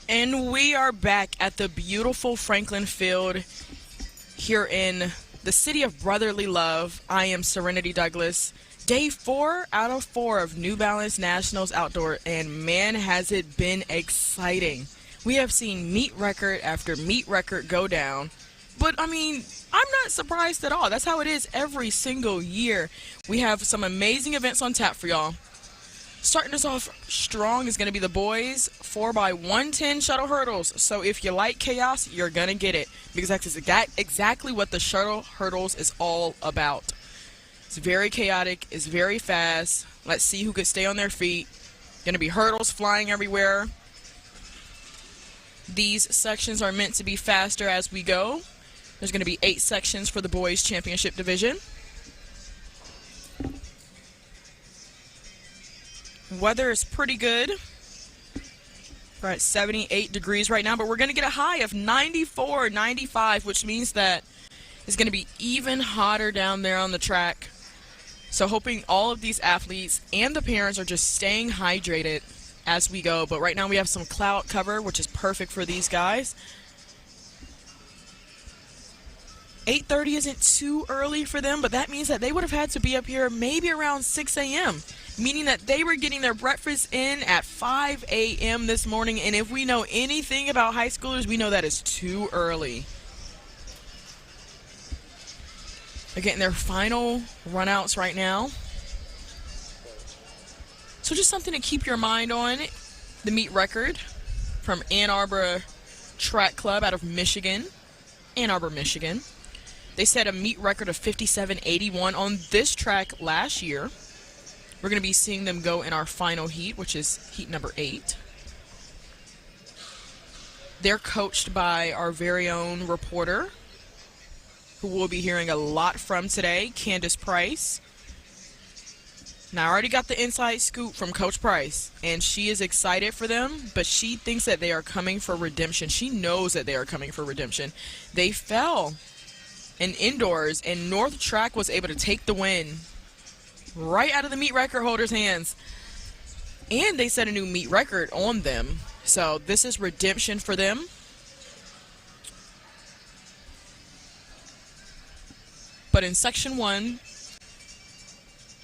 And we are back at the beautiful Franklin Field here in the city of brotherly love. I am Serenity Douglas. Day 4 out of 4 of New Balance Nationals Outdoor, and man, has it been exciting. We have seen meet record after meet record go down, but I mean, I'm not surprised at all. That's how it is every single year. We have some amazing events on tap for y'all. Starting us off strong is going to be the boys 4x110 shuttle hurdles. So if you like chaos, you're going to get it, because that's exactly what the shuttle hurdles is all about. It's very chaotic, it's very fast. Let's see who could stay on their feet. Going to be hurdles flying everywhere. These sections are meant to be faster as we go. There's going to be 8 sections for the boys championship division. Weather is pretty good. We're at 78 degrees right now, but we're going to get a high of 94, 95, which means that it's going to be even hotter down there on the track. So hoping all of these athletes and the parents are just staying hydrated as we go. But right now we have some cloud cover, which is perfect for these guys. 8:30 isn't too early for them, but that means that they would have had to be up here maybe around 6 a.m., meaning that they were getting their breakfast in at 5 a.m. this morning. And if we know anything about high schoolers, we know that is too early. They're getting their final runouts right now. So just something to keep your mind on. The meet record from Ann Arbor Track Club out of Michigan. Ann Arbor, Michigan. They set a meet record of 57.81 on this track last year. We're going to be seeing them go in our final heat, which is heat number 8. They're coached by our very own reporter, who we'll be hearing a lot from today, Candace Price. Now, I already got the inside scoop from Coach Price, and she is excited for them, but she thinks that they are coming for redemption. She knows that they are coming for redemption. They fell in indoors, and North Track was able to take the win right out of the meet record holder's hands. And they set a new meet record on them. So this is redemption for them. But in Section 1,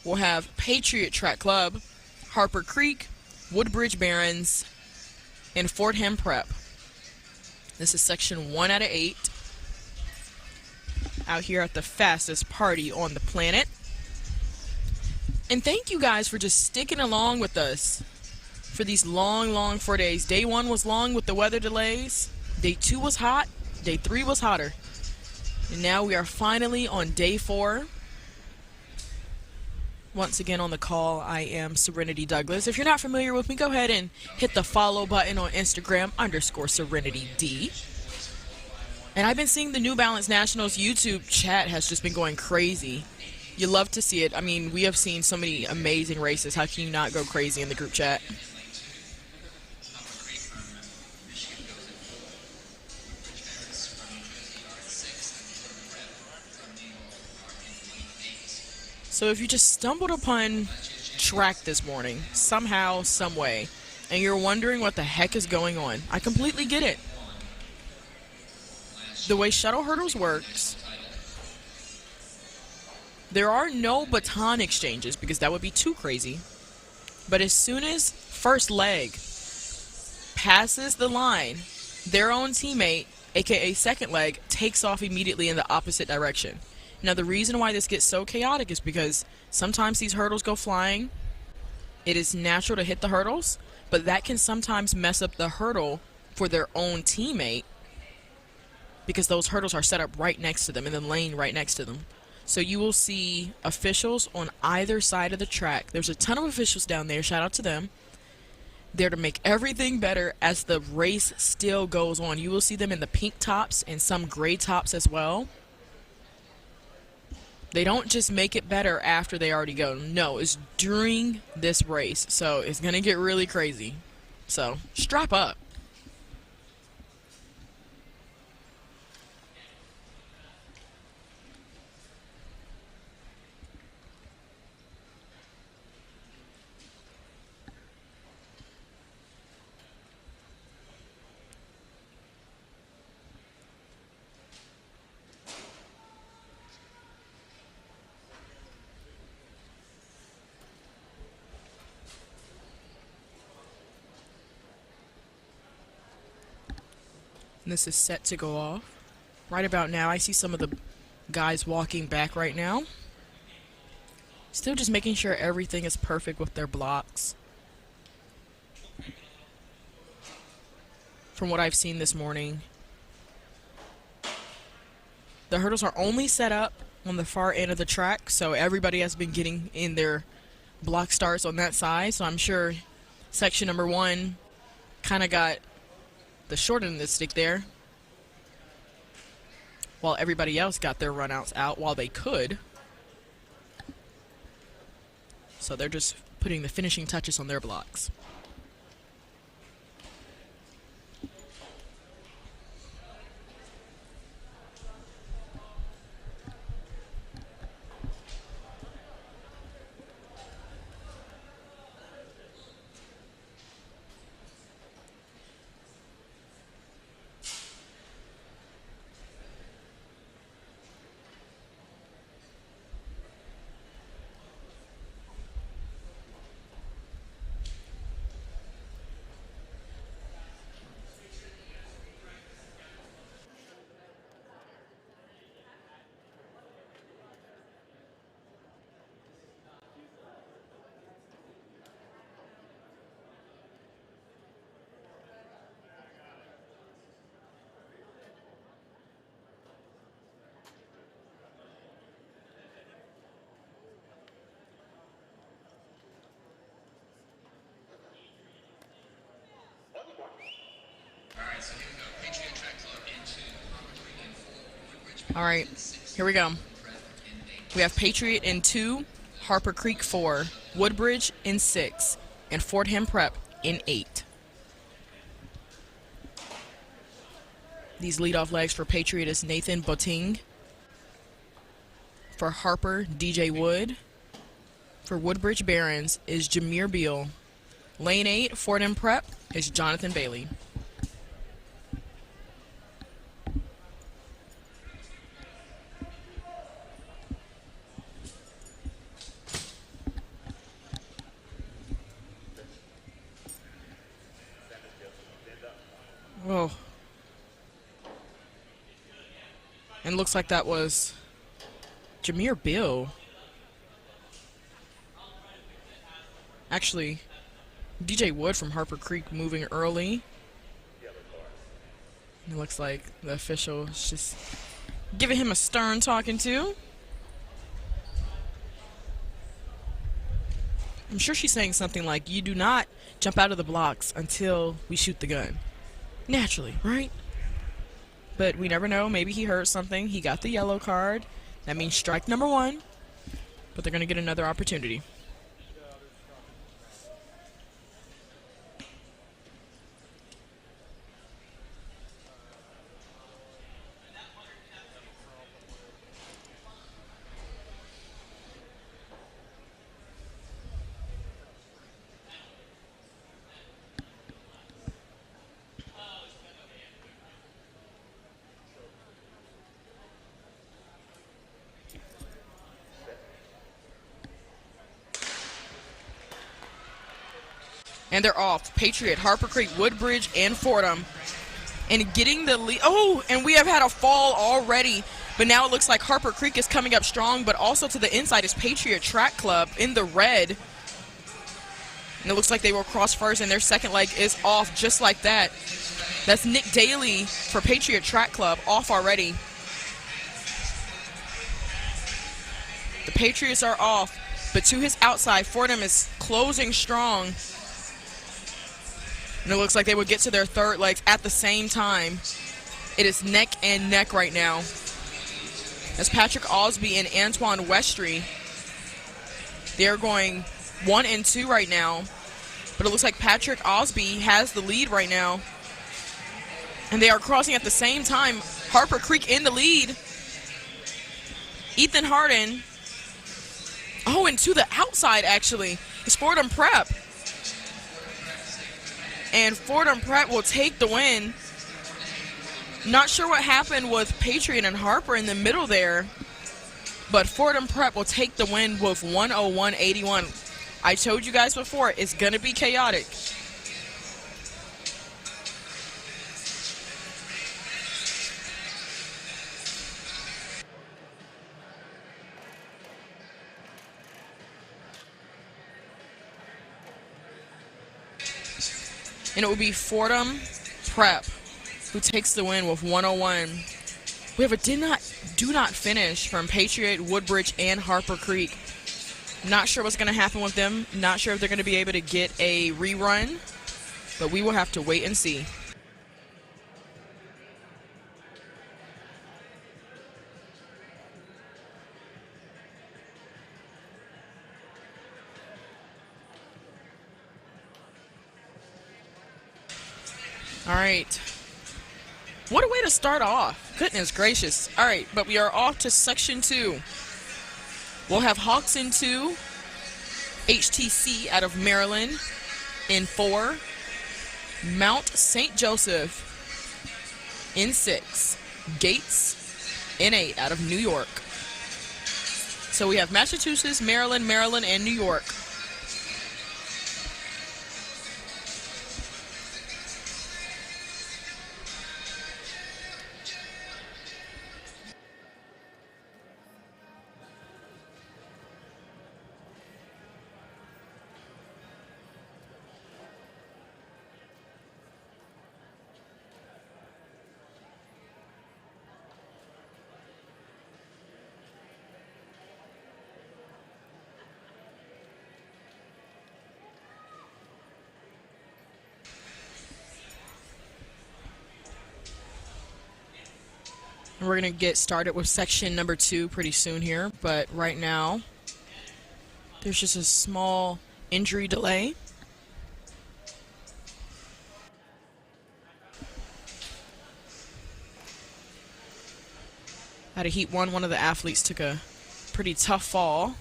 we'll have Patriot Track Club, Harper Creek, Woodbridge Barons, and Fordham Prep. This is Section 1 out of 8. Out here at the fastest party on the planet. And thank you guys for just sticking along with us for these long 4 days. Day 1 was long with the weather delays. Day 2 was hot. Day 3 was hotter. And now we are finally on day 4. Once again on the call, I am Serenity Douglas. If you're not familiar with me, go ahead and hit the follow button on Instagram _SerenityD. And I've been seeing the New Balance Nationals YouTube chat has just been going crazy. You love to see it. I mean, we have seen so many amazing races. How can you not go crazy in the group chat? So if you just stumbled upon track this morning, somehow, some way, and you're wondering what the heck is going on, I completely get it. The way shuttle hurdles works, there are no baton exchanges because that would be too crazy. But as soon as first leg passes the line, their own teammate, aka second leg, takes off immediately in the opposite direction. Now the reason why this gets so chaotic is because sometimes these hurdles go flying. It is natural to hit the hurdles, but that can sometimes mess up the hurdle for their own teammate, because those hurdles are set up right next to them, in the lane right next to them. So you will see officials on either side of the track. There's a ton of officials down there, shout out to them. They're to make everything better as the race still goes on. You will see them in the pink tops and some gray tops as well. They don't just make it better after they already go. No, it's during this race. So it's going to get really crazy. So strap up. And this is set to go off. Right about now, I see some of the guys walking back right now. Still just making sure everything is perfect with their blocks. From what I've seen this morning, the hurdles are only set up on the far end of the track, so everybody has been getting in their block starts on that side. So I'm sure section number 1 kind of got the short end of the stick there, while everybody else got their runouts out while they could. So they're just putting the finishing touches on their blocks. All right, here we go. We have Patriot in 2, Harper Creek 4, Woodbridge in 6, and Fordham Prep in 8. These leadoff legs for Patriot is Nathan Boting. For Harper, DJ Wood. For Woodbridge Barons is Jameer Beal. Lane 8, Fordham Prep is Jonathan Bailey. Oh. And looks like that was Jameer Bill. Actually, DJ Wood from Harper Creek moving early. It looks like the official is just giving him a stern talking to. I'm sure she's saying something like, "You do not jump out of the blocks until we shoot the gun." Naturally, right? But we never know. Maybe he heard something. He got the yellow card. That means strike number 1. But they're going to get another opportunity. And they're off. Patriot, Harper Creek, Woodbridge, and Fordham. And getting the lead. Oh, and we have had a fall already. But now it looks like Harper Creek is coming up strong. But also to the inside is Patriot Track Club in the red. And it looks like they will cross first. And their second leg is off just like that. That's Nick Daly for Patriot Track Club off already. The Patriots are off. But to his outside, Fordham is closing strong. And it looks like they would get to their third legs at the same time. It is neck and neck right now. As Patrick Osby and Antoine Westry, they're going 1 and 2 right now. But it looks like Patrick Osby has the lead right now. And they are crossing at the same time. Harper Creek in the lead. Ethan Harden. Oh, and to the outside, actually, is Fordham Prep. And Fordham Prep will take the win. Not sure what happened with Patriot and Harper in the middle there. But Fordham Prep will take the win with 101.81. I told you guys before, it's going to be chaotic. And it will be Fordham Prep who takes the win with 101. We have a do not finish from Patriot, Woodbridge, and Harper Creek. Not sure what's going to happen with them. Not sure if they're going to be able to get a rerun, but we will have to wait and see. All right. What a way to start off. Goodness gracious. All right, but we are off to Section 2. We'll have Hawks in 2, HTC out of Maryland in 4, Mount St. Joseph in 6, Gates in 8 out of New York. So we have Massachusetts, Maryland, and New York. And we're going to get started with section number 2 pretty soon here, but right now there's just a small injury delay. Out of Heat 1, one of the athletes took a pretty tough fall.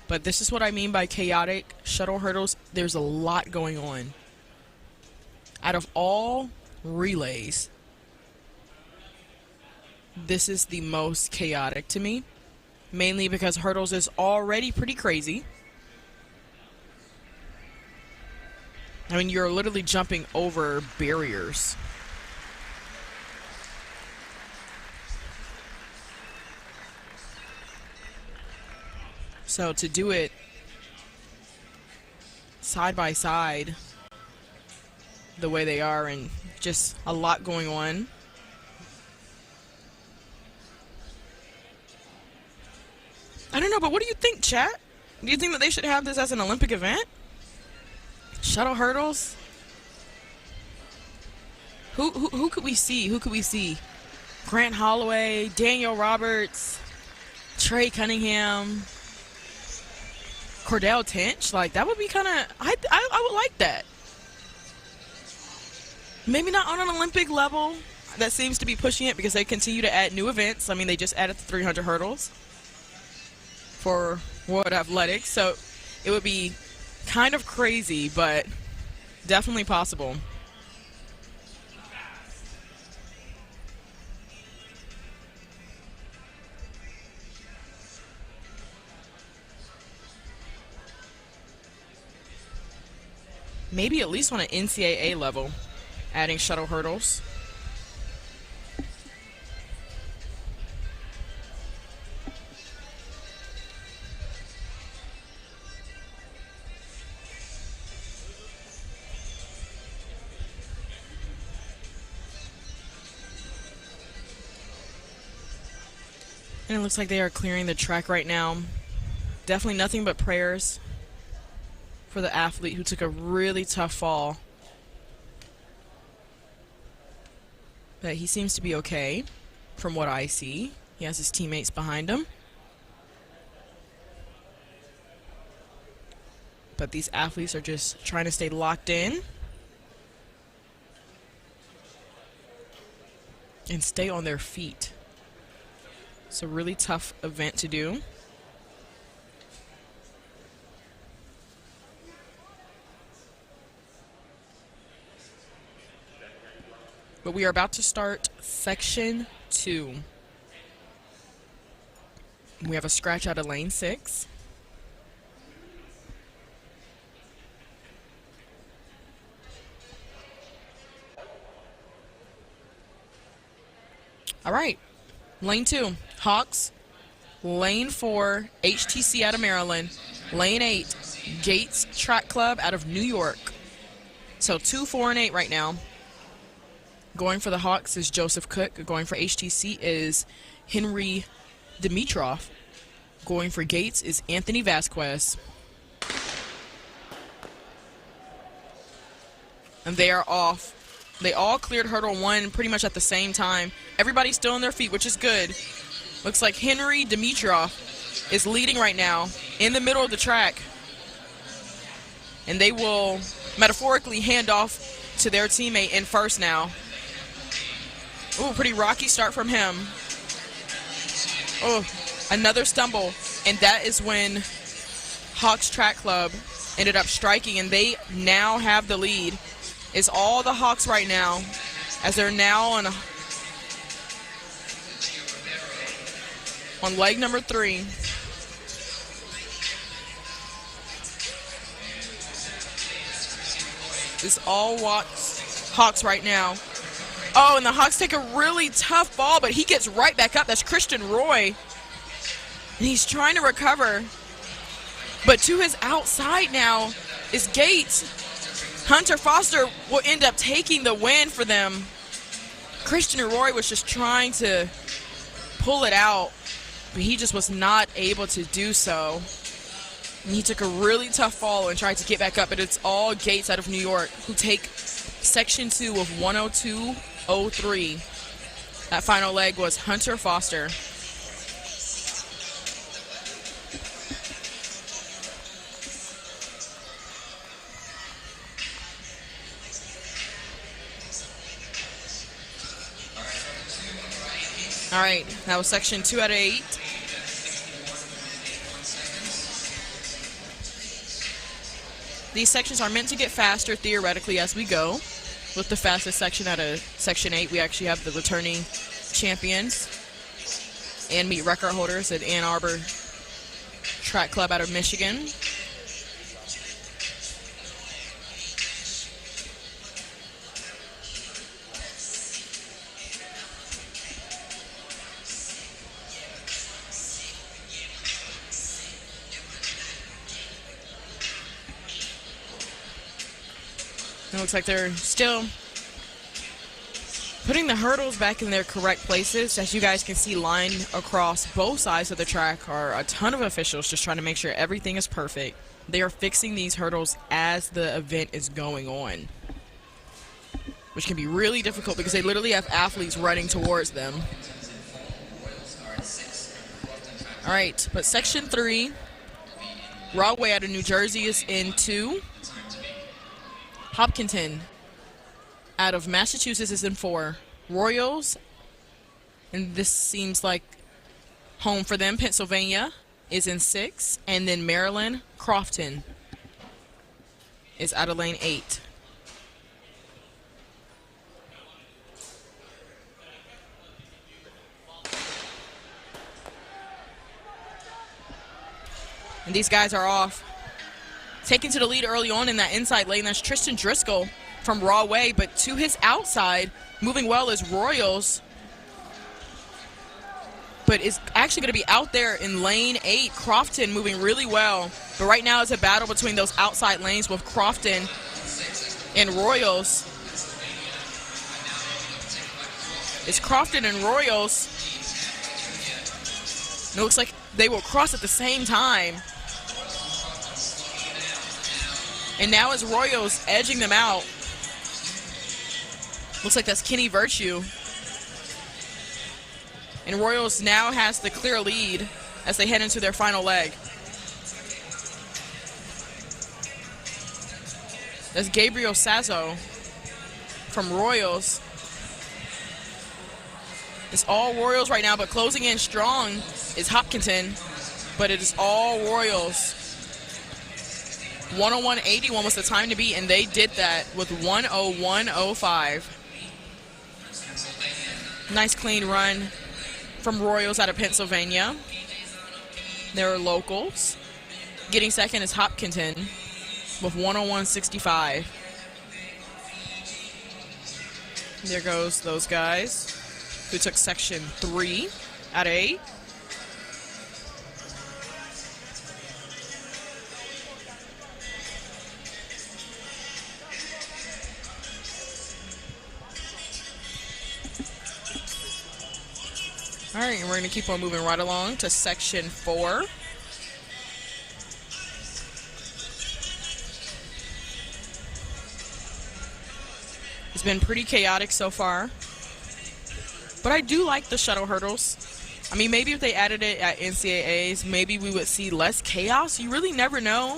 But this is what I mean by chaotic shuttle hurdles. There's a lot going on. Out of all relays, this is the most chaotic to me, mainly because hurdles is already pretty crazy. I mean, you're literally jumping over barriers. So to do it side by side the way they are, and just a lot going on. I don't know, but what do you think, chat? Do you think that they should have this as an Olympic event? Shuttle hurdles? Who could we see? Who could we see? Grant Holloway, Daniel Roberts, Trey Cunningham, Cordell Tinch. Like, that would be kind of, I would like that. Maybe not on an Olympic level. That seems to be pushing it because they continue to add new events. I mean, they just added the 300 hurdles for World Athletics. So it would be kind of crazy, but definitely possible. Maybe at least on an NCAA level, adding shuttle hurdles. And it looks like they are clearing the track right now. Definitely nothing but prayers for the athlete who took a really tough fall. But he seems to be okay from what I see. He has his teammates behind him. But these athletes are just trying to stay locked in and stay on their feet. It's a really tough event to do. But we are about to start section 2. We have a scratch out of lane 6. All right, lane 2, Hawks. Lane 4, HTC out of Maryland. Lane 8, Gates Track Club out of New York. So 2, 4, and 8 right now. Going for the Hawks is Joseph Cook. Going for HTC is Henry Dimitrov. Going for Gates is Anthony Vasquez. And they are off. They all cleared hurdle 1 pretty much at the same time. Everybody's still on their feet, which is good. Looks like Henry Dimitrov is leading right now in the middle of the track. And they will metaphorically hand off to their teammate in first now. Ooh, pretty rocky start from him. Oh, another stumble. And that is when Hawks Track Club ended up striking, and they now have the lead. It's all the Hawks right now, as they're now on leg number 3. It's all Hawks right now. Oh, and the Hawks take a really tough ball, but he gets right back up. That's Christian Roy. And he's trying to recover. But to his outside now is Gates. Hunter Foster will end up taking the win for them. Christian Roy was just trying to pull it out, but he just was not able to do so. And he took a really tough fall and tried to get back up, but it's all Gates out of New York who take section 2 of 102.03. That final leg was Hunter Foster. All right, that was section 2 out of 8. These sections are meant to get faster theoretically as we go. With the fastest section out of section 8, we actually have the returning champions and meet record holders at Ann Arbor Track Club out of Michigan. It looks like they're still putting the hurdles back in their correct places. As you guys can see, lined across both sides of the track are a ton of officials just trying to make sure everything is perfect. They are fixing these hurdles as the event is going on, which can be really difficult because they literally have athletes running towards them. All right, but section 3, Broadway out of New Jersey is in 2. Hopkinton out of Massachusetts is in 4. Royals, and this seems like home for them, Pennsylvania, is in 6. And then Maryland, Crofton, is out of lane 8. And these guys are off. Taken to the lead early on in that inside lane, that's Tristan Driscoll from Broadway, but to his outside, moving well is Royals, but is actually going to be out there in lane 8. Crofton moving really well, but right now it's a battle between those outside lanes with Crofton and Royals. It's Crofton and Royals. It looks like they will cross at the same time. And now it's Royals edging them out. Looks like that's Kenny Virtue. And Royals now has the clear lead as they head into their final leg. That's Gabriel Sazo from Royals. It's all Royals right now, but closing in strong is Hopkinton, but it is all Royals. 101.81 was the time to beat, and they did that with 101.05. Nice clean run from Royals out of Pennsylvania. They're locals. Getting second is Hopkinton with 101.65. There goes those guys who took section 3 out of 8. All right, and we're going to keep on moving right along to section 4. It's been pretty chaotic so far, but I do like the shuttle hurdles. I mean, maybe if they added it at NCAAs, maybe we would see less chaos. You really never know.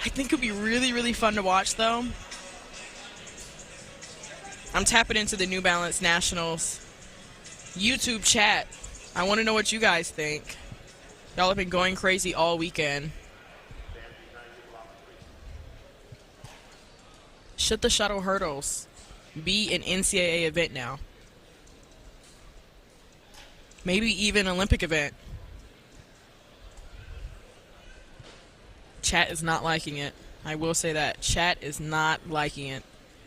I think it would be really, really fun to watch, though. I'm tapping into the New Balance Nationals YouTube chat. I want to know what you guys think. Y'all have been going crazy all weekend. Should the shuttle hurdles be an NCAA event now? Maybe even an Olympic event. Chat is not liking it. I will say that. Chat is not liking it.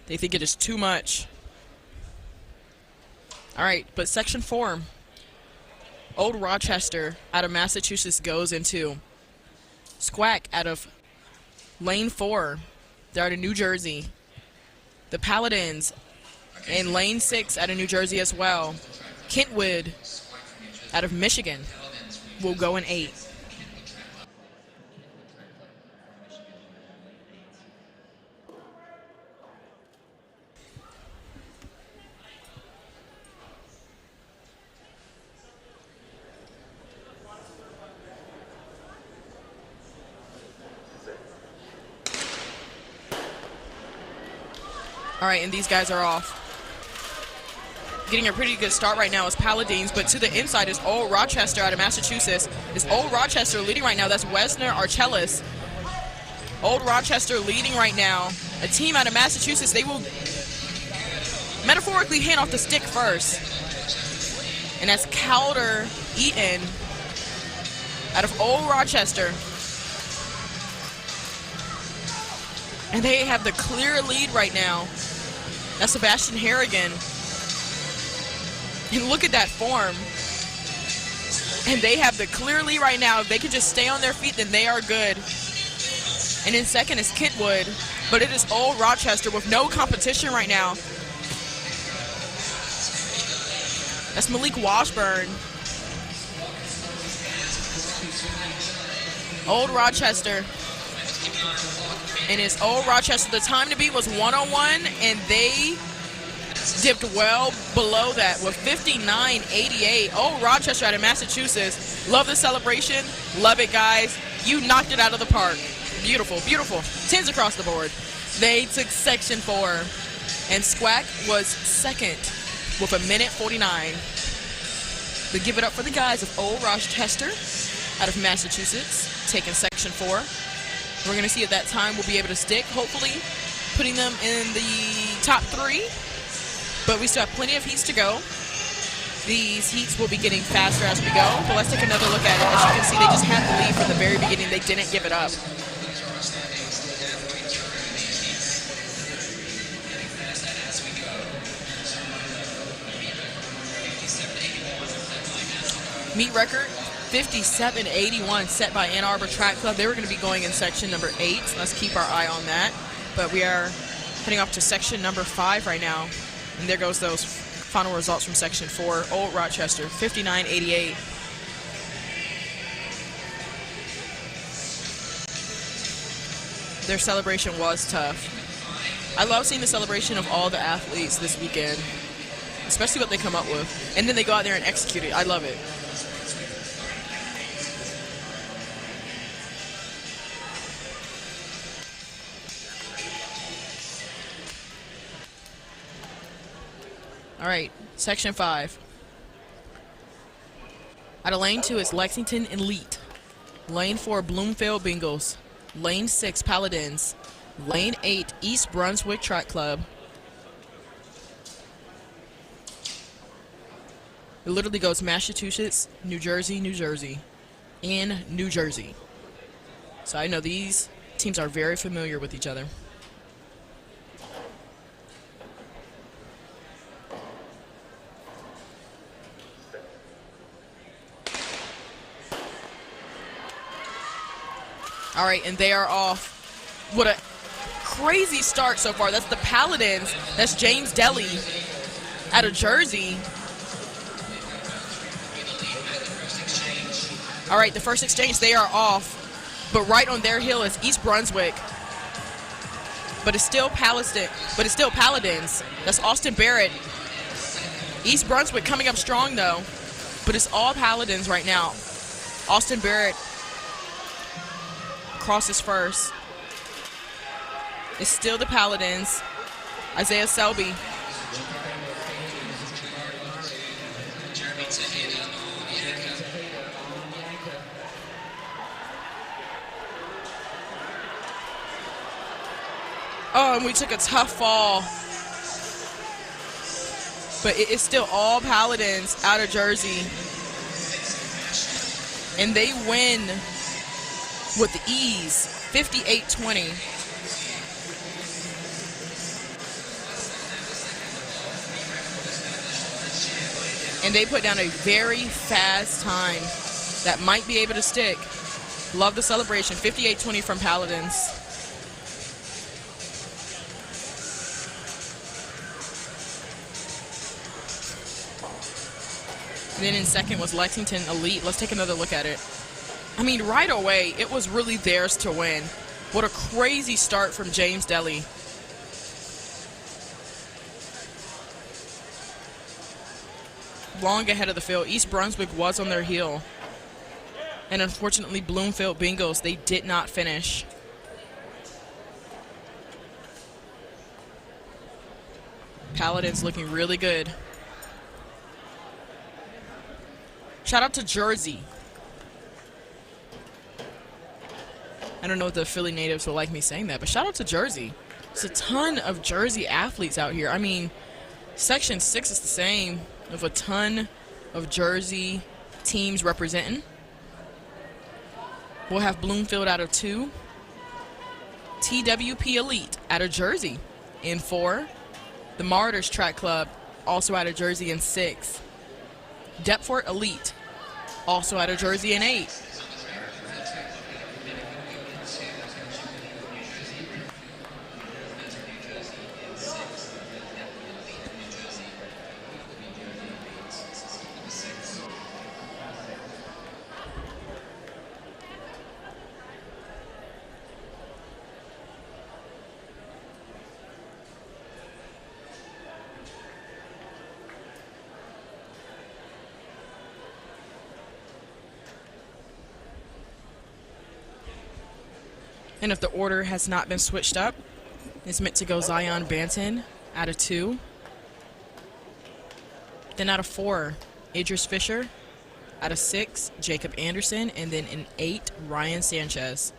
They think it is too much. Alright, but section 4. Old Rochester out of Massachusetts goes into Squack out of lane 4. They're out of New Jersey. The Paladins in lane 6 out of New Jersey as well. Kentwood out of Michigan will go in 8. All right, and these guys are off. Getting a pretty good start right now is Paladins, but to the inside is Old Rochester out of Massachusetts. Is Old Rochester leading right now? That's Wesner Archelaus. Old Rochester leading right now. A team out of Massachusetts, they will metaphorically hand off the stick first. And that's Calder Eaton out of Old Rochester. And they have the clear lead right now. That's Sebastian Harrigan. And look at that form. And they have the clear lead right now. If they can just stay on their feet, then they are good. And in second is Kentwood. But it is Old Rochester with no competition right now. That's Malik Washburn. Old Rochester. And it's Old Rochester. The time to beat was 101, and they dipped well below that with 59.88. Old Rochester out of Massachusetts. Love the celebration. Love it, guys. You knocked it out of the park. Beautiful, beautiful. 10s across the board. They took section 4, and Squack was second with 1:49. But give it up for the guys of Old Rochester out of Massachusetts, taking section 4. We're going to see if that time will be able to stick, hopefully putting them in the top 3. But we still have plenty of heats to go. These heats will be getting faster as we go. But let's take another look at it. As you can see, they just had the lead from the very beginning. They didn't give it up. Meet record 57.81 set by Ann Arbor Track Club. They were going to be going in section number 8. So let's keep our eye on that. But we are heading off to section number 5 right now. And there goes those final results from section 4. Old Rochester 59.88. Their celebration was tough. I love seeing the celebration of all the athletes this weekend, especially what they come up with. And then they go out there and execute it. I love it. All right, section 5. Out of lane 2 is Lexington Elite. Lane 4, Bloomfield Bengals. Lane 6, Paladins. Lane 8, East Brunswick Track Club. It literally goes Massachusetts, New Jersey, New Jersey, and New Jersey. So I know these teams are very familiar with each other. All right, and they are off. What a crazy start so far. That's the Paladins. That's James Deli out of Jersey. All right, the first exchange, they are off. But right on their heel is East Brunswick. But it's still Paladins. That's Austin Barrett. East Brunswick coming up strong, though. But it's all Paladins right now. Austin Barrett crosses first. It's still the Paladins. Isaiah Selby. Oh, and we took a tough fall. But it is still all Paladins out of Jersey. And they win with ease, 58-20. And they put down a very fast time that might be able to stick. Love the celebration, 58-20 from Paladins. Then in second was Lexington Elite. Let's take another look at it. I mean, right away, it was really theirs to win. What a crazy start from James Deli. Long ahead of the field. East Brunswick was on their heel. And unfortunately, Bloomfield Bengals, they did not finish. Paladins looking really good. Shout out to Jersey. I don't know if the Philly natives will like me saying that, but shout out to Jersey. There's a ton of Jersey athletes out here. I mean, Section 6 is the same, with a ton of Jersey teams representing. We'll have Bloomfield out of 2. TWP Elite out of Jersey in 4. The Martyrs Track Club also out of Jersey in 6. Deptford Elite also out of Jersey in 8. And if the order has not been switched up, it's meant to go Zion Banton out of 2. Then out of 4, Idris Fisher. Out of 6, Jacob Anderson. And then in 8, Ryan Sanchez.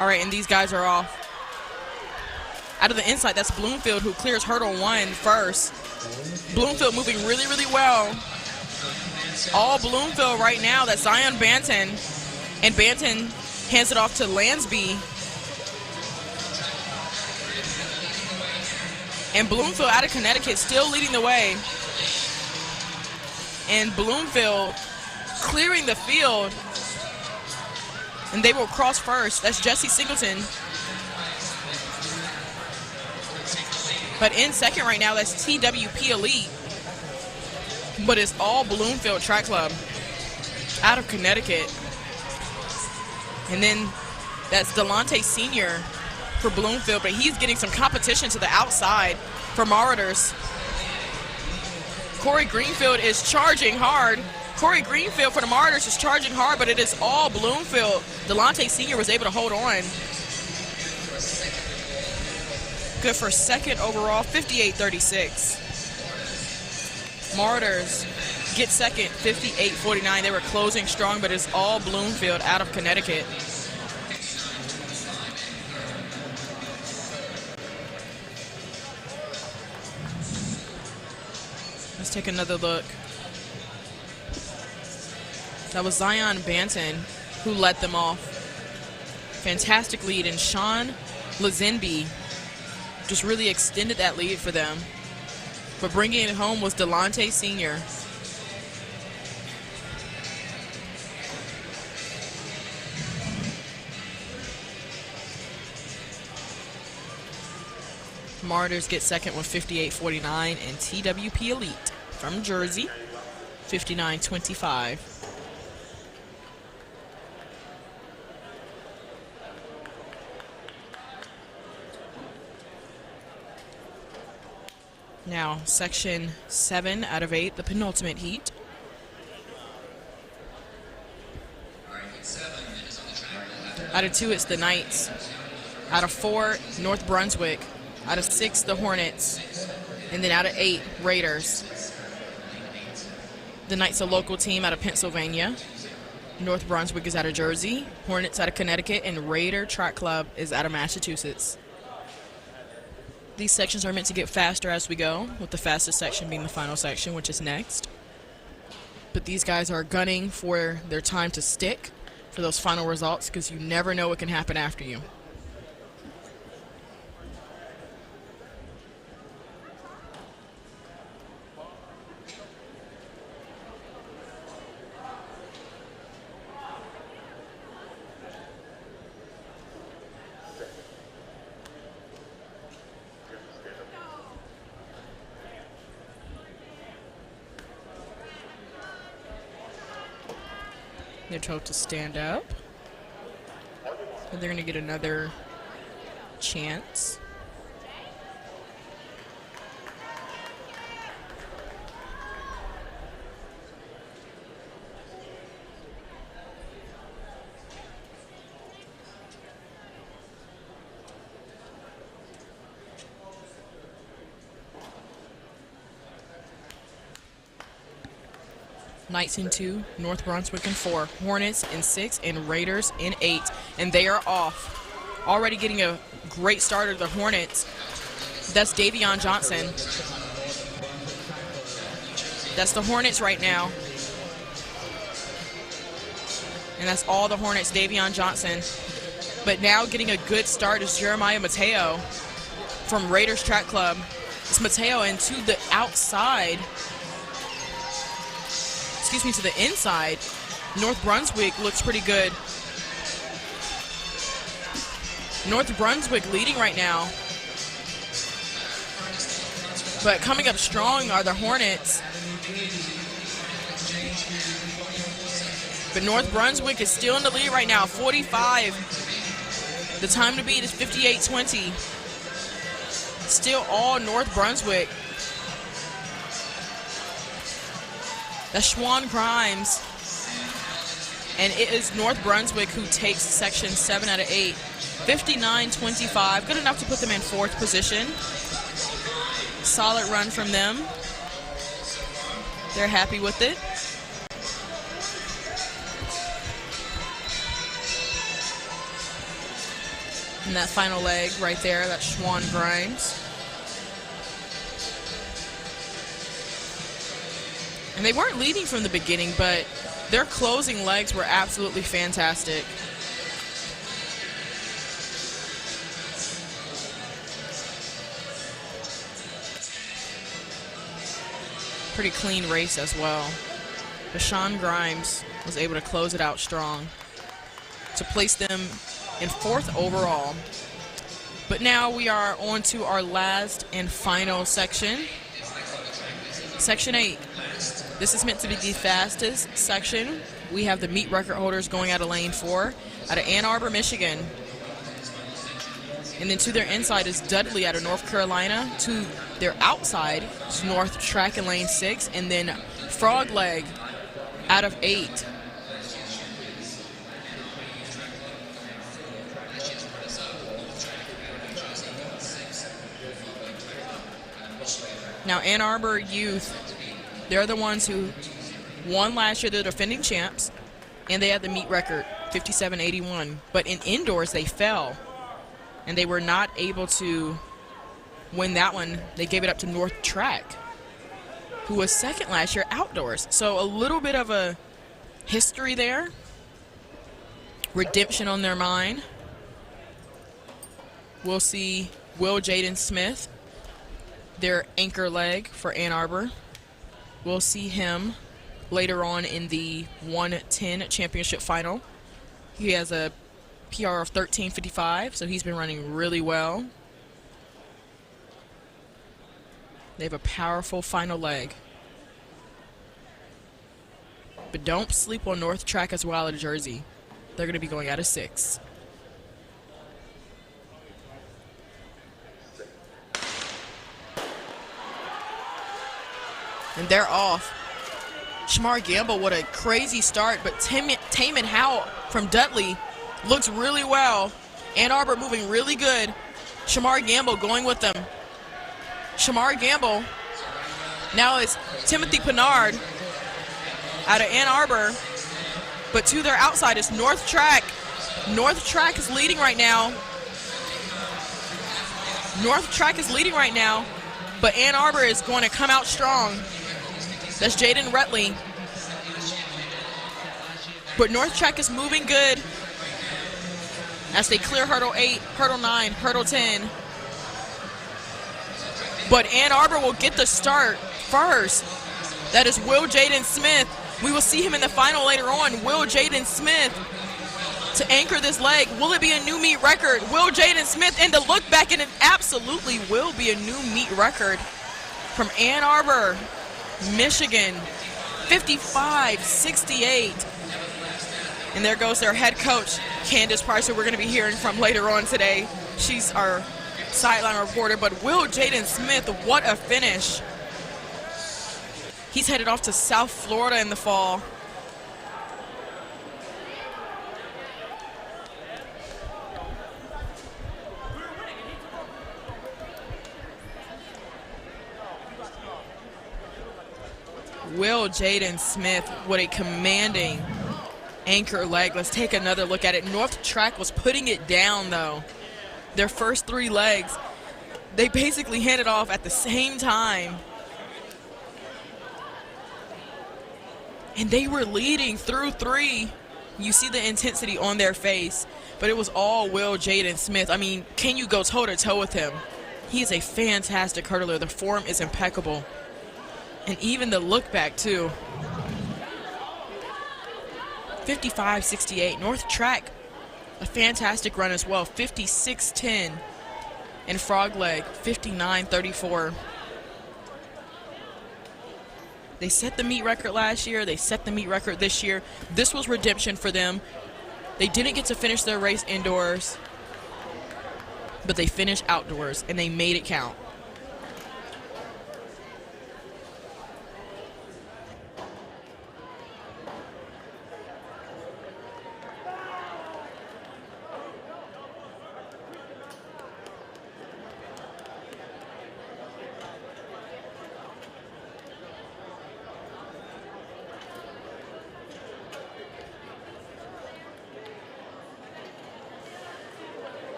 All right, and these guys are off. Out of the inside, that's Bloomfield, who clears hurdle 1 first. Bloomfield moving really, really well. All Bloomfield right now. That's Zion Banton. And Banton hands it off to Lansby. And Bloomfield out of Connecticut still leading the way. And Bloomfield clearing the field. And they will cross first. That's Jesse Singleton. But in second right now, that's TWP Elite. But it's all Bloomfield Track Club out of Connecticut. And then that's Delonte Sr. for Bloomfield, but he's getting some competition to the outside for Marauders. Corey Greenfield is charging hard. Corey Greenfield for the Marauders is charging hard, but it is all Bloomfield. Delonte Sr. was able to hold on. Good for second overall, 58-36. Marauders get second, 58-49. They were closing strong, but it's all Bloomfield out of Connecticut. Let's take another look. That was Zion Banton who led them off. Fantastic lead, and Sean Lazenby just really extended that lead for them. but bringing it home was Delonte Sr. Martyrs get second with 58.49, and TWP Elite from Jersey, 59.25. Now, section 7 out of 8, the penultimate heat. Out of 2, it's the Knights. Out of 4, North Brunswick. Out of 6, the Hornets. And then out of 8, Raiders. The Knights, a local team out of Pennsylvania. North Brunswick is out of Jersey. Hornets out of Connecticut. And Raider Track Club is out of Massachusetts. These sections are meant to get faster as we go, with the fastest section being the final section, which is next. But these guys are gunning for their time to stick for those final results, because you never know what can happen after you. They're told to stand up. And they're going to get another chance. Knights in 2, North Brunswick in 4, Hornets in 6, and Raiders in 8. And they are off. Already getting a great start of the Hornets. That's Davion Johnson. That's the Hornets right now. And that's all the Hornets, Davion Johnson. But now getting a good start is Jeremiah Mateo from Raiders Track Club. It's Mateo, and to the outside, excuse me, to the inside, North Brunswick looks pretty good. North Brunswick leading right now. But coming up strong are the Hornets. But North Brunswick is still in the lead right now, 45. The time to beat is 58-20. Still all North Brunswick. That's Schwan Grimes. And it is North Brunswick who takes section 7 out of 8. 59-25. Good enough to put them in 4th position. Solid run from them. They're happy with it. And that final leg right there, that's Schwan Grimes. And they weren't leading from the beginning, but their closing legs were absolutely fantastic. Pretty clean race as well. But Schwan Grimes was able to close it out strong to place them in 4th overall. But now we are on to our last and final section. Section 8. This is meant to be the fastest section. We have the meet record holders going out of lane 4 out of Ann Arbor, Michigan. And then to their inside is Dudley out of North Carolina. To their outside is North Track in lane 6. And then Frog Leg out of 8. Now Ann Arbor Youth, they're the ones who won last year. They're defending champs, and they had the meet record, 57-81. But in indoors, they fell, and they were not able to win that one. They gave it up to North Track, who was second last year outdoors. So a little bit of a history there. Redemption on their mind. We'll see Will Jaden Smith their anchor leg for Ann Arbor. We'll see him later on in the 110 championship final. He has a PR of 13:55, so he's been running really well. They have a powerful final leg. But don't sleep on North Track as well at Jersey. They're going to be going out of 6. And they're off. Shamar Gamble, what a crazy start, but Taman Howell from Dudley looks really well. Ann Arbor moving really good. Shamar Gamble going with them. Shamar Gamble. Now it's Timothy Pinard out of Ann Arbor. But to their outside is North Track. North Track is leading right now. North Track is leading right now. But Ann Arbor is going to come out strong. That's Jaden Rutley. But North Track is moving good as they clear hurdle 8, hurdle 9, hurdle 10. But Ann Arbor will get the start first. That is Will Jaden Smith. We will see him in the final later on. Will Jaden Smith to anchor this leg. Will it be a new meet record? Will Jaden Smith and the look back, and it absolutely will be a new meet record from Ann Arbor, Michigan, 55-68. And there goes their head coach, Candace Price, who we're going to be hearing from later on today. She's our sideline reporter. But Will Jaden Smith, what a finish. He's headed off to South Florida in the fall. Will Jaden Smith, what a commanding anchor leg. Let's take another look at it. North Track was putting it down, though. Their first 3 legs, they basically handed off at the same time. And they were leading through 3. You see the intensity on their face, but it was all Will Jaden Smith. I mean, can you go toe-to-toe with him? He is a fantastic hurdler. The form is impeccable. And even the look back, too. 55-68. North Track, a fantastic run as well. 56-10. And Frog Leg, 59-34. They set the meet record last year. They set the meet record this year. This was redemption for them. They didn't get to finish their race indoors, but they finished outdoors, and they made it count.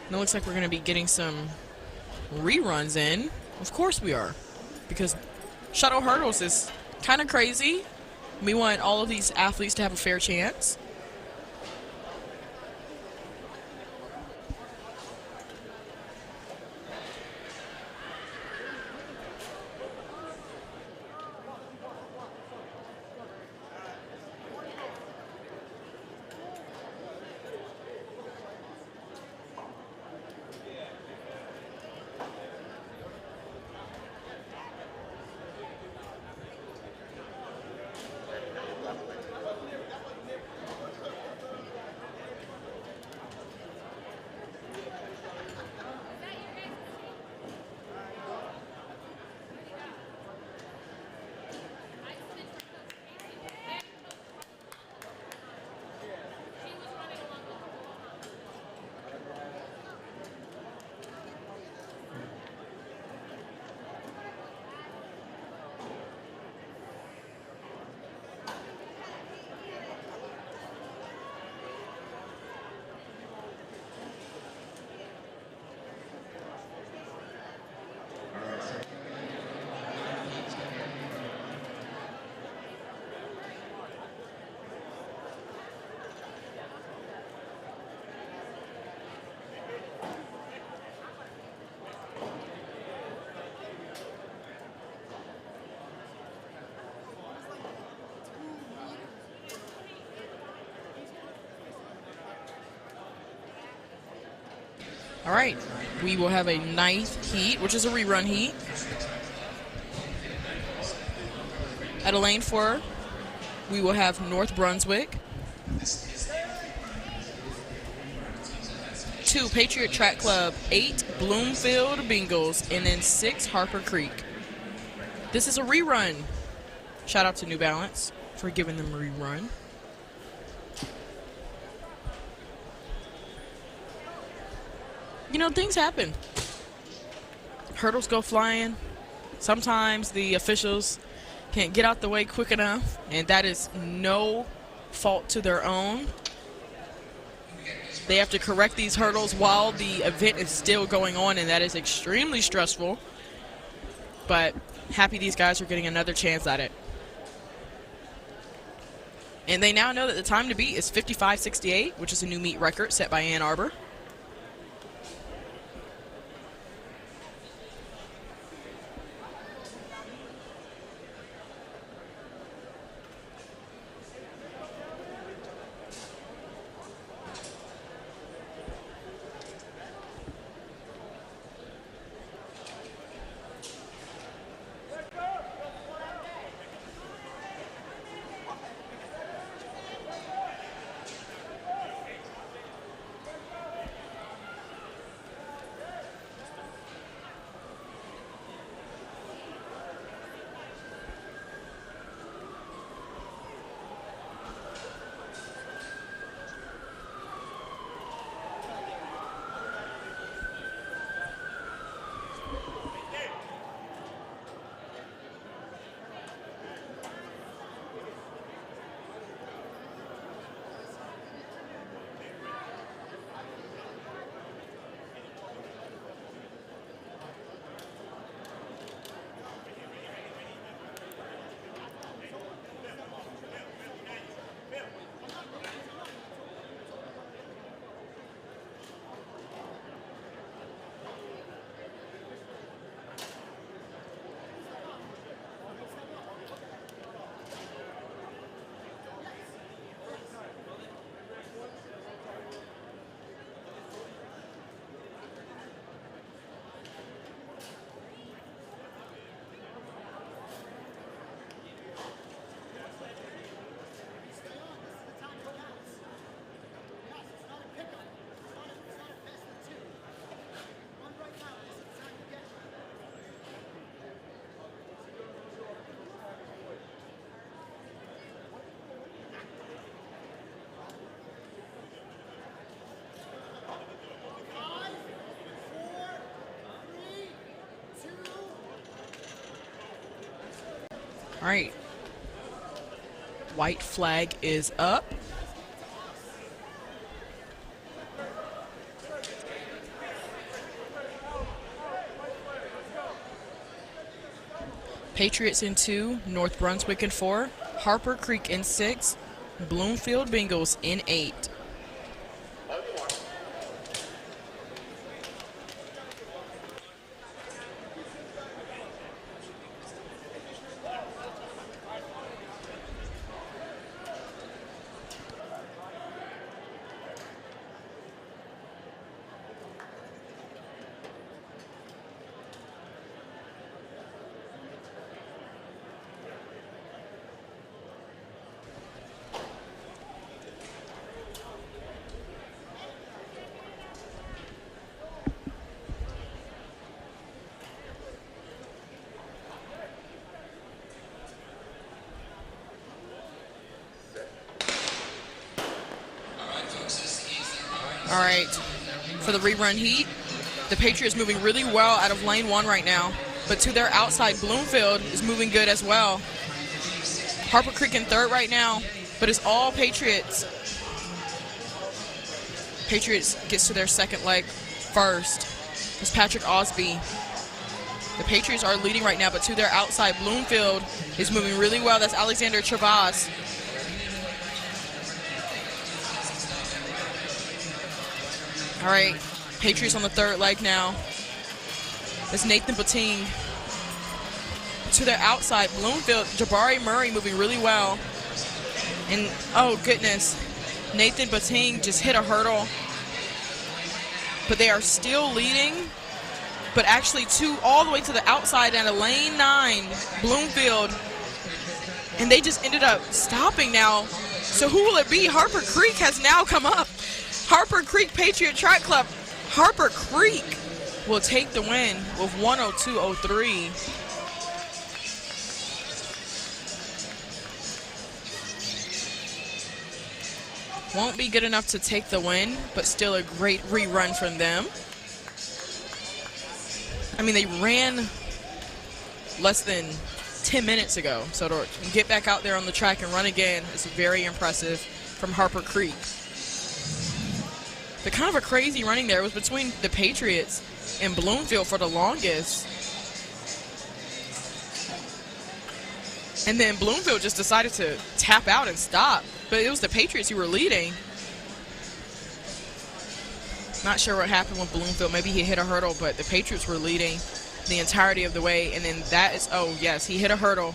And it looks like we're going to be getting some reruns in. Of course we are, because shuttle hurdles is kind of crazy. We want all of these athletes to have a fair chance. All right, we will have a ninth heat, which is a rerun heat. At a lane 4, we will have North Brunswick. 2, Patriot Track Club. 8, Bloomfield Bengals. And then 6, Harper Creek. This is a rerun. Shout out to New Balance for giving them a rerun. You know, things happen. Hurdles go flying. Sometimes the officials can't get out the way quick enough, and that is no fault to their own. They have to correct these hurdles while the event is still going on, and that is extremely stressful. But happy these guys are getting another chance at it. And they now know that the time to beat is 55:68, which is a new meet record set by Ann Arbor. All right. White flag is up. Patriots in 2, North Brunswick in 4, Harper Creek in 6, Bloomfield Bengals in 8. All right, for the rerun heat, the Patriots moving really well out of lane 1 right now, but to their outside, Bloomfield is moving good as well. Harper Creek in 3rd right now, but it's all Patriots. Patriots gets to their 2nd leg first. It's Patrick Osby. The Patriots are leading right now, but to their outside, Bloomfield is moving really well. That's Alexander Travas. All right, Patriots on the 3rd leg now. It's Nathan Bating. To their outside, Bloomfield, Jabari Murray moving really well. And, oh goodness, Nathan Bating just hit a hurdle. but they are still leading. But actually all the way to the outside at a lane 9, Bloomfield. And they just ended up stopping now. So who will it be? Harper Creek has now come up. Harper Creek Patriot Track Club. Harper Creek will take the win with 102.03. Won't be good enough to take the win, but still a great rerun from them. I mean, they ran less than 10 minutes ago, so to get back out there on the track and run again is very impressive from Harper Creek. The kind of a crazy running there was between the Patriots and Bloomfield for the longest. And then Bloomfield just decided to tap out and stop, but it was the Patriots who were leading. Not sure what happened with Bloomfield. Maybe he hit a hurdle, but the Patriots were leading the entirety of the way. And then that is, oh yes, he hit a hurdle.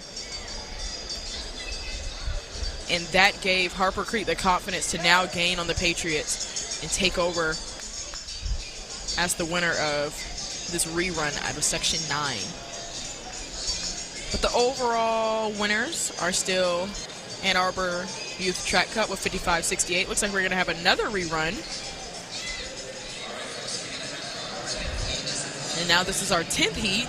And that gave Harper Creek the confidence to now gain on the Patriots and take over as the winner of this rerun out of Section 9. But the overall winners are still Ann Arbor Youth Track Cup with 55.68. Looks like we're going to have another rerun. And now this is our 10th heat.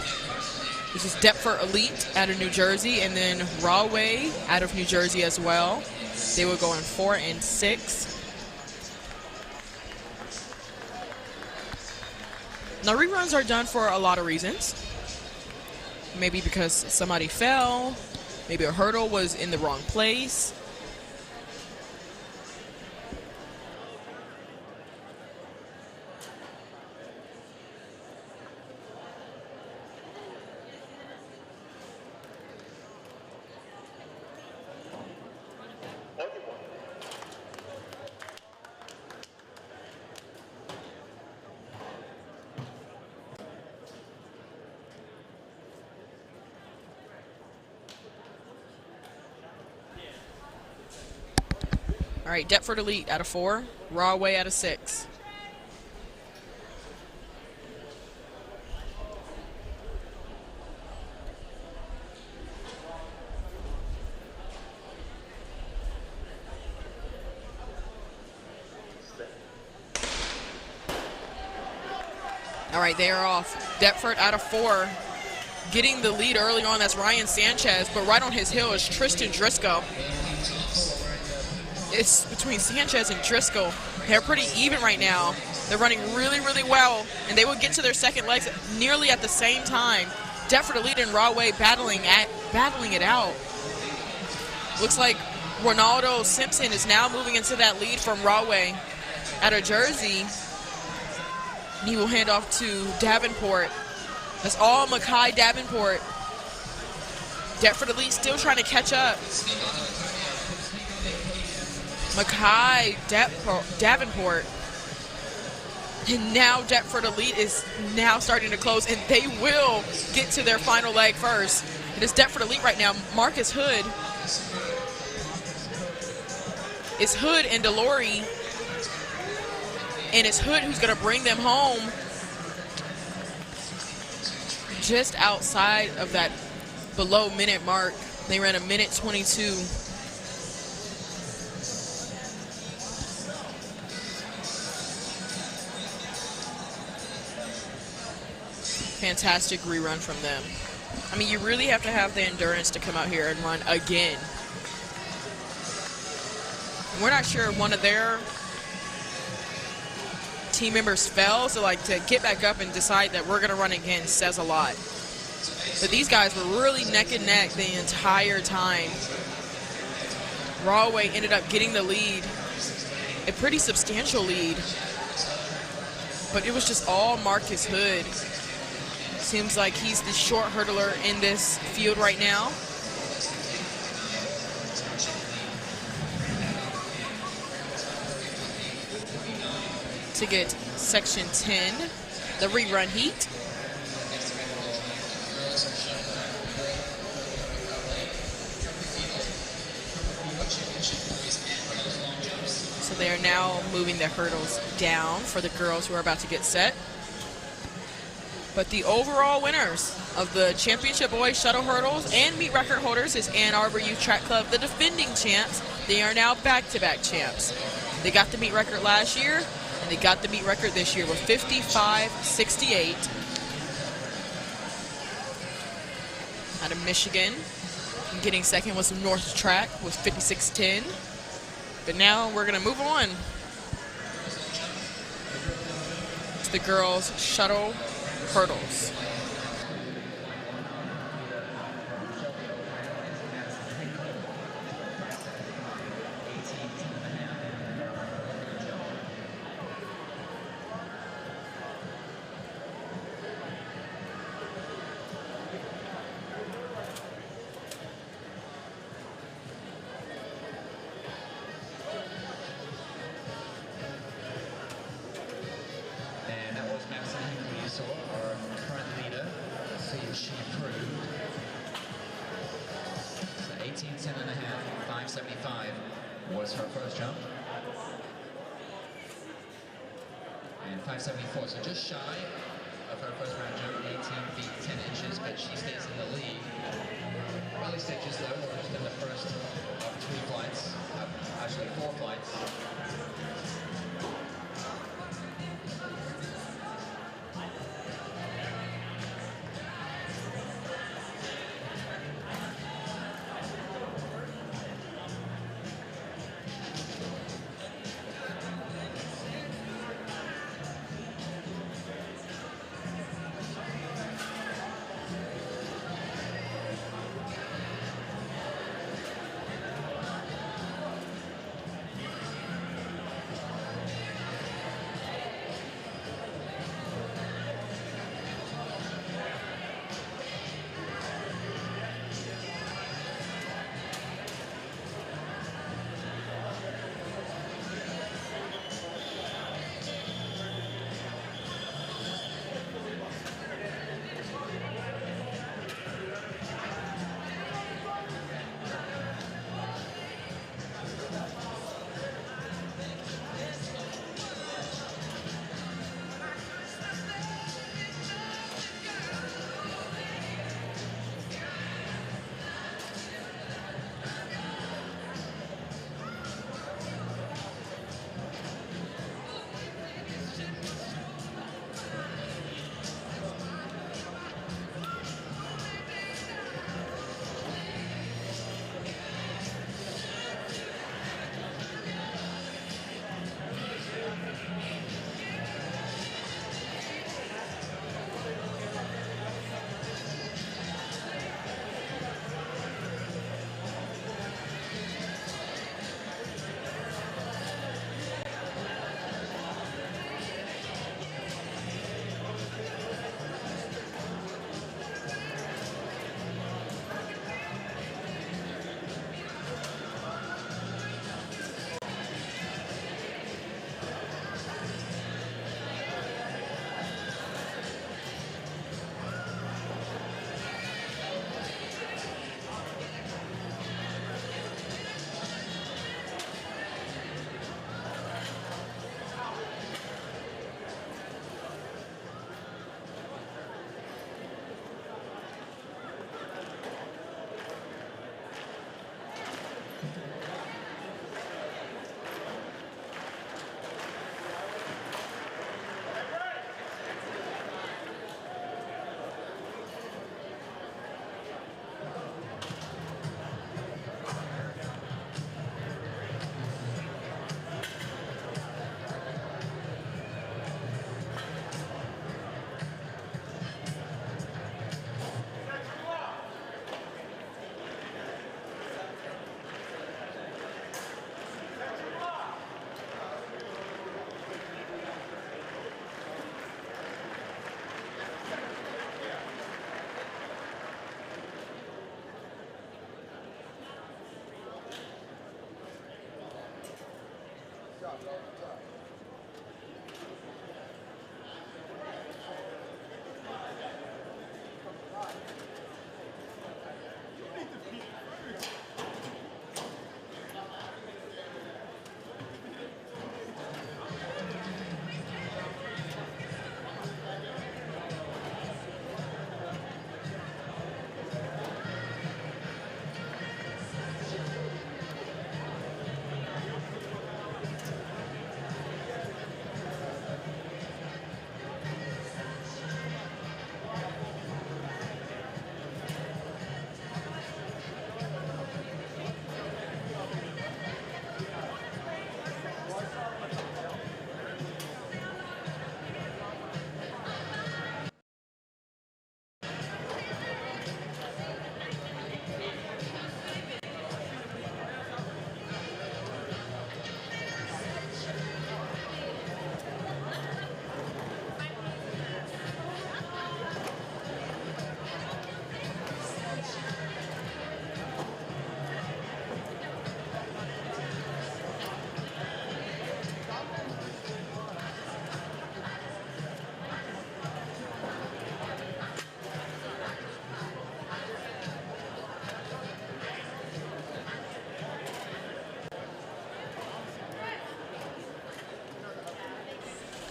This is Deptford Elite out of New Jersey, and then Rahway out of New Jersey as well. They will go in 4 and 6. Now reruns are done for a lot of reasons. Maybe because somebody fell, maybe a hurdle was in the wrong place. All right, Deptford Elite out of 4, Rahway out of 6. All right, they are off. Deptford out of 4. Getting the lead early on, that's Ryan Sanchez, but right on his heel is Tristan Driscoll. It's between Sanchez and Driscoll. They're pretty even right now. They're running really, really well, and they will get to their second legs nearly at the same time. Deptford Elite and Rahway battling it out. Looks like Ronaldo Simpson is now moving into that lead from Rahway out of Jersey. And he will hand off to Davenport. That's all Mackay Davenport. Deptford Elite still trying to catch up. Mackay Davenport. And now Deptford Elite is now starting to close, and they will get to their final leg first. It is Deptford Elite right now. Marcus Hood. It's Hood and Delory. And it's Hood who's going to bring them home just outside of that below minute mark. They ran a minute 22. Fantastic rerun from them. I mean, you really have to have the endurance to come out here and run again. We're not sure if one of their team members fell, so like to get back up and decide that we're going to run again says a lot. But these guys were really neck and neck the entire time. Rahway ended up getting the lead, a pretty substantial lead. But it was just all Marcus Hood. Seems like he's the short hurdler in this field right now. To get section 10, the rerun heat. So they are now moving the hurdles down for the girls who are about to get set. But the overall winners of the championship boys shuttle hurdles and meet record holders is Ann Arbor Youth Track Club, the defending champs. They are now back-to-back champs. They got the meet record last year, and they got the meet record this year with 55.68. Out of Michigan, and getting second was North Track with 56.10. But now we're going to move on to the girls shuttle hurdles. Our current leader, let's see if she improved. So 18:10 and a half, 5:75 was her first jump. And 5:74, so just shy of her first round jump, 18 feet 10 inches, but she stays in the lead. Early stages though, we're just in the first of 3 flights, actually 4 flights.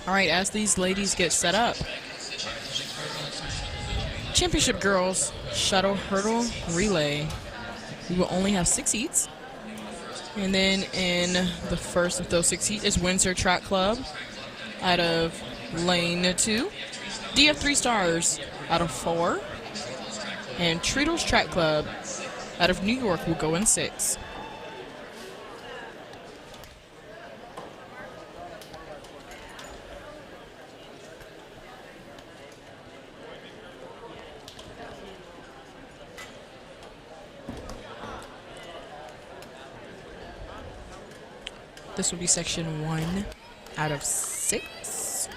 All right, as these ladies get set up, Championship Girls Shuttle Hurdle Relay. We will only have 6 heats. And then in the first of those 6 heats is Windsor Track Club out of lane 2. DF3 Stars out of 4. And Treadles Track Club out of New York will go in 6. This will be section 1 out of 6.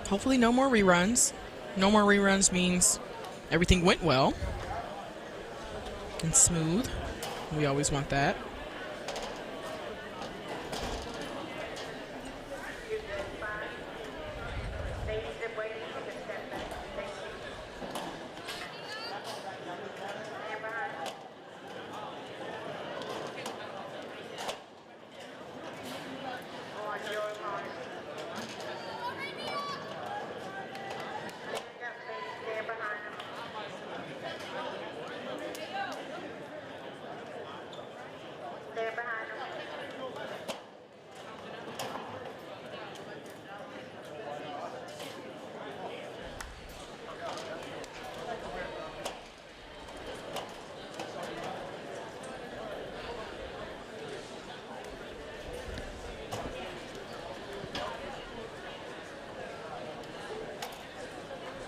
Hopefully no more reruns. No more reruns means everything went well and smooth. We always want that.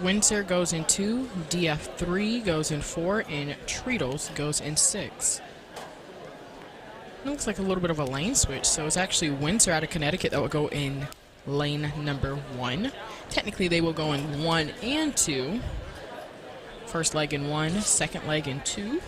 Windsor goes in 2, DF3 goes in 4, and Treadles goes in 6. It looks like a little bit of a lane switch, so it's actually Windsor out of Connecticut that will go in lane number 1. Technically, they will go in 1 and 2. First leg in 1, second leg in 2.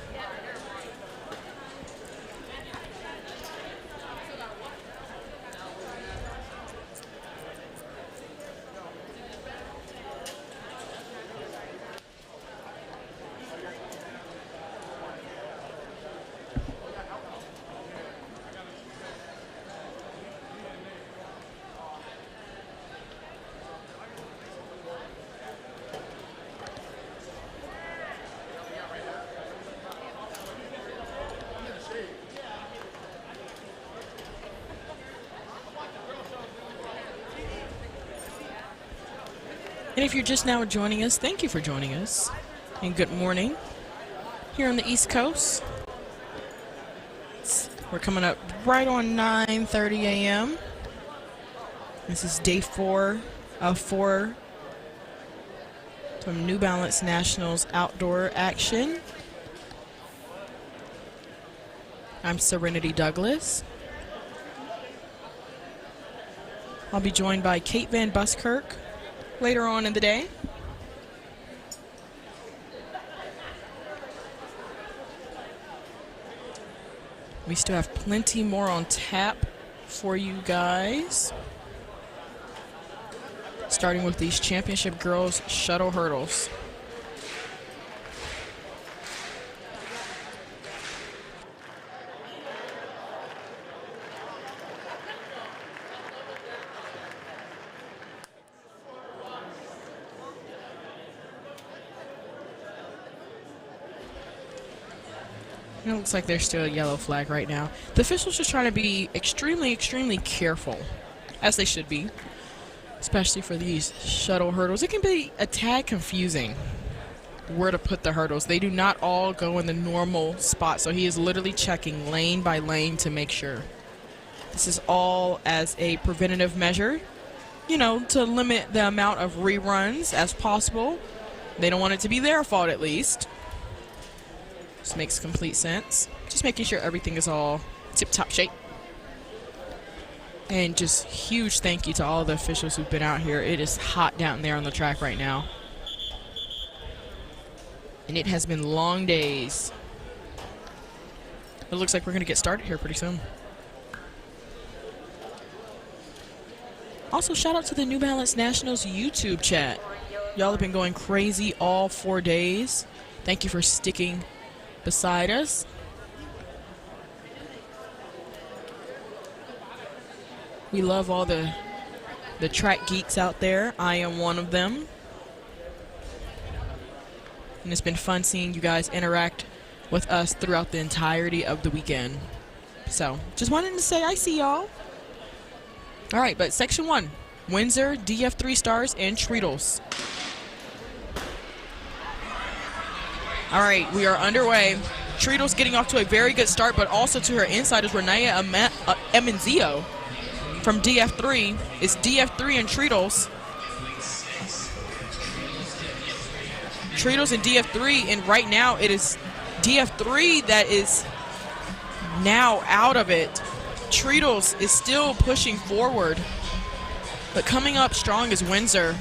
And if you're just now joining us, thank you for joining us. And good morning here on the East Coast. We're coming up right on 9:30 a.m. This is day 4 of 4 from New Balance Nationals outdoor action. I'm Serenity Douglas. I'll be joined by Kate Van Buskirk later on in the day. We still have plenty more on tap for you guys. Starting with these Championship Girls Shuttle Hurdles. It looks like there's still a yellow flag right now. The officials are trying to be extremely, extremely careful, as they should be, especially for these shuttle hurdles. It can be a tad confusing where to put the hurdles. They do not all go in the normal spot, so he is literally checking lane by lane to make sure. This is all as a preventative measure, you know, to limit the amount of reruns as possible. They don't want it to be their fault, at least. This makes complete sense. Just making sure everything is all tip-top shape. And just huge thank you to all the officials who've been out here. It is hot down there on the track right now. And it has been long days. It looks like we're going to get started here pretty soon. Also, shout out to the New Balance Nationals YouTube chat. Y'all have been going crazy all 4 days. Thank you for sticking beside us. We love all the track geeks out there. I am one of them. And it's been fun seeing you guys interact with us throughout the entirety of the weekend. So, just wanted to say I see y'all. All right, but section 1, Windsor, DF3 Stars, and Treadles. All right, we are underway. Treadles getting off to a very good start, but also to her inside is Renea Emanzio from DF3. It's DF3 and Treadles. Treadles and DF3, and right now it is DF3 that is now out of it. Treadles is still pushing forward, but coming up strong is Windsor.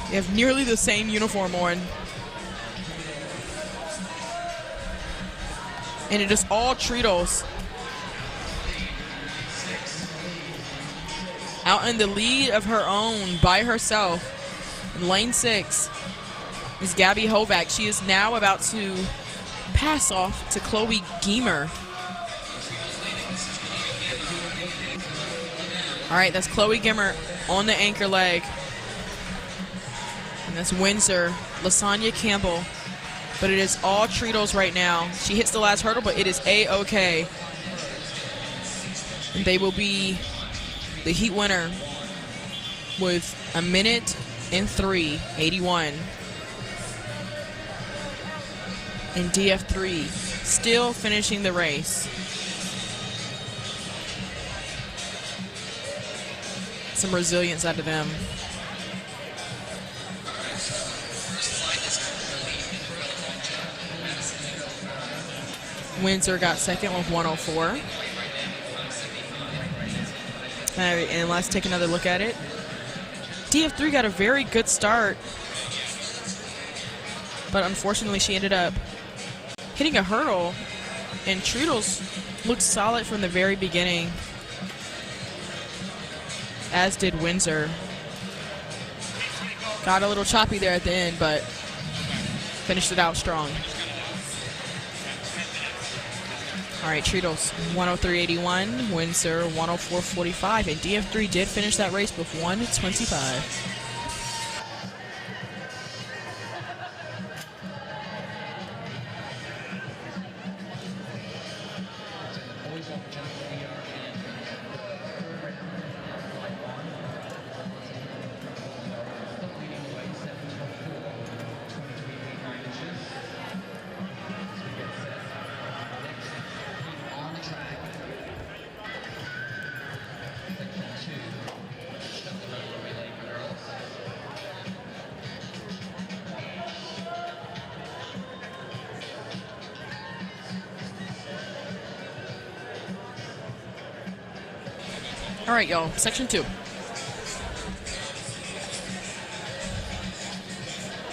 They have nearly the same uniform on. And it is all Treadles. Out in the lead of her own by herself. In lane 6 is Gabby Hovack. She is now about to pass off to Chloe Giemer. All right, that's Chloe Giemer on the anchor leg. And that's Windsor, Lasagna Campbell. But it is all Treadles right now. She hits the last hurdle, but it is A-OK. And they will be the heat winner with 1:03:81. And DF3 still finishing the race. Some resilience out of them. Windsor got second with 104. And let's take another look at it. DF3 got a very good start, but unfortunately she ended up hitting a hurdle, and Treadles looked solid from the very beginning, as did Windsor. Got a little choppy there at the end, but finished it out strong. All right, Treadles 103.81, Windsor 104.45, and DF3 did finish that race with 1:25. All right, y'all, section 2.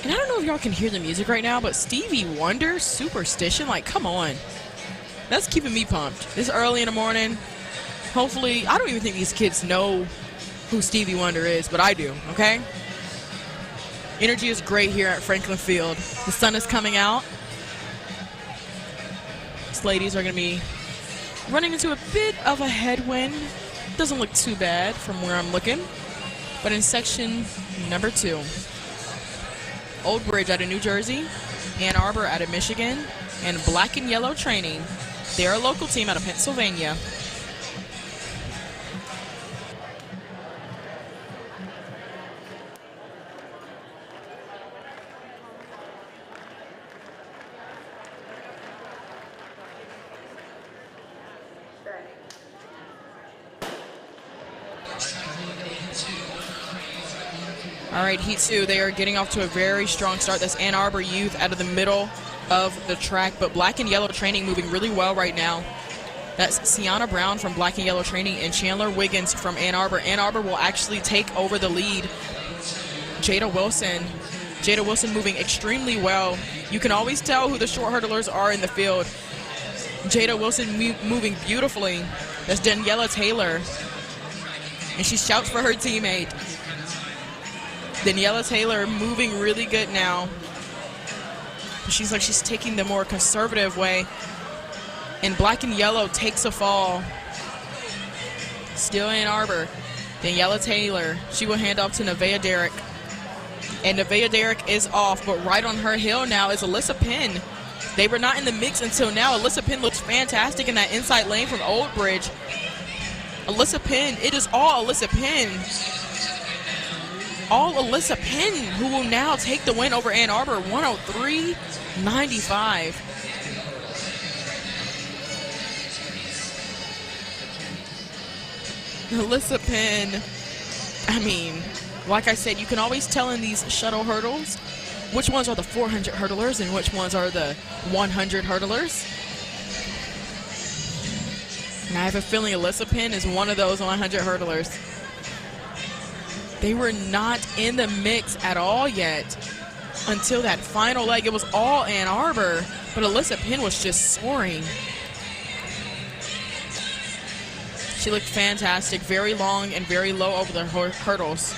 And I don't know if y'all can hear the music right now, but Stevie Wonder, Superstition, like, come on. That's keeping me pumped. It's early in the morning. Hopefully, I don't even think these kids know who Stevie Wonder is, but I do, okay? Energy is great here at Franklin Field. The sun is coming out. These ladies are going to be running into a bit of a headwind. Doesn't look too bad from where I'm looking. But in section number 2, Old Bridge out of New Jersey, Ann Arbor out of Michigan, and Black and Yellow Training. They're a local team out of Pennsylvania. All right, Heat 2, they are getting off to a very strong start. That's Ann Arbor Youth out of the middle of the track, but Black and Yellow Training moving really well right now. That's Sienna Brown from Black and Yellow Training and Chandler Wiggins from Ann Arbor. Ann Arbor will actually take over the lead. Jada Wilson moving extremely well. You can always tell who the short hurdlers are in the field. Jada Wilson moving beautifully. That's Daniela Taylor. And she shouts for her teammate. Daniela Taylor moving really good now. She's like she's taking the more conservative way. And Black and Yellow takes a fall. Still Ann Arbor. Daniela Taylor. She will hand off to Nevaeh Derrick. And Nevaeh Derrick is off, but right on her heel now is Alyssa Penn. They were not in the mix until now. Alyssa Penn looks fantastic in that inside lane from Old Bridge. Alyssa Penn, it is all Alyssa Penn. All Alyssa Penn, who will now take the win over Ann Arbor, 103.95. Alyssa Penn, I mean, like I said, you can always tell in these shuttle hurdles which ones are the 400 hurdlers and which ones are the 100 hurdlers. And I have a feeling Alyssa Penn is one of those 100 hurdlers. They were not in the mix at all yet until that final leg. It was all Ann Arbor, but Alyssa Penn was just soaring. She looked fantastic, very long and very low over the hurdles.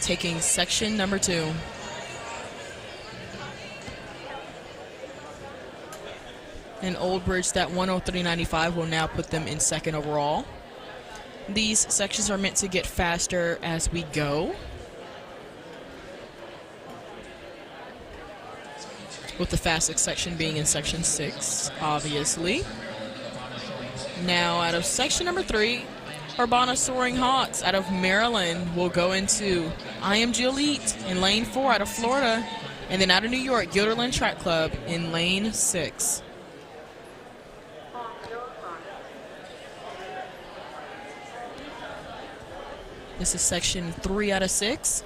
Taking section number 2. And Old Bridge, that 103.95 will now put them in second overall. These sections are meant to get faster as we go, with the fastest section being in section 6, obviously. Now out of section number 3, Urbana Soaring Hawks out of Maryland will go into IMG Elite in lane 4 out of Florida, and then out of New York, Guilderland Track Club in lane 6. This is section 3 out of 6.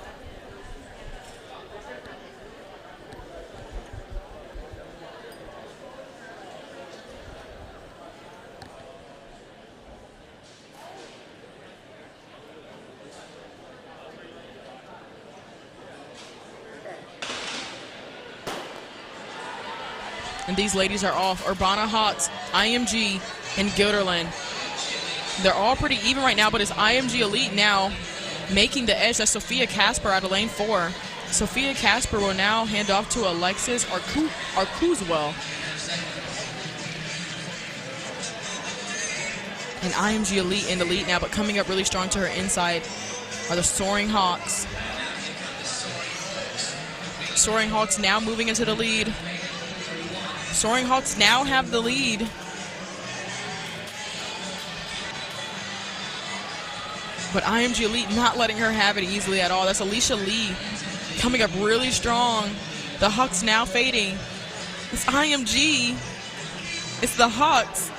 And these ladies are off. Urbana Hawks, IMG, and Guilderland. They're all pretty even right now, but it's IMG Elite now making the edge. That's Sophia Casper out of lane 4. Sophia Casper will now hand off to Alexis Arcuzwell. And IMG Elite in the lead now, but coming up really strong to her inside are the Soaring Hawks. Soaring Hawks now moving into the lead. Soaring Hawks now have the lead. But IMG Elite not letting her have it easily at all. That's Alicia Lee coming up really strong. The Hawks now fading. It's IMG. It's the Hawks.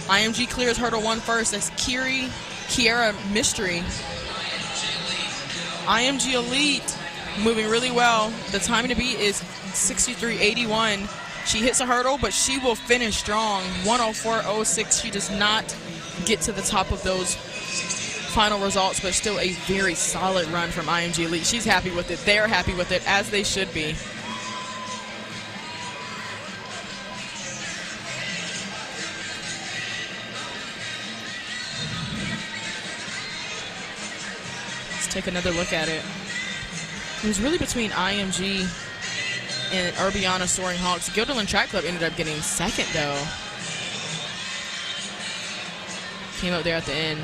IMG clears hurdle 1 first. That's Kiera Mystery. IMG Elite moving really well. The time to beat is 63.81. She hits a hurdle, but she will finish strong. 104.06. She does not get to the top of those final results, but still a very solid run from IMG Elite. She's happy with it. They're happy with it, as they should be. Let's take another look at it. It was really between IMG and Urbana Soaring Hawks. Guilderland Track Club ended up getting second, though. Came up there at the end.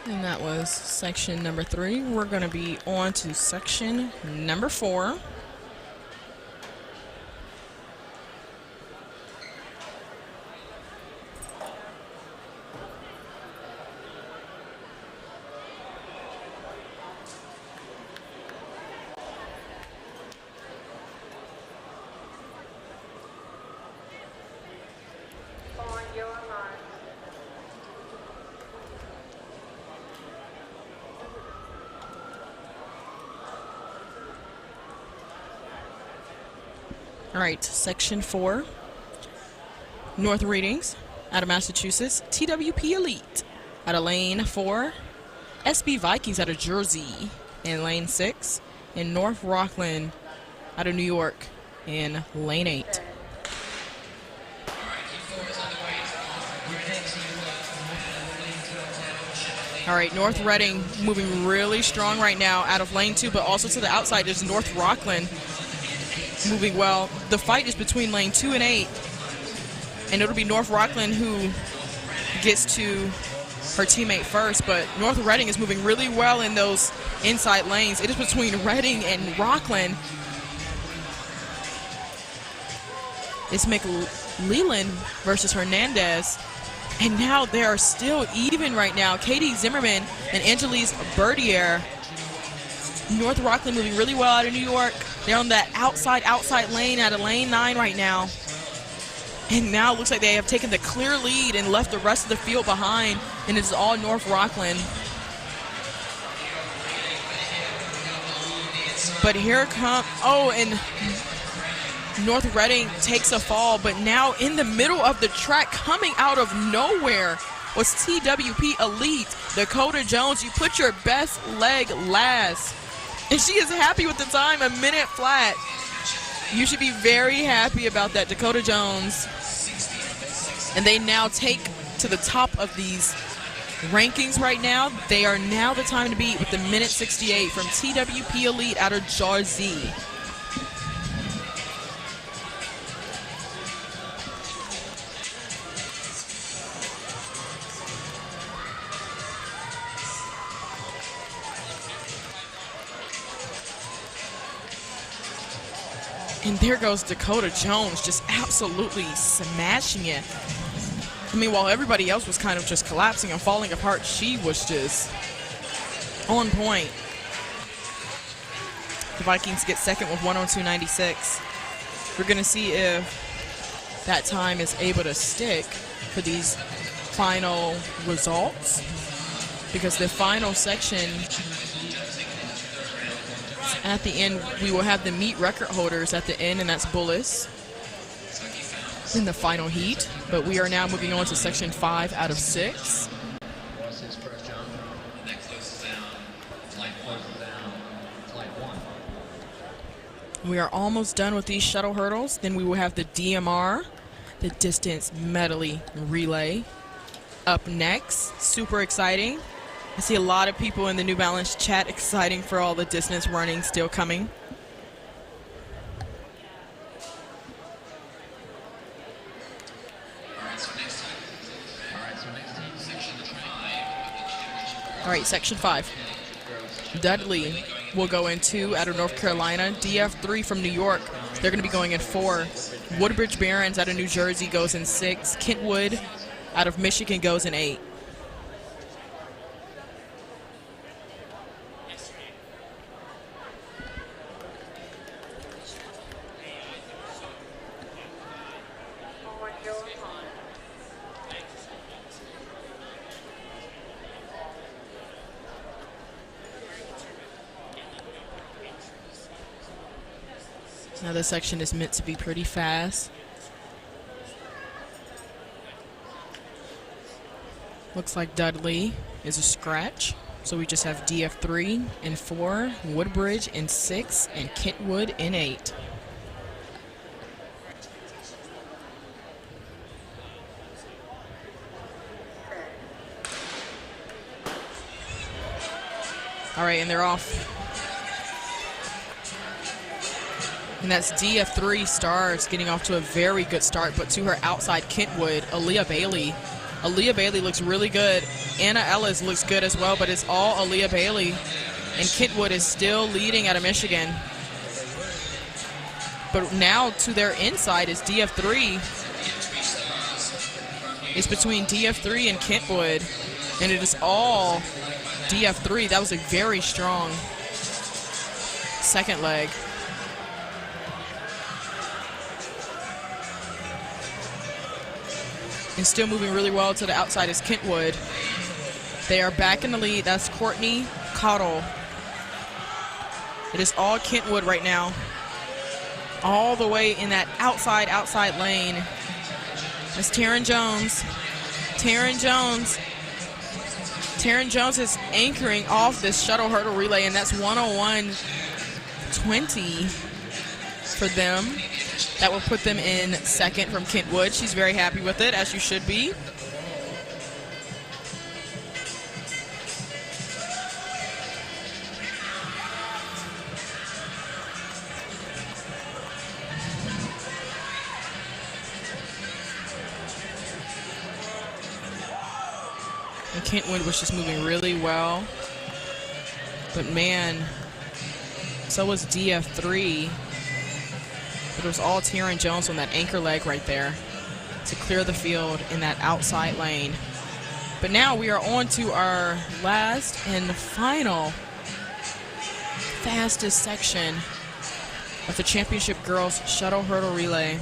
And that was section number 3. We're going to be on to section number 4. All right, section 4. North Readings out of Massachusetts. TWP Elite out of lane 4. SB Vikings out of Jersey in lane 6. And North Rockland out of New York in lane 8. All right, North Reading moving really strong right now out of lane 2, but also to the outside is North Rockland moving well. The fight is between lane 2 and 8, and it'll be North Rockland who gets to her teammate first, but North Reading is moving really well in those inside lanes. It is between Reading and Rockland. It's McLeland versus Hernandez. And now they are still even right now. Katie Zimmerman and Angelise Berdier. North Rockland moving really well out of New York. They're on that outside lane out of lane 9 right now. And now it looks like they have taken the clear lead and left the rest of the field behind. And it's all North Rockland. But here come, and North Reading takes a fall, but now in the middle of the track, coming out of nowhere, was TWP Elite, Dakota Jones. You put your best leg last. And she is happy with the time, a minute flat. You should be very happy about that, Dakota Jones. And they now take to the top of these rankings right now. They are now the time to beat with the minute 68 from TWP Elite out of Jersey. And there goes Dakota Jones, just absolutely smashing it. I mean, while everybody else was kind of just collapsing and falling apart, she was just on point. The Vikings get second with 102.96. We're going to see if that time is able to stick for these final results, because the final section, at the end, we will have the meet record holders at the end, and that's Bullis in the final heat. But we are now moving on to section 5 out of 6. We are almost done with these shuttle hurdles. Then we will have the DMR, the distance medley relay, up next. Super exciting. I see a lot of people in the New Balance chat exciting for all the distance running still coming. All right, section 5. Dudley will go in 2 out of North Carolina. DF3 from New York, they're going to be going in 4. Woodbridge Barons out of New Jersey goes in 6. Kentwood out of Michigan goes in 8. Now this section is meant to be pretty fast. Looks like Dudley is a scratch. So we just have DF3 in 4, Woodbridge in 6, and Kentwood in 8. All right, and they're off. And that's DF3 Stars getting off to a very good start, but to her outside, Kentwood, Aaliyah Bailey. Aaliyah Bailey looks really good. Anna Ellis looks good as well, but it's all Aaliyah Bailey. And Kentwood is still leading out of Michigan. But now to their inside is DF3. It's between DF3 and Kentwood. And it is all DF3. That was a very strong second leg. And still moving really well to the outside is Kentwood. They are back in the lead. That's Courtney Cottle. It is all Kentwood right now. all the way in that outside lane. That's Taryn Jones. Taryn Jones is anchoring off this shuttle hurdle relay, and that's 101.20 for them. That will put them in second from Kentwood. She's very happy with it, as you should be. And Kentwood was just moving really well. But man, so was DF3. But it was all Taryn Jones on that anchor leg right there to clear the field in that outside lane. But now we are on to our last and final fastest section of the championship girls shuttle hurdle relay.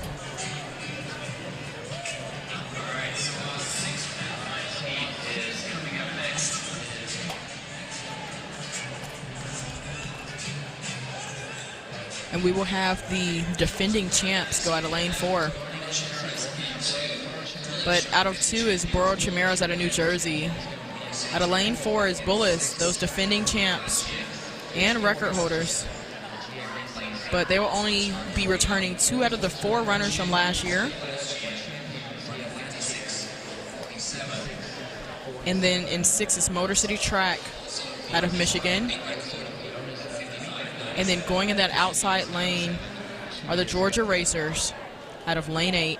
And we will have the defending champs go out of lane 4. But out of 2 is Borough Chimeras out of New Jersey. Out of lane 4 is Bullis, those defending champs and record holders. But they will only be returning 2 out of the 4 runners from last year. And then in 6 is Motor City Track out of Michigan. And then going in that outside lane are the Georgia Racers out of lane 8.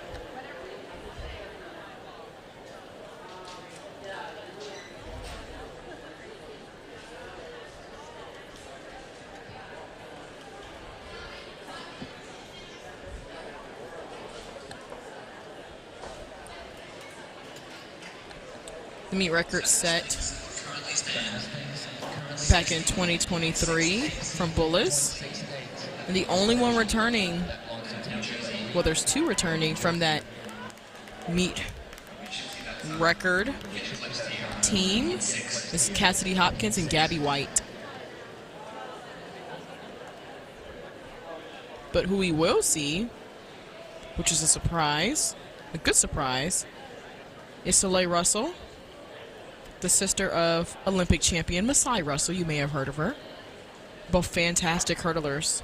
The meet record set back in 2023 from Bullis. And the only one returning, well, there's 2 returning from that meet record team. This is Cassidy Hopkins and Gabby White. But who we will see, which is a surprise, a good surprise, is Soleil Russell, the sister of Olympic champion Masai Russell. You may have heard of her. Both fantastic hurdlers.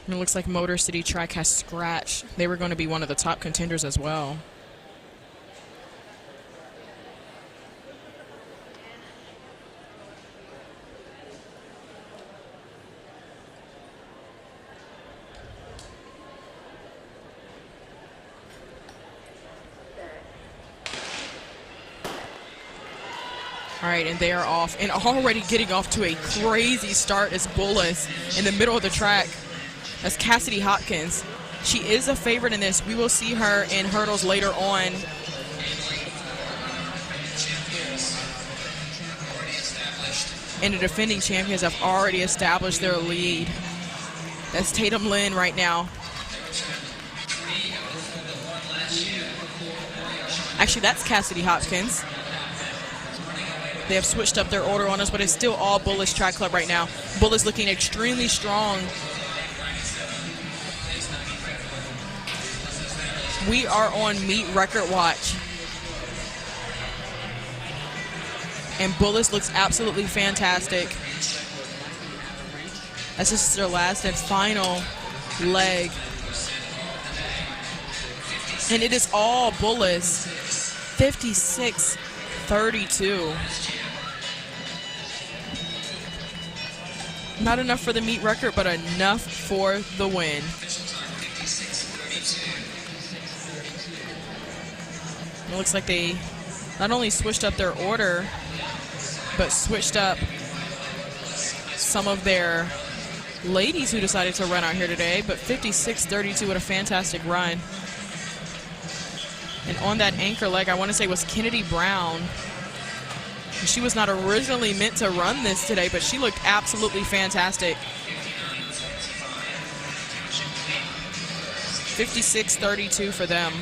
And it looks like Motor City Track has scratched. They were going to be one of the top contenders as well. All right, and they are off, and already getting off to a crazy start is Bullis in the middle of the track. That's Cassidy Hopkins. She is a favorite in this. We will see her in hurdles later on. And the defending champions have already established their lead. That's Tatum Lynn right now. Actually, that's Cassidy Hopkins. They have switched up their order on us, but it's still all Bullis Track Club right now. Bullis looking extremely strong. We are on meet record watch. And Bullis looks absolutely fantastic. As this is their last and final leg. And it is all Bullis. 56-32. Not enough for the meet record, but enough for the win. It looks like they not only switched up their order, but switched up some of their ladies who decided to run out here today. But 56-32, what a fantastic run. And on that anchor leg, I want to say was Kennedy Brown. She was not originally meant to run this today, but she looked absolutely fantastic. 56-32 for them.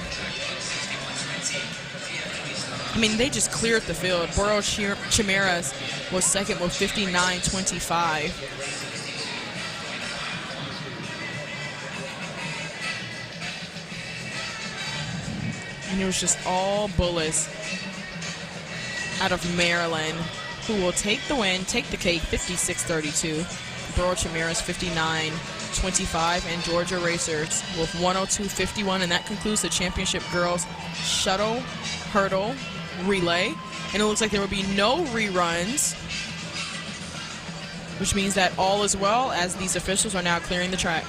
I mean, they just cleared the field. Burrow Chimeras was second with 59-25. And it was just all bullets out of Maryland, who will take the win, take the cake, 56-32. Burrow Chimeras 59-25, and Georgia Racers with 102-51. And that concludes the championship girls shuttle, hurdle, relay. And it looks like there will be no reruns, which means that all is well, as these officials are now clearing the track.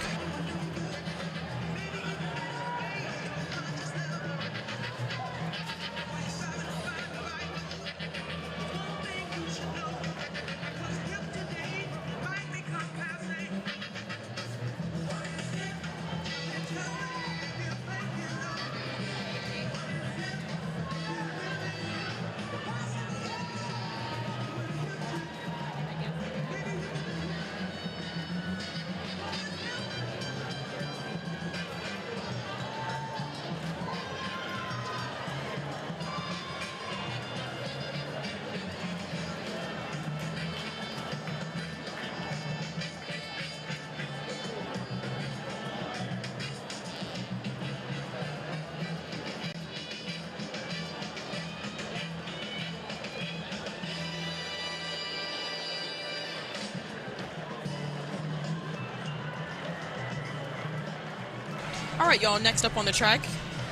All right, y'all, next up on the track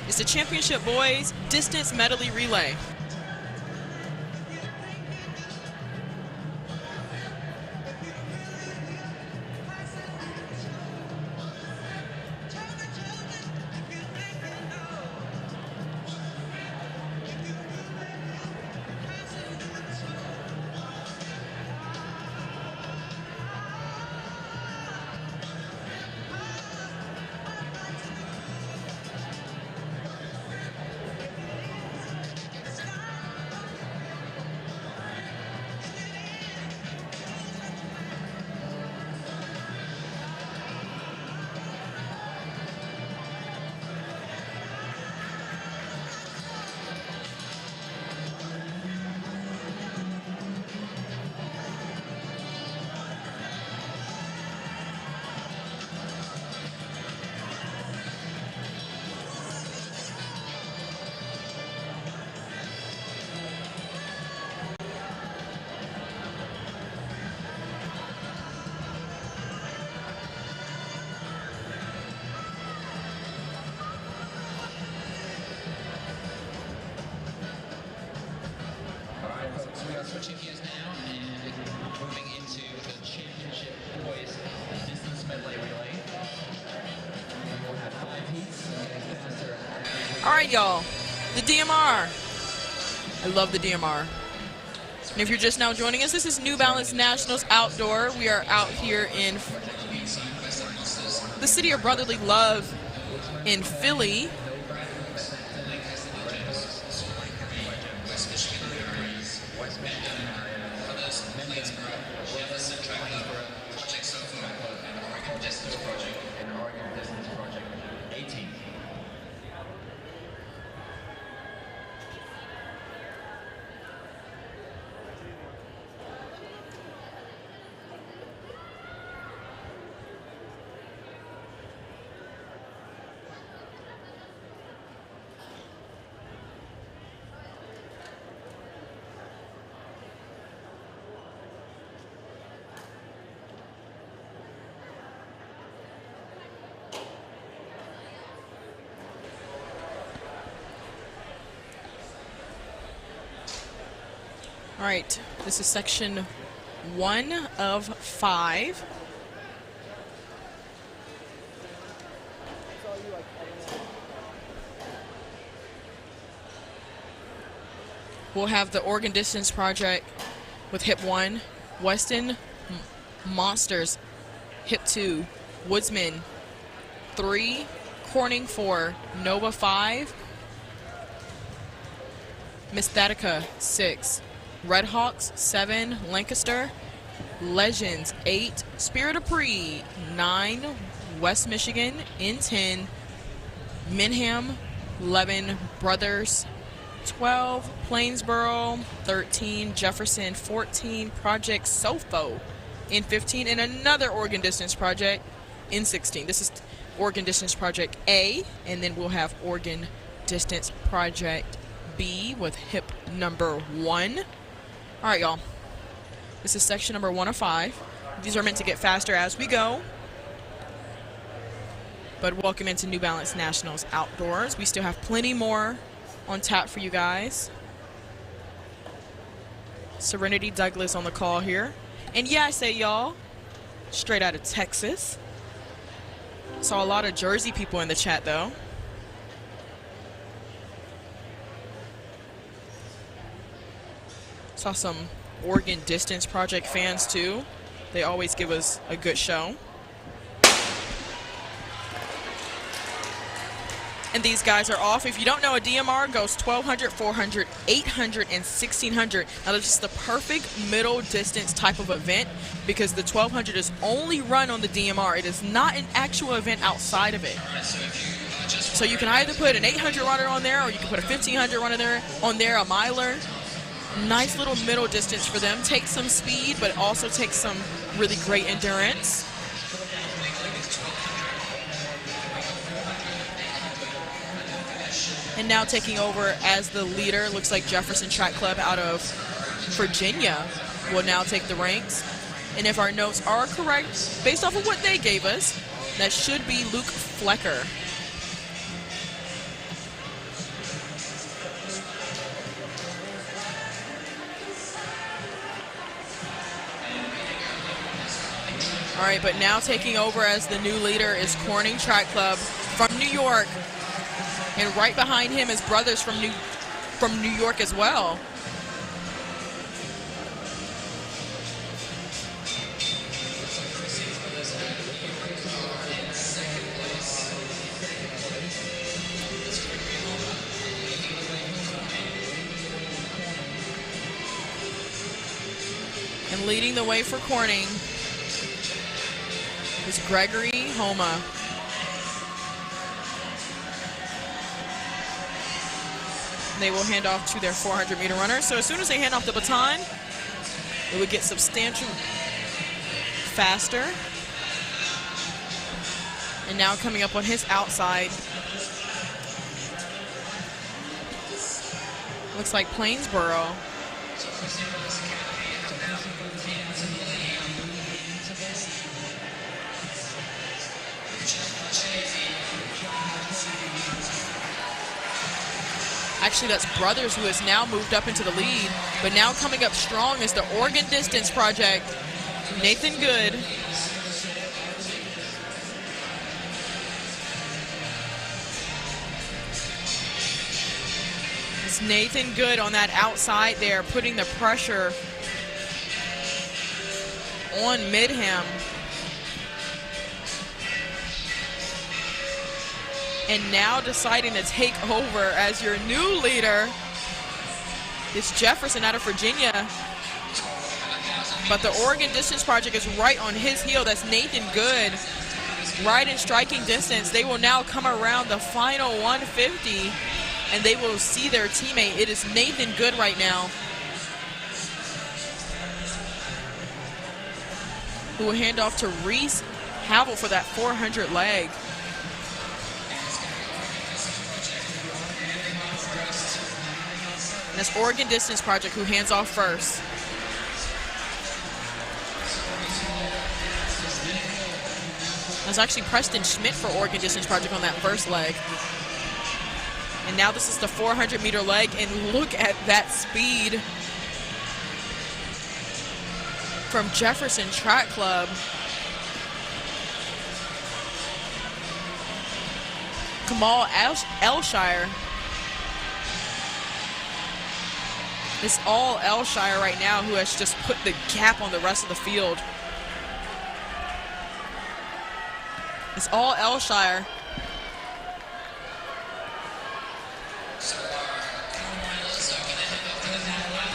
is the championship boys distance medley relay. Switching gears now and moving into the championship boys distance medley relay. We'll have 5 heats and getting faster. All right, y'all, the DMR. I love the DMR. And if you're just now joining us, this is New Balance Nationals Outdoor. We are out here in the city of brotherly love in Philly. All right, this is section 1 of 5. We'll have the Oregon Distance Project with hip 1, Weston Monsters, hip 2, Woodsman 3, Corning 4, Nova 5, Mystatica 6, Red Hawks 7, Lancaster, Legends 8, Spirit of Pre 9, West Michigan in 10, Minham, 11, Brothers, 12, Plainsboro, 13, Jefferson, 14, Project Sofo in 15, and another Oregon Distance Project in 16. This is Oregon Distance Project A, and then we'll have Oregon Distance Project B with hip number 1. All right, y'all. This is section number 1 of 5. These are meant to get faster as we go. But welcome into New Balance Nationals Outdoors. We still have plenty more on tap for you guys. Serenity Douglas on the call here. And yeah, I say y'all, straight out of Texas. Saw a lot of Jersey people in the chat though. Saw some Oregon Distance Project fans too. They always give us a good show. And these guys are off. If you don't know, a DMR goes 1,200, 400, 800, and 1,600. Now, this is the perfect middle distance type of event because the 1,200 is only run on the DMR. It is not an actual event outside of it. So you can either put an 800 runner on there or you can put a 1,500 runner on there, a miler. Nice little middle distance for them. Take some speed, but also take some really great endurance. And now taking over as the leader, looks like Jefferson Track Club out of Virginia will now take the ranks. And if our notes are correct, based off of what they gave us, that should be Luke Flecker. All right, but now taking over as the new leader is Corning Track Club from New York. And right behind him is Brothers from New York as well. And leading the way for Corning is Gregory Homa. They will hand off to their 400-meter runner. So as soon as they hand off the baton, it would get substantially faster. And now coming up on his outside, looks like Plainsboro. Actually, that's Brothers, who has now moved up into the lead. But now coming up strong is the Oregon Distance Project, Nathan Good. It's Nathan Good on that outside there, putting the pressure on Midham. And now deciding to take over as your new leader is Jefferson out of Virginia. But the Oregon Distance Project is right on his heel. That's Nathan Good, right in striking distance. They will now come around the final 150, and they will see their teammate. It is Nathan Good right now, who will hand off to Reese Havel for that 400 leg. And that's Oregon Distance Project who hands off first. That's actually Preston Schmidt for Oregon Distance Project on that first leg. And now this is the 400-meter leg, and look at that speed from Jefferson Track Club. Kamal Elshire. It's all Elshire right now, who has just put the gap on the rest of the field. It's all Elshire.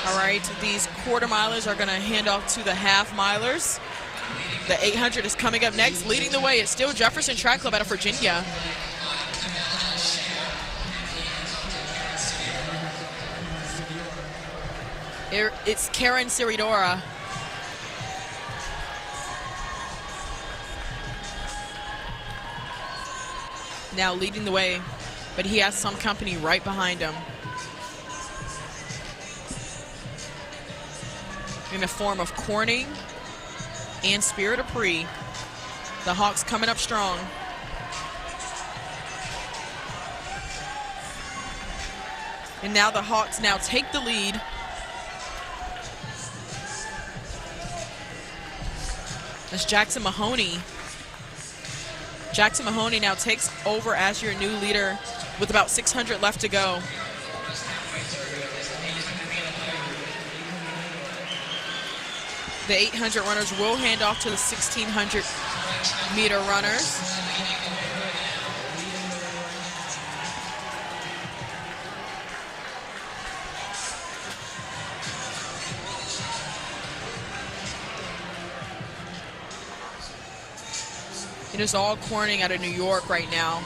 All right, these quarter milers are going to hand off to the half milers. The 800 is coming up next. Leading the way, it's still Jefferson Track Club out of Virginia. It's Karen Siridora. Now leading the way, but he has some company right behind him. In the form of Corning and Spirit of Pre. The Hawks coming up strong. And now the Hawks now take the lead. That's Jackson Mahoney. Jackson Mahoney now takes over as your new leader with about 600 left to go. The 800 runners will hand off to the 1600 meter runners. It is all Corning out of New York right now.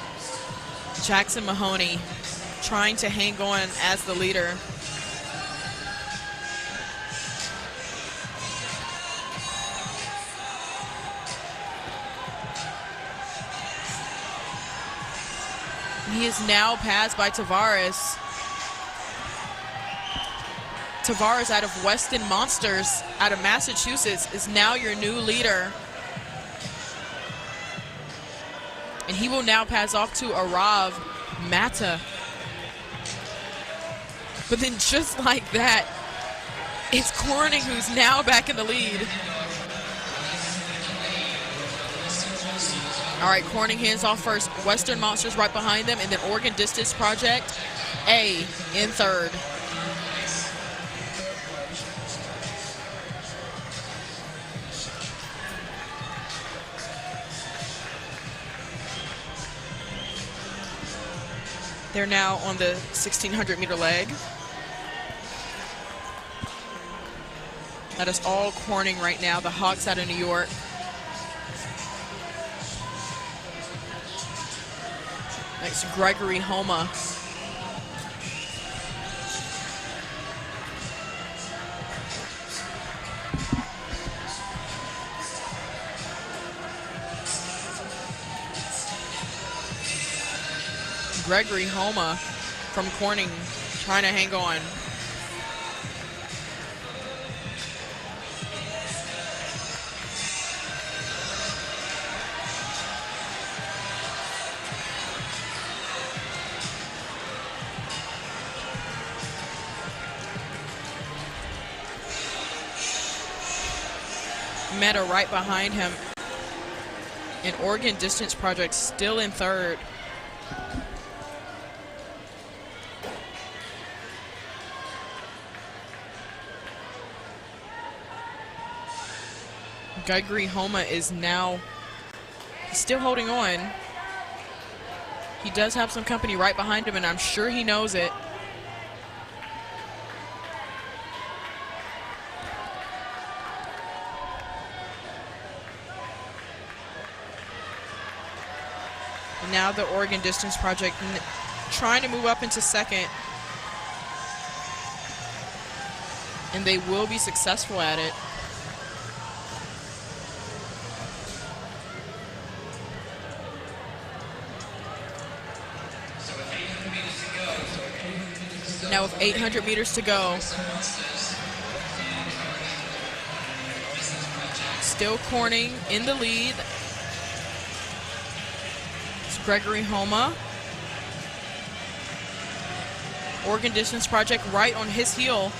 Jackson Mahoney trying to hang on as the leader. He is now passed by Tavares. Tavares out of Weston Monsters out of Massachusetts is now your new leader. And he will now pass off to Arav Mata. But then just like that, it's Corning who's now back in the lead. All right, Corning hands off first. Western Monsters right behind them, and then Oregon Distance Project A in third. They're now on the 1600 meter leg. That is all Corning right now, the Hawks out of New York. Next, Gregory Homa. Gregory Homa from Corning trying to hang on. Meta right behind him. And Oregon Distance Project still in third. Gregory Homa is now still holding on. He does have some company right behind him, and I'm sure he knows it. And now the Oregon Distance Project trying to move up into second. And they will be successful at it. Now with 800 meters to go. Still Corning in the lead. It's Gregory Homa. Oregon Distance Project right on his heel.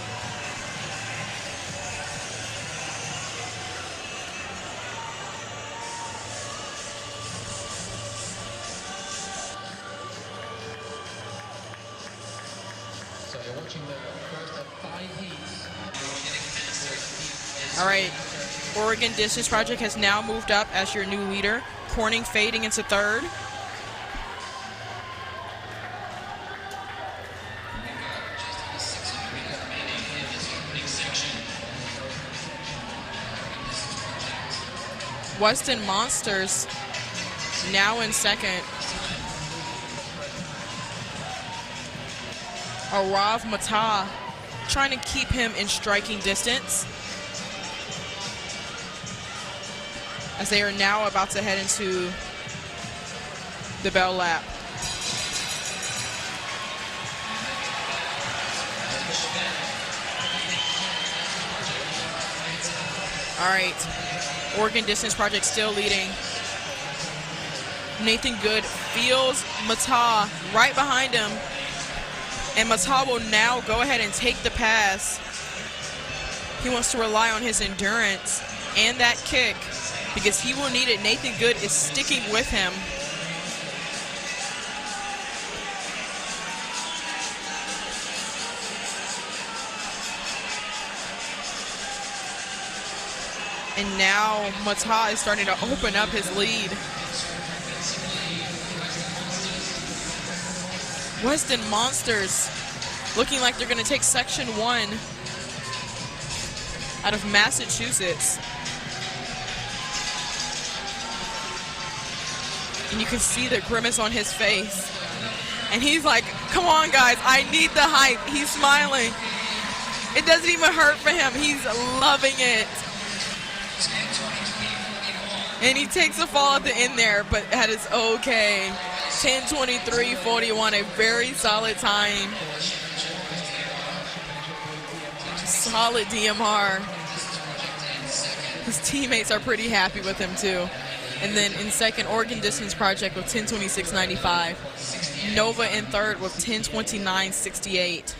All right, Oregon Distance Project has now moved up as your new leader. Corning fading into third. Weston Monsters now in second. Arav Mata trying to keep him in striking distance, as they are now about to head into the bell lap. All right, Oregon Distance Project still leading. Nathan Good feels Mata right behind him, and Mata will now go ahead and take the pass. He wants to rely on his endurance and that kick because he will need it. Nathan Good is sticking with him. And now Mata is starting to open up his lead. Weston Monsters looking like they're going to take Section 1 out of Massachusetts. And you can see the grimace on his face. And he's like, come on, guys, I need the hype. He's smiling. It doesn't even hurt for him. He's loving it. And he takes a fall at the end there, but that is okay. 10:23.41, a very solid time. Solid DMR. His teammates are pretty happy with him too. And then in second, Oregon Distance Project with 10:26.95. Nova in third with 10:29.68.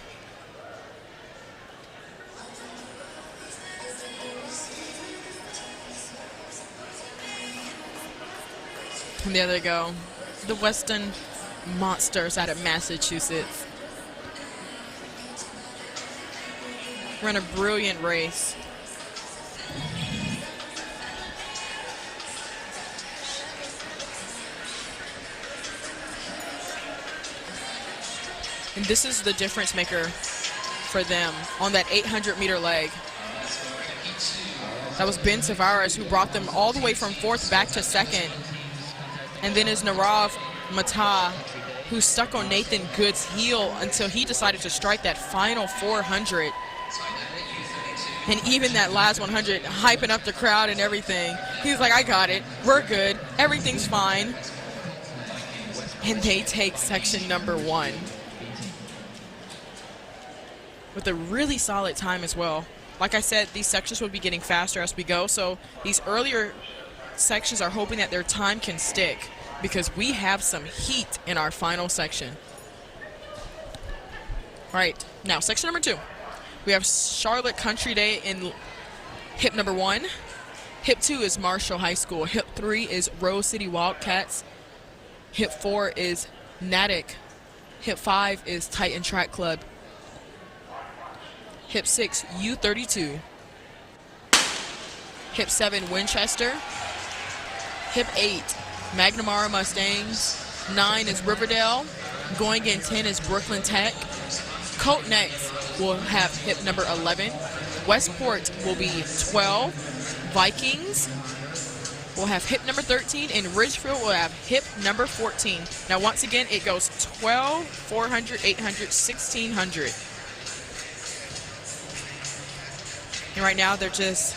And there they go. The Western Monsters out of Massachusetts. Run a brilliant race. And this is the difference maker for them on that 800-meter leg. That was Ben Tavares who brought them all the way from fourth back to second. And then is Narav Mata, who stuck on Nathan Good's heel until he decided to strike that final 400. And even that last 100, hyping up the crowd and everything. He was like, I got it. We're good. Everything's fine. And they take section number 1 with a really solid time as well. Like I said, these sections will be getting faster as we go. So these earlier sections are hoping that their time can stick because we have some heat in our final section. All right, now section number 2. We have Charlotte Country Day in hip number 1. Hip 2 is Marshall High School. Hip 3 is Rose City Wildcats. Hip 4 is Natick. Hip 5 is Titan Track Club. Hip 6, U32. Hip 7, Winchester. Hip 8, McNamara Mustangs. 9 is Riverdale. Going in 10 is Brooklyn Tech. Colt next will have hip number 11. Westport will be 12. Vikings will have hip number 13. And Ridgefield will have hip number 14. Now once again, it goes 12, 400, 800, 1600. And right now they're just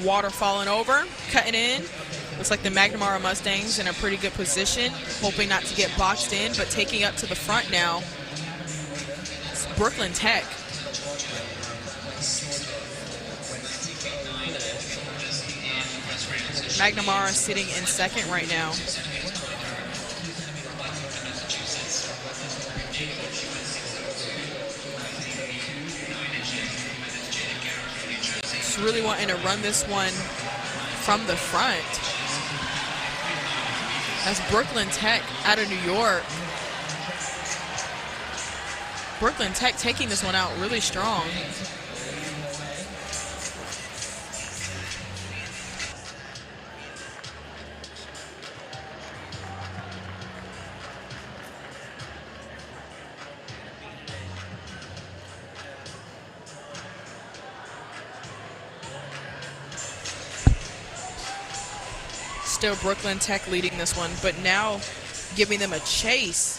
water falling over, cutting in. Looks like the McNamara Mustangs in a pretty good position, hoping not to get boxed in, but taking up to the front now. It's Brooklyn Tech. McNamara sitting in second right now. Just really wanting to run this one from the front. That's Brooklyn Tech out of New York. Brooklyn Tech taking this one out really strong. Still Brooklyn Tech leading this one, but now giving them a chase,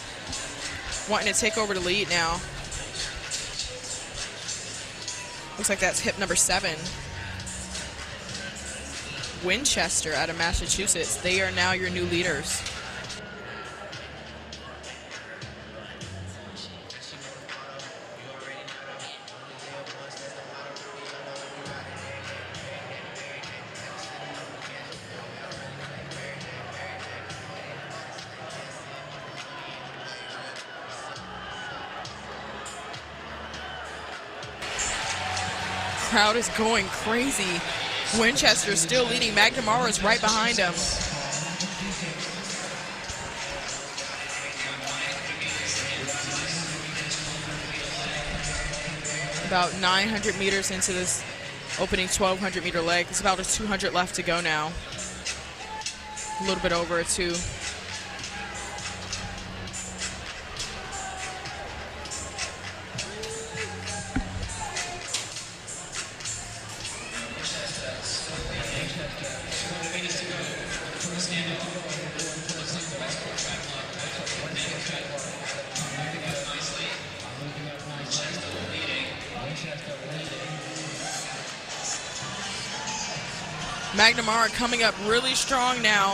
wanting to take over the lead now. Looks like that's hip number 7. Winchester out of Massachusetts. They are now your new leaders. Crowd is going crazy. Winchester still leading. McNamara is right behind him. About 900 meters into this opening 1,200 meter leg. It's about a 200 left to go now. A little bit over a 2. McNamara coming up really strong now.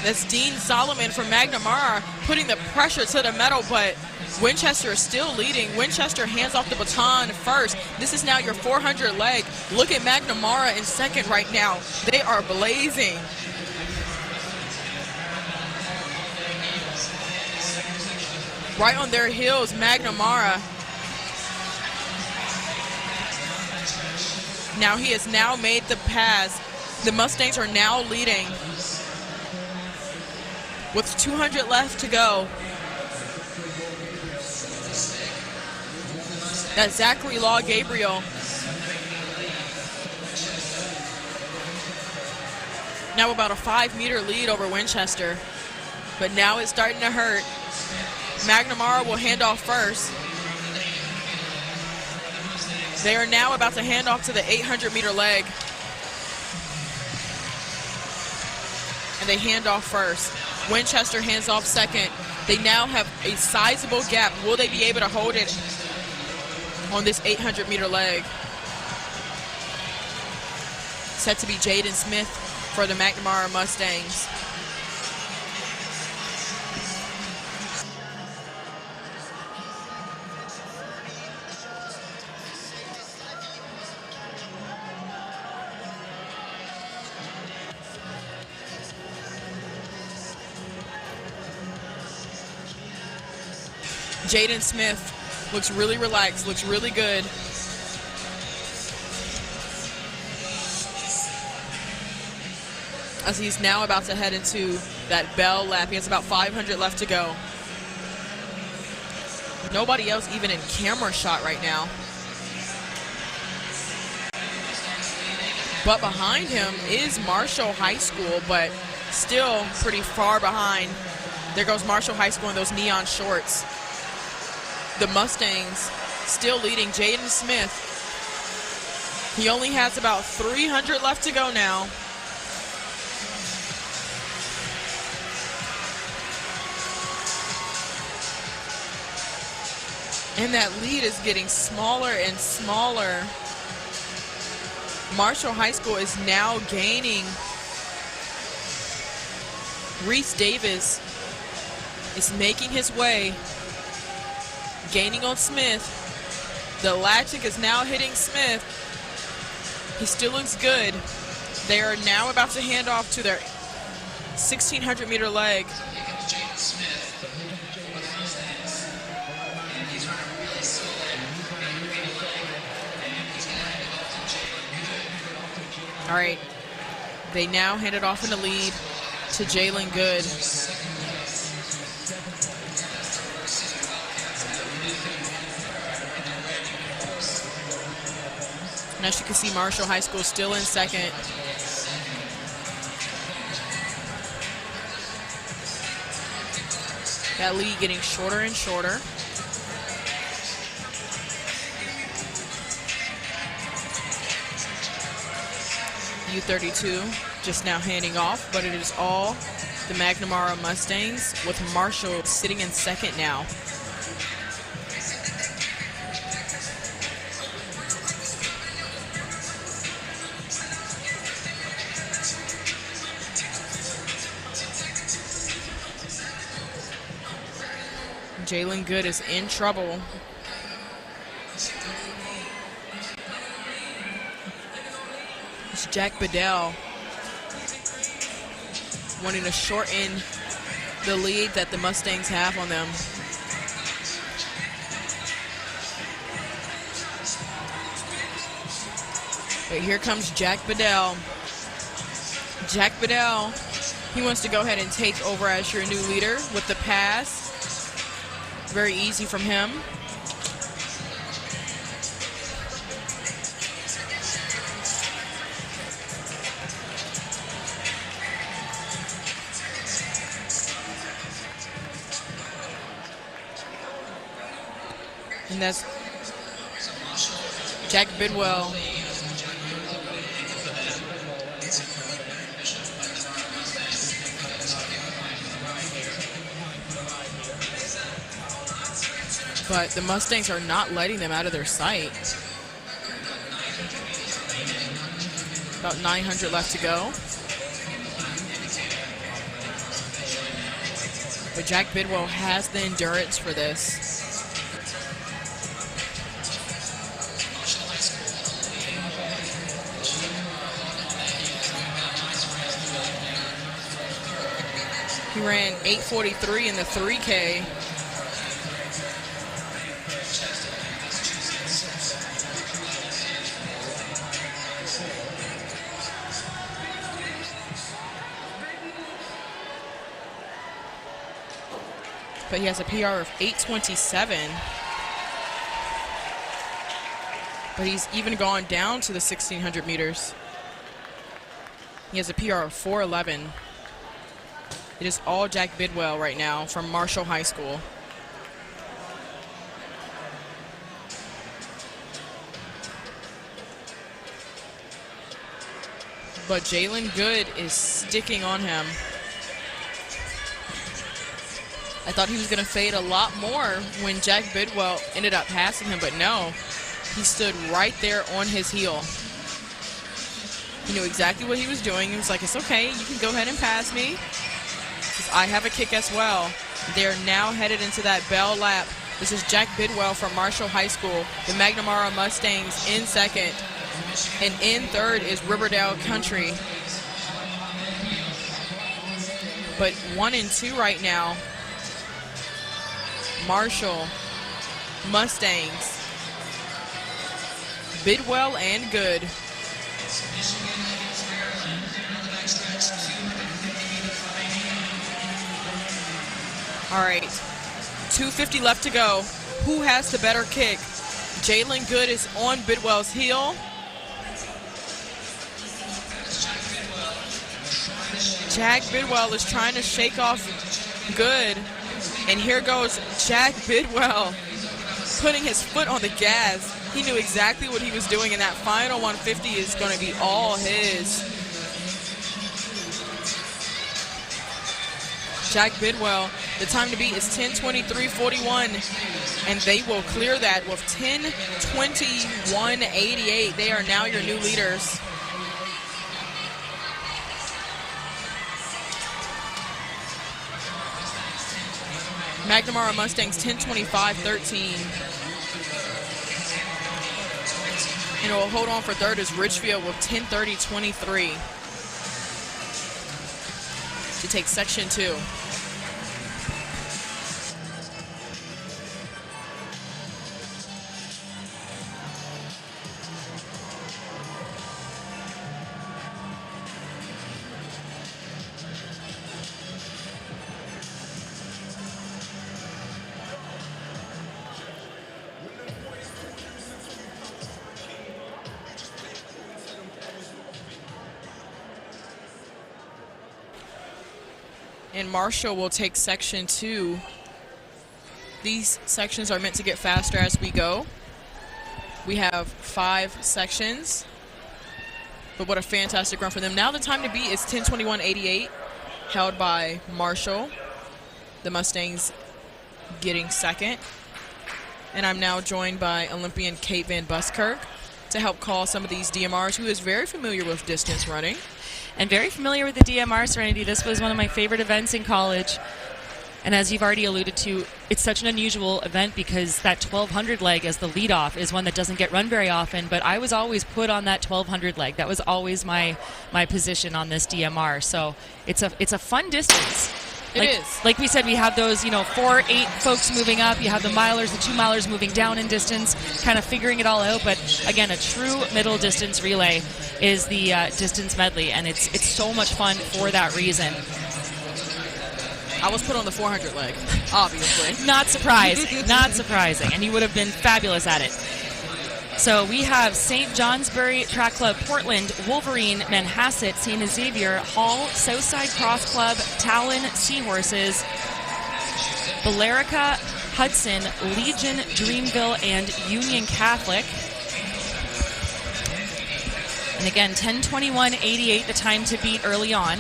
That's Dean Solomon from McNamara putting the pressure to the metal, but Winchester is still leading. Winchester hands off the baton first. This is now your 400 leg. Look at McNamara in second right now. They are blazing. Right on their heels, McNamara. Now he has now made the pass. The Mustangs are now leading with 200 left to go. That's Zachary Law Gabriel. Now about a 5-meter lead over Winchester, but now it's starting to hurt. McNamara will hand off first. They are now about to hand off to the 800-meter leg. And they hand off first. Winchester hands off second. They now have a sizable gap. Will they be able to hold it on this 800-meter leg? Set to be Jaden Smith for the McNamara Mustangs. Jaden Smith looks really relaxed, looks really good. As he's now about to head into that bell lap. He has about 500 left to go. Nobody else even in camera shot right now. But behind him is Marshall High School, but still pretty far behind. There goes Marshall High School in those neon shorts. The Mustangs still leading. Jaden Smith, he only has about 300 left to go now. And that lead is getting smaller and smaller. Marshall High School is now gaining. Reese Davis is making his way. Gaining on Smith. The Latchik is now hitting Smith. He still looks good. They are now about to hand off to their 1,600-meter leg. All right. They now hand it off in the lead to Jalen Good. And as you can see, Marshall High School still in second. That lead getting shorter and shorter. U32 just now handing off, but it is all the McNamara Mustangs with Marshall sitting in second now. Jalen Good is in trouble. It's Jack Bedell wanting to shorten the lead that the Mustangs have on them. But here comes Jack Bedell. Jack Bedell, he wants to go ahead and take over as your new leader with the pass. Very easy from him. And that's Jack Bidwell. But the Mustangs are not letting them out of their sight. About 900 left to go. But Jack Bidwell has the endurance for this. He ran 8:43 in the 3K. But he has a PR of 8:27. But he's even gone down to the 1,600 meters. He has a PR of 4:11. It is all Jack Bidwell right now from Marshall High School. But Jalen Good is sticking on him. I thought he was going to fade a lot more when Jack Bidwell ended up passing him, but no. He stood right there on his heel. He knew exactly what he was doing. He was like, it's okay, you can go ahead and pass me, because I have a kick as well. They're now headed into that bell lap. This is Jack Bidwell from Marshall High School. The McNamara Mustangs in second. And in third is Riverdale Country. But 1 and 2 right now. Marshall, Mustangs, Bidwell and Good. All right, 2:50 left to go. Who has the better kick? Jalen Good is on Bidwell's heel. Jack Bidwell is trying to shake off Good. And here goes Jack Bidwell putting his foot on the gas. He knew exactly what he was doing, and that final 150 is going to be all his. Jack Bidwell, the time to beat is 10:23.41, and they will clear that with 10:21.88. They are now your new leaders. McNamara Mustangs 10:25.13. And it will hold on for third is Richfield with 10:30.23 to take section 2. And Marshall will take section 2. These sections are meant to get faster as we go. We have 5 sections. But what a fantastic run for them. Now the time to beat is 10:21.88, held by Marshall. The Mustangs getting second. And I'm now joined by Olympian Kate Van Buskirk to help call some of these DMRs, who is very familiar with distance running. And very familiar with the DMR Serenity. This was one of my favorite events in college. And as you've already alluded to, it's such an unusual event because that 1200 leg as the leadoff is one that doesn't get run very often, but I was always put on that 1200 leg. That was always my position on this DMR. So it's a fun distance. It is. Like we said, we have those, 4, 8 folks moving up. You have the milers, the 2 milers moving down in distance, kind of figuring it all out. But again, a true middle distance relay is the distance medley, and it's so much fun for that reason. I was put on the 400 leg, obviously. Not surprised. Not surprising. And you would have been fabulous at it. So we have St. Johnsbury Track Club, Portland, Wolverine, Manhasset, St. Xavier, Hall, Southside Cross Club, Talon, Seahorses, Billerica, Hudson, Legion, Dreamville, and Union Catholic. And again, 10:21.88, the time to beat early on.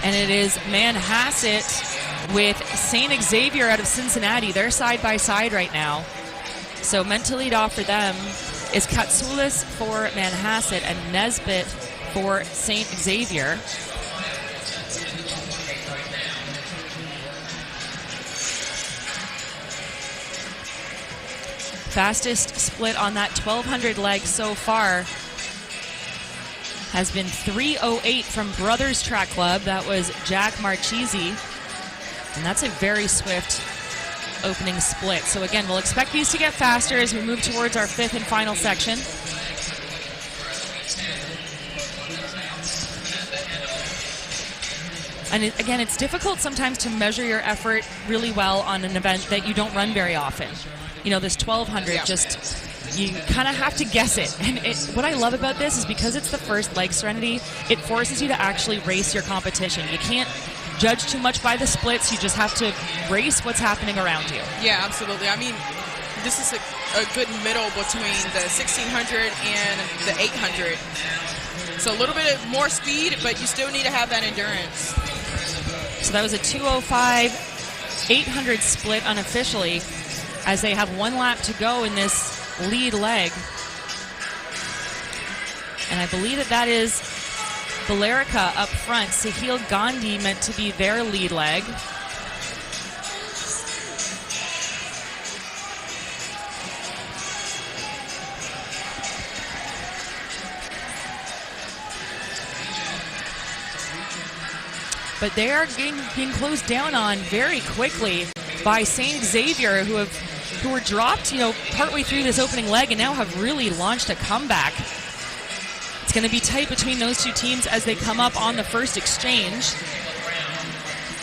And it is Manhasset with St. Xavier out of Cincinnati. They're side by side right now. So meant to lead off for them is Katsoulis for Manhasset and Nesbitt for St. Xavier. Fastest split on that 1200 leg so far has been 3:08 from Brothers Track Club. That was Jack Marchese. And that's a very swift opening split. So again, we'll expect these to get faster as we move towards our 5th and final section. And again, it's difficult sometimes to measure your effort really well on an event that you don't run very often. This 1200 just... You kind of have to guess it. And what I love about this is because it's the first leg, Serenity, it forces you to actually race your competition. You can't judge too much by the splits. You just have to race what's happening around you. Yeah, absolutely. I mean, this is a good middle between the 1600 and the 800. So a little bit more speed, but you still need to have that endurance. So that was a 2:05 800 split unofficially as they have 1 lap to go in this lead leg. And I believe that is Billerica up front. Sahil Gandhi meant to be their lead leg. But they are being closed down on very quickly by St. Xavier, who were dropped, partway through this opening leg and now have really launched a comeback. It's going to be tight between those two teams as they come up on the first exchange.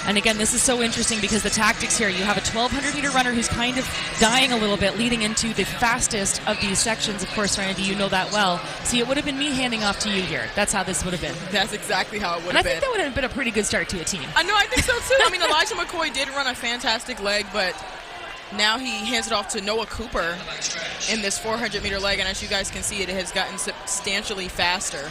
And again, this is so interesting because the tactics here, you have a 1200-meter runner who's kind of dying a little bit leading into the fastest of these sections. Of course, Randy, you know that well. See, it would have been me handing off to you here. That's how this would have been. That's exactly how it would and have I been. think that would have been a pretty good start to a team. I know, I think so too. I mean, Elijah McCoy did run a fantastic leg, but now he hands it off to Noah Cooper in this 400-meter leg, and as you guys can see, it has gotten substantially faster.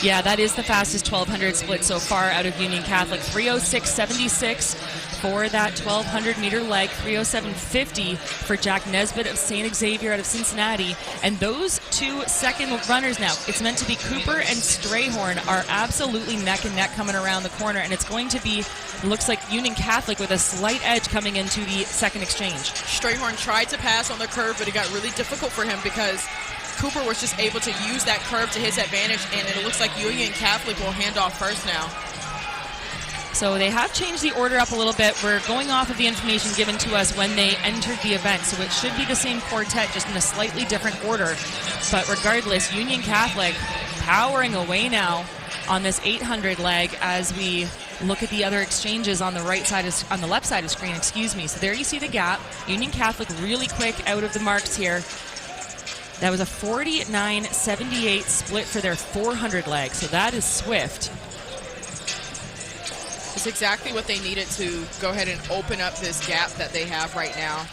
Yeah, that is the fastest 1200 split so far out of Union Catholic. 3:06.76 for that 1200-meter leg, 3:07.50 for Jack Nesbitt of St. Xavier out of Cincinnati. And those two second runners now, it's meant to be Cooper and Strayhorn, are absolutely neck and neck coming around the corner, and it's going to be, looks like Union Catholic with a slight edge coming into the second exchange. Strayhorn tried to pass on the curve, but it got really difficult for him because Cooper was just able to use that curve to his advantage, and it looks like Union Catholic will hand off first now. So they have changed the order up a little bit. We're going off of the information given to us when they entered the event, so it should be the same quartet, just in a slightly different order. But regardless, Union Catholic powering away now on this 800 leg as we look at the other exchanges on the on the left side of screen, excuse me. So there you see the gap. Union Catholic really quick out of the marks here. That was a 49.78 split for their 400 leg, so that is swift. It's exactly what they needed to go ahead and open up this gap that they have right now.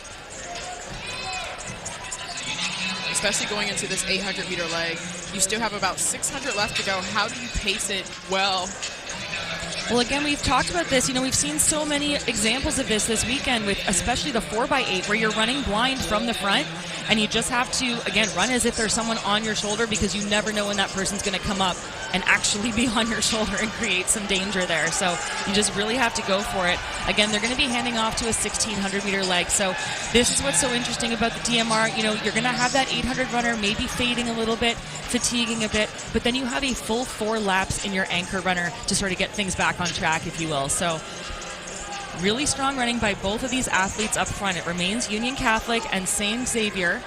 Especially going into this 800-meter leg. You still have about 600 left to go. How do you pace it well Well, again, we've talked about this. We've seen so many examples of this weekend with especially the 4x8 where you're running blind from the front and you just have to, again, run as if there's someone on your shoulder because you never know when that person's going to come up and actually be on your shoulder and create some danger there. So you just really have to go for it. Again, they're going to be handing off to a 1,600-meter leg. So this is what's so interesting about the DMR. You're going to have that 800 runner maybe fading a little bit, fatiguing a bit, but then you have a full 4 laps in your anchor runner to sort of get things back on track, if you will. So really strong running by both of these athletes up front. It remains Union Catholic and St. Xavier.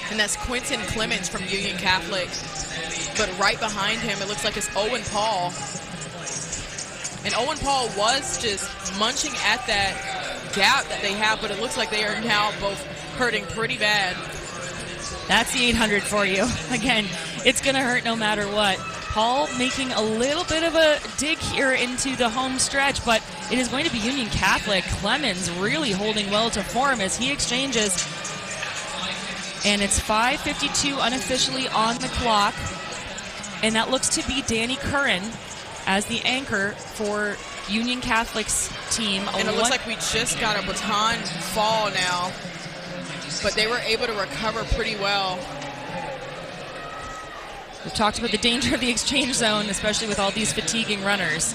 And that's Quentin Clemens from Union Catholic. But right behind him, it looks like it's Owen Paul. And Owen Paul was just munching at that gap that they have, but it looks like they are now both hurting pretty bad. That's the 800 for you. Again, it's going to hurt no matter what. Paul making a little bit of a dig here into the home stretch, but it is going to be Union Catholic. Clemens really holding well to form as he exchanges. And it's 5:52 unofficially on the clock. And that looks to be Danny Curran as the anchor for Union Catholic's team. And it looks like we just got a baton fall now, but they were able to recover pretty well. We've talked about the danger of the exchange zone, especially with all these fatiguing runners.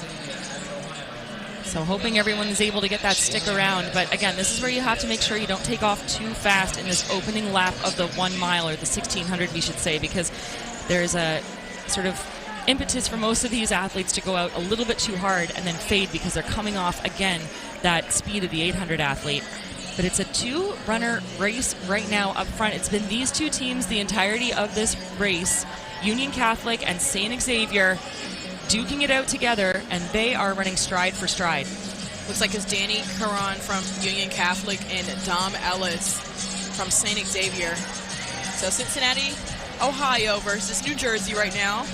So hoping everyone is able to get that stick around. But again, this is where you have to make sure you don't take off too fast in this opening lap of the 1 mile, or the 1,600 we should say, because there's a sort of impetus for most of these athletes to go out a little bit too hard and then fade because they're coming off, again, that speed of the 800 athlete. But it's a 2-runner race right now up front. It's been these 2 teams the entirety of this race, Union Catholic and St. Xavier, duking it out together, and they are running stride for stride. Looks like it's Danny Curran from Union Catholic and Dom Ellis from St. Xavier. So Cincinnati, Ohio versus New Jersey right now.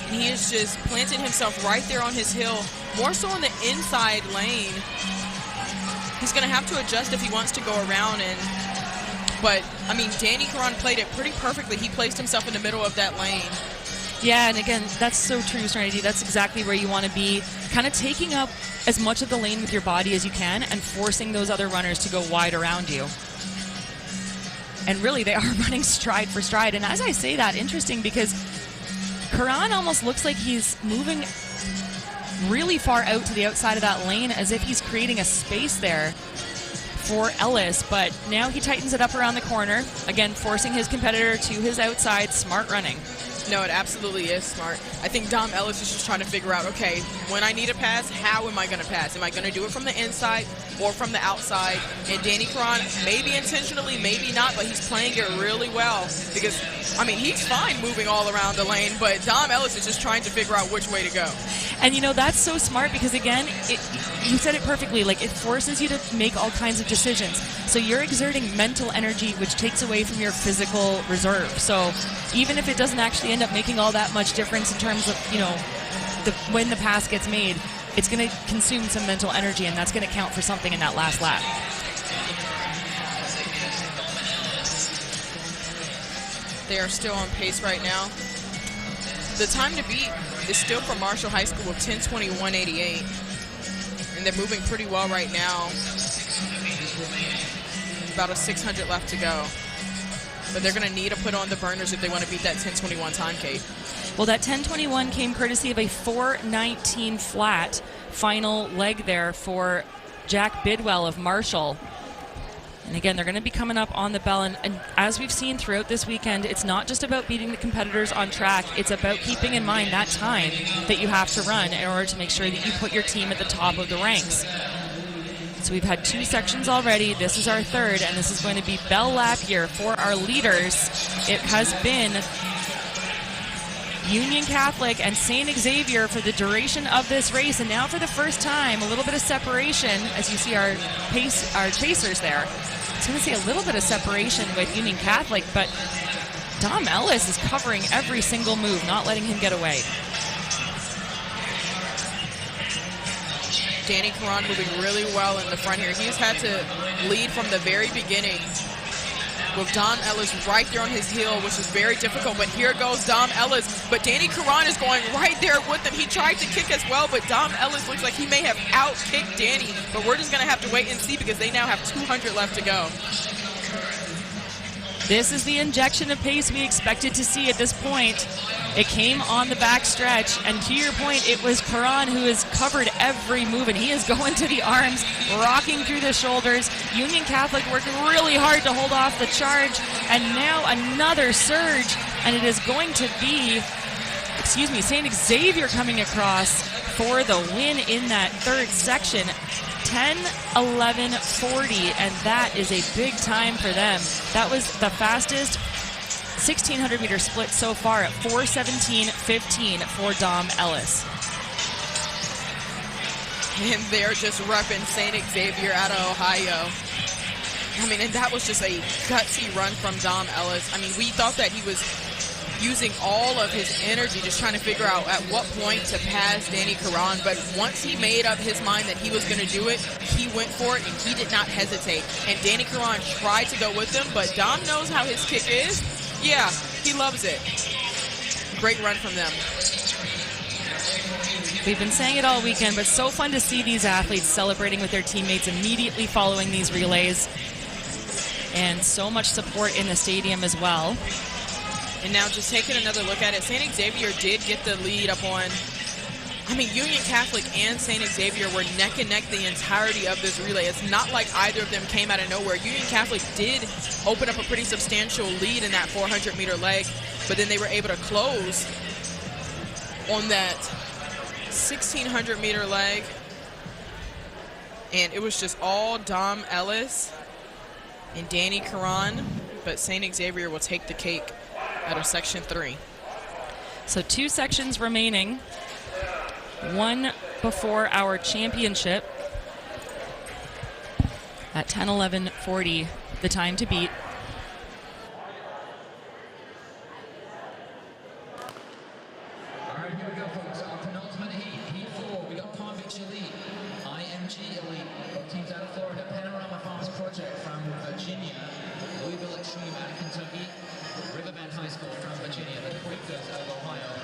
And he is just planting himself right there on his hill, more so on the inside lane. He's going to have to adjust if he wants to go around. But, I mean, Danny Curran played it pretty perfectly. He placed himself in the middle of that lane. Yeah, and again, that's so true, Serenity. That's exactly where you want to be, kind of taking up as much of the lane with your body as you can and forcing those other runners to go wide around you. And really, they are running stride for stride. And as I say that, interesting, because Curran almost looks like he's moving really far out to the outside of that lane, as if he's creating a space there for Ellis, but now he tightens it up around the corner, again forcing his competitor to his outside. Smart running. No, it absolutely is smart. I think Dom Ellis is just trying to figure out, okay, when I need a pass, how am I going to pass? Am I going to do it from the inside or from the outside? And Danny Curran, maybe intentionally, maybe not, but he's playing it really well because, I mean, he's fine moving all around the lane, but Dom Ellis is just trying to figure out which way to go. And, that's so smart because, again, you said it perfectly. Like, it forces you to make all kinds of decisions. So you're exerting mental energy, which takes away from your physical reserve. So even if it doesn't actually end up making all that much difference in terms of, when the pass gets made, it's going to consume some mental energy, and that's going to count for something in that last lap. They are still on pace right now. The time to beat is still for Marshall High School of 10:21.88. And they're moving pretty well right now. About a 600 left to go. But they're going to need to put on the burners if they want to beat that 10:21 time, Kate. Well, that 10:21 came courtesy of a 4:19 flat final leg there for Jack Bidwell of Marshall. And again, they're going to be coming up on the bell. And as we've seen throughout this weekend, it's not just about beating the competitors on track. It's about keeping in mind that time that you have to run in order to make sure that you put your team at the top of the ranks. So we've had 2 sections already. This is our 3rd, and this is going to be bell lap here for our leaders. It has been Union Catholic and St. Xavier for the duration of this race. And now for the first time, a little bit of separation as you see our chasers there. I was going to say a little bit of separation with Union Catholic, but Dom Ellis is covering every single move, not letting him get away. Danny Curran moving really well in the front here. He's had to lead from the very beginning with Dom Ellis right there on his heel, which is very difficult. But here goes Dom Ellis. But Danny Caron is going right there with him. He tried to kick as well, but Dom Ellis looks like he may have out-kicked Danny. But we're just going to have to wait and see because they now have 200 left to go. This is the injection of pace we expected to see at this point. It came on the back stretch, and to your point, it was Caron who has covered every move, and he is going to the arms, rocking through the shoulders. Union Catholic working really hard to hold off the charge, and now another surge, and it is going to be, St. Xavier coming across for the win in that third section. 10:11:40, and that is a big time for them. That was the fastest 1,600 meter split so far at 4:17:15 for Dom Ellis. And they're just repping St. Xavier out of Ohio. I mean, and that was just a gutsy run from Dom Ellis. I mean, we thought that he was using all of his energy just trying to figure out at what point to pass Danny Caron, but once he made up his mind that he was going to do it, he went for it and he did not hesitate. And Danny Caron tried to go with him, but Dom knows how his kick is. Yeah, he loves it. Great run from them. We've been saying it all weekend, but so fun to see these athletes celebrating with their teammates immediately following these relays. And so much support in the stadium as well. And now just taking another look at it, St. Xavier did get the lead up on, I mean, Union Catholic and St. Xavier were neck and neck the entirety of this relay. It's not like either of them came out of nowhere. Union Catholic did open up a pretty substantial lead in that 400-meter leg, but then they were able to close on that 1,600-meter leg. And it was just all Dom Ellis and Danny Caron, but St. Xavier will take the cake out of Section 3. So 2 sections remaining. One before our championship at 10:11:40, the time to beat. All right, here we go, folks. Our penultimate heat, Heat 4. We got Palm Beach Elite, IMG Elite, both teams out of Florida, Panorama Farms Project from Virginia, Louisville Extreme out of Kentucky, Riverbend High School from Virginia, the Quakers of Ohio.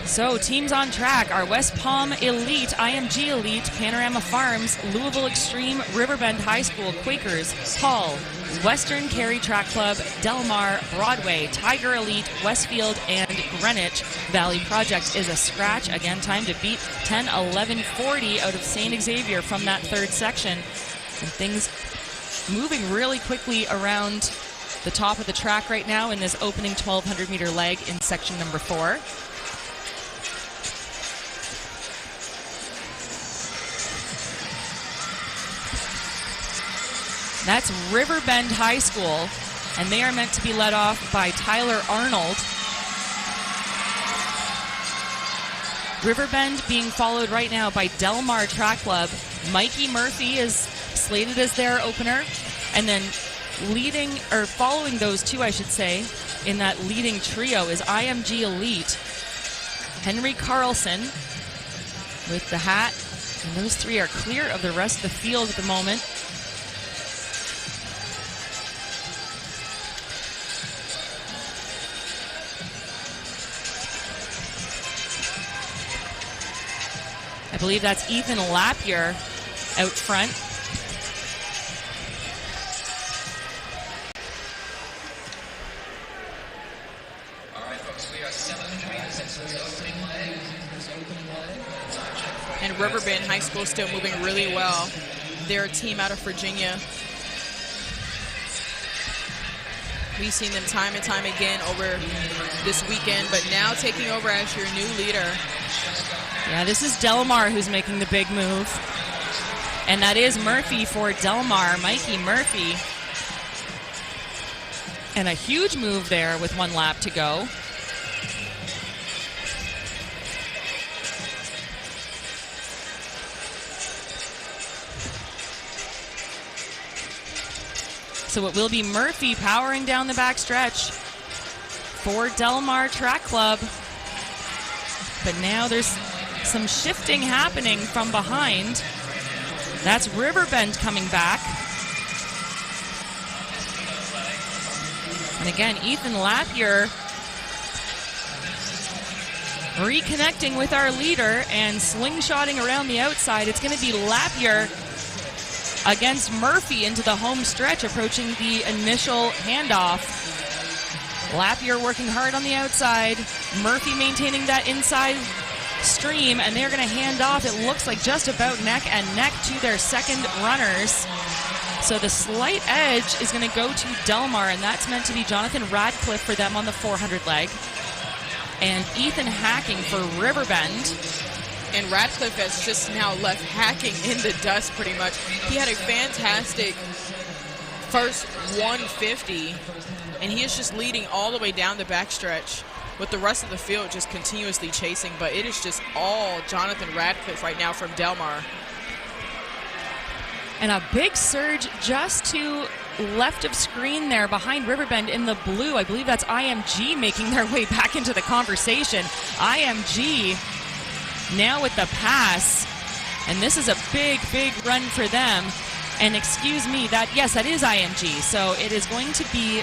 So teams on track are West Palm Elite, IMG Elite, Panorama Farms, Louisville Extreme, Riverbend High School, Quakers, Hall, Western Cary Track Club, Del Mar, Broadway, Tiger Elite, Westfield, and Greenwich. Valley Project is a scratch. Again, time to beat 10:11:40 out of St. Xavier from that third section. And things moving really quickly around the top of the track right now in this opening 1,200-meter leg in section number 4. That's Riverbend High School, and they are meant to be led off by Tyler Arnold. Riverbend being followed right now by Del Mar Track Club. Mikey Murphy is slated as their opener, and then leading, or following those two, I should say, in that leading trio is IMG Elite. Henry Carlson with the hat, and those three are clear of the rest of the field at the moment. I believe that's Ethan Lapierre out front. All right, folks, we are 700 meters into the opening leg. And Riverbend High School still moving really well. They're a team out of Virginia. We've seen them time and time again over this weekend, but now taking over as your new leader. Yeah, this is Del Mar who's making the big move. And that is Murphy for Del Mar, Mikey Murphy. And a huge move there with 1 lap to go. So it will be Murphy powering down the back stretch for Del Mar Track Club. But now there's some shifting happening from behind. That's Riverbend coming back. And again, Ethan Lapierre reconnecting with our leader and slingshotting around the outside. It's going to be Lapierre against Murphy into the home stretch, approaching the initial handoff. Lapierre working hard on the outside. Murphy maintaining that inside stream, and they're going to hand off, it looks like, just about neck and neck to their second runners. So the slight edge is going to go to Delmar, and that's meant to be Jonathan Radcliffe for them on the 400 leg. And Ethan Hacking for Riverbend. And Radcliffe has just now left Hacking in the dust pretty much. He had a fantastic first 150, and he is just leading all the way down the backstretch with the rest of the field just continuously chasing. But it is just all Jonathan Radcliffe right now from Delmar. And a big surge just to left of screen there behind Riverbend in the blue. I believe that's IMG making their way back into the conversation. IMG now with the pass, and this is a big, big run for them. And excuse me, that is IMG. So it is going to be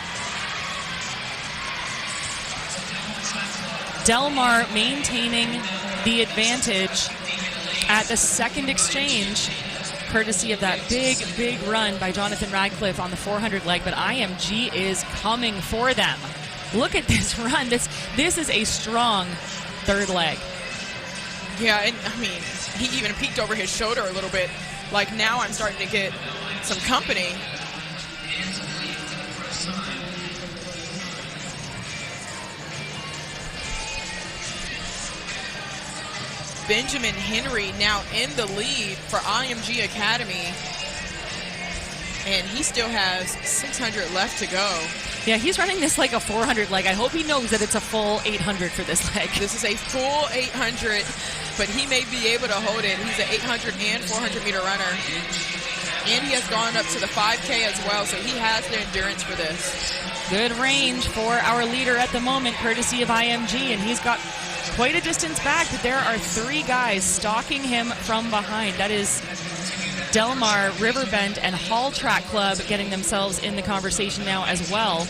Delmar maintaining the advantage at the second exchange, courtesy of that big, big run by Jonathan Radcliffe on the 400 leg, but IMG is coming for them. Look at this run. This is a strong third leg. Yeah, and I mean, he even peeked over his shoulder a little bit. Like, now I'm starting to get some company. Benjamin Henry now in the lead for IMG Academy, and he still has 600 left to go. Yeah, he's running this like a 400 leg. I hope he knows that it's a full 800 for this leg. This is a full 800, but he may be able to hold it. He's an 800 and 400 meter runner, and he has gone up to the 5K as well, so he has the endurance for this. Good range for our leader at the moment, courtesy of IMG, and he's got quite a distance back, but there are three guys stalking him from behind. That is Delmar, Riverbend, and Hall Track Club getting themselves in the conversation now as well.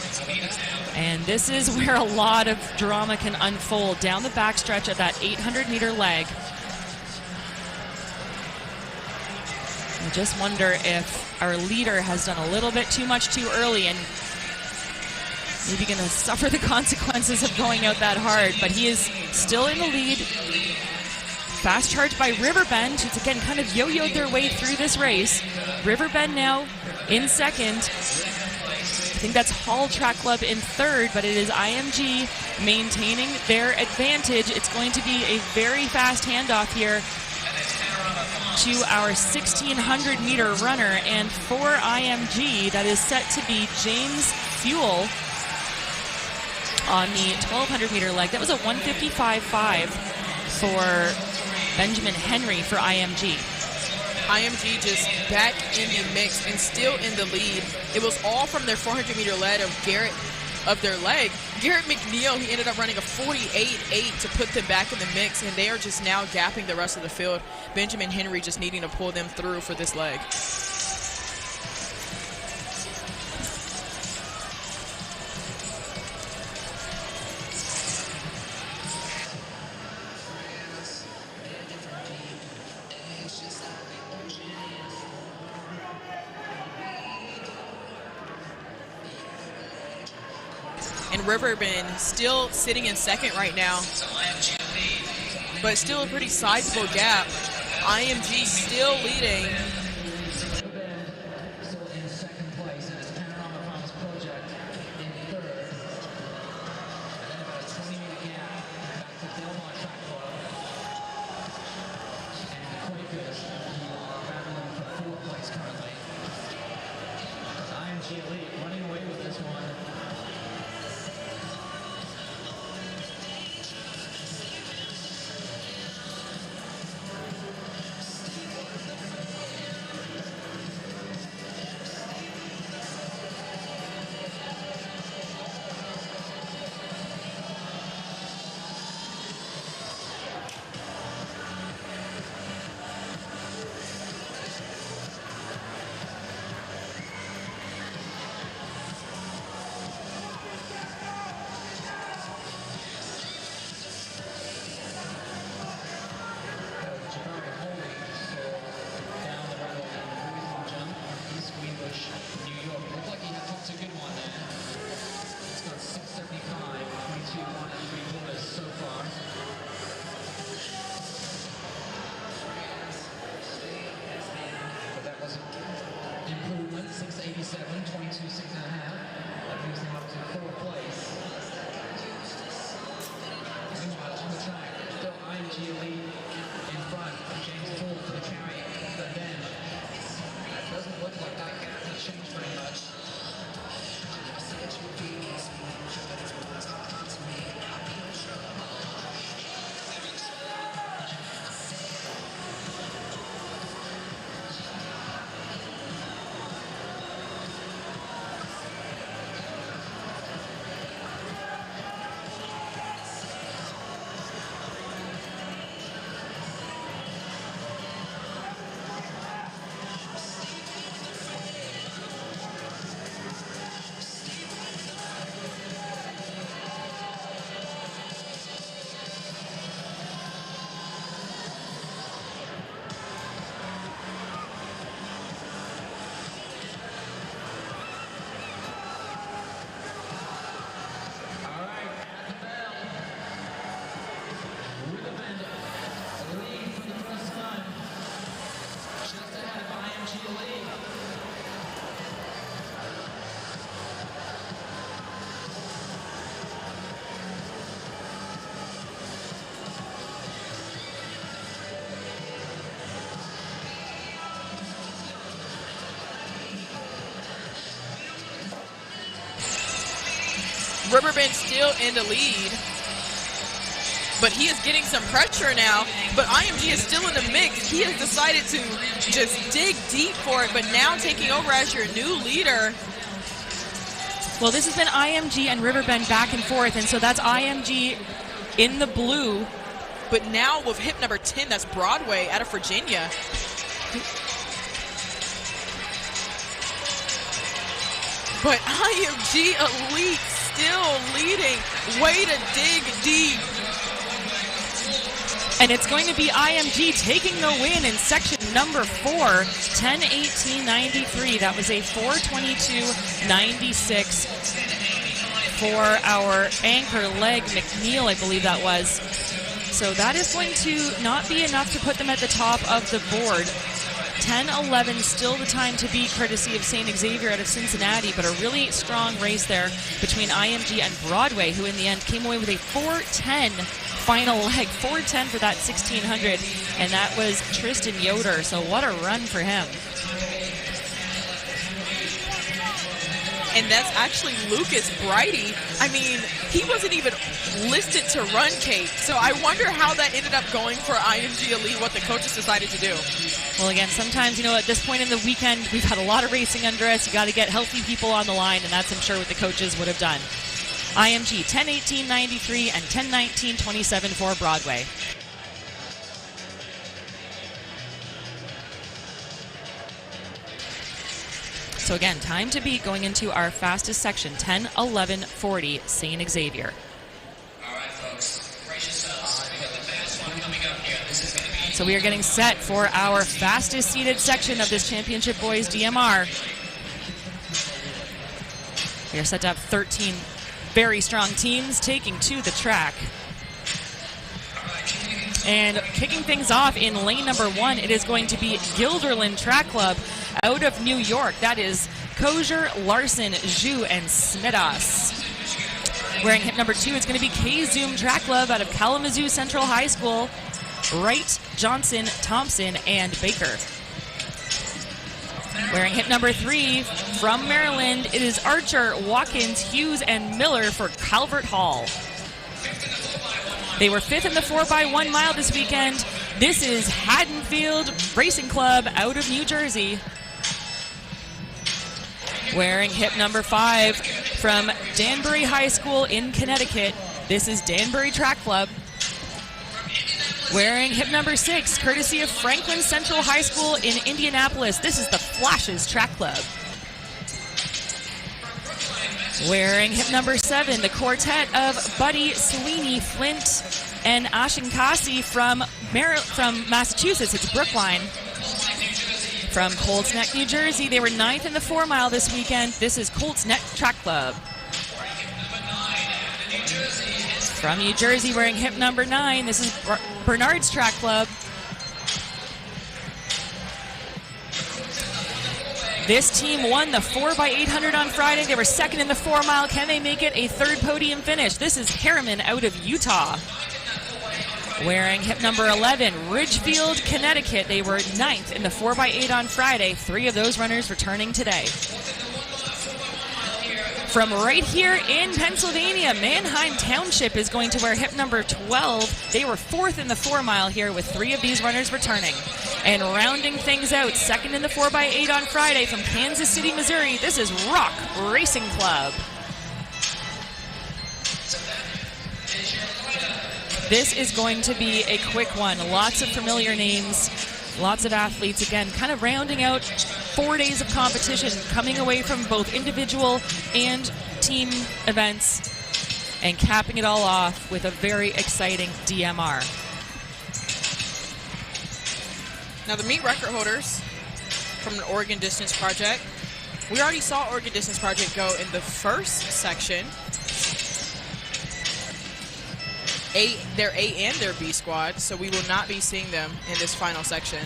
And this is where a lot of drama can unfold down the backstretch of that 800-meter leg. I just wonder if our leader has done a little bit too much too early and maybe going to suffer the consequences of going out that hard, but he is still in the lead. Fast charge by Riverbend, who's again kind of yo-yoed their way through this race. Riverbend now in second. I think that's Hall Track Club in third, but it is IMG maintaining their advantage. It's going to be a very fast handoff here to our 1,600-meter runner, and for IMG, that is set to be James Fuel on the 1,200-meter leg. That was a 155.5 for Benjamin Henry for IMG. IMG just back in the mix and still in the lead. It was all from their 400-meter lead of their leg. Garrett McNeil, he ended up running a 48.8 to put them back in the mix, and they are just now gapping the rest of the field. Benjamin Henry just needing to pull them through for this leg. And Riverbend still sitting in second right now, but still a pretty sizable gap. IMG still leading. Still in second place in his Panorama Farms project in third. And then about a 20-meter gap back to Delmar Track Club. And the Quakers, who are battling for fourth place currently. IMG Elite running away with this one. 27, 22, 6 and a half. That moves them up to fourth place. Meanwhile, on the track, still IMG lead in front. James Ford for the carry, but then it doesn't look like that gap has changed very much. Riverbend still in the lead, but he is getting some pressure now. But IMG is still in the mix. He has decided to just dig deep for it, but now taking over as your new leader. Well, this has been IMG and Riverbend back and forth, and so that's IMG in the blue. But now with hip number 10, that's Broadway out of Virginia. But IMG Elite still leading. Way to dig deep. And it's going to be IMG taking the win in section number 4, 10:18.93. That was a 4:22.96 for our anchor Leg McNeil, I believe that was. So that is going to not be enough to put them at the top of the board. 10:11 still the time to beat, courtesy of St. Xavier out of Cincinnati, but a really strong race there between IMG and Broadway, who in the end came away with a 4:10 final leg, 4:10 for that 1600, and that was Tristan Yoder, so what a run for him. And that's actually Lucas Brighty. I mean, he wasn't even listed to run, Kate. So I wonder how that ended up going for IMG Elite, what the coaches decided to do. Well, again, sometimes, you know, at this point in the weekend, we've had a lot of racing under us. You got to get healthy people on the line, and that's, I'm sure, what the coaches would have done. IMG 10:18.93 and 10:19.27 for Broadway. So again, time to beat going into our fastest section, 10:11.40, St. Xavier. All right, folks, brace yourselves. We got the fast one coming up here. This is going to be... So we are getting set for our fastest seeded section of this Championship Boys DMR. We are set to have 13 very strong teams taking to the track. And kicking things off in lane number 1, it is going to be Guilderland Track Club out of New York. That is Kozier, Larson, Zhu, and Smidas. Wearing hip number 2, it's going to be K-Zoom Track Club out of Kalamazoo Central High School. Wright, Johnson, Thompson, and Baker. Wearing hip number 3, from Maryland, it is Archer, Watkins, Hughes, and Miller for Calvert Hall. They were 5th in the 4x1 mile this weekend. This is Haddonfield Racing Club out of New Jersey. Wearing hip number 5 from Danbury High School in Connecticut. This is Danbury Track Club. Wearing hip number 6, courtesy of Franklin Central High School in Indianapolis. This is the Flashes Track Club. Wearing hip number 7, the quartet of Buddy, Sweeney, Flint, and Ashinkasi from Massachusetts. It's Brookline. From Colts Neck, New Jersey, they were 9th in the 4 mile this weekend. This is Colts Neck Track Club. From New Jersey, wearing hip number 9, this is Bernard's Track Club. This team won the 4x800 on Friday. They were second in the 4 mile. Can they make it a third podium finish? This is Harriman out of Utah. Wearing hip number 11, Ridgefield, Connecticut. They were 9th in the 4x8 on Friday. 3 of those runners returning today. From right here in Pennsylvania, Manheim Township is going to wear hip number 12. They were 4th in the 4 mile here with 3 of these runners returning. And rounding things out, second in the 4x8 on Friday from Kansas City, Missouri, this is Rock Racing Club. This is going to be a quick one. Lots of familiar names, lots of athletes. Again, kind of rounding out 4 days of competition, coming away from both individual and team events, and capping it all off with a very exciting DMR. Now the meet record holders from the Oregon Distance Project. We already saw Oregon Distance Project go in the first section. Their A and their B squad, so we will not be seeing them in this final section.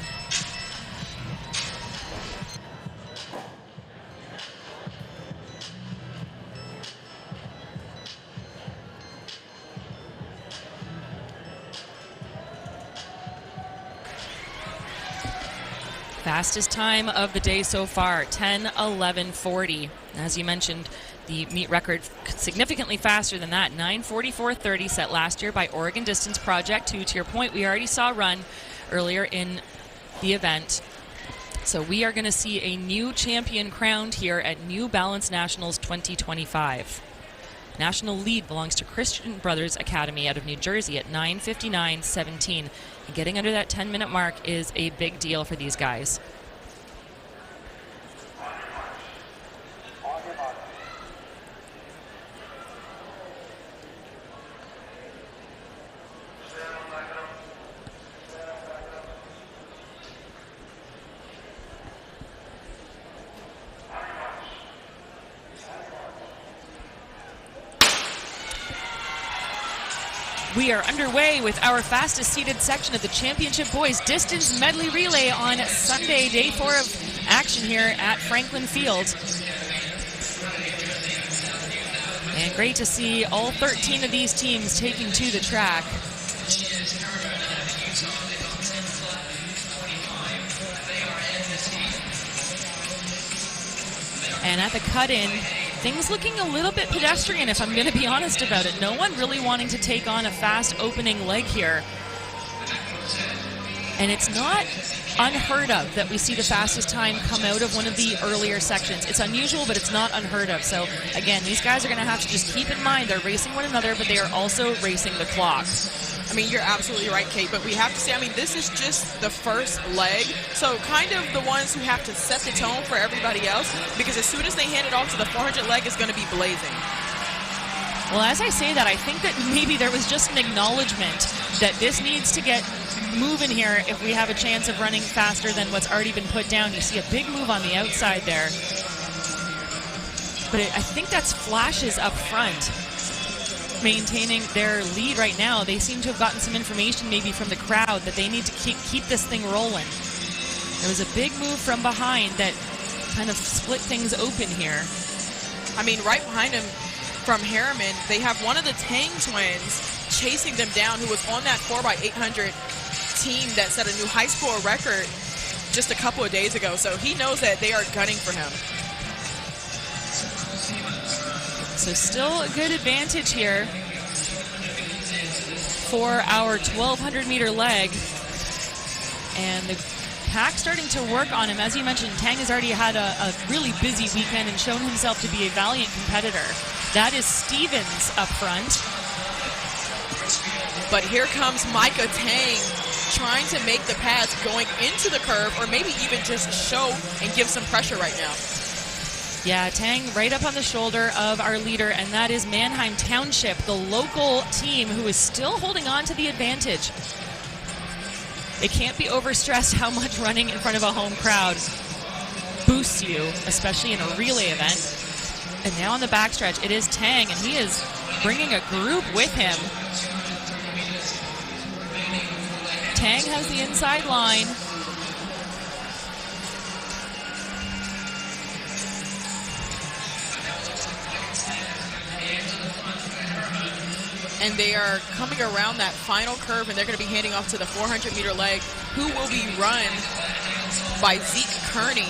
Fastest time of the day so far, 10:11:40. As you mentioned, the meet record significantly faster than that, 9:44:30 set last year by Oregon Distance Project, who, to your point, we already saw run earlier in the event. So we are going to see a new champion crowned here at New Balance Nationals 2025. National lead belongs to Christian Brothers Academy out of New Jersey at 9:59:17. And getting under that 10-minute mark is a big deal for these guys. We are underway with our fastest seeded section of the Championship Boys Distance Medley Relay on Sunday, day 4 of action here at Franklin Field. And great to see all 13 of these teams taking to the track. And at the cut-in, things looking a little bit pedestrian, if I'm going to be honest about it. No one really wanting to take on a fast opening leg here. And it's not unheard of that we see the fastest time come out of one of the earlier sections. It's unusual, but it's not unheard of. So, again, these guys are going to have to just keep in mind they're racing one another, but they are also racing the clock. I mean, you're absolutely right, Kate, but we have to say, I mean, this is just the first leg, so kind of the ones who have to set the tone for everybody else, because as soon as they hand it off to the 400 leg, it's going to be blazing. Well, as I say that, I think that maybe there was just an acknowledgement that this needs to get moving here if we have a chance of running faster than what's already been put down. You see a big move on the outside there. But I think that's Flashes up front, maintaining their lead right now. They seem to have gotten some information maybe from the crowd that they need to keep this thing rolling. There was a big move from behind that kind of split things open here. I mean, right behind him from Harriman, they have one of the Tang twins chasing them down, who was on that 4x800 team that set a new high score record just a couple of days ago. So he knows that they are gunning for him. So still a good advantage here for our 1,200-meter leg. And the pack starting to work on him. As you mentioned, Tang has already had a really busy weekend and shown himself to be a valiant competitor. That is Stevens up front. But here comes Micah Tang trying to make the pass going into the curve, or maybe even just show and give some pressure right now. Yeah, Tang right up on the shoulder of our leader, and that is Manheim Township, the local team who is still holding on to the advantage. It can't be overstressed how much running in front of a home crowd boosts you, especially in a relay event. And now on the backstretch, it is Tang, and he is bringing a group with him. Tang has the inside line. and they are coming around that final curve, and they're going to be handing off to the 400-meter leg, who will be run by Zeke Kearney,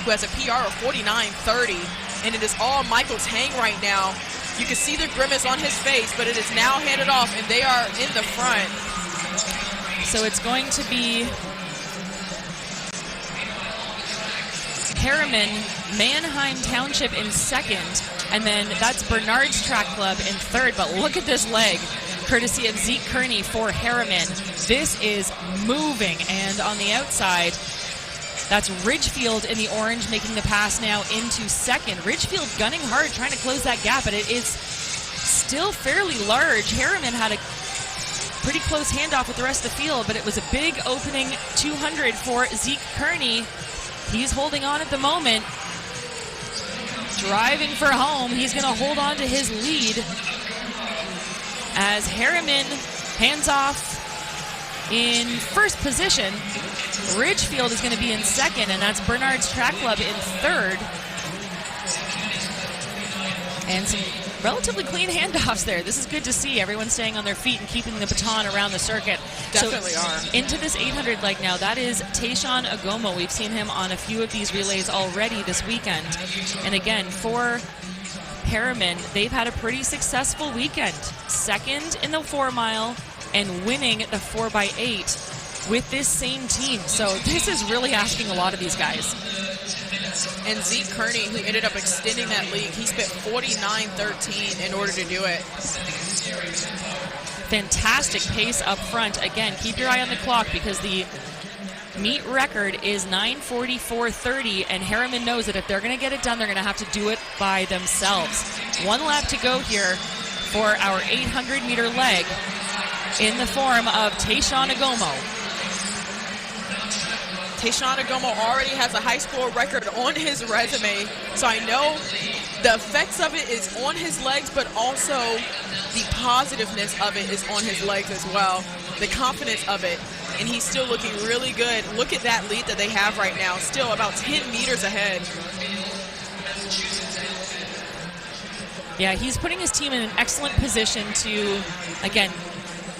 who has a PR of 49.30, and it is all Michael Tang right now. You can see the grimace on his face, but it is now handed off, and they are in the front. So it's going to be Harriman, Manheim Township in second, and then that's Bernard's Track Club in third. But look at this leg, courtesy of Zeke Kearney for Harriman. This is moving, and on the outside, that's Ridgefield in the orange making the pass now into second. Ridgefield gunning hard, trying to close that gap, but it is still fairly large. Harriman had a pretty close handoff with the rest of the field, but it was a big opening 200 for Zeke Kearney. He's holding on at the moment, driving for home. He's going to hold on to his lead as Harriman hands off in first position. Ridgefield is going to be in second, and that's Bernard's Track Club in third. And some relatively clean handoffs there. This is good to see. Everyone staying on their feet and keeping the baton around the circuit. Definitely are. Into this 800 leg now. That is Tayshawn Agomo. We've seen him on a few of these relays already this weekend. And again, for Harriman, they've had a pretty successful weekend. Second in the 4 mile and winning the 4x8 with this same team. So this is really asking a lot of these guys. And Zeke Kearney, who ended up extending that lead, he spent 49.13 in order to do it. Fantastic pace up front. Again, keep your eye on the clock because the meet record is 9:44.30, and Harriman knows that if they're going to get it done, they're going to have to do it by themselves. 1 lap to go here for our 800-meter leg in the form of Tayshawn Agomo. Tayshawn Agomo already has a high score record on his resume, so I know the effects of it is on his legs, but also the positiveness of it is on his legs as well, the confidence of it, and he's still looking really good. Look at that lead that they have right now, still about 10 meters ahead. Yeah, he's putting his team in an excellent position to, again,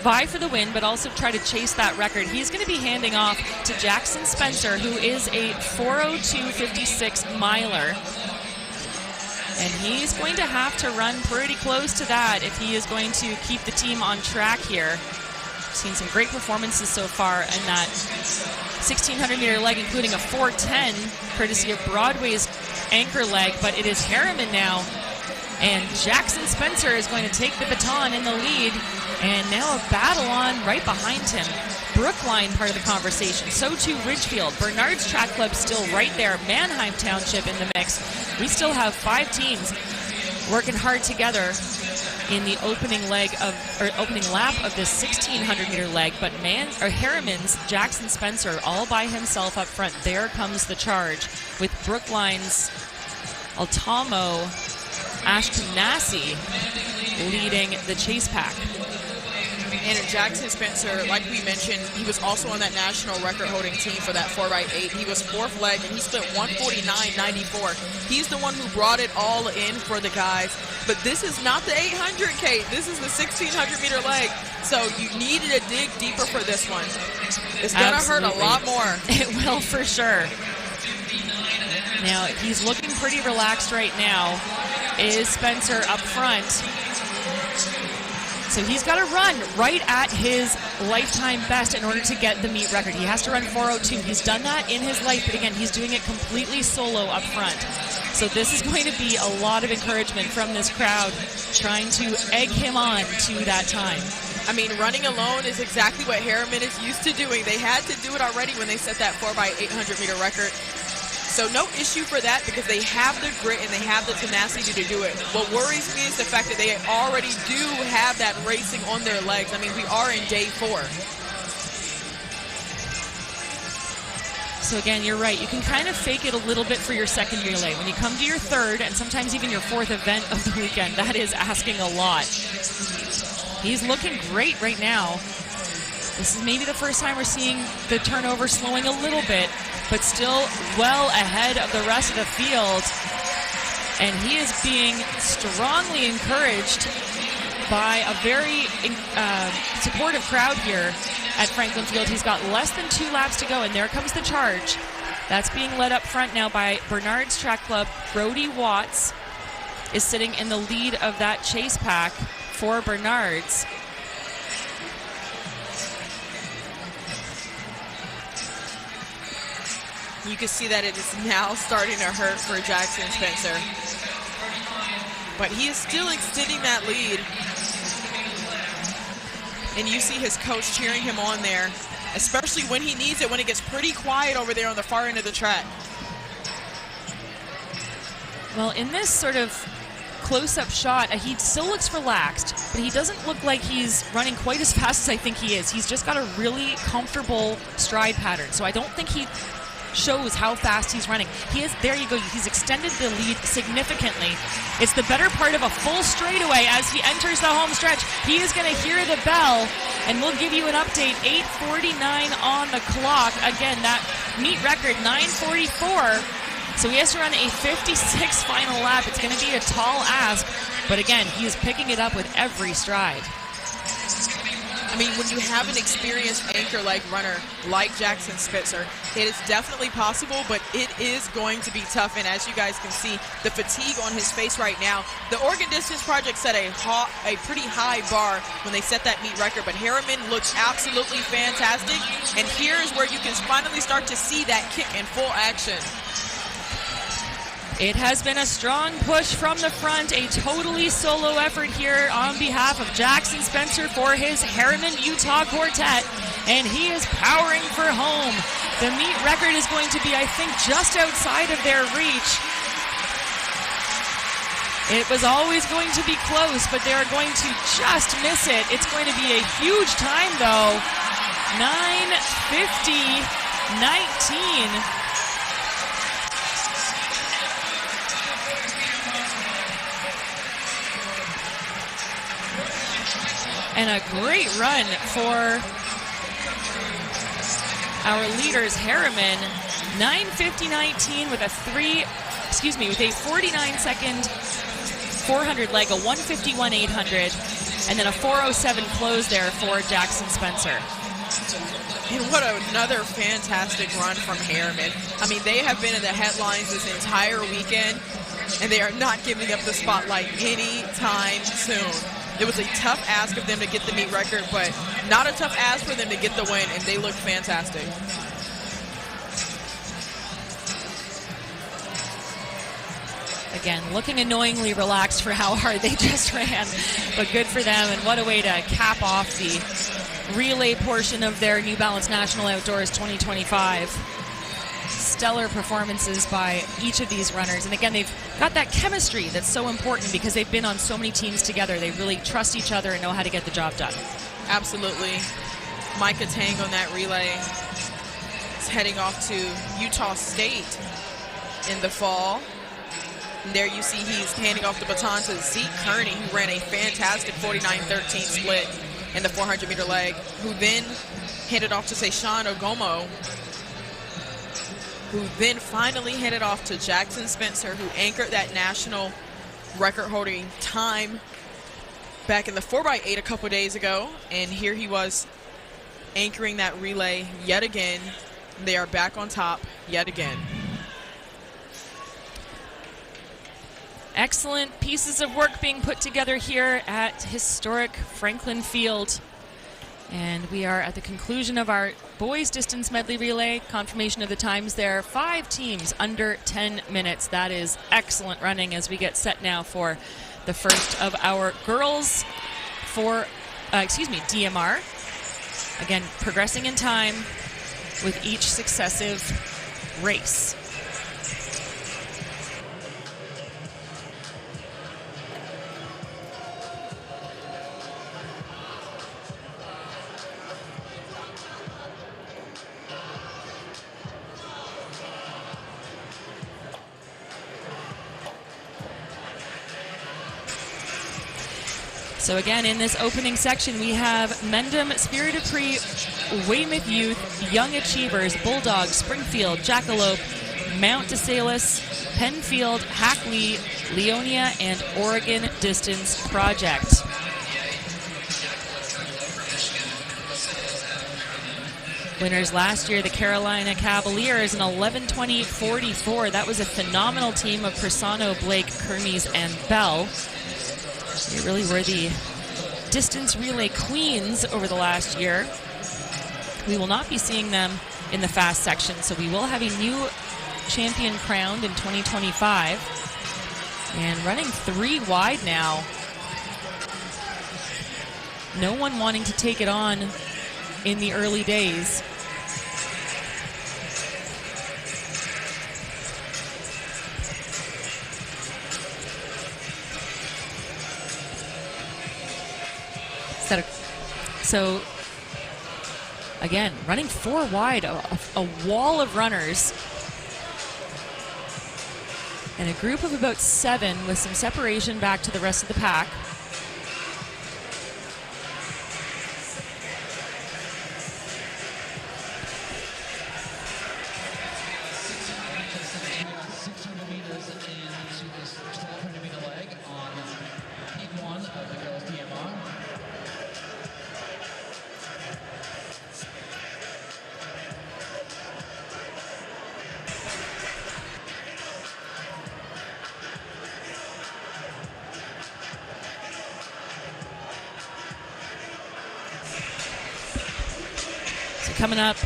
vie for the win, but also try to chase that record. He's going to be handing off to Jackson Spencer, who is a 4:02.56 miler. And he's going to have to run pretty close to that if he is going to keep the team on track here. Seen some great performances so far in that 1,600-meter leg, including a 4:10, courtesy of Broadway's anchor leg, but it is Harriman now. And Jackson Spencer is going to take the baton in the lead. And now a battle on right behind him. Brookline part of the conversation. So too Ridgefield. Bernard's Track Club still right there. Manheim Township in the mix. We still have 5 teams working hard together in the opening lap of this 1,600-meter leg. But Harriman's Jackson Spencer all by himself up front. There comes the charge with Brookline's Altamo Ashkenazi leading the chase pack. And Jackson Spencer, like we mentioned, he was also on that national record-holding team for that 4x8. He was 4th leg, and he split 149.94. He's the one who brought it all in for the guys. But this is not the 800, Kate. This is the 1,600-meter leg. So you needed to dig deeper for this one. It's going to hurt a lot more. It will for sure. Now, he's looking pretty relaxed right now. Is Spencer up front? So he's got to run right at his lifetime best in order to get the meet record. He has to run 4:02. He's done that in his life, but again, he's doing it completely solo up front. So this is going to be a lot of encouragement from this crowd trying to egg him on to that time. I mean, running alone is exactly what Harriman is used to doing. They had to do it already when they set that 4x800-meter record. So no issue for that because they have the grit and they have the tenacity to do it. What worries me is the fact that they already do have that racing on their legs. I mean, we are in day 4. So again, you're right. You can kind of fake it a little bit for your second relay. When you come to your 3rd and sometimes even your 4th event of the weekend, that is asking a lot. He's looking great right now. This is maybe the first time we're seeing the turnover slowing a little bit, but still well ahead of the rest of the field. And he is being strongly encouraged by a very supportive crowd here at Franklin Field. He's got less than 2 laps to go, and there comes the charge. That's being led up front now by Bernard's Track Club. Brody Watts is sitting in the lead of that chase pack for Bernard's. You can see that it is now starting to hurt for Jackson Spencer. But he is still extending that lead. And you see his coach cheering him on there, especially when he needs it, when it gets pretty quiet over there on the far end of the track. Well, in this sort of close-up shot, he still looks relaxed, but he doesn't look like he's running quite as fast as I think he is. He's just got a really comfortable stride pattern, so I don't think he shows how fast he's running. He is, there you go, he's extended the lead significantly. It's the better part of a full straightaway as he enters the home stretch. He is going to hear the bell, and we'll give you an update. 8:49 on the clock. Again, that meet record, 9:44. So he has to run a 56 final lap. It's going to be a tall ask, but again, he is picking it up with every stride. I mean, when you have an experienced anchor-like runner like Jackson Spitzer, it is definitely possible, but it is going to be tough. And as you guys can see, the fatigue on his face right now. The Oregon Distance Project set a pretty high bar when they set that meet record, but Harriman looks absolutely fantastic. And here's where you can finally start to see that kick in full action. It has been a strong push from the front, a totally solo effort here on behalf of Jackson Spencer for his Harriman, Utah quartet, and he is powering for home. The meet record is going to be, I think, just outside of their reach. It was always going to be close, but they're going to just miss it. It's going to be a huge time, though. 9:50.19. And a great run for our leaders, Harriman. 9:50.19 with a 49-second 400 leg, a 151.800, and then a 4:07 close there for Jackson Spencer. And what another fantastic run from Harriman. I mean, they have been in the headlines this entire weekend, and they are not giving up the spotlight anytime soon. It was a tough ask of them to get the meet record, but not a tough ask for them to get the win, and they look fantastic. Again, looking annoyingly relaxed for how hard they just ran, but good for them, and what a way to cap off the relay portion of their New Balance National Outdoors 2025. Stellar performances by each of these runners, and again, they've got that chemistry that's so important because they've been on so many teams together. They really trust each other and know how to get the job done. Absolutely. Micah Tang on that relay is heading off to Utah State in the fall. And there you see he's handing off the baton to Zeke Kearney, who ran a fantastic 49-13 split in the 400-meter leg, who then handed off to Sean Ogomo, who then finally handed off to Jackson Spencer, who anchored that national record-holding time back in the 4x8 a couple days ago. And here he was anchoring that relay yet again. They are back on top yet again. Excellent pieces of work being put together here at historic Franklin Field. And we are at the conclusion of our boys distance medley relay. Confirmation of the times there. 5 teams under 10 minutes. That is excellent running as we get set now for the first of our girls for, DMR. Again, progressing in time with each successive race. So again, in this opening section, we have Mendham, Spirit of Prix, Weymouth Youth, Young Achievers, Bulldogs, Springfield, Jackalope, Mount DeSales, Penfield, Hackley, Leonia, and Oregon Distance Project. Winners last year, the Carolina Cavaliers, an 11:20:44. That was a phenomenal team of Persano, Blake, Kermes, and Bell. They really were the distance relay queens over the last year. We will not be seeing them in the fast section, so we will have a new champion crowned in 2025. And running 3 wide now. No one wanting to take it on in the early days. So again, running 4 wide, a wall of runners. And a group of about 7 with some separation back to the rest of the pack. Coming up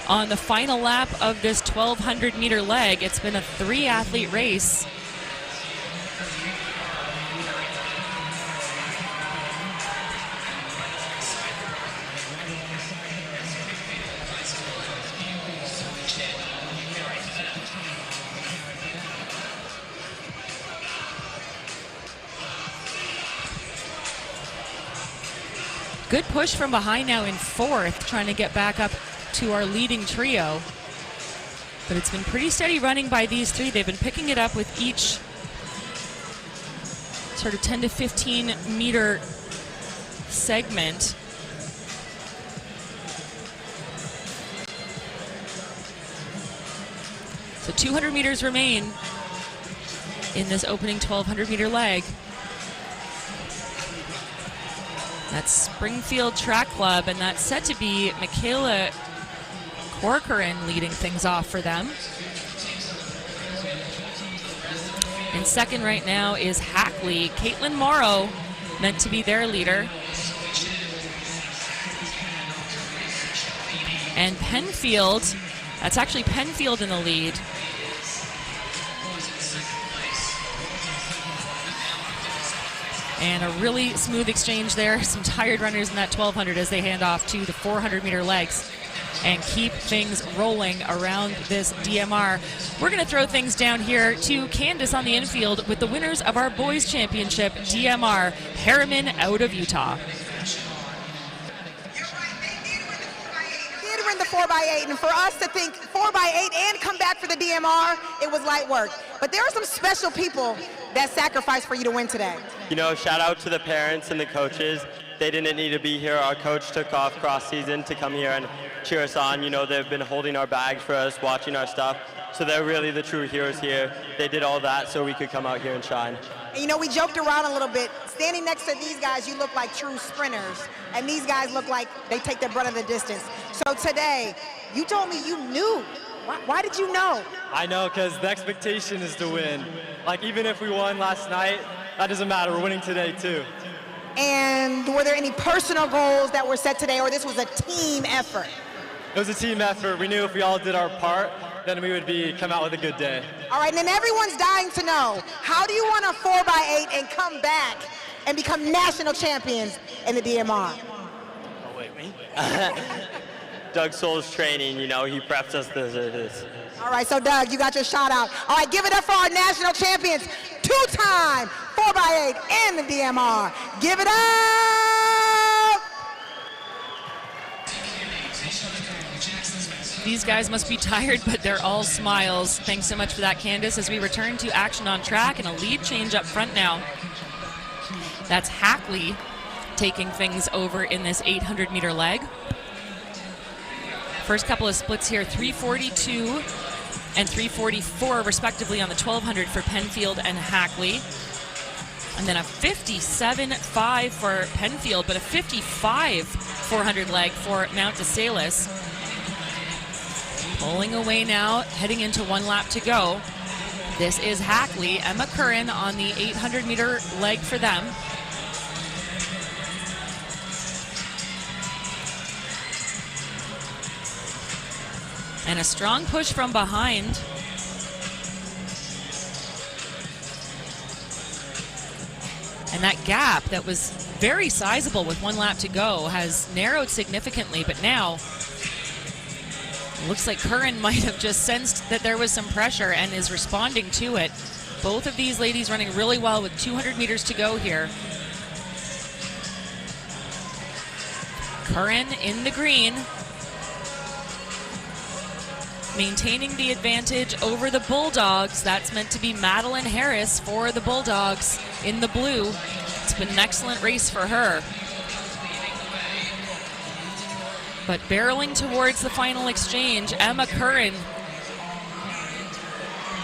on the final lap of this 1,200-meter leg. It's been a 3-athlete race. Good push from behind now in 4th, trying to get back up to our leading trio. But it's been pretty steady running by these 3. They've been picking it up with each sort of 10 to 15 meter segment. So 200 meters remain in this opening 1,200 meter leg. That's Springfield Track Club, and that's set to be Michaela Corcoran leading things off for them. In 2nd right now is Hackley. Caitlin Morrow meant to be their leader. And Penfield, that's actually Penfield in the lead. And a really smooth exchange there. Some tired runners in that 1,200 as they hand off to the 400-meter legs and keep things rolling around this DMR. We're going to throw things down here to Candace on the infield with the winners of our boys championship DMR, Harriman out of Utah. Did win the 4x8, and for us to think 4x8 and come back for the DMR, it was light work. But there are some special people that sacrificed for you to win today. You know, shout out to the parents and the coaches. They didn't need to be here. Our coach took off cross season to come here and cheer us on. You know, they've been holding our bags for us, watching our stuff. So they're really the true heroes here. They did all that so we could come out here and shine. And you know, we joked around a little bit. Standing next to these guys, you look like true sprinters. And these guys look like they take their breath of the distance. So today, you told me you knew. Why did you know? I know, because the expectation is to win. Like, even if we won last night, that doesn't matter. We're winning today, too. And were there any personal goals that were set today, or this was a team effort? It was a team effort. We knew if we all did our part, then we would come out with a good day. All right, and then everyone's dying to know, how do you run a 4x8 and come back and become national champions in the DMR? Oh, wait, me? Doug Soul's training, you know, he preps us this. All right, so Doug, you got your shot out. All right, give it up for our national champions, 2-time 4x8 in the DMR. Give it up! These guys must be tired, but they're all smiles. Thanks so much for that, Candace, as we return to action on track and a lead change up front now. That's Hackley taking things over in this 800-meter leg. First couple of splits here, 3:42 and 3:44 respectively on the 1200 for Penfield and Hackley. And then a 57.5 for Penfield, but a 55 400 leg for Mount DeSalis. Pulling away now, heading into 1 lap to go. This is Hackley. Emma Curran on the 800-meter leg for them. And a strong push from behind. And that gap that was very sizable with 1 lap to go has narrowed significantly, but now it looks like Curran might have just sensed that there was some pressure and is responding to it. Both of these ladies running really well with 200 meters to go here. Curran in the green, maintaining the advantage over the Bulldogs. That's meant to be Madeline Harris for the Bulldogs in the blue. It's been an excellent race for her. But barreling towards the final exchange, Emma Curran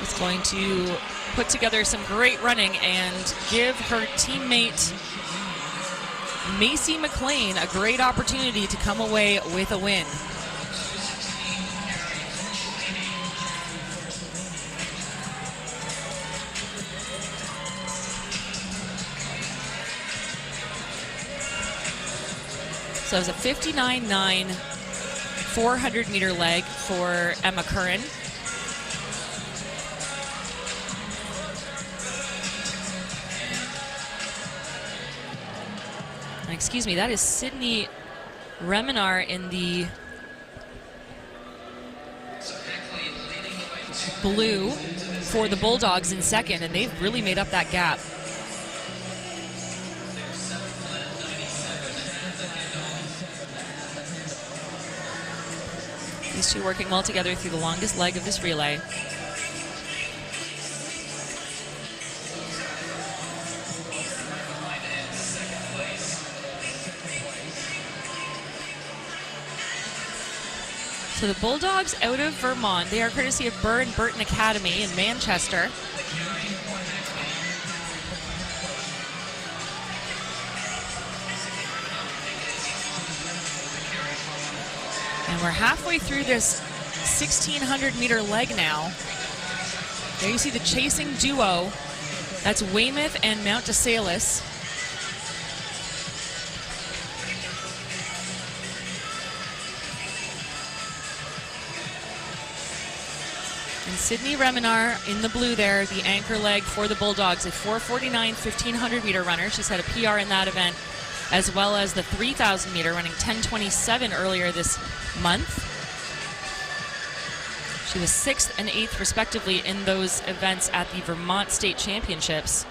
is going to put together some great running and give her teammate Macy McLean a great opportunity to come away with a win. So it was a 59.9 400-meter leg for Emma Curran. And excuse me, that is Sydney Reminar in the blue for the Bulldogs in second, and they've really made up that gap. These two working well together through the longest leg of this relay. So the Bulldogs out of Vermont, they are courtesy of Burr and Burton Academy in Manchester. And we're halfway through this 1,600-meter leg now. There you see the chasing duo. That's Weymouth and Mount DeSalis. And Sydney Reminar in the blue there, the anchor leg for the Bulldogs, a 4:49 1,500-meter runner. She's had a PR in that event, as well as the 3,000-meter, running 10:27 earlier this month. She was 6th and 8th, respectively, in those events at the Vermont State Championships.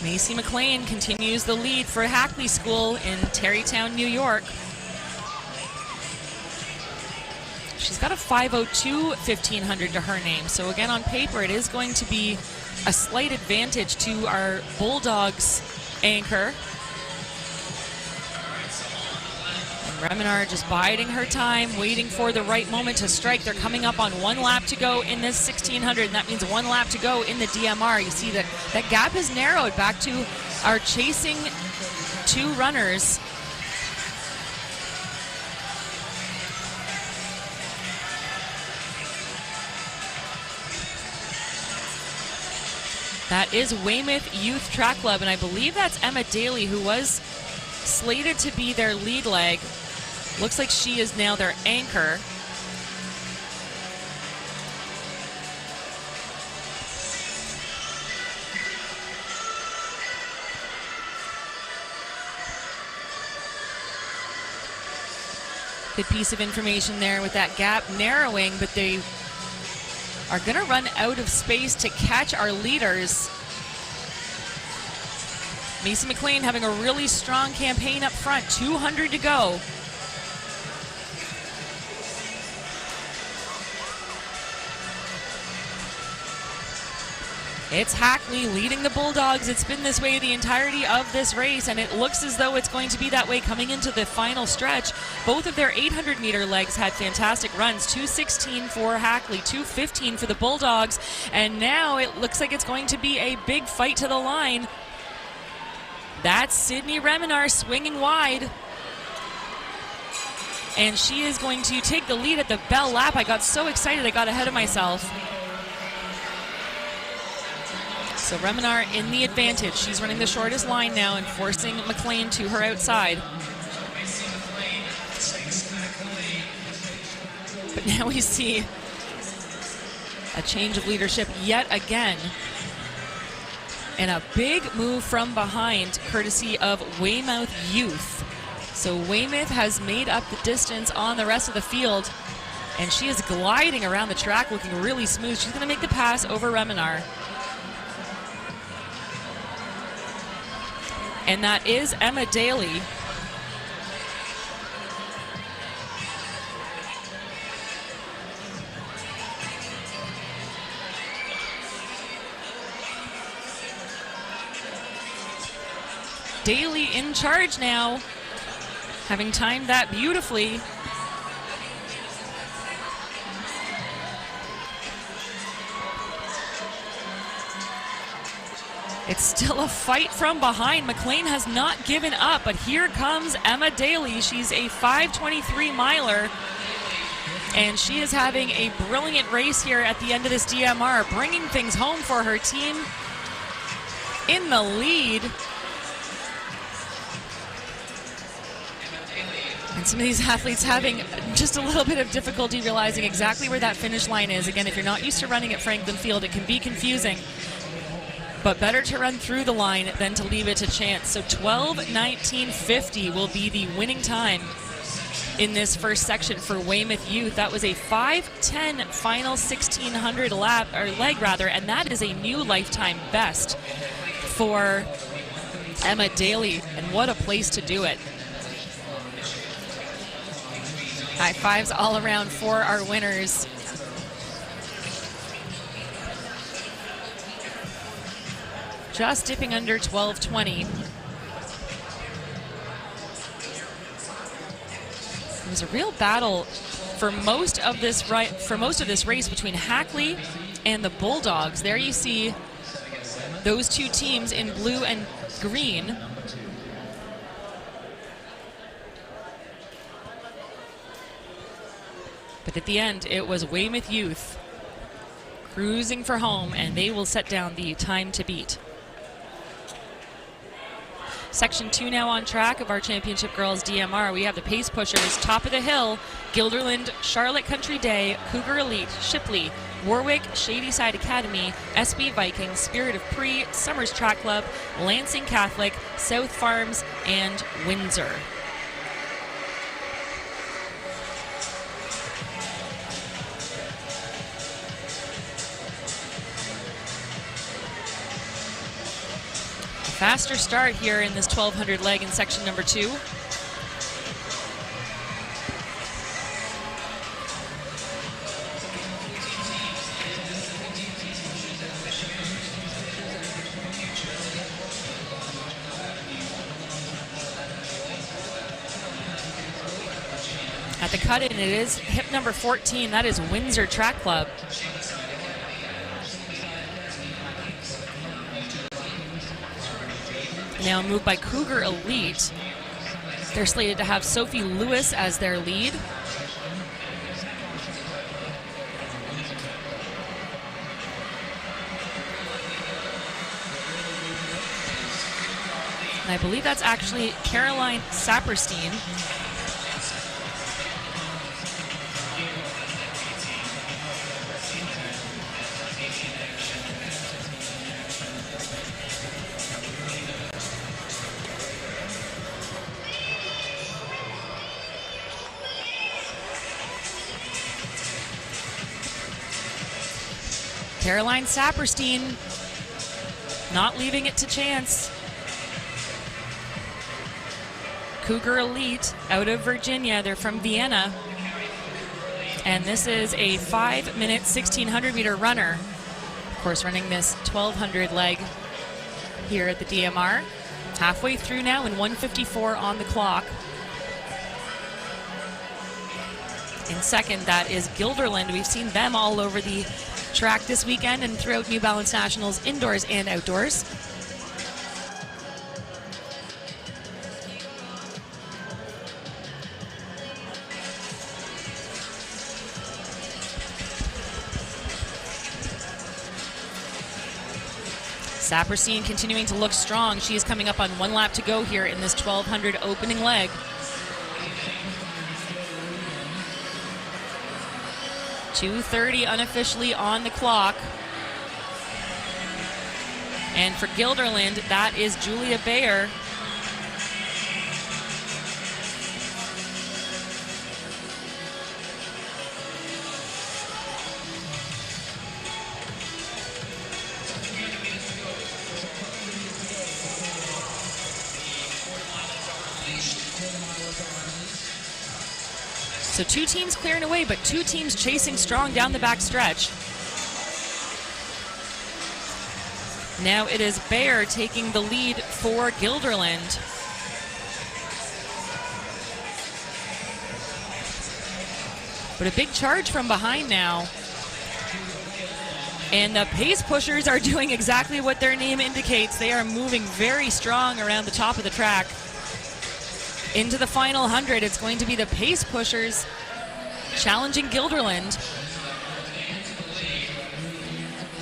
Macy McLean continues the lead for Hackley School in Tarrytown, New York. She's got a 5:02 1,500 to her name. So again, on paper, it is going to be a slight advantage to our Bulldogs anchor. And Reminar just biding her time, waiting for the right moment to strike. They're coming up on 1 lap to go in this 1,600, and that means 1 lap to go in the DMR. You see that that gap is narrowed back to our chasing two runners. That is Weymouth Youth Track Club, and I believe that's Emma Daly, who was slated to be their lead leg. Looks like she is now their anchor. Good piece of information there with that gap narrowing, but they are going to run out of space to catch our leaders. Macy McLean having a really strong campaign up front, 200 to go. It's Hackley leading the Bulldogs. It's been this way the entirety of this race, and it looks as though it's going to be that way coming into the final stretch. Both of their 800-meter legs had fantastic runs, 2:16 for Hackley, 2:15 for the Bulldogs, and now it looks like it's going to be a big fight to the line. That's Sydney Reminar swinging wide. And she is going to take the lead at the bell lap. I got so excited I got ahead of myself. So Reminar in the advantage. She's running the shortest line now and forcing McLean to her outside. But now we see a change of leadership yet again. And a big move from behind, courtesy of Weymouth Youth. So Weymouth has made up the distance on the rest of the field, and she is gliding around the track looking really smooth. She's going to make the pass over Reminar. And that is Emma Daly. Daly in charge now, having timed that beautifully. It's still a fight from behind. McLean has not given up, but here comes Emma Daly. She's a 5:23 miler, and she is having a brilliant race here at the end of this DMR, bringing things home for her team in the lead. And some of these athletes having just a little bit of difficulty realizing exactly where that finish line is. Again, if you're not used to running at Franklin Field, it can be confusing. But better to run through the line than to leave it to chance. So 12:19.50 will be the winning time in this first section for Weymouth Youth. That was a 5:10 final 1600 lap, or leg rather, and that is a new lifetime best for Emma Daly, and what a place to do it. High fives all around for our winners. Just dipping under 12:20. It was a real battle for most of this race between Hackley and the Bulldogs. There you see those two teams in blue and green. But at the end, it was Weymouth Youth cruising for home, and they will set down the time to beat. Section 2 now on track of our Championship Girls DMR. We have the pace pushers, Top of the Hill, Guilderland, Charlotte Country Day, Cougar Elite, Shipley, Warwick, Shadyside Academy, SB Vikings, Spirit of Pre, Summers Track Club, Lansing Catholic, South Farms, and Windsor. Faster start here in this 1200 leg in section number 2. At the cut-in, it is hip number 14. That is Windsor Track Club. Now moved by Cougar Elite. They're slated to have Sophie Lewis as their lead. And I believe that's actually Caroline Saperstein. Caroline Saperstein not leaving it to chance. Cougar Elite out of Virginia. They're from Vienna. And this is a 5-minute 1600 meter runner. Of course, running this 1200 leg here at the DMR. Halfway through now and 1:54 on the clock. In second, that is Guilderland. We've seen them all over the track this weekend and throughout New Balance Nationals indoors and outdoors. Saperstein continuing to look strong. She is coming up on 1 lap to go here in this 1200 opening leg. .230 unofficially on the clock. And for Guilderland, that is Julia Bayer. So 2 teams clearing away, but 2 teams chasing strong down the back stretch. Now it is Bayer taking the lead for Guilderland. But a big charge from behind now. And the pace pushers are doing exactly what their name indicates. They are moving very strong around the top of the track. Into the final 100, it's going to be the pace pushers challenging Guilderland.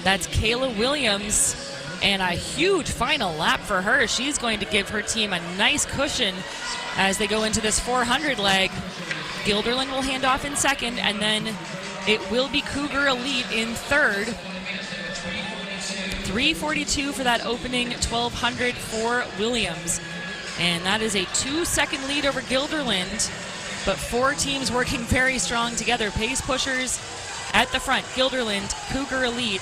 That's Kayla Williams, and a huge final lap for her. She's going to give her team a nice cushion as they go into this 400 leg. Guilderland will hand off in second, and then it will be Cougar Elite in third. 3:42 for that opening 1200 for Williams. And that is a 2-second lead over Guilderland, but 4 teams working very strong together. Pace pushers at the front, Guilderland, Cougar Elite.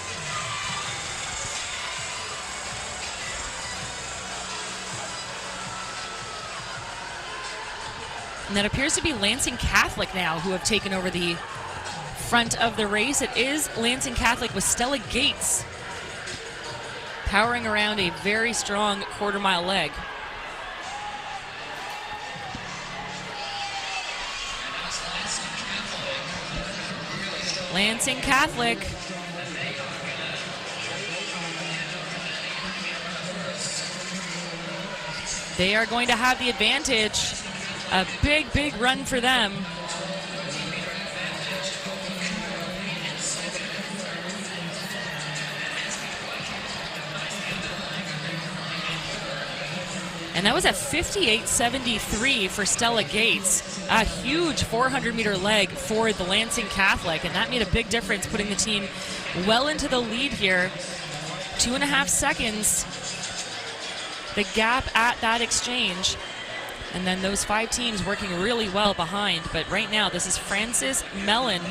And that appears to be Lansing Catholic now who have taken over the front of the race. It is Lansing Catholic with Stella Gates powering around a very strong quarter-mile leg. Lansing Catholic. They are going to have the advantage. A big, big run for them. And that was a 58.73 for Stella Gates. A huge 400-meter leg for the Lansing Catholic, and that made a big difference, putting the team well into the lead here. 2.5 seconds, the gap at that exchange. And then those 5 teams working really well behind. But right now, this is Frances Mellon.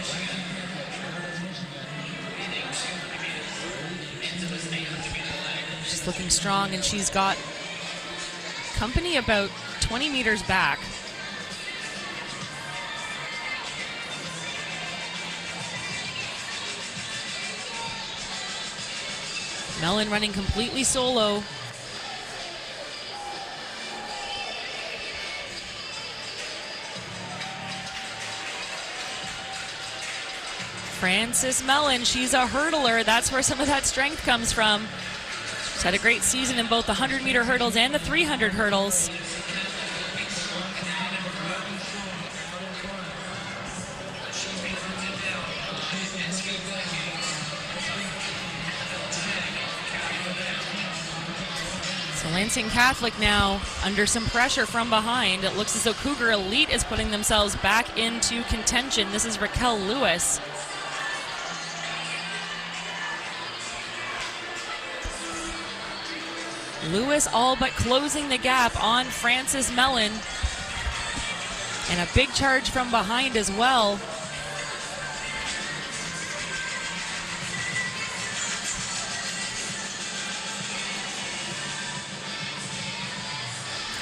She's looking strong, and she's got company about 20 meters back. Mellon running completely solo. Frances Mellon, she's a hurdler. That's where some of that strength comes from. She's had a great season in both the 100-meter hurdles and the 300 hurdles. So Lansing Catholic now under some pressure from behind. It looks as though Cougar Elite is putting themselves back into contention. This is Raquel Lewis. Lewis all but closing the gap on Frances Mellon. And a big charge from behind as well.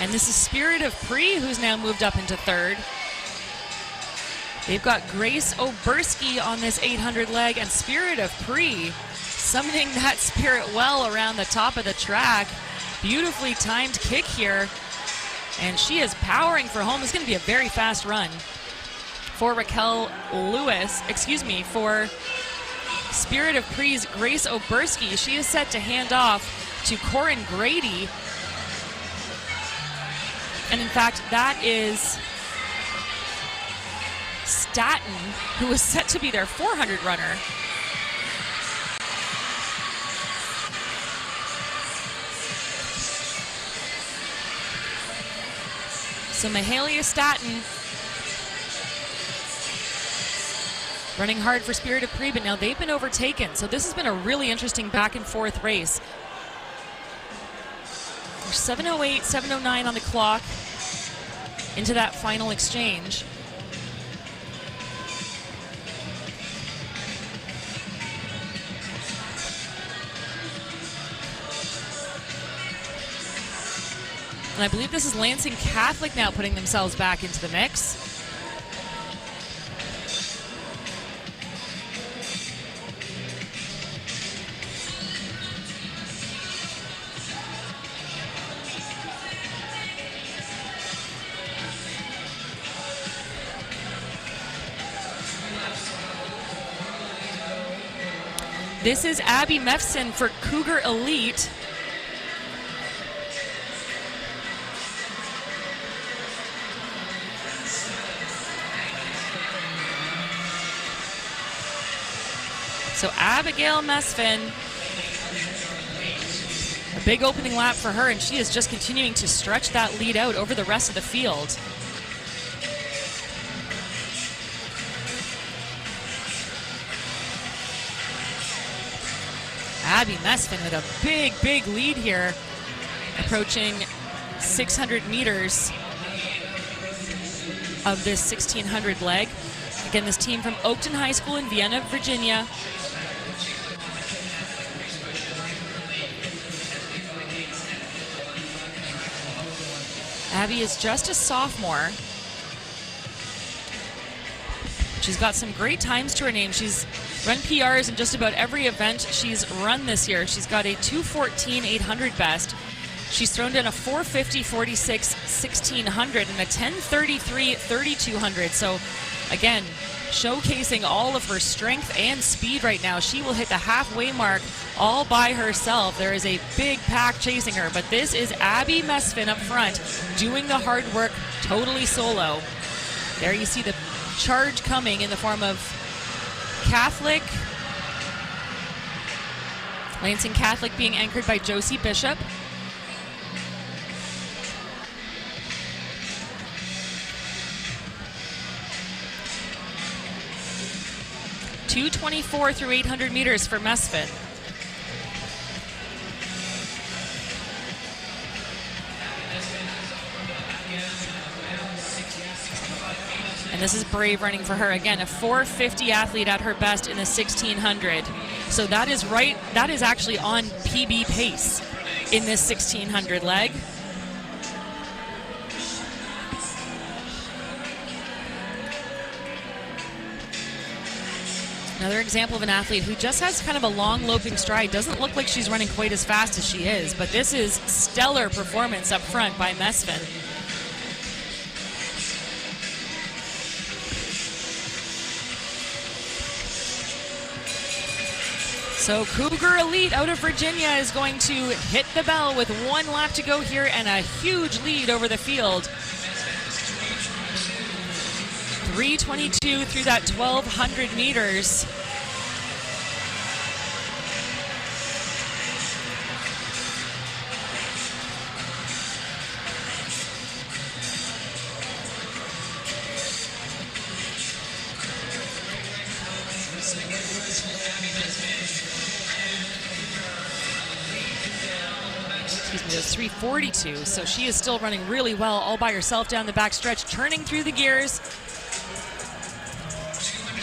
And this is Spirit of Pre, who's now moved up into third. They've got Grace Oberski on this 800 leg, and Spirit of Pre summoning that spirit well around the top of the track. Beautifully timed kick here. And she is powering for home. It's going to be a very fast run for for Spirit of Pre's Grace Oberski. She is set to hand off to Corin Grady. And in fact, that is Staten, who is set to be their 400 runner. So Mahalia Staten running hard for Spirit of Pre, but now they've been overtaken. So this has been a really interesting back and forth race. There's 7:08, 7:09 on the clock into that final exchange. And I believe this is Lansing Catholic now putting themselves back into the mix. This is Abby Mefson for Cougar Elite. So Abigail Mesfin, a big opening lap for her, and she is just continuing to stretch that lead out over the rest of the field. Abby Mesfin with a big, big lead here, approaching 600 meters of this 1600 leg. Again, this team from Oakton High School in Vienna, Virginia. Abby is just a sophomore. She's got some great times to her name. She's run PRs in just about every event she's run this year. She's got a 2:14 800 best. She's thrown in a 4:50 46 1600 and a 10:33 3200. So again, showcasing all of her strength and speed right now. She will hit the halfway mark all by herself. There is a big pack chasing her, but this is Abby Mesfin up front doing the hard work totally solo. There you see the charge coming in the form of Catholic. Lansing Catholic being anchored by Josie Bishop. .224 through 800 meters for Mesfin. And this is brave running for her. Again, a 4:50 athlete at her best in the 1600. So that is right, that is actually on PB pace in this 1600 leg. Another example of an athlete who just has kind of a long loping stride. Doesn't look like she's running quite as fast as she is, but this is stellar performance up front by Mesfin. So Cougar Elite out of Virginia is going to hit the bell with 1 lap to go here and a huge lead over the field. 3:22 through that 1200 meters. Excuse me, that's 3:42. So she is still running really well all by herself down the back stretch, turning through the gears.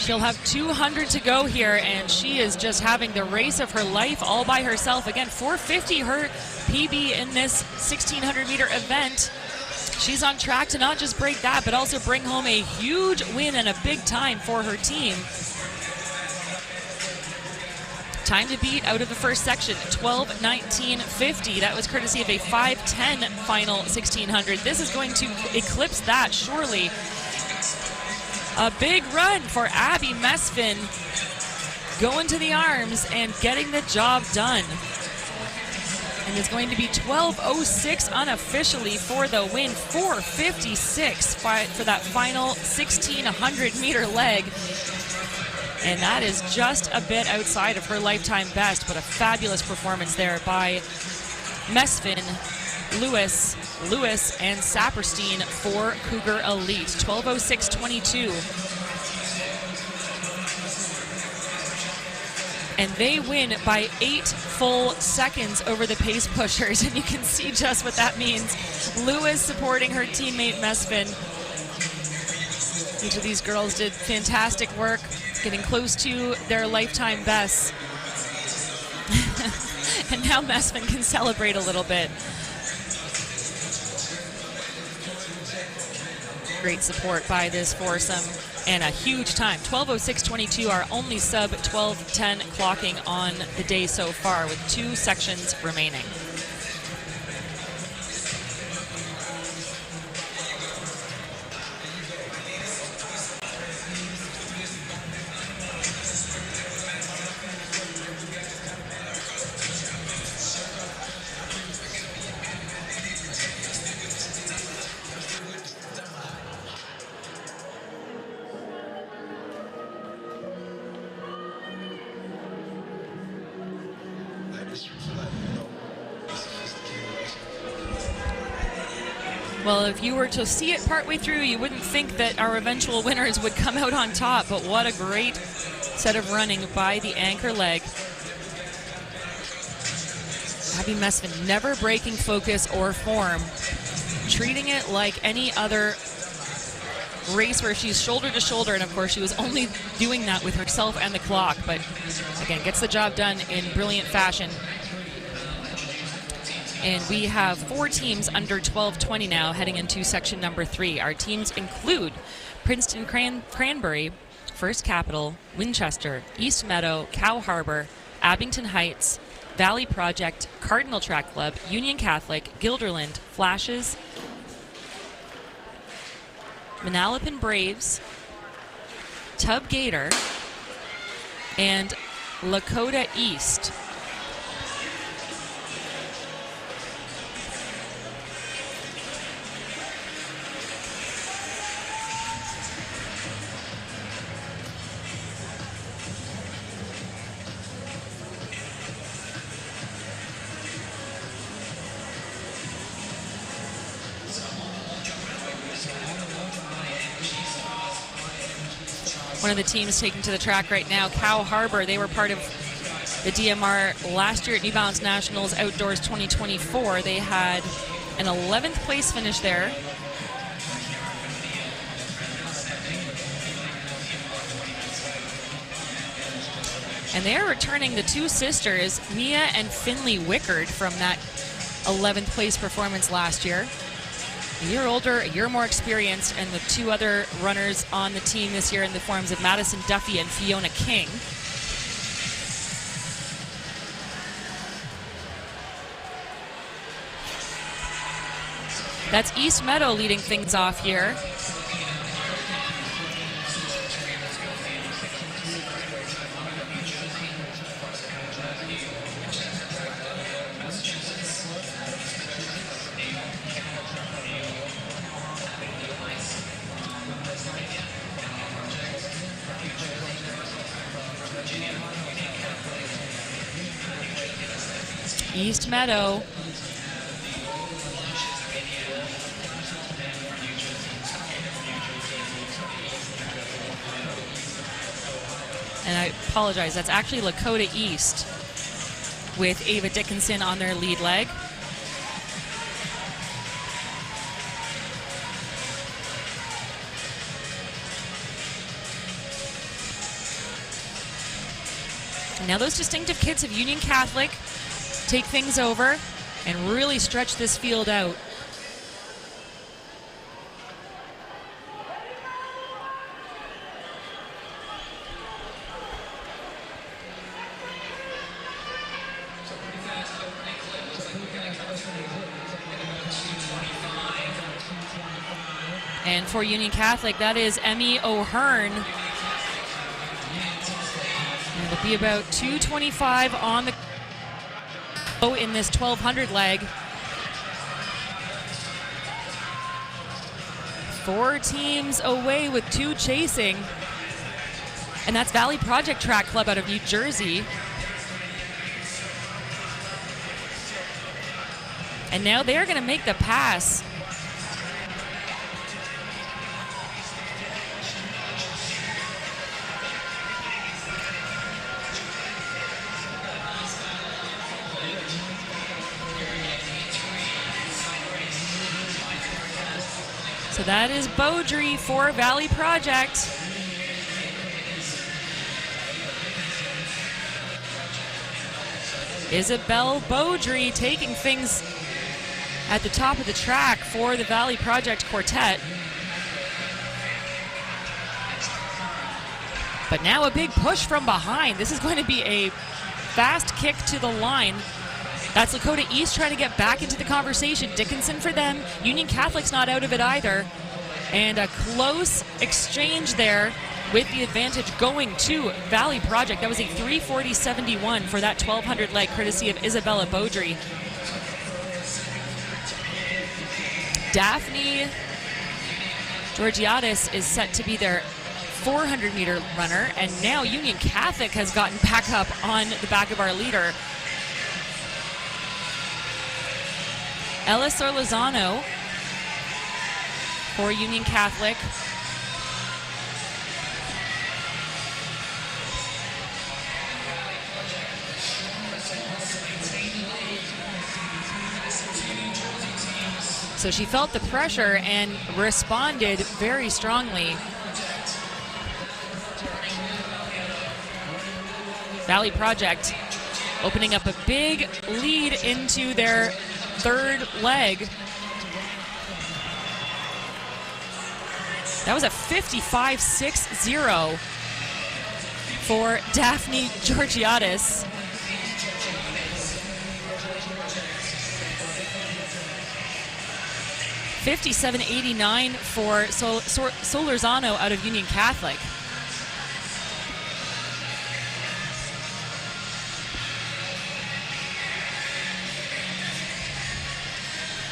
She'll have 200 to go here, and she is just having the race of her life all by herself. Again, 4:50 her PB in this 1600 meter event. She's on track to not just break that, but also bring home a huge win and a big time for her team. Time to beat out of the first section, 12:19.50. That was courtesy of a 5:10 final 1600. This is going to eclipse that, surely. A big run for Abby Mesfin, going to the arms and getting the job done. And it's going to be 12:06 unofficially for the win, 4:56 for that final 1,600-meter leg. And that is just a bit outside of her lifetime best, but a fabulous performance there by Mesfin, Lewis, and Saperstein for Cougar Elite. 12:06.22. And they win by 8 full seconds over the pace pushers, and you can see just what that means. Lewis supporting her teammate Mesfin. Each of these girls did fantastic work, getting close to their lifetime bests. And now Mesfin can celebrate a little bit. Great support by this foursome, and a huge time. 12:06.22, our only sub 12:10 clocking on the day so far, with 2 sections remaining. Well, if you were to see it partway through, you wouldn't think that our eventual winners would come out on top, but what a great set of running by the anchor leg. Abby Mesfin never breaking focus or form, treating it like any other race where she's shoulder to shoulder, and of course she was only doing that with herself and the clock, but again, gets the job done in brilliant fashion. And we have 4 teams under 12:20 now heading into section number 3. Our teams include Princeton Cranberry, First Capital, Winchester, East Meadow, Cow Harbor, Abington Heights, Valley Project, Cardinal Track Club, Union Catholic, Guilderland, Flashes, Manalapan Braves, Tub Gator, and Lakota East. One of the teams taking to the track right now, Cow Harbor. They were part of the DMR last year at New Balance Nationals Outdoors 2024. They had an 11th place finish there. And they are returning the 2 sisters, Mia and Finley Wickard, from that 11th place performance last year. A year older, a year more experienced, and the 2 other runners on the team this year in the forms of Madison Duffy and Fiona King. That's East Meadow leading things off here. East Meadow. And I apologize, that's actually Lakota East with Ava Dickinson on their lead leg. Now those distinctive kids of Union Catholic take things over and really stretch this field out. And for Union Catholic, that is Emmy O'Hearn. And it'll be about 2:25 on the in this 1200 leg. 4 teams away with 2 chasing. And that's Valley Project Track Club out of New Jersey. And now they're going to make the pass. So that is Beaudry for Valley Project. Isabel Beaudry taking things at the top of the track for the Valley Project Quartet. But now a big push from behind. This is going to be a fast kick to the line. That's Lakota East trying to get back into the conversation. Dickinson for them. Union Catholic's not out of it either. And a close exchange there with the advantage going to Valley Project. That was a 3:40.71 for that 1200 leg, courtesy of Isabella Beaudry. Daphne Georgiadis is set to be their 400-meter runner, and now Union Catholic has gotten back up on the back of our leader. Ella Sorlozano for Union Catholic. So she felt the pressure and responded very strongly. Valley Project opening up a big lead into their third leg. That was a 55.60 for Daphne Georgiadis. $57.89 for Solorzano out of Union Catholic.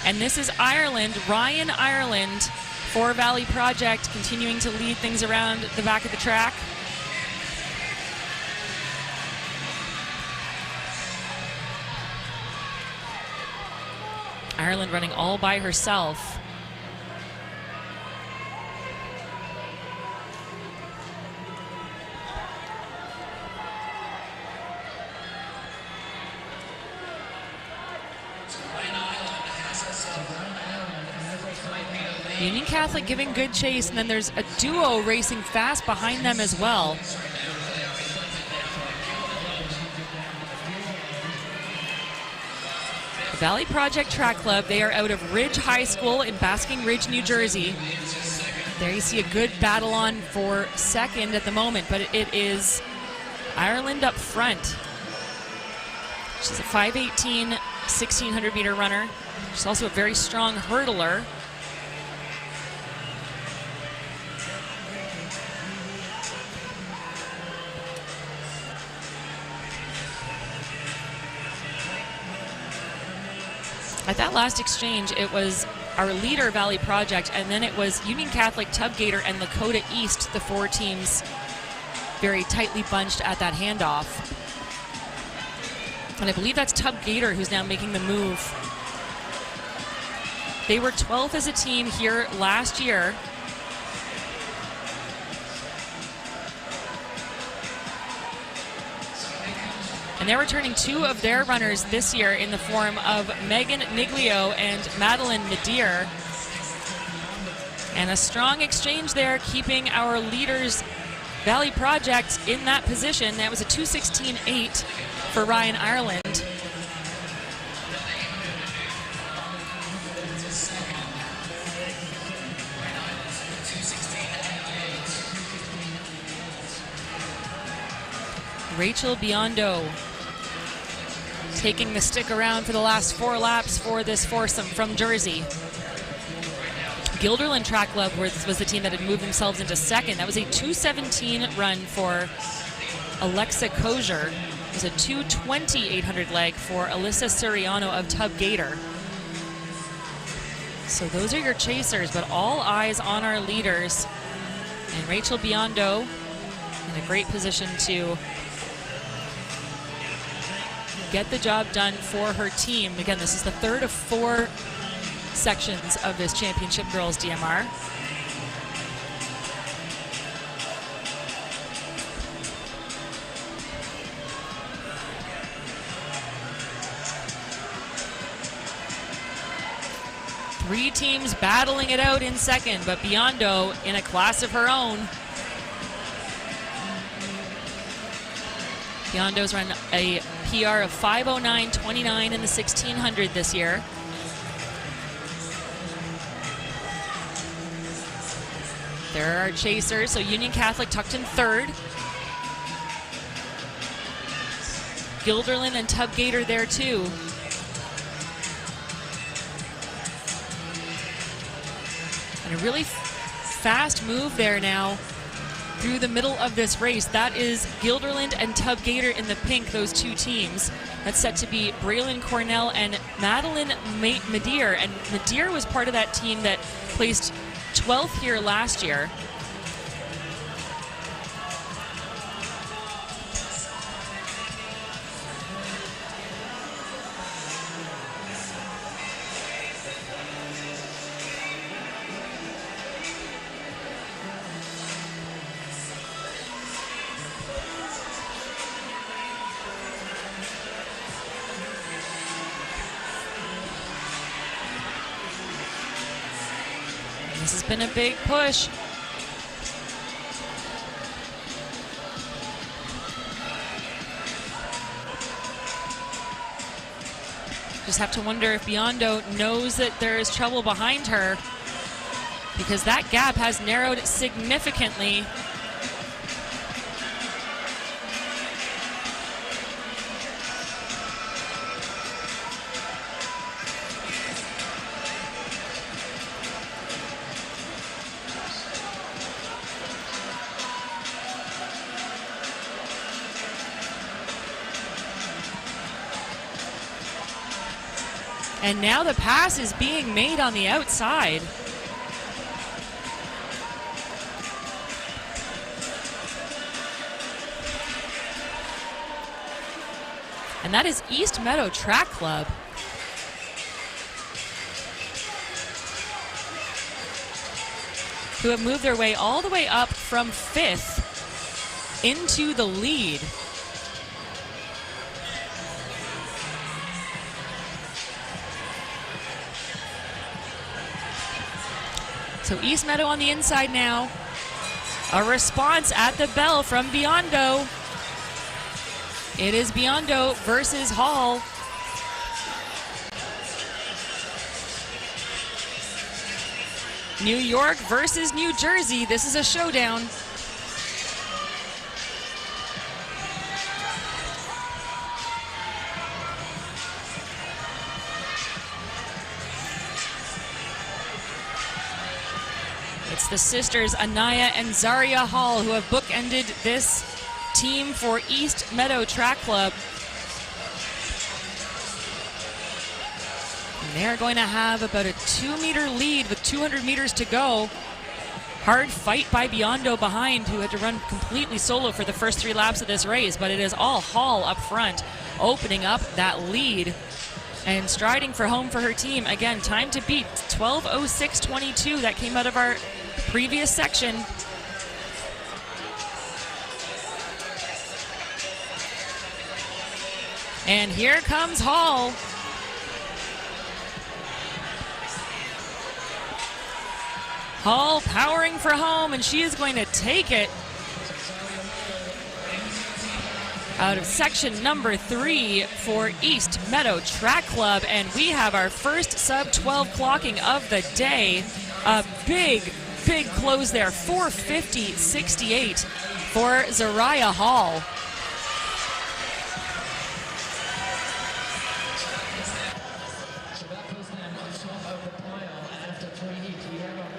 And this is Ireland, Ryan Ireland for Valley Project, continuing to lead things around the back of the track. Ireland running all by herself. Union Catholic giving good chase, and then there's a duo racing fast behind them as well. The Valley Project Track Club, they are out of Ridge High School in Basking Ridge, New Jersey. There you see a good battle on for second at the moment, but it is Ireland up front. She's a 5'18", 1,600 meter runner. She's also a very strong hurdler. At that last exchange, it was our leader, Valley Project, and then it was Union Catholic, Tub Gator, and Lakota East, the 4 teams very tightly bunched at that handoff. And I believe that's Tub Gator who's now making the move. They were 12th as a team here last year. And they're returning 2 of their runners this year in the form of Megan Niglio and Madeline Nadir. And a strong exchange there, keeping our leaders, Valley Project, in that position. That was a 2:16.8 for Ryan Ireland. Rachel Biondo taking the stick around for the last 4 laps for this foursome from Jersey. Guilderland Track Club was the team that had moved themselves into second. That was a 2:17 run for Alexa Kozier. It was a 2:20 800 leg for Alyssa Suriano of Tub Gator. So those are your chasers, but all eyes on our leaders. And Rachel Biondo in a great position to get the job done for her team. Again, this is the third of 4 sections of this championship girls DMR. Three teams battling it out in second, but Biondo in a class of her own. Biondo's run a PR of 5:09.29 in the 1600 this year. There are our chasers, so Union Catholic tucked in third. Guilderland and Tub Gator there too. And a really fast move there now through the middle of this race. That is Guilderland and Tub Gator in the pink, those two teams. That's set to be Braylon Cornell and Madeline Madeir. And Madeir was part of that team that placed 12th here last year. This has been a big push. Just have to wonder if Biondo knows that there is trouble behind her, because that gap has narrowed significantly. And now the pass is being made on the outside. And that is East Meadow Track Club. Who have moved their way all the way up from 5th into the lead. So East Meadow on the inside now. A response at the bell from Biondo. It is Biondo versus Hall. New York versus New Jersey. This is a showdown. It's the sisters Anaya and Zaria Hall who have bookended this team for East Meadow Track Club. And they're going to have about a 2-meter lead with 200 meters to go. Hard fight by Biondo behind, who had to run completely solo for the first 3 laps of this race, but it is all Hall up front, opening up that lead and striding for home for her team. Again, time to beat 12:06.22. That came out of our previous section. And here comes Hall. Hall powering for home, and she is going to take it out of section number 3 for East Meadow Track Club. And we have our first sub-12 clocking of the day. A big close there, 4:50.68 for Zaria Hall. So that puts them on top of the pile after 3 heats. We have a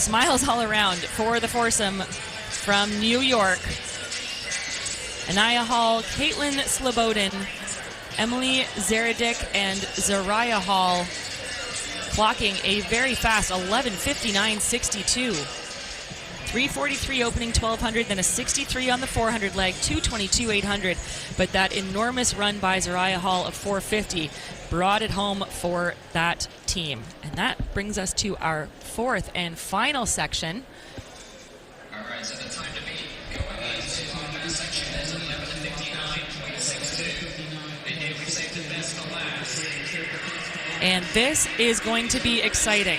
smiles all around for the foursome from New York. Anaya Hall, Caitlin Slobodin, Emily Zeredick, and Zariah Hall clocking a very fast 11:59.62. 3:43 opening 1200, then a 63 on the 400 leg, 2:22.800. But that enormous run by Zariah Hall of 4:50 brought it home for that team. And that brings us to our fourth and final section. All right, so the time to beat going into our section is 11:59.62. And here we saved the best for last. And this is going to be exciting.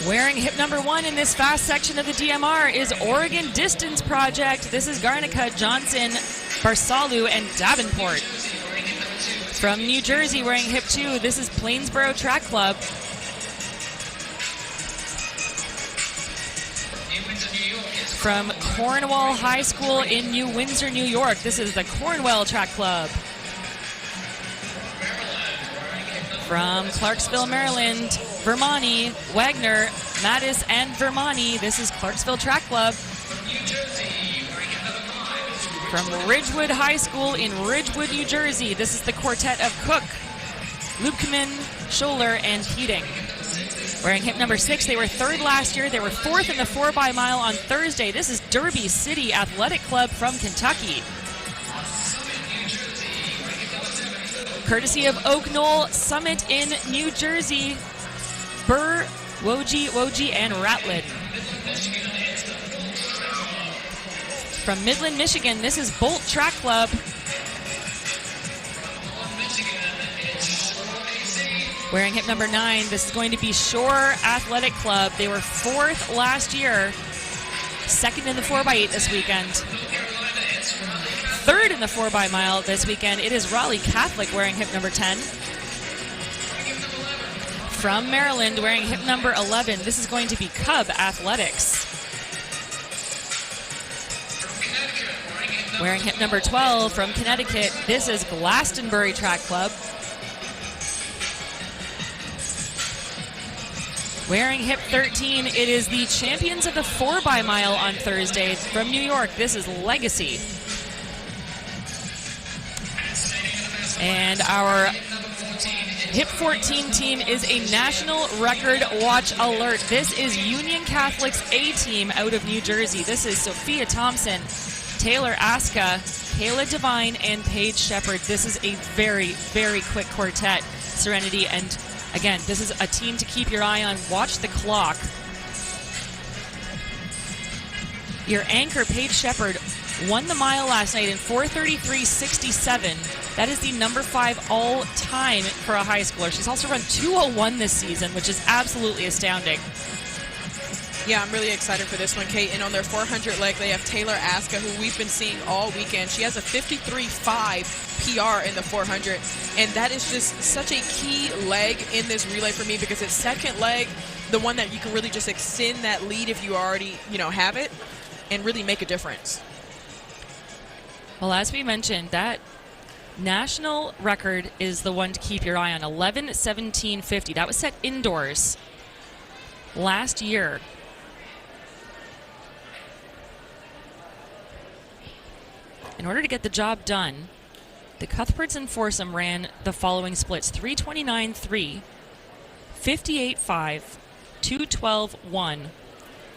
Wearing hip number 1 in this fast section of the DMR is Oregon Distance Project. This is Garnica, Johnson, Barsalu, and Davenport. From New Jersey, wearing hip 2, this is Plainsboro Track Club. From Cornwall High School in New Windsor, New York, this is the Cornwall Track Club. From Clarksville, Maryland, Vermani, Wagner, Mattis, and Vermani, this is Clarksville Track Club. From Ridgewood High School in Ridgewood, New Jersey, this is the quartet of Cook, Lubkman, Scholler, and Keating. Wearing hip number 6, they were 3rd last year. They were 4th in the 4x-mile on Thursday. This is Derby City Athletic Club from Kentucky. Courtesy of Oak Knoll Summit in New Jersey, Burr, Woji, and Ratlin. From Midland, Michigan, this is Bolt Track Club. Wearing hip number 9, this is going to be Shore Athletic Club. They were 4th last year, 2nd in the 4x8 this weekend. 3rd in the 4x-mile this weekend, it is Raleigh Catholic wearing hip number 10. From Maryland, wearing hip number 11, this is going to be Cub Athletics. Wearing hip number 12 from Connecticut, this is Glastonbury Track Club. Wearing hip 13, it is the champions of the 4x-mile on Thursday from New York. This is Legacy. And our hip 14 team is a national record watch alert. This is Union Catholic's A team out of New Jersey. This is Sophia Thompson, Taylor Aska, Kayla Devine, and Paige Shepard. This is a very, very quick quartet, Serenity. And again, this is a team to keep your eye on. Watch the clock. Your anchor, Paige Shepard, won the mile last night in 4:33.67. That is the number 5 all-time for a high schooler. She's also run 2:01 this season, which is absolutely astounding. Yeah, I'm really excited for this one, Kate. And on their 400 leg, they have Taylor Aska, who we've been seeing all weekend. She has a 53.5 PR in the 400. And that is just such a key leg in this relay for me because it's second leg, the one that you can really just extend that lead if you already, have it and really make a difference. Well, as we mentioned, that national record is the one to keep your eye on, 11:17.50. That was set indoors last year. In order to get the job done, the Cuthberts and foursome ran the following splits: 3:29.3, 58.5, 2:12.1,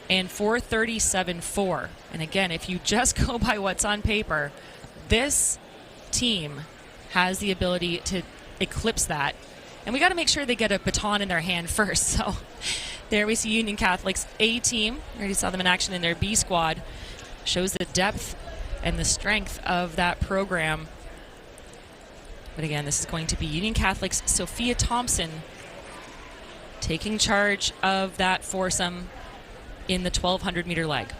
and 4:37.4. And again, if you just go by what's on paper, this team has the ability to eclipse that. And we got to make sure they get a baton in their hand first. So there we see Union Catholic's A team. We already saw them in action in their B squad. Shows the depth and the strength of that program. But again, this is going to be Union Catholic's Sophia Thompson taking charge of that foursome in the 1,200-meter leg.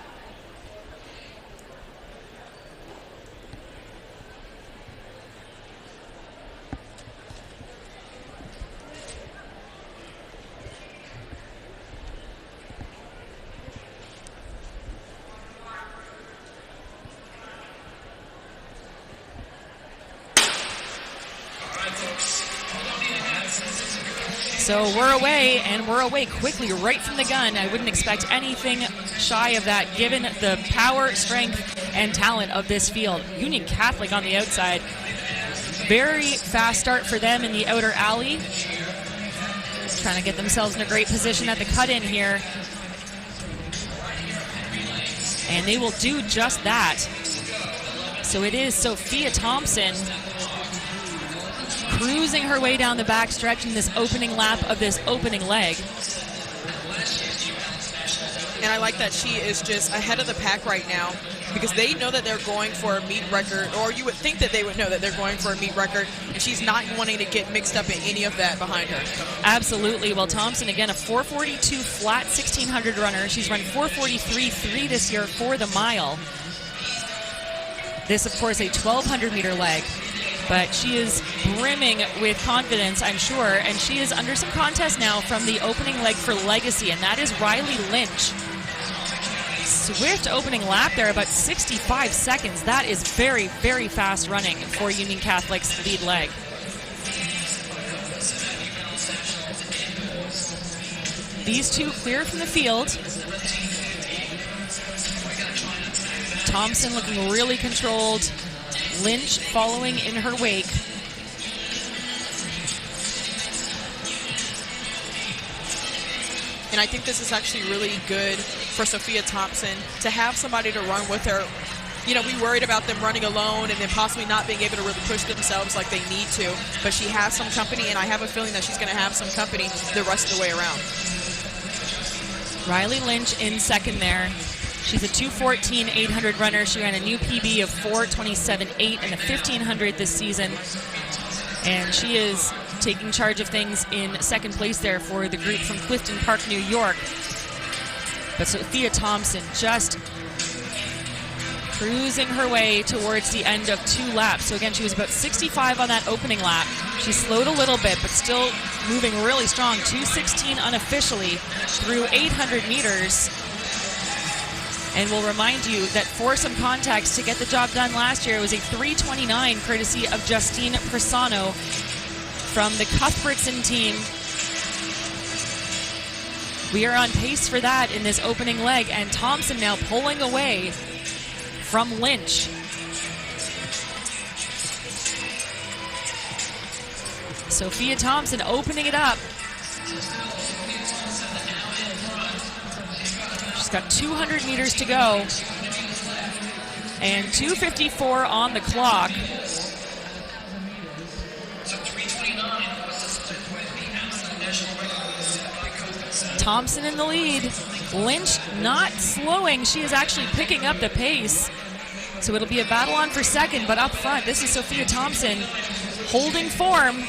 So we're away, and we're away quickly right from the gun. I wouldn't expect anything shy of that given the power, strength, and talent of this field. Union Catholic on the outside. Very fast start for them in the outer alley. Trying to get themselves in a great position at the cut-in here. And they will do just that. So it is Sophia Thompson cruising her way down the back stretch in this opening lap of this opening leg. And I like that she is just ahead of the pack right now because they know that they're going for a meet record, or you would think that they would know that they're going for a meet record, and she's not wanting to get mixed up in any of that behind her. Absolutely. Well, Thompson, again, a 4:42 flat 1600 runner. She's run 4:43.3 this year for the mile. This, of course, a 1200 meter leg. But she is brimming with confidence, I'm sure, and she is under some contest now from the opening leg for Legacy, and that is Riley Lynch. Swift opening lap there, about 65 seconds. That is very, very fast running for Union Catholic's lead leg. These two clear from the field. Thompson looking really controlled. Lynch following in her wake. And I think this is actually really good for Sophia Thompson to have somebody to run with her. You know, we worried about them running alone and then possibly not being able to really push themselves like they need to. But she has some company, and I have a feeling that she's going to have some company the rest of the way around. Riley Lynch in second there. She's a 2:14 800 runner. She ran a new PB of 4:27.8 in the 1500 this season. And she is taking charge of things in second place there for the group from Clifton Park, New York. But Sophia Thompson just cruising her way towards the end of 2 laps. So again, she was about 65 on that opening lap. She slowed a little bit, but still moving really strong. 2:16 unofficially through 800 meters. And we'll remind you that for some context, to get the job done last year, it was a 3:29 courtesy of Justine Persano from the Cuthbertson team. We are on pace for that in this opening leg, and Thompson now pulling away from Lynch. Sophia Thompson opening it up. She's got 200 meters to go and 2:54 on the clock. Thompson in the lead. Lynch not slowing. She is actually picking up the pace. So it'll be a battle on for second, but up front, this is Sophia Thompson holding form.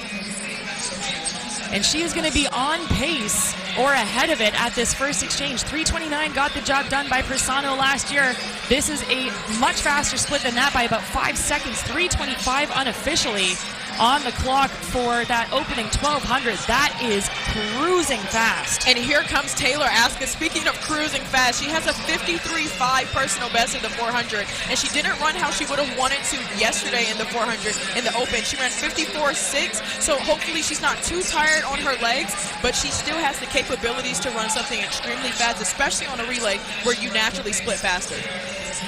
And she is going to be on pace or ahead of it at this first exchange. 3:29 got the job done by Persano last year. This is a much faster split than that by about 5 seconds. 3:25 unofficially on the clock for that opening 1200. That is cruising fast. And here comes Taylor Aska. Speaking of cruising fast, she has a 53.5 personal best in the 400, and she didn't run how she would have wanted to yesterday in the 400 in the open. She ran 54.6, so hopefully she's not too tired on her legs, but she still has the capabilities to run something extremely fast, especially on a relay where you naturally split faster.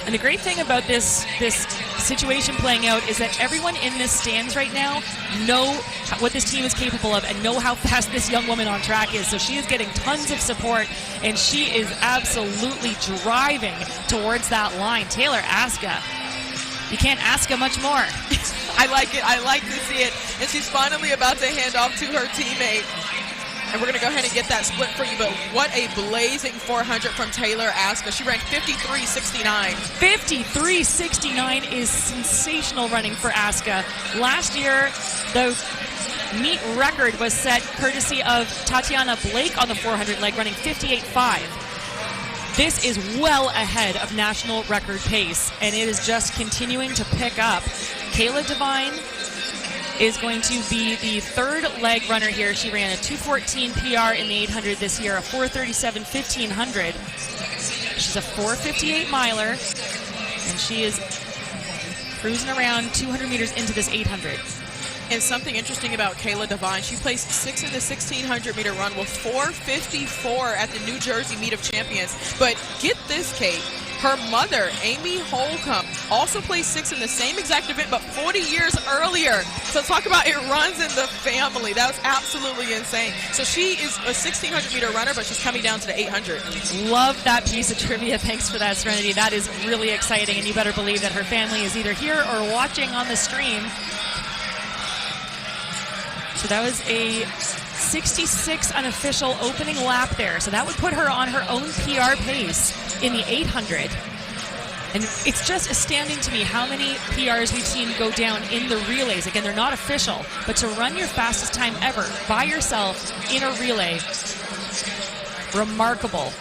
And the great thing about this situation playing out is that everyone in this stands right now know what this team is capable of and know how fast this young woman on track is. So she is getting tons of support, and she is absolutely driving towards that line. Taylor Aska, you can't ask her much more. I like it. I like to see it. And she's finally about to hand off to her teammate. And we're going to go ahead and get that split for you. But what a blazing 400 from Taylor Aska. She ran 53.69. 53.69 is sensational running for Aska. Last year, the meet record was set courtesy of Tatiana Blake on the 400 leg, running 58.5. This is well ahead of national record pace, and it is just continuing to pick up. Kayla Devine is going to be the third leg runner here. She ran a 2:14 PR in the 800 this year, a 4:37 1500. She's a 4:58 miler, and she is cruising around 200 meters into this 800. And something interesting about Kayla Devine, she placed 6th in the 1,600-meter run with 4:54 at the New Jersey Meet of Champions. But get this, Kate. Her mother, Amy Holcomb, also placed 6th in the same exact event, but 40 years earlier. So talk about it runs in the family. That was absolutely insane. So she is a 1,600-meter runner, but she's coming down to the 800. Love that piece of trivia. Thanks for that, Serenity. That is really exciting, and you better believe that her family is either here or watching on the stream. So that was a 66 unofficial opening lap there. So that would put her on her own PR pace in the 800. And it's just astounding to me how many PRs we've seen go down in the relays. Again, they're not official, but to run your fastest time ever by yourself in a relay, remarkable.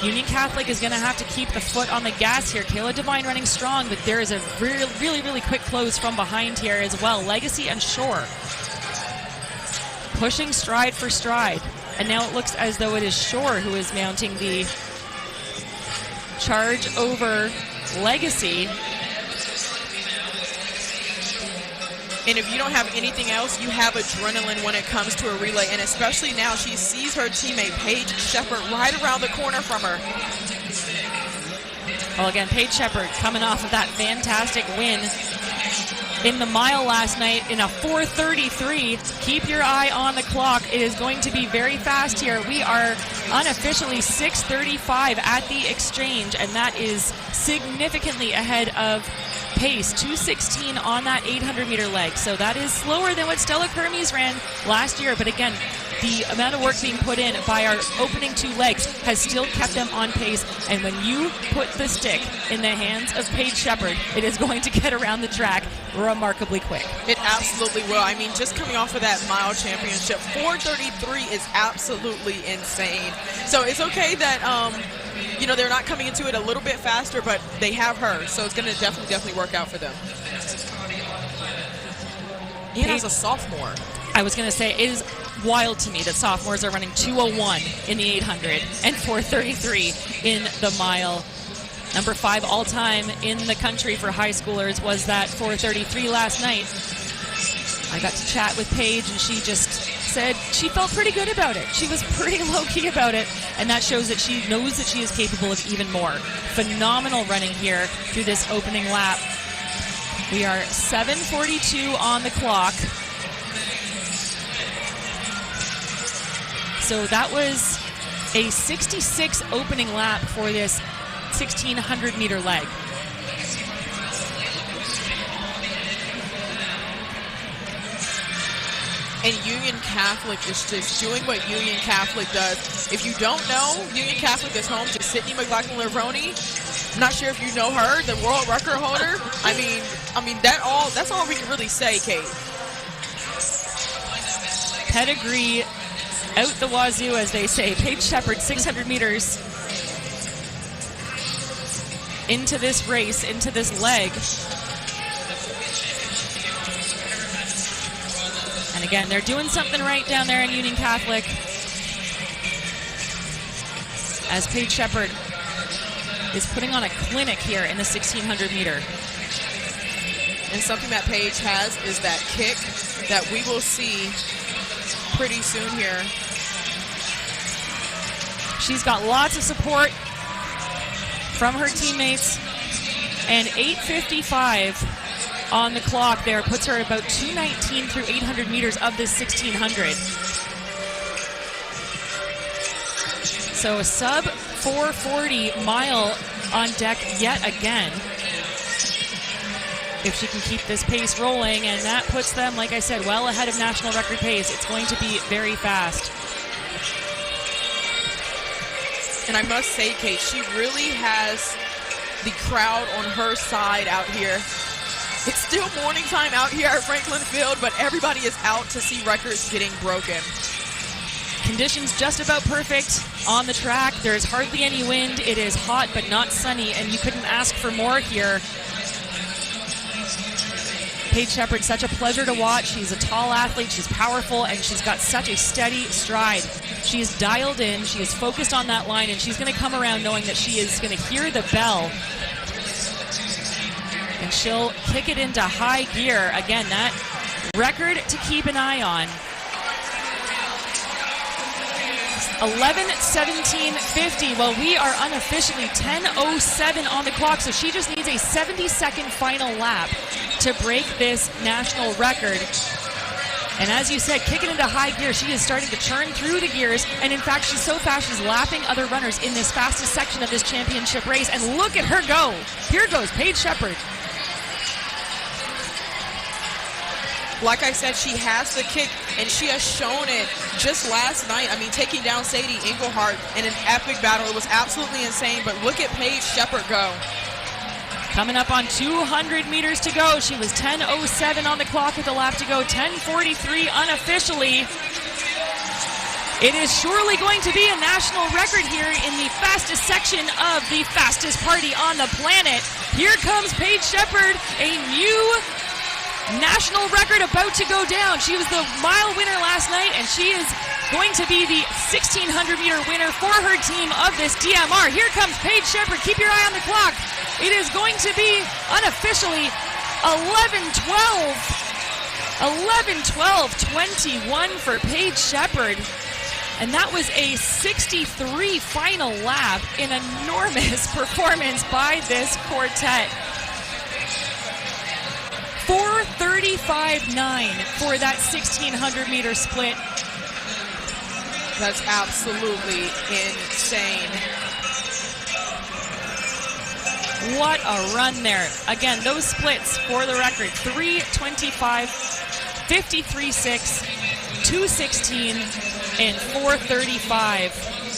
Union Catholic is going to have to keep the foot on the gas here. Kayla Devine running strong, but there is a really quick close from behind here as well. Legacy and Shore pushing stride for stride. And now it looks as though it is Shore who is mounting the charge over Legacy. And if you don't have anything else, you have adrenaline when it comes to a relay. And especially now, she sees her teammate, Paige Shepard, right around the corner from her. Well, again, Paige Shepard coming off of that fantastic win in the mile last night in a 4:33. Keep your eye on the clock. It is going to be very fast here. We are unofficially 6:35 at the exchange, and that is significantly ahead of pace, 2:16 on that 800-meter leg. So that is slower than what Stella Kermes ran last year. But again, the amount of work being put in by our opening two legs has still kept them on pace. And when you put the stick in the hands of Paige Shepard, it is going to get around the track remarkably quick. It absolutely will. I mean, just coming off of that mile championship, 4:33 is absolutely insane. So it's okay that you know, they're not coming into it a little bit faster, but they have her, so it's going to definitely work out for them. And as a sophomore, I was going to say, it is wild to me that sophomores are running 2:01 in the 800 and 4:33 in the mile. Number 5 all-time in the country for high schoolers was that 4:33 last night. I got to chat with Paige, and she just said she felt pretty good about it. She was pretty low-key about it, and that shows that she knows that she is capable of even more. Phenomenal running here through this opening lap. We are 7:42 on the clock. So that was a 66 opening lap for this 1,600-meter leg. And Union Catholic is just doing what Union Catholic does. If you don't know, Union Catholic is home to Sydney McLaughlin-Lavroni. I'm not sure if you know her, the world record holder. I mean that's all we can really say, Kate. Pedigree out the wazoo, as they say. Paige Shepard, 600 meters into this race, into this leg. And again, they're doing something right down there in Union Catholic, as Paige Shepard is putting on a clinic here in the 1,600 meter. And something that Paige has is that kick that we will see pretty soon here. She's got lots of support from her teammates, and 8:55 on the clock there puts her at about 2:19 through 800 meters of this 1,600. So a sub 4:40 mile on deck yet again, if she can keep this pace rolling, and that puts them, like I said, well ahead of national record pace. It's going to be very fast. And I must say, Kate, she really has the crowd on her side out here. It's still morning time out here at Franklin Field, but everybody is out to see records getting broken. Conditions just about perfect on the track. There's hardly any wind. It is hot but not sunny, and you couldn't ask for more here. Paige Shepard, such a pleasure to watch. She's a tall athlete, she's powerful, and she's got such a steady stride. She is dialed in, she is focused on that line, and she's going to come around knowing that she is going to hear the bell. And she'll kick it into high gear. Again, that record to keep an eye on. 11:17:50. Well, we are unofficially 10:07 on the clock, so she just needs a 70-second final lap to break this national record. And as you said, kick it into high gear. She is starting to churn through the gears, and in fact, she's so fast, she's lapping other runners in this fastest section of this championship race. And look at her go. Here goes Paige Shepard. Like I said, she has the kick, and she has shown it just last night. I mean, taking down Sadie Engelhardt in an epic battle. It was absolutely insane, but look at Paige Shepard go. Coming up on 200 meters to go. She was 10:07 on the clock with a lap to go, 10:43 unofficially. It is surely going to be a national record here in the fastest section of the fastest party on the planet. Here comes Paige Shepard, a new national record about to go down. She was the mile winner last night, and she is going to be the 1,600-meter winner for her team of this DMR. Here comes Paige Shepard. Keep your eye on the clock. It is going to be unofficially 11:12:21 for Paige Shepard. And that was a 63 final lap, an enormous performance by this quartet. 4:35.9 for that 1,600-meter split. That's absolutely insane. What a run there. Again, those splits for the record, 3:25, 53.6, 2:16, and 4:35.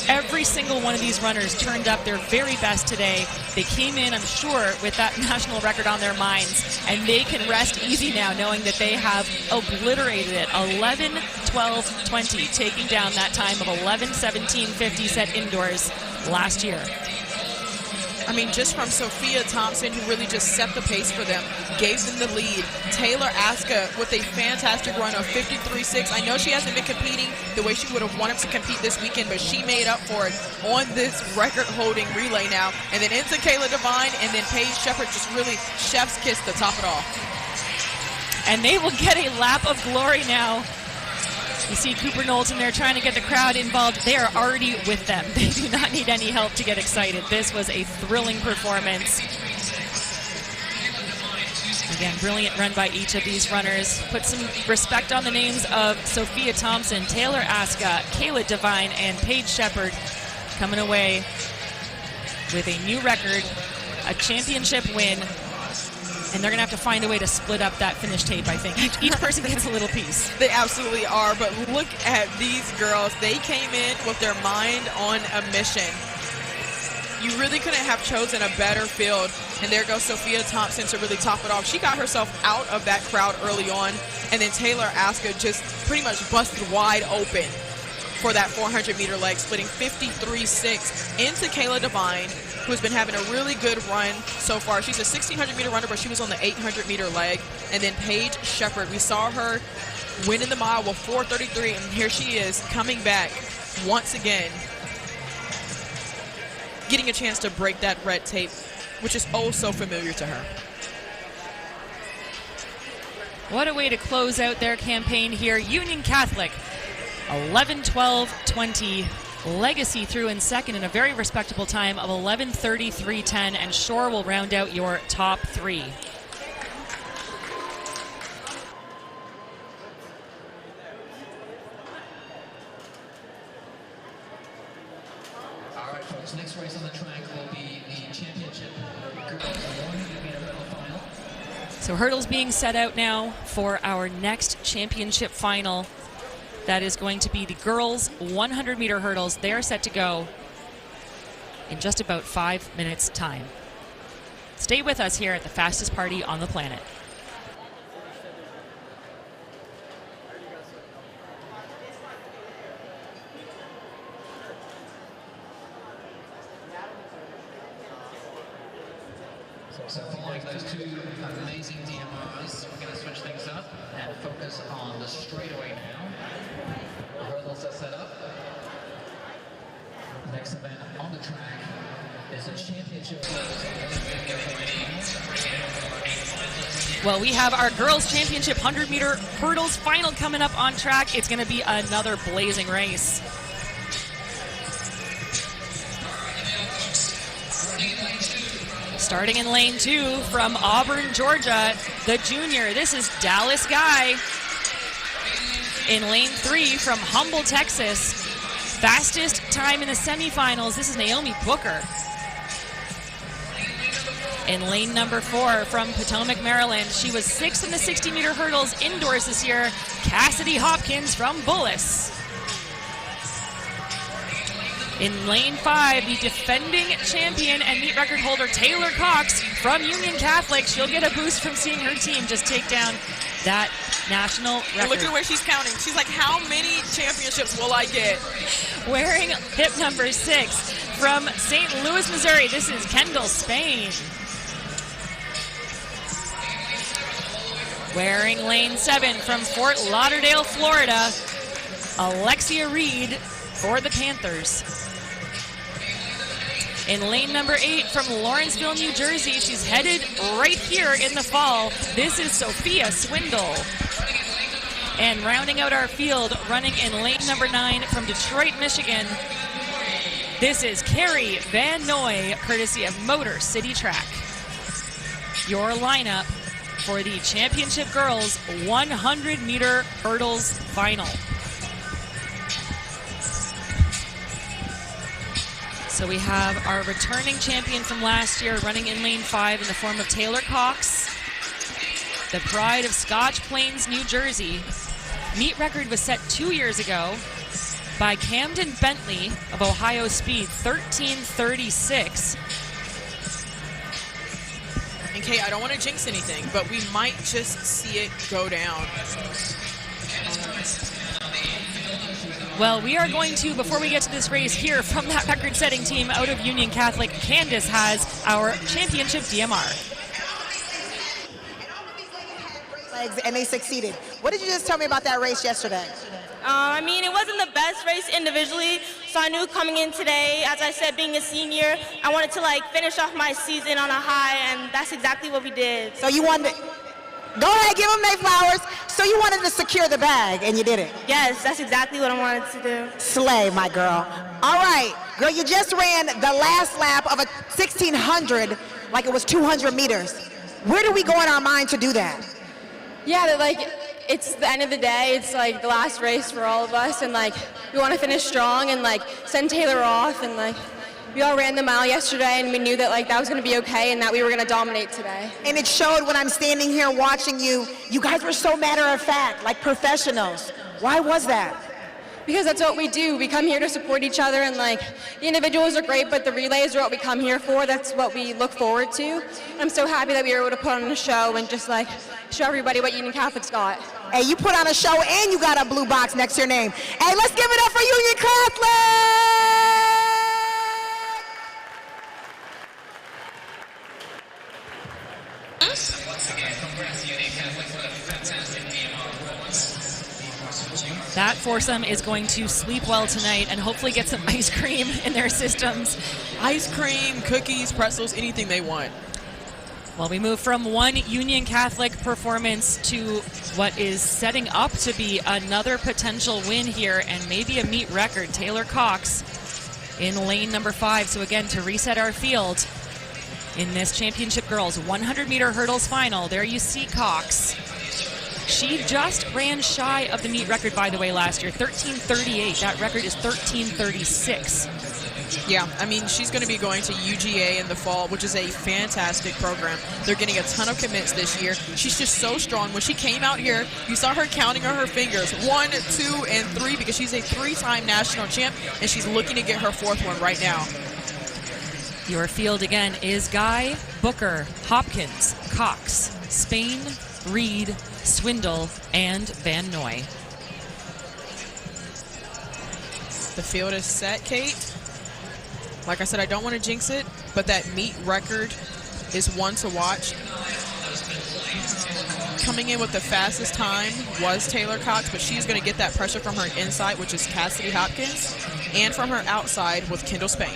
Every single one of these runners turned up their very best today. They came in, I'm sure, with that national record on their minds, and they can rest easy now knowing that they have obliterated it. 11:12:20, taking down that time of 11:17:50 set indoors last year. I mean, just from Sophia Thompson, who really just set the pace for them, gave them the lead. Taylor Aska with a fantastic run of 53.6. I know she hasn't been competing the way she would have wanted to compete this weekend, but she made up for it on this record-holding relay now. And then into Kayla Devine, and then Paige Shepard just really chef's kiss to top it off. And they will get a lap of glory now. You see Cooper Knowlton there trying to get the crowd involved. They are already with them. They do not need any help to get excited. This was a thrilling performance. Again, brilliant run by each of these runners. Put some respect on the names of Sophia Thompson, Taylor Aska, Kayla Devine, and Paige Shepard coming away with a new record, a championship win. And they're going to have to find a way to split up that finish tape, I think. Each person gets a little piece. They absolutely are, but look at these girls. They came in with their mind on a mission. You really couldn't have chosen a better field. And there goes Sophia Thompson to really top it off. She got herself out of that crowd early on, and then Taylor Aska just pretty much busted wide open for that 400-meter leg, splitting 53.6 into Kayla Devine, who's been having a really good run so far. She's a 1,600-meter runner, but she was on the 800-meter leg. And then Paige Shepard, we saw her winning the mile with 4:33, and here she is coming back once again, getting a chance to break that red tape, which is oh so familiar to her. What a way to close out their campaign here. Union Catholic, 11:12:20. Legacy through in second in a very respectable time of 11:33:10, and Shore will round out your top three. All right, folks, next race on the track will be the championship girls 100-meter hurdle final. So hurdles being set out now for our next championship final. That is going to be the girls' 100-meter hurdles. They are set to go in just about 5 minutes' time. Stay with us here at the fastest party on the planet. So following those two amazing DMRs, we're going to switch things up and focus on the straightaway now. The hurdles are set up. Next event on the track is a championship. Well, we have our girls' championship 100-meter hurdles final coming up on track. It's going to be another blazing race. Starting in lane 2 from Auburn, Georgia, the junior. This is Dallas Guy. In lane 3 from Humble, Texas, fastest time in the semifinals. This is Naomi Booker. In lane number 4 from Potomac, Maryland, she was 6th in the 60-meter hurdles indoors this year, Cassidy Hopkins from Bullis. In lane 5, the defending champion and meet record holder Taylor Cox from Union Catholic. She'll get a boost from seeing her team just take down that national record. Look at where she's counting. She's like, how many championships will I get? Wearing hip number 6 from St. Louis, Missouri, this is Kendall Spain. Wearing lane 7 from Fort Lauderdale, Florida, Alexia Reed for the Panthers. In lane number 8 from Lawrenceville, New Jersey, she's headed right here in the fall. This is Sophia Swindle. And rounding out our field, running in lane number 9 from Detroit, Michigan, this is Carrie Van Noy, courtesy of Motor City Track. Your lineup for the Championship Girls 100-meter hurdles final. So we have our returning champion from last year running in lane 5 in the form of Taylor Cox, the pride of Scotch Plains, New Jersey. Meet record was set 2 years ago by Camden Bentley of Ohio Speed, 13:36. And Kate, I don't want to jinx anything, but we might just see it go down. Well, we are going to, before we get to this race, hear from that record-setting team out of Union Catholic. Candace has our championship DMR. And they succeeded. What did you just tell me about that race yesterday? I mean, it wasn't the best race individually, so I knew coming in today, as I said, being a senior, I wanted to finish off my season on a high, and that's exactly what we did. So you wanted to, go ahead, give them their flowers. So you wanted to secure the bag, and you did it. Yes, that's exactly what I wanted to do. Slay, my girl. All right, girl, you just ran the last lap of a 1600 like it was 200 meters. Where do we go in our mind to do that? Yeah, it's the end of the day. It's the last race for all of us, and we want to finish strong and send Taylor off, and we all ran the mile yesterday, and we knew that that was going to be okay, and that we were going to dominate today. And it showed when I'm standing here watching you. You guys were so matter of fact, like professionals. Why was that? Because that's what we do. We come here to support each other, and the individuals are great, but the relays are what we come here for. That's what we look forward to. And I'm so happy that we were able to put on a show and just show everybody what Union Catholic's got. Hey, you put on a show and you got a blue box next to your name. Hey, let's give it up for Union Catholic! Once again, congrats Union Catholic for the fantastic DMR. That foursome is going to sleep well tonight and hopefully get some ice cream in their systems. Ice cream, cookies, pretzels, anything they want. Well, we move from one Union Catholic performance to what is setting up to be another potential win here and maybe a meet record. Taylor Cox in lane number 5. So again, to reset our field in this Championship Girls 100-meter hurdles final, there you see Cox. She just ran shy of the meet record, by the way, last year, 13:38. That record is 13:36. Yeah, I mean, she's going to be going to UGA in the fall, which is a fantastic program. They're getting a ton of commits this year. She's just so strong. When she came out here, you saw her counting on her fingers, 1, 2, and 3, because she's a 3-time national champ, and she's looking to get her 4th one right now. Your field again is Guy, Booker, Hopkins, Cox, Spain, Reed, Swindle, and Van Noy. The field is set, Kate. Like I said, I don't want to jinx it, but that meet record is one to watch. Coming in with the fastest time was Taylor Cox, but she's going to get that pressure from her inside, which is Cassidy Hopkins, and from her outside with Kendall Spain.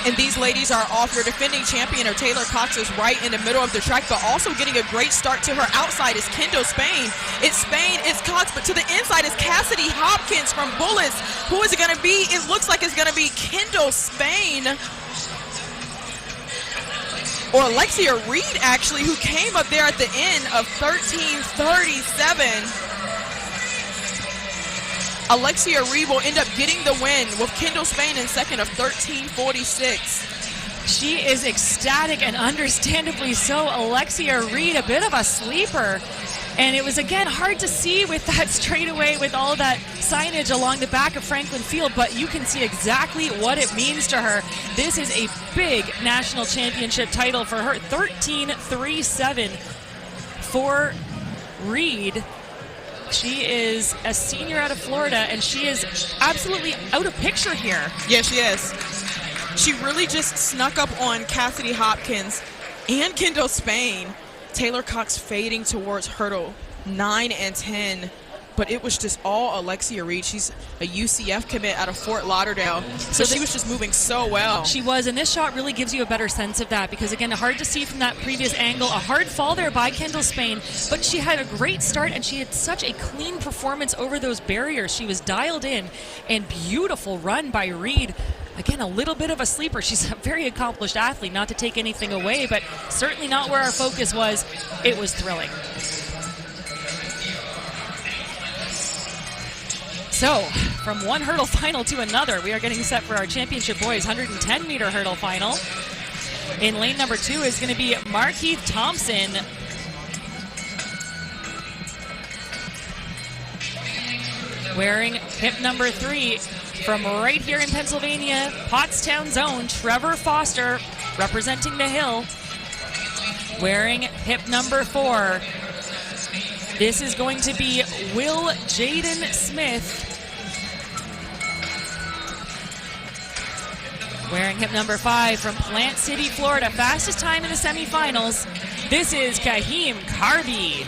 And these ladies are off. Your defending champion, or Taylor Cox, is right in the middle of the track, but also getting a great start to her outside is Kendall Spain. It's Cox, but to the inside is Cassidy Hopkins from Bullis. Who is it going to be? It looks like it's going to be Kendall Spain. Or Alexia Reed, actually, who came up there at the end of 13:37. Alexia Reed will end up getting the win with Kendall Spain in second of 13:46. She is ecstatic, and understandably so. Alexia Reed, a bit of a sleeper. And it was, again, hard to see with that straightaway, with all that signage along the back of Franklin Field, but you can see exactly what it means to her. This is a big national championship title for her. 13:37 for Reed. She is a senior out of Florida, and she is absolutely out of picture here. Yeah, she is. She really just snuck up on Cassidy Hopkins and Kendall Spain. Taylor Cox fading towards hurdle 9 and 10, but it was just all Alexia Reed. She's a UCF commit out of Fort Lauderdale, so she was just moving so well. She was, and this shot really gives you a better sense of that, because again, hard to see from that previous angle. A hard fall there by Kendall Spain, but she had a great start, and she had such a clean performance over those barriers. She was dialed in, and beautiful run by Reed. Again, a little bit of a sleeper. She's a very accomplished athlete, not to take anything away, but certainly not where our focus was. It was thrilling. So, from one hurdle final to another, we are getting set for our championship boys 110-meter hurdle final. In lane number 2 is going to be Markeith Thompson. Wearing hip number 3 from right here in Pennsylvania, Pottstown zone, Trevor Foster representing the hill. Wearing hip number 4. This is going to be Will Jaden Smith. Wearing hip number 5 from Plant City, Florida. Fastest time in the semifinals. This is Kahim Carby.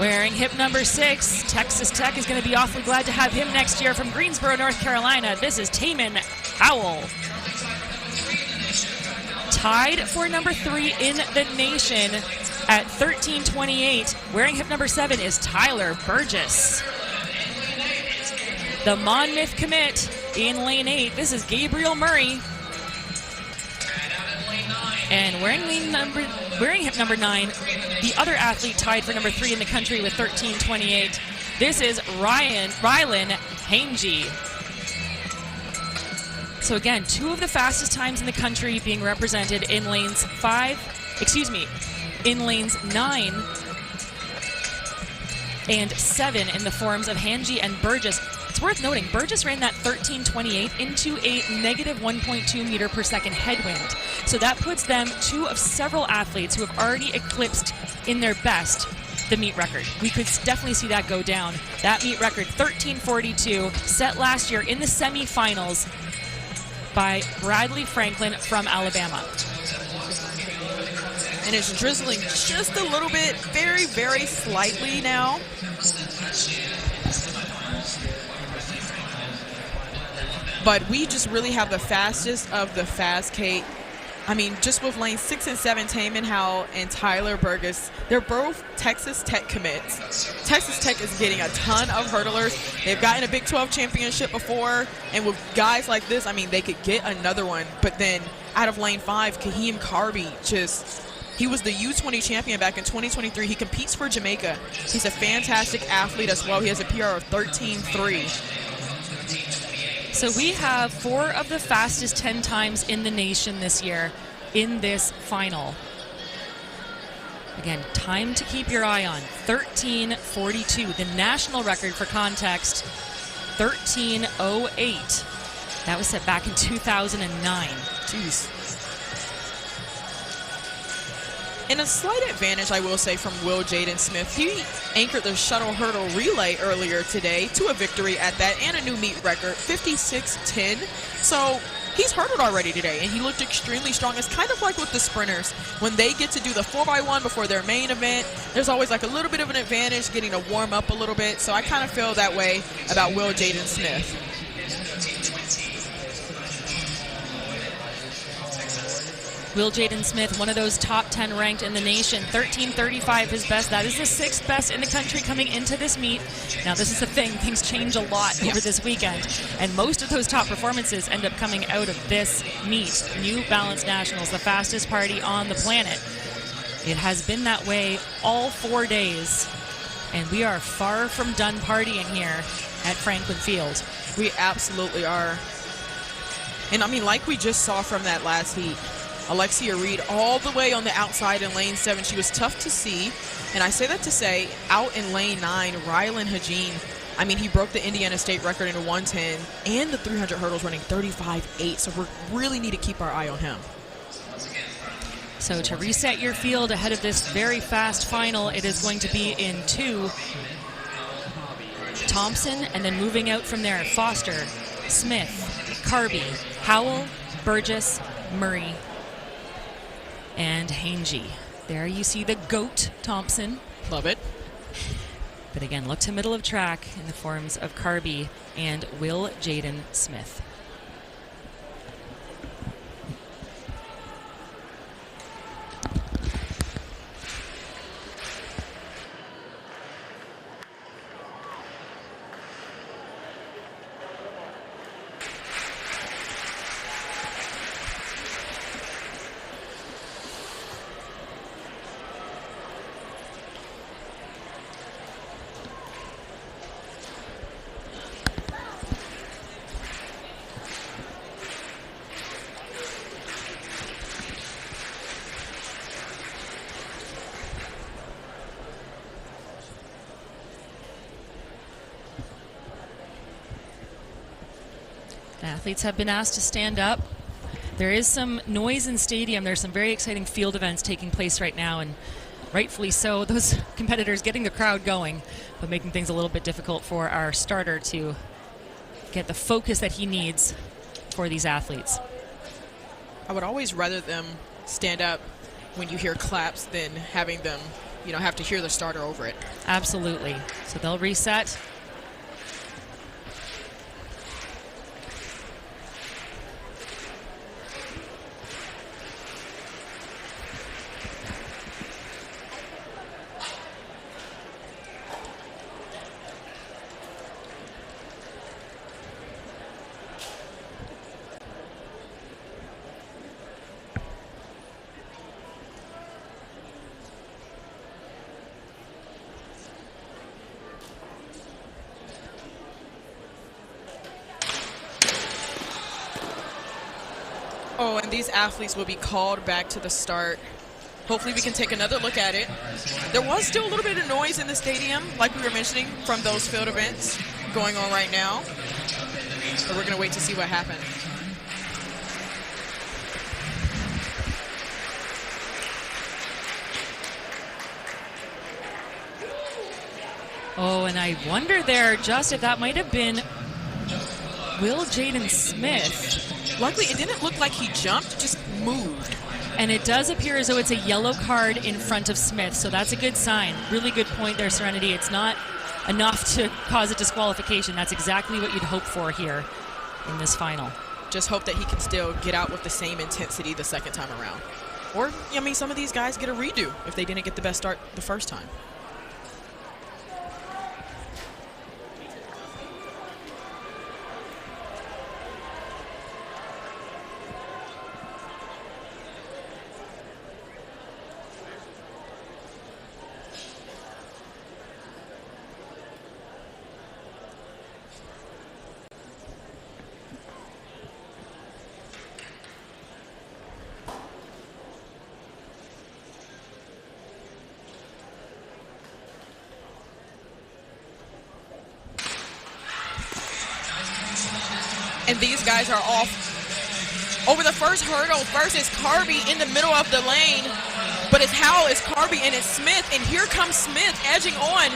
Wearing hip number 6, Texas Tech is going to be awfully glad to have him next year from Greensboro, North Carolina. This is Taman Howell. Tied for number 3 in the nation at 13:28. Wearing hip number 7 is Tyler Burgess. The Monmouth commit in lane 8. This is Gabriel Murray. And wearing hip number 9, the other athlete tied for number 3 in the country with 13:28. This is Rylan Hangy. So again, 2 of the fastest times in the country being represented in lanes 9 and 7 in the forms of Hangy and Burgess. It's worth noting, Burgess ran that 13:28 into a negative 1.2 meter per second headwind. So that puts them 2 of several athletes who have already eclipsed in their best the meet record. We could definitely see that go down. That meet record, 13:42, set last year in the semifinals by Bradley Franklin from Alabama. And it's drizzling just a little bit, very, very slightly now. But we just really have the fastest of the fast, Kate. I mean, just with lane 6 and 7, Taman Howell and Tyler Burgess, they're both Texas Tech commits. Texas Tech is getting a ton of hurdlers. They've gotten a Big 12 championship before, and with guys like this, I mean, they could get another one. But then out of lane 5, Kahim Carby, he was the U20 champion back in 2023. He competes for Jamaica. He's a fantastic athlete as well. He has a PR of 13:3. So we have 4 of the fastest 10 times in the nation this year in this final. Again, time to keep your eye on. 13:42, the national record for context, 13:08. That was set back in 2009. Jeez. And a slight advantage, I will say, from Will Jaden Smith. He anchored the shuttle hurdle relay earlier today to a victory at that and a new meet record, 56:10. So he's hurdled already today, and he looked extremely strong. It's kind of like with the sprinters. When they get to do the 4x1 before their main event, there's always like a little bit of an advantage getting to warm up a little bit. So I kind of feel that way about Will Jaden Smith. Will Jaden Smith, one of those top 10 ranked in the nation, 13:35 his best. That is the 6th best in the country coming into this meet. Now, this is the thing. Things change a lot over this weekend, and most of those top performances end up coming out of this meet. New Balance Nationals, the fastest party on the planet. It has been that way all 4 days, and we are far from done partying here at Franklin Field. We absolutely are. And I mean, like we just saw from that last heat, Alexia Reed all the way on the outside in lane 7. She was tough to see. And I say that to say, out in lane 9, Rylan Hajin, I mean, he broke the Indiana State record in a 110 and the 300 hurdles running 35.8. So we really need to keep our eye on him. So to reset your field ahead of this very fast final, it is going to be in 2. Thompson, and then moving out from there, Foster, Smith, Carby, Howell, Burgess, Murray, and Hangy. There you see the GOAT, Thompson. Love it. But again, look to middle of track in the forms of Carby and Will Jaden Smith. Athletes have been asked to stand up. There is some noise in stadium. There's some very exciting field events taking place right now, and rightfully so. Those competitors getting the crowd going, but making things a little bit difficult for our starter to get the focus that he needs for these athletes. I would always rather them stand up when you hear claps than having them, you know, have to hear the starter over it. Absolutely. So they'll reset. Oh, and these athletes will be called back to the start. Hopefully we can take another look at it. There was still a little bit of noise in the stadium, like we were mentioning, from those field events going on right now. So we're going to wait to see what happens. Oh, and I wonder there just if that might have been Will Jaden Smith. Luckily, it didn't look like he jumped, just moved. And it does appear as though it's a yellow card in front of Smith, so that's a good sign. Really good point there, Serenity. It's not enough to cause a disqualification. That's exactly what you'd hope for here in this final. Just hope that he can still get out with the same intensity the second time around. Or, I mean, some of these guys get a redo if they didn't get the best start the first time. And these guys are off over the first hurdle. First is Carby in the middle of the lane, but it's Howell, it's Carby, and it's Smith. And here comes Smith edging on.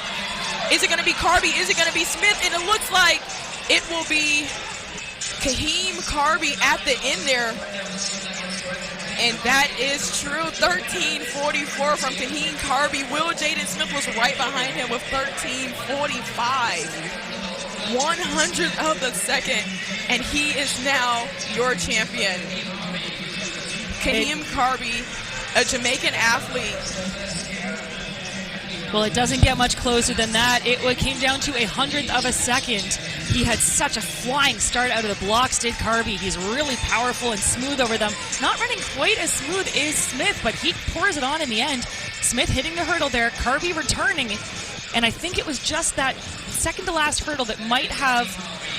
Is it going to be Carby? Is it going to be Smith? And it looks like it will be Kaheem Carby at the end there. And that is true. 13:44 from Kaheem Carby. Will Jaden Smith was right behind him with 13:45. 100th of the second, and he is now your champion. Kahim Carby, a Jamaican athlete. Well, it doesn't get much closer than that. It came down to 100th of a second. He had such a flying start out of the blocks, did Carby. He's really powerful and smooth over them. Not running quite as smooth is Smith, but he pours it on in the end. Smith hitting the hurdle there, Carby returning. And I think it was just that second to last hurdle that might have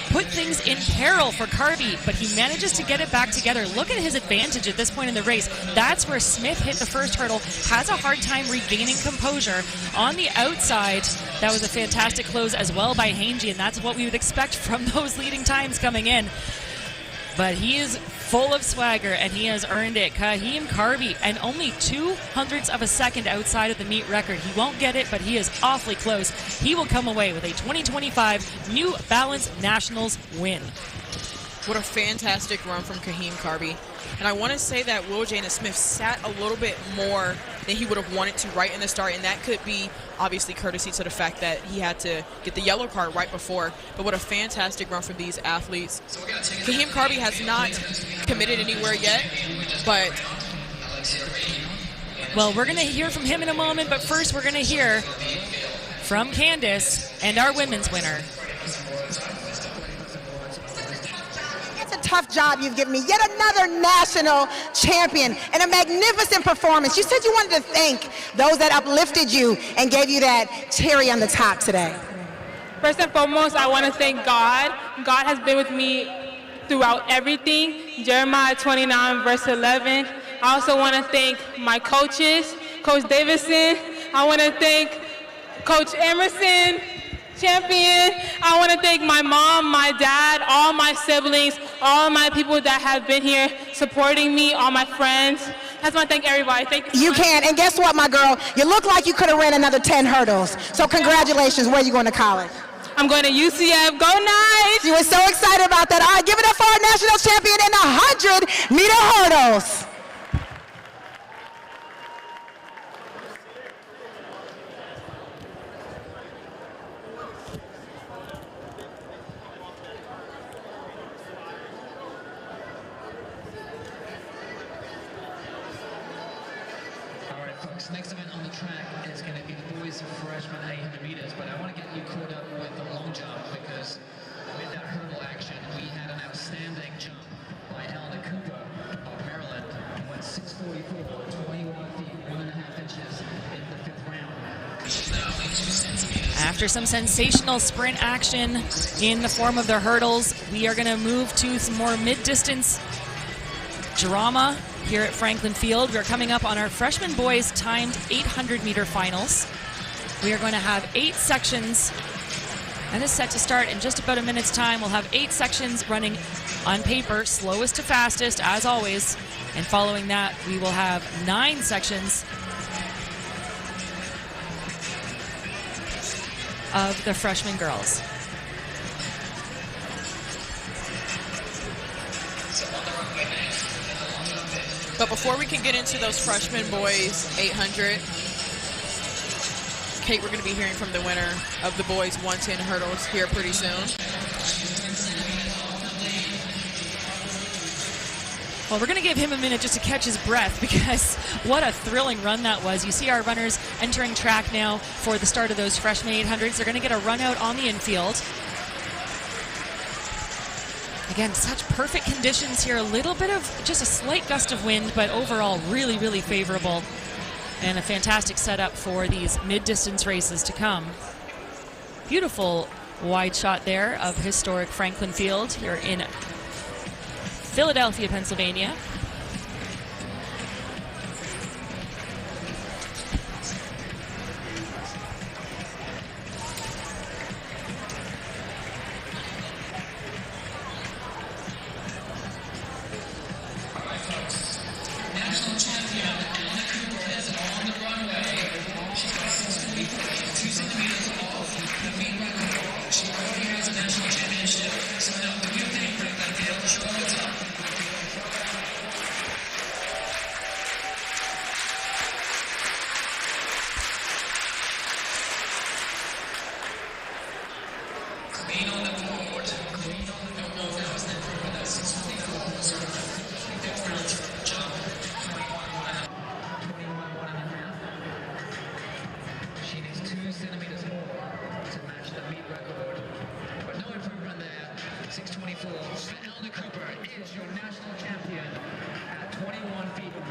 put things in peril for Carby, but he manages to get it back together. Look at his advantage at this point in the race. That's where Smith hit the first hurdle, has a hard time regaining composure. On the outside, that was a fantastic close as well by Hangy, and that's what we would expect from those leading times coming in. But he is full of swagger, and he has earned it. Kahim Carby, and only 0.02 of a second outside of the meet record. He won't get it, but he is awfully close. He will come away with a 2025 New Balance Nationals win. What a fantastic run from Kahim Carby. And I want to say that Will Jana Smith sat a little bit more than he would have wanted to right in the start, and that could be obviously courtesy to the fact that he had to get the yellow card right before. But what a fantastic run from these athletes. Kahim Carby has not committed anywhere yet, but... Well, we're going to hear from him in a moment, but first we're going to hear from Candace and our women's winner. Tough job you've given me. Yet another national champion and a magnificent performance. You said you wanted to thank those that uplifted you and gave you that cherry on the top today. First and foremost, I want to thank God. God has been with me throughout everything. Jeremiah 29 verse 11. I also want to thank my coaches, Coach Davidson. I want to thank Coach Emerson, champion. I want to thank my mom, my dad, all my siblings, all my people that have been here supporting me, all my friends. I just want to thank everybody. Thank you. You can, and guess what, my girl? You look like you could have ran another 10 hurdles. So congratulations. Where are you going to college? I'm going to UCF. Go Knights! You were so excited about that. All right, give it up for our national champion in 100-meter hurdles. Next event on the track is going to be the boys freshman 800 meters, but I want to get you caught up with the long jump because with that hurdle action, we had an outstanding jump by Eleanor Cooper of Maryland, who went 6:44, 21 feet, 1.5 inches in the 5th round. After some sensational sprint action in the form of the hurdles, we are going to move to some more mid-distance drama here at Franklin Field. We're coming up on our freshman boys timed 800-meter finals. We are going to have 8 sections. That is set to start in just about a minute's time. We'll have 8 sections running on paper, slowest to fastest, as always. And following that, we will have 9 sections of the freshman girls. But before we can get into those freshman boys 800, Kate, we're going to be hearing from the winner of the boys 110 hurdles here pretty soon. Well, we're going to give him a minute just to catch his breath because what a thrilling run that was. You see our runners entering track now for the start of those freshman 800s. They're going to get a run out on the infield. Again, such perfect conditions here. A little bit of just a slight gust of wind, but overall really, really favorable. And a fantastic setup for these mid-distance races to come. Beautiful wide shot there of historic Franklin Field here in Philadelphia, Pennsylvania. National champion Eleanor Cooper is on the runway. She's got 2 centimeters off the meet record. She already has a national championship. So now the new thing for that deal, show it up. Clean on the board. No, that was never. That's 644. So different jump.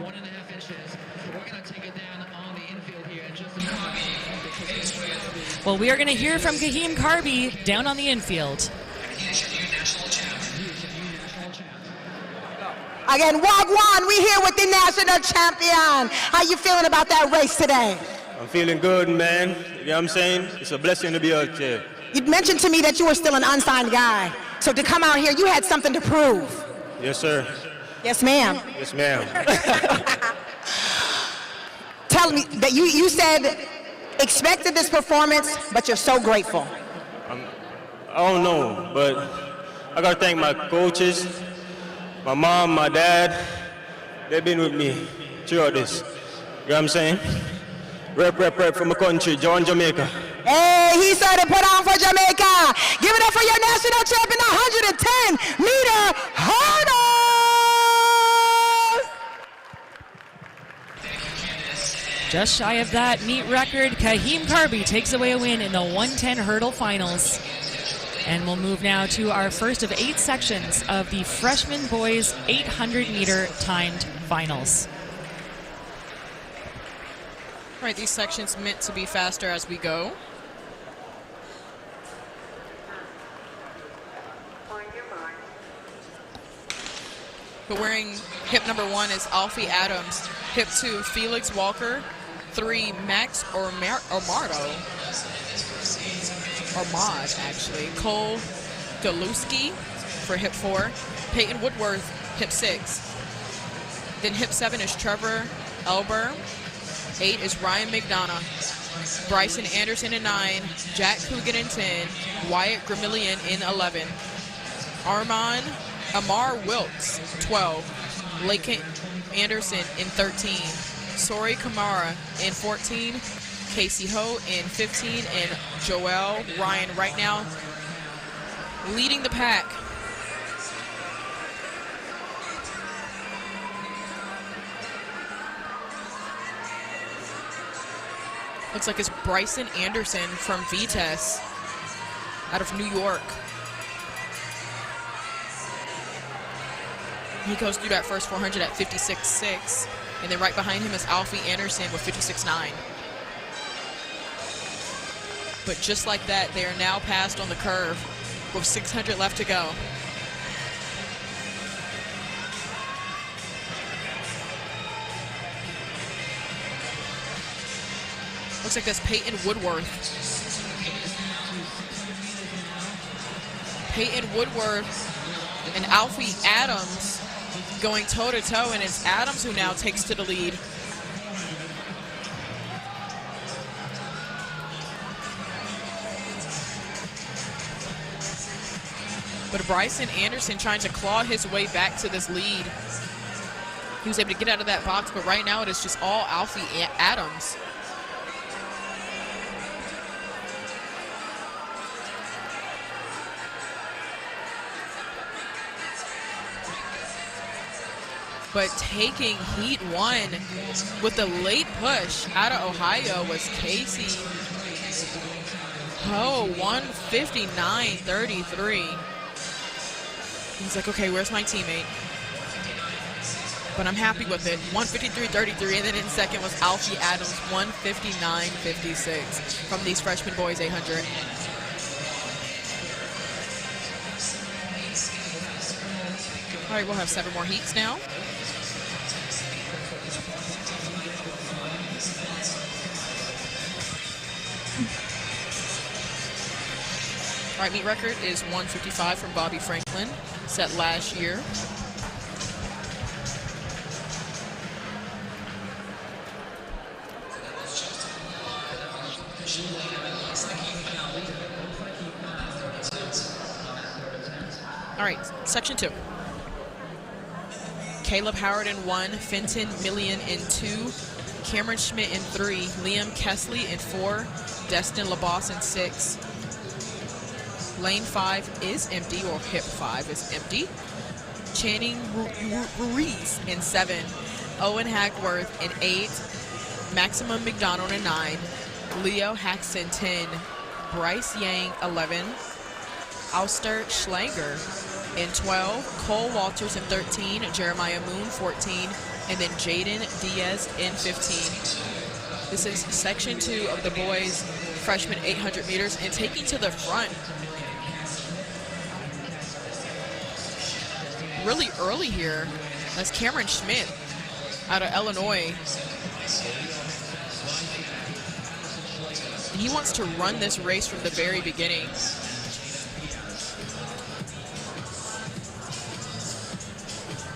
1.5 inches. We're going to take it down on the infield here in just a moment. Well, we are going to hear from Kahim Karbi down on the infield. Again, Wagwan, we here with the national champion. How you feeling about that race today? I'm feeling good, man. You know what I'm saying? It's a blessing to be out here. You mentioned to me that you were still an unsigned guy. So to come out here, you had something to prove. Yes, sir. Yes, ma'am. Yes, ma'am. Tell me that you said expected this performance, but you're so grateful. I don't know, but I got to thank my coaches, my mom, my dad. They've been with me throughout this. You know what I'm saying? Rep from my country, Jamaica. Hey, he started put on for Jamaica. Give it up for your national champion, 110-meter hurdle. Just shy of that meet record, Kahim Karbi takes away a win in the 110 hurdle finals. And we'll move now to our first of 8 sections of the freshman boys 800-meter timed finals. All right, these sections meant to be faster as we go. But wearing hip number 1 is Alfie Adams. Hip 2, Felix Walker. 3, Max Armad, actually. Cole Galuski for hip 4. Peyton Woodworth, hip 6. Then hip 7 is Trevor Elber. 8 is Ryan McDonough. Bryson Anderson in 9. Jack Coogan in 10. Wyatt Gramillion in 11. Amar Wilkes, 12. Laken Anderson in 13. Sori Kamara in 14. Casey Ho in 15. And Joel Ryan right now leading the pack. Looks like it's Bryson Anderson from Vitesse out of New York. He goes through that first 400 at 56.6. And then right behind him is Alfie Anderson with 56.9. But just like that, they are now passed on the curve with 600 left to go. Looks like that's Peyton Woodworth. Peyton Woodworth and Alfie Adams going toe-to-toe, and it's Adams who now takes to the lead. But Bryson Anderson trying to claw his way back to this lead. He was able to get out of that box, but right now it is just all Alfie Adams. But taking heat 1 with the late push out of Ohio was Casey Ho, 159.33. He's like, okay, where's my teammate? But I'm happy with it. 153.33, and then in second was Alfie Adams, 159.56 from these freshman boys 800. All right, we'll have 7 more heats now. All right, meet record is 155 from Bobby Franklin, set last year. All right, section 2. Caleb Howard in 1, Fenton Millian in 2, Cameron Schmidt in 3, Liam Kesley in 4, Destin LaBosse in 6. Lane 5 is empty, or hip 5 is empty. Channing Ruiz in 7, Owen Hackworth in 8, Maximum McDonald in 9, Leo Haxton 10, Bryce Yang 11, Auster Schlanger in 12, Cole Walters in 13, Jeremiah Moon 14, and then Jaden Diaz in 15. This is section 2 of the boys freshman 800 meters, and taking to the front really early here. That's Cameron Schmidt out of Illinois. And he wants to run this race from the very beginning.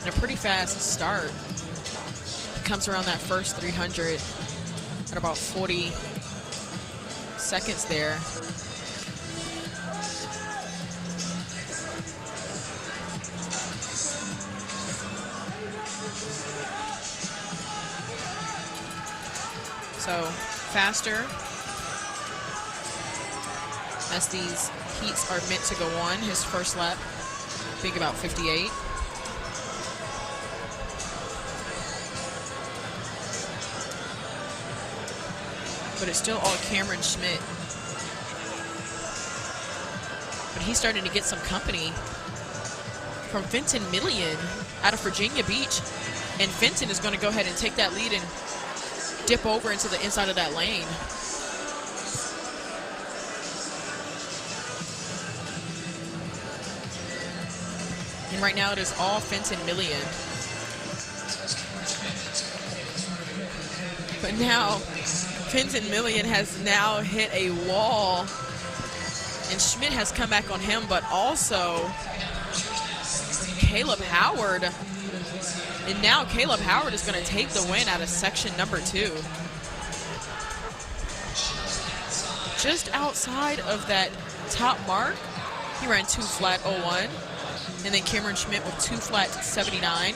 And a pretty fast start. Comes around that first 300 at about 40 seconds there. So faster as these heats are meant to go on. His first lap, I think about 58. But it's still all Cameron Schmidt. But he's starting to get some company from Fenton Millian out of Virginia Beach. And Fenton is going to go ahead and take that lead and dip over into the inside of that lane. And right now it is all Fenton Millian. But now Fenton Millian has now hit a wall, and Schmidt has come back on him, but also Caleb Howard. And now Caleb Howard is going to take the win out of section number 2. Just outside of that top mark, he ran 2 flat 01. And then Cameron Schmidt with 2 flat 79.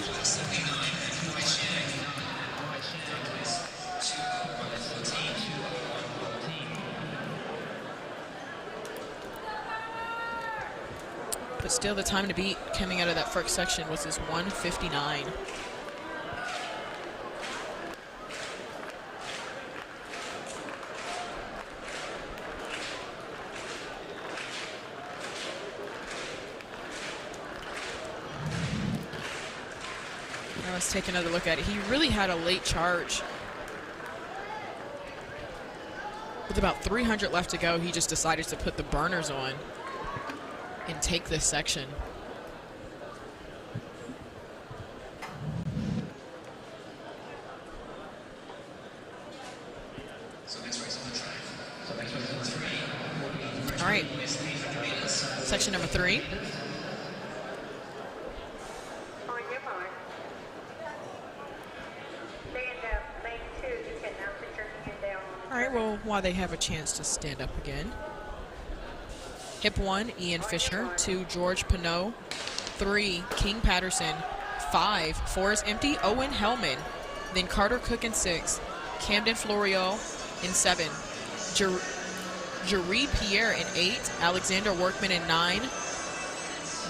But still, the time to beat coming out of that first section was this 1:59. Now let's take another look at it. He really had a late charge. With about 300 left to go, he just decided to put the burners on and take this section. All right, section number 3. All right, well, while they have a chance to stand up again. Hip 1, Ian Fisher. 2, George Pinot. 3, King Patterson. 5, Forrest Empty, Owen Hellman. Then Carter Cook in 6. Camden Florio in 7. Jareed Pierre in 8. Alexander Workman in 9.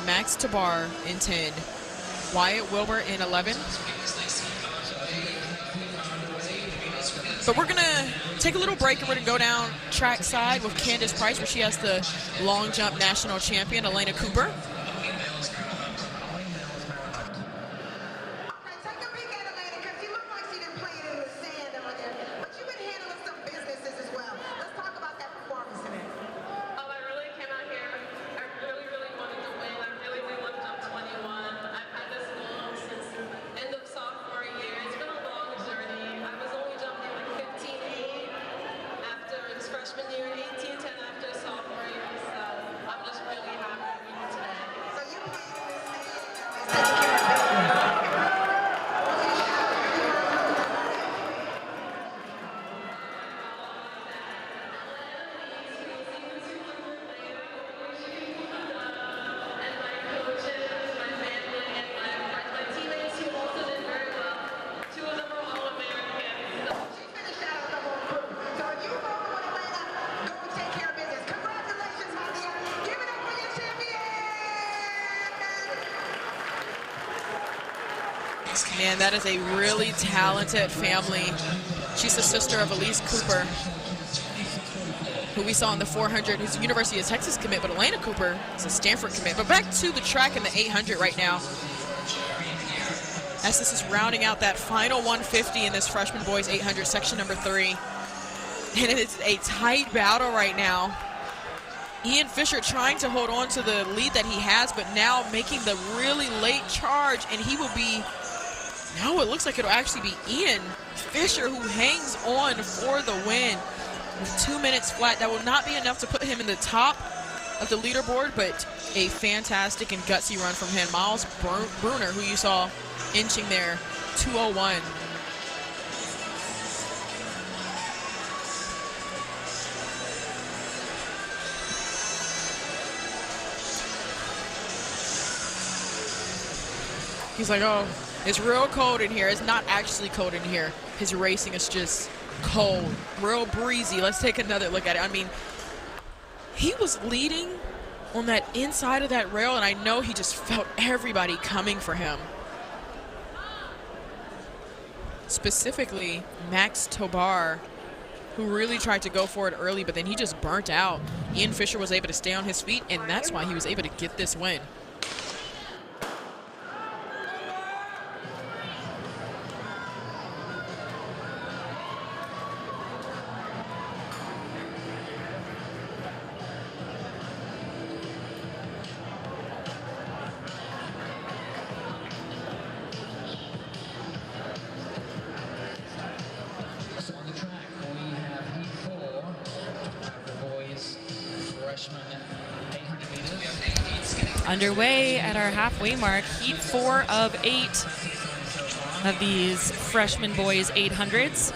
Max Tabar in 10. Wyatt Wilbur in 11. But we're going to take a little break, and we're going to go down track side with Candace Price, where she has the long jump national champion, Elena Cooper. Man, that is a really talented family. She's the sister of Elise Cooper, who we saw in the 400, who's a University of Texas commit, but Elena Cooper is a Stanford commit. But back to the track in the 800 right now. as this is rounding out that final 150 in this freshman boys 800 section number 3. And it is a tight battle right now. Ian Fisher trying to hold on to the lead that he has, but now making the really late charge, and he will be, no, it looks like it'll actually be Ian Fisher who hangs on for the win with 2 minutes flat. That will not be enough to put him in the top of the leaderboard, but a fantastic and gutsy run from him. Miles Bruner, who you saw inching there, 2:01. He's like, oh, it's real cold in here. It's not actually cold in here. His racing is just cold, real breezy. Let's take another look at it. I mean, he was leading on that inside of that rail, and I know he just felt everybody coming for him. Specifically, Max Tobar, who really tried to go for it early, but then he just burnt out. Ian Fisher was able to stay on his feet, and that's why he was able to get this win. Underway at our halfway mark, heat 4 of 8 of these freshman boys 800s.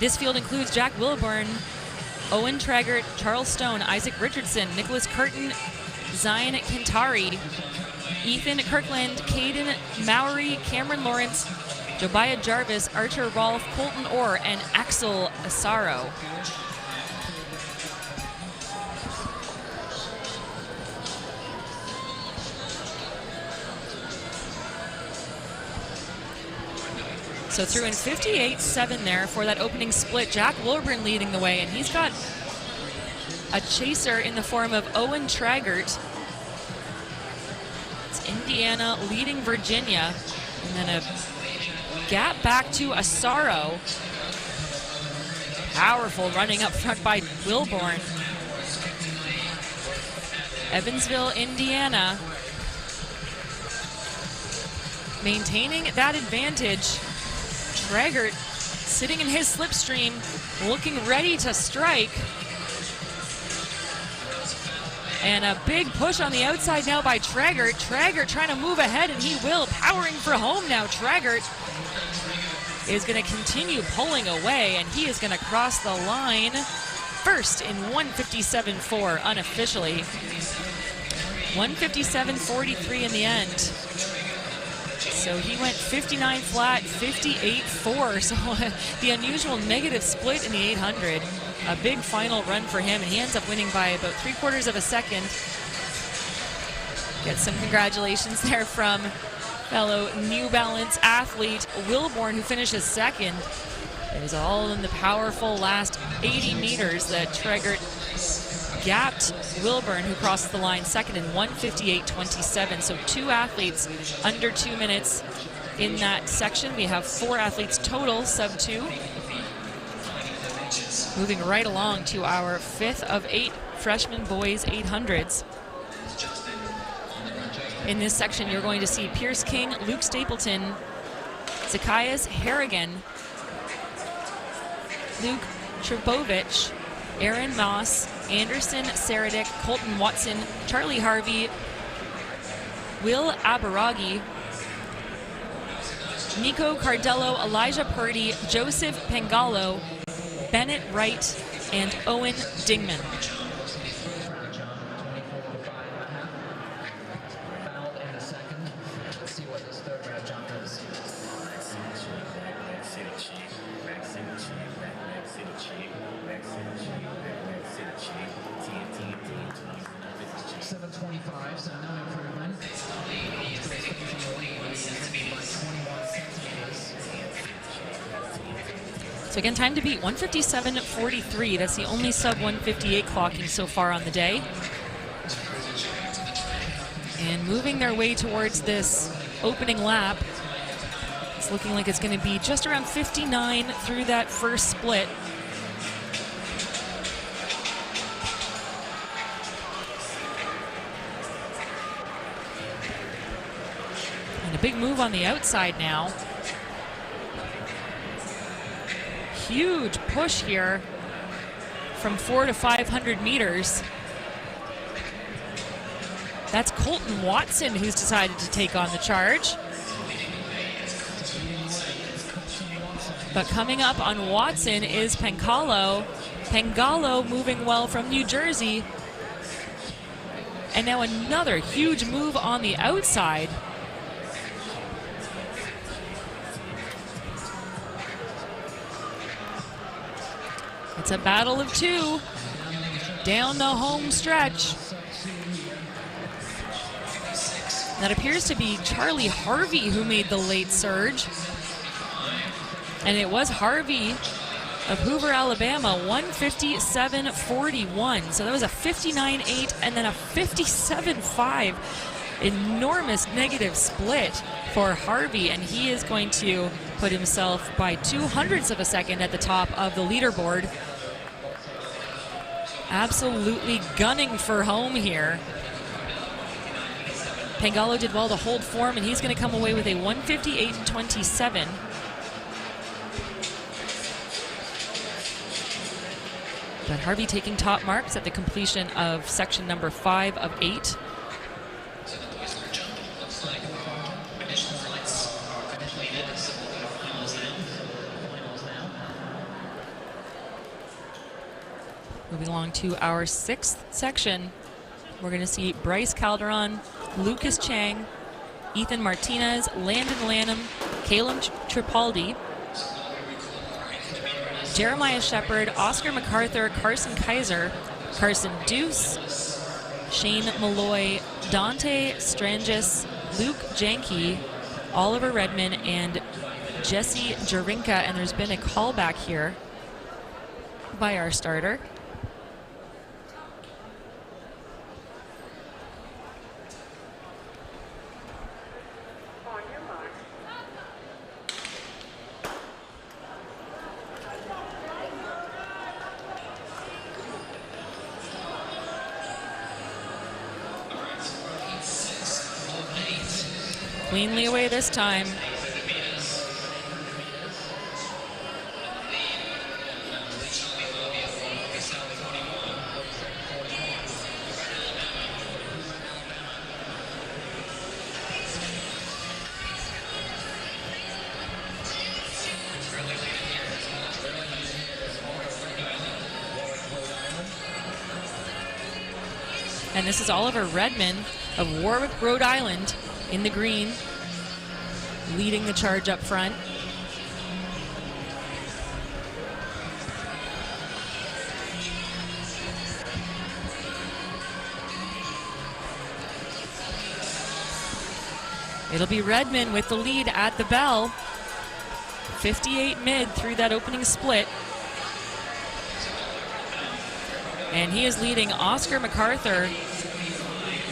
This field includes Jack Wilburn, Owen Traggart, Charles Stone, Isaac Richardson, Nicholas Curtin, Zion Kintari, Ethan Kirkland, Caden Mowry, Cameron Lawrence, Jobiah Jarvis, Archer Rolfe, Colton Orr, and Axel Asaro. So through in 58.7 there for that opening split. Jack Wilburn leading the way, and he's got a chaser in the form of Owen Traggart. It's Indiana leading Virginia, and then a gap back to Asaro. Powerful running up front by Wilburn. Evansville, Indiana, maintaining that advantage. Traggart sitting in his slipstream, looking ready to strike. And a big push on the outside now by Traggart. Traggart trying to move ahead, and he will. Powering for home now. Traggart is going to continue pulling away, and he is going to cross the line first in 157.4 unofficially. 157.43 in the end. So he went 59 flat, 58.4. So the unusual negative split in the 800. A big final run for him, and he ends up winning by about 3/4 of a second. Get some congratulations there from fellow New Balance athlete Wilburn, who finishes second. It was all in the powerful last 80 meters that Traggart gapped Wilburn, who crossed the line second in 158.27. So 2 athletes under 2 minutes in that section. We have 4 athletes total sub 2. Moving right along to our 5th of 8 freshman boys 800s. In this section, you're going to see Pierce King, Luke Stapleton, Zacchaeus Harrigan, Luke Trebovich, Aaron Moss, Anderson Saradic, Colton Watson, Charlie Harvey, Will Abaragi, Nico Cardello, Elijah Purdy, Joseph Pangalo, Bennett Wright, and Owen Dingman. So again, time to beat 157.43. That's the only sub 158 clocking so far on the day. And moving their way towards this opening lap. It's looking like it's going to be just around 59 through that first split. And a big move on the outside now. Huge push here from 400 to 500 meters. That's Colton Watson who's decided to take on the charge. But coming up on Watson is Pangalo. Pangalo moving well from New Jersey. And now another huge move on the outside. It's a battle of two down the home stretch. That appears to be Charlie Harvey who made the late surge. And it was Harvey of Hoover, Alabama, 157.41. So that was a 59.8 and then a 57.5. Enormous negative split for Harvey, and he is going to put himself by 0.02 of a second at the top of the leaderboard. Absolutely gunning for home here. Pangalo did well to hold form, and he's going to come away with a 158.27. But Harvey taking top marks at the completion of section number 5 of 8. Moving along to our 6th section, we're going to see Bryce Calderon, Lucas Chang, Ethan Martinez, Landon Lanham, Caleb Tripaldi, Jeremiah Shepard, Oscar MacArthur, Carson Kaiser, Carson Deuce, Shane Malloy, Dante Strangis, Luke Janke, Oliver Redman, and Jesse Jarinka. And there's been a callback here by our starter. Cleanly away this time. And this is Oliver Redman of Warwick, Rhode Island, in the green, leading the charge up front. It'll be Redman with the lead at the bell. 58 mid through that opening split. And he is leading Oscar MacArthur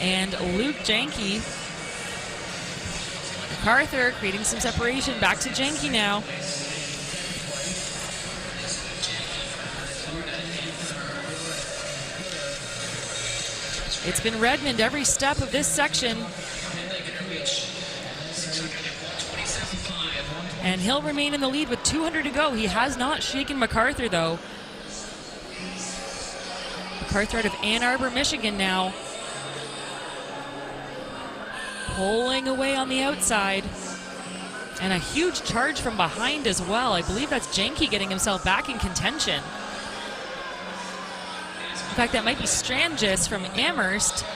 and Luke Janke. MacArthur creating some separation. Back to Janke now. It's been Redmond every step of this section. And he'll remain in the lead with 200 to go. He has not shaken MacArthur, though. MacArthur out of Ann Arbor, Michigan now. Pulling away on the outside. And a huge charge from behind as well. I believe that's Janke getting himself back in contention. In fact, that might be Strangis from Amherst.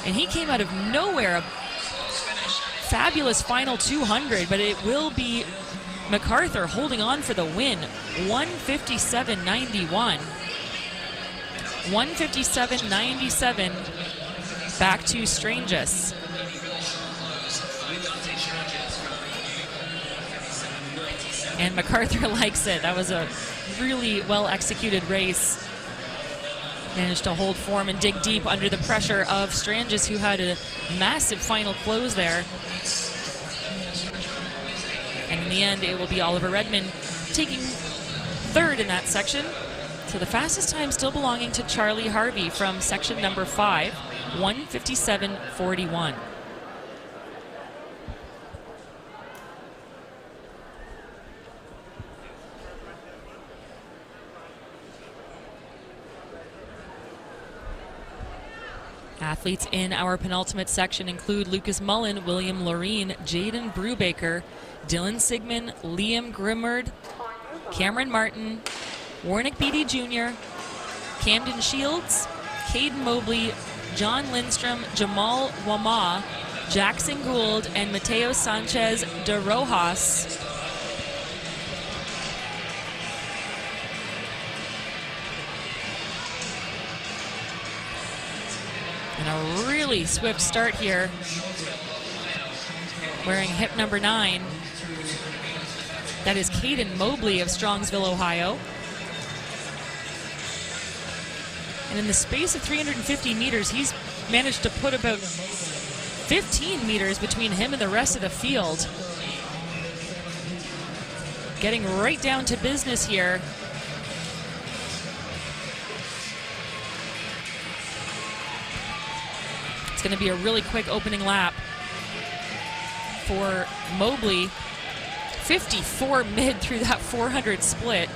And he came out of nowhere. A fabulous final 200, but it will be MacArthur holding on for the win. 157.91. 157.97. Back to Strangis. And MacArthur likes it. That was a really well-executed race. managed to hold form and dig deep under the pressure of Strangis, who had a massive final close there. And in the end, it will be Oliver Redmond taking third in that section. So the fastest time still belonging to Charlie Harvey from section number 5, 1:57.41. Athletes in our penultimate section include Lucas Mullen, William Loreen, Jaden Brubaker, Dylan Sigmund, Liam Grimmard, Cameron Martin, Warnick Beatty Jr., Camden Shields, Caden Mobley, John Lindstrom, Jamal Wama, Jackson Gould, and Mateo Sanchez de Rojas. And a really swift start here, wearing hip number 9. That is Caden Mobley of Strongsville, Ohio. And in the space of 350 meters, he's managed to put about 15 meters between him and the rest of the field. Getting right down to business here. It's going to be a really quick opening lap for Mobley. 54 mid through that 400 split.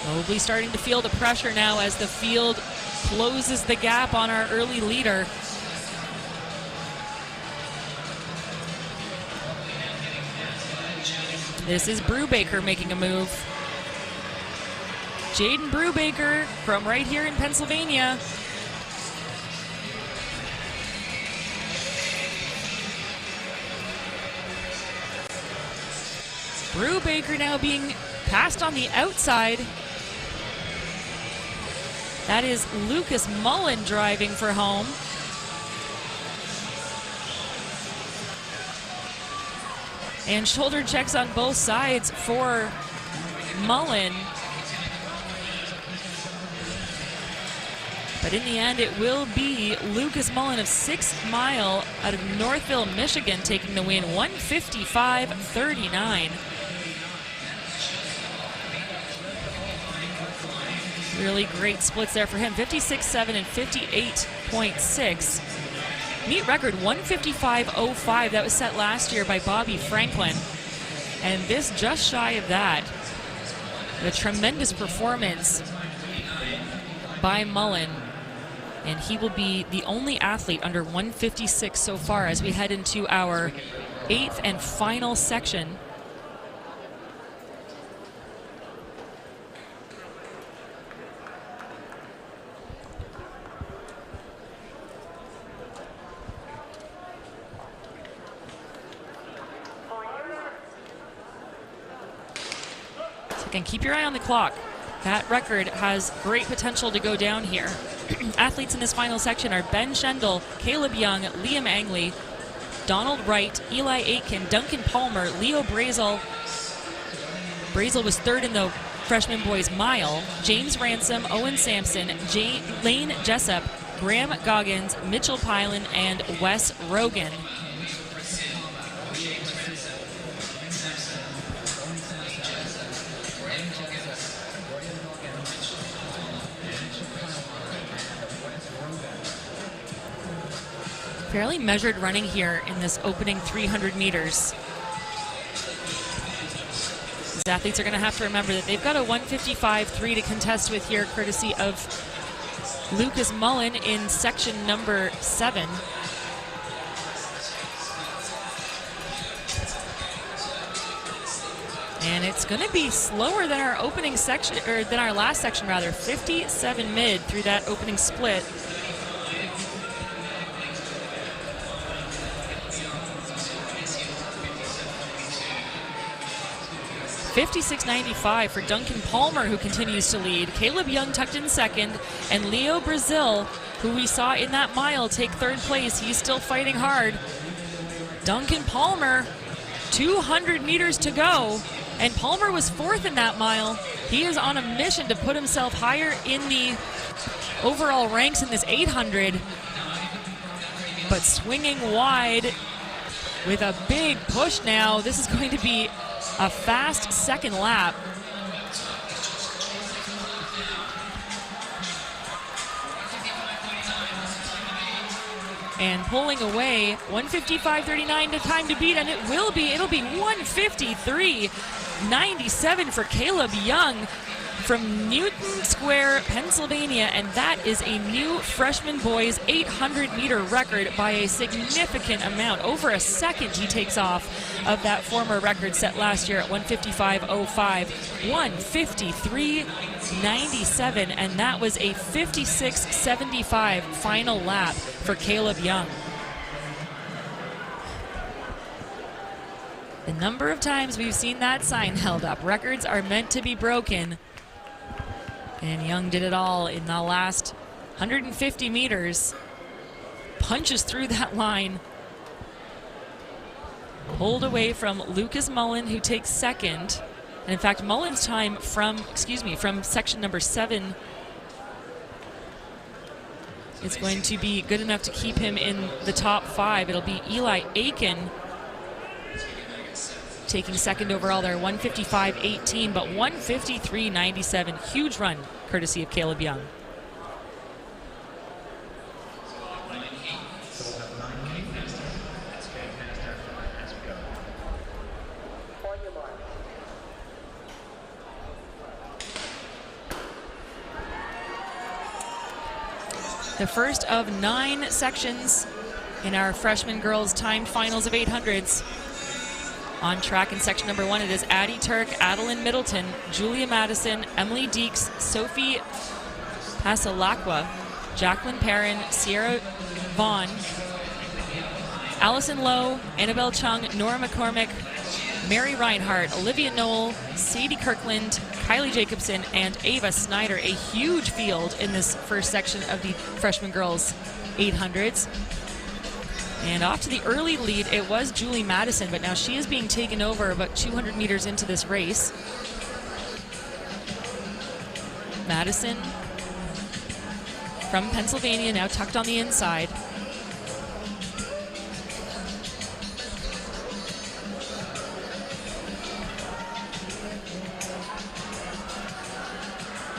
Mobley starting to feel the pressure now as the field closes the gap on our early leader. This is Brubaker making a move. Jaden Brubaker from right here in Pennsylvania. Brubaker now being passed on the outside. That is Lucas Mullen driving for home. And shoulder checks on both sides for Mullen. But in the end, it will be Lucas Mullen of 6 Mile out of Northville, Michigan, taking the win, 1:55.39. Really great splits there for him, 56.7 and 58.6. Meet record 1:55.05. That was set last year by Bobby Franklin. And this just shy of that. A tremendous performance by Mullen. And he will be the only athlete under 1:56 so far as we head into our 8th and final section. And keep your eye on the clock. That record has great potential to go down here. Athletes in this final section are Ben Schendel, Caleb Young, Liam Angley, Donald Wright, Eli Aitken, Duncan Palmer, Leo Brazel. Brazel was third in the freshman boys mile. James Ransom, Owen Sampson, Lane Jessup, Graham Goggins, Mitchell Pylan, and Wes Rogan. Fairly measured running here in this opening 300 meters. These athletes are going to have to remember that they've got a 1:55.3 to contest with here, courtesy of Lucas Mullen in section number 7. And it's going to be slower than our opening section, or than our last section rather, 57 mid through that opening split. 56.95 for Duncan Palmer, who continues to lead. Caleb Young tucked in second, and Leo Brazil, who we saw in that mile take third place. He's still fighting hard. Duncan Palmer, 200 meters to go. And Palmer was 4th in that mile. He is on a mission to put himself higher in the overall ranks in this 800. But swinging wide with a big push now. This is going to be a fast second lap. And pulling away, 155.39 the time to beat, and it'll be 153.97 for Caleb Young from Newton Square, Pennsylvania, and that is a new freshman boys 800-meter record by a significant amount. Over a second he takes off of that former record set last year at 155.05, 153.97, and that was a 56.75 final lap for Caleb Young. The number of times we've seen that sign held up. Records are meant to be broken. And Young did it all in the last 150 meters. Punches through that line. Pulled away from Lucas Mullen, who takes second. And in fact, Mullen's time from section number 7 is going to be good enough to keep him in the top 5. It'll be Eli Aiken taking second overall there, 155.18, but 153.97. Huge run, courtesy of Caleb Young. The first of 9 sections in our freshman girls timed finals of 800s. On track in section number 1, it is Addie Turk, Adeline Middleton, Julia Madison, Emily Deeks, Sophie Pasalakwa, Jacqueline Perrin, Sierra Vaughn, Allison Lowe, Annabelle Chung, Nora McCormick, Mary Reinhardt, Olivia Knoll, Sadie Kirkland, Kylie Jacobson, and Ava Snyder. A huge field in this first section of the freshman girls 800s. And off to the early lead, it was Julie Madison, but now she is being taken over about 200 meters into this race. Madison from Pennsylvania, now tucked on the inside.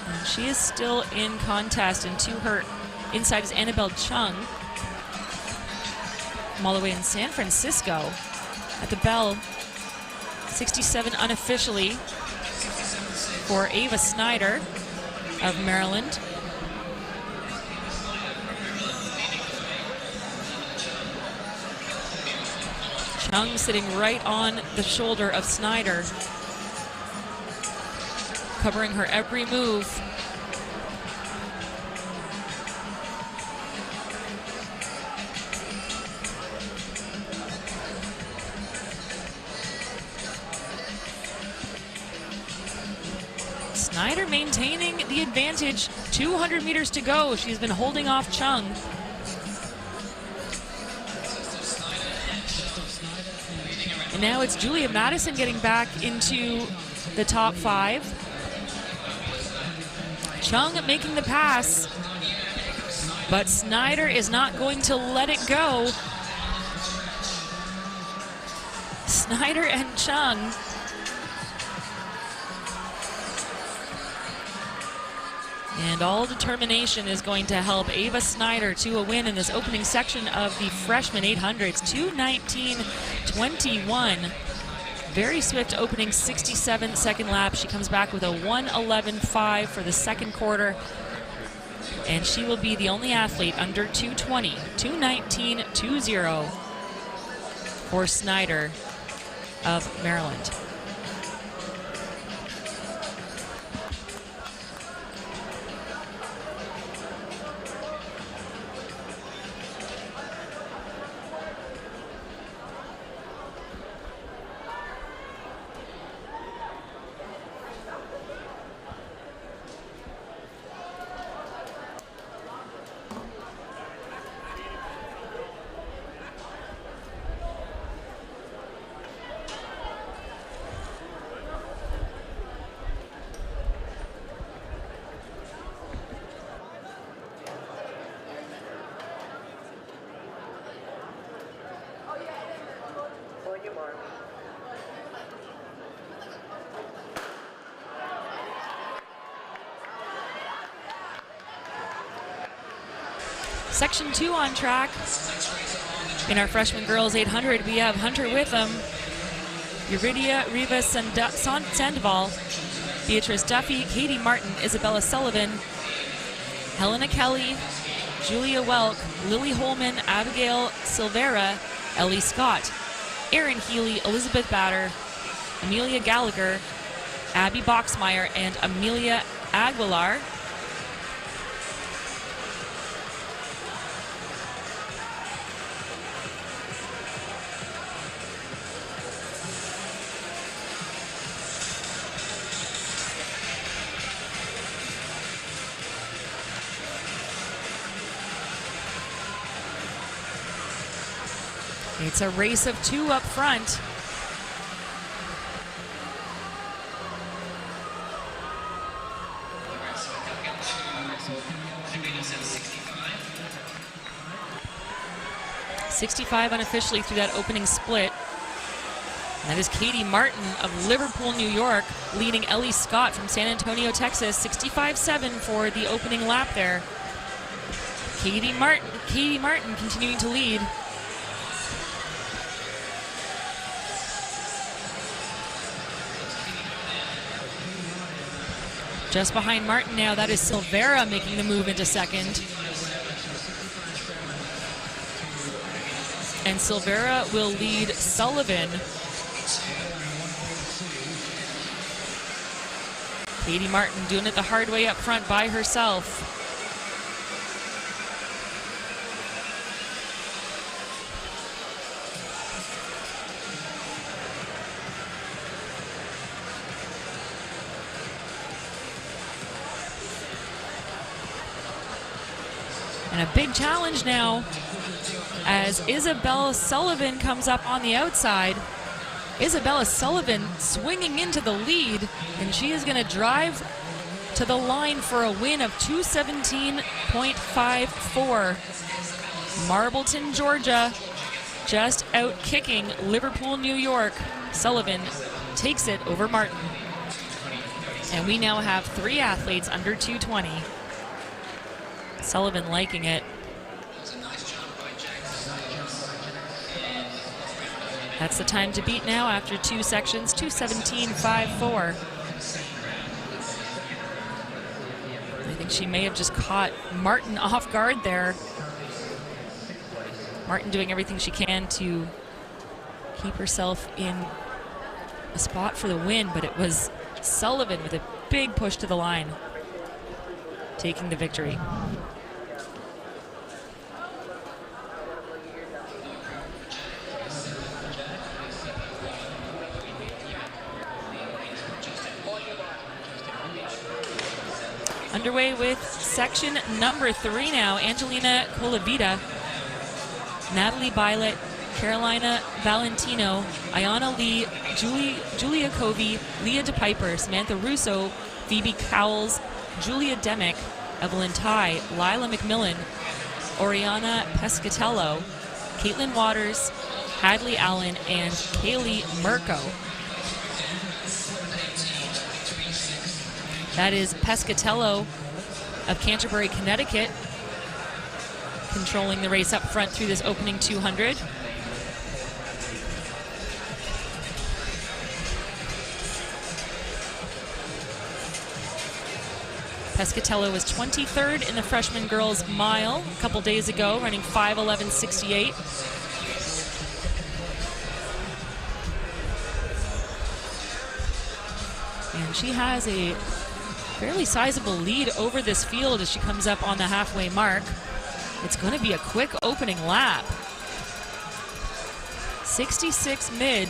And she is still in contest, and to her inside is Annabelle Chung. From all the way in San Francisco at the bell. 67 unofficially for Ava Snyder of Maryland. Chung sitting right on the shoulder of Snyder, covering her every move. Snyder maintaining the advantage, 200 meters to go. She's been holding off Chung. And now it's Julia Madison getting back into the top 5. Chung making the pass, but Snyder is not going to let it go. Snyder and Chung and all determination is going to help Ava Snyder to a win in this opening section of the freshman 800s. 2:19.21. Very swift opening 67-second lap. She comes back with a 1:11.5 for the second quarter. And she will be the only athlete under 2:20. 2:19.20 for Snyder of Maryland. Section 2 on track. In our freshman girls 800, we have Hunter Witham, Yuridia Rivas Sandoval, Beatrice Duffy, Katie Martin, Isabella Sullivan, Helena Kelly, Julia Welk, Lily Holman, Abigail Silvera, Ellie Scott, Erin Healy, Elizabeth Batter, Amelia Gallagher, Abby Boxmeyer, and Amelia Aguilar. It's a race of two up front. .65 unofficially through that opening split. And that is Katie Martin of Liverpool, New York, leading Ellie Scott from San Antonio, Texas. 65.7 for the opening lap there. Katie Martin continuing to lead. Just behind Martin now, that is Silvera making the move into second. And Silvera will lead Sullivan. Katie Martin doing it the hard way up front by herself. And a big challenge now as Isabella Sullivan comes up on the outside. Isabella Sullivan swinging into the lead, and she is going to drive to the line for a win of 2:17.54. Marbleton, Georgia, just out kicking Liverpool, New York. Sullivan takes it over Martin. And we now have 3 athletes under 2:20. Sullivan liking it. That's the time to beat now after 2 sections, 2:17.54. I think she may have just caught Martin off guard there. Martin doing everything she can to keep herself in a spot for the win, but it was Sullivan with a big push to the line, taking the victory. Underway with section number 3 now. Angelina Colavita, Natalie Bylett, Carolina Valentino, Ayana Lee, Julia Covey, Leah DePiper, Samantha Russo, Phoebe Cowles, Julia Demick, Evelyn Ty, Lila McMillan, Oriana Pescatello, Caitlin Waters, Hadley Allen, and Kaylee Mirko. That is Pescatello of Canterbury, Connecticut, controlling the race up front through this opening 200. Pescatello was 23rd in the freshman girls mile a couple days ago, running 5:11.68. And she has a fairly sizable lead over this field as she comes up on the halfway mark. It's going to be a quick opening lap. 66 mid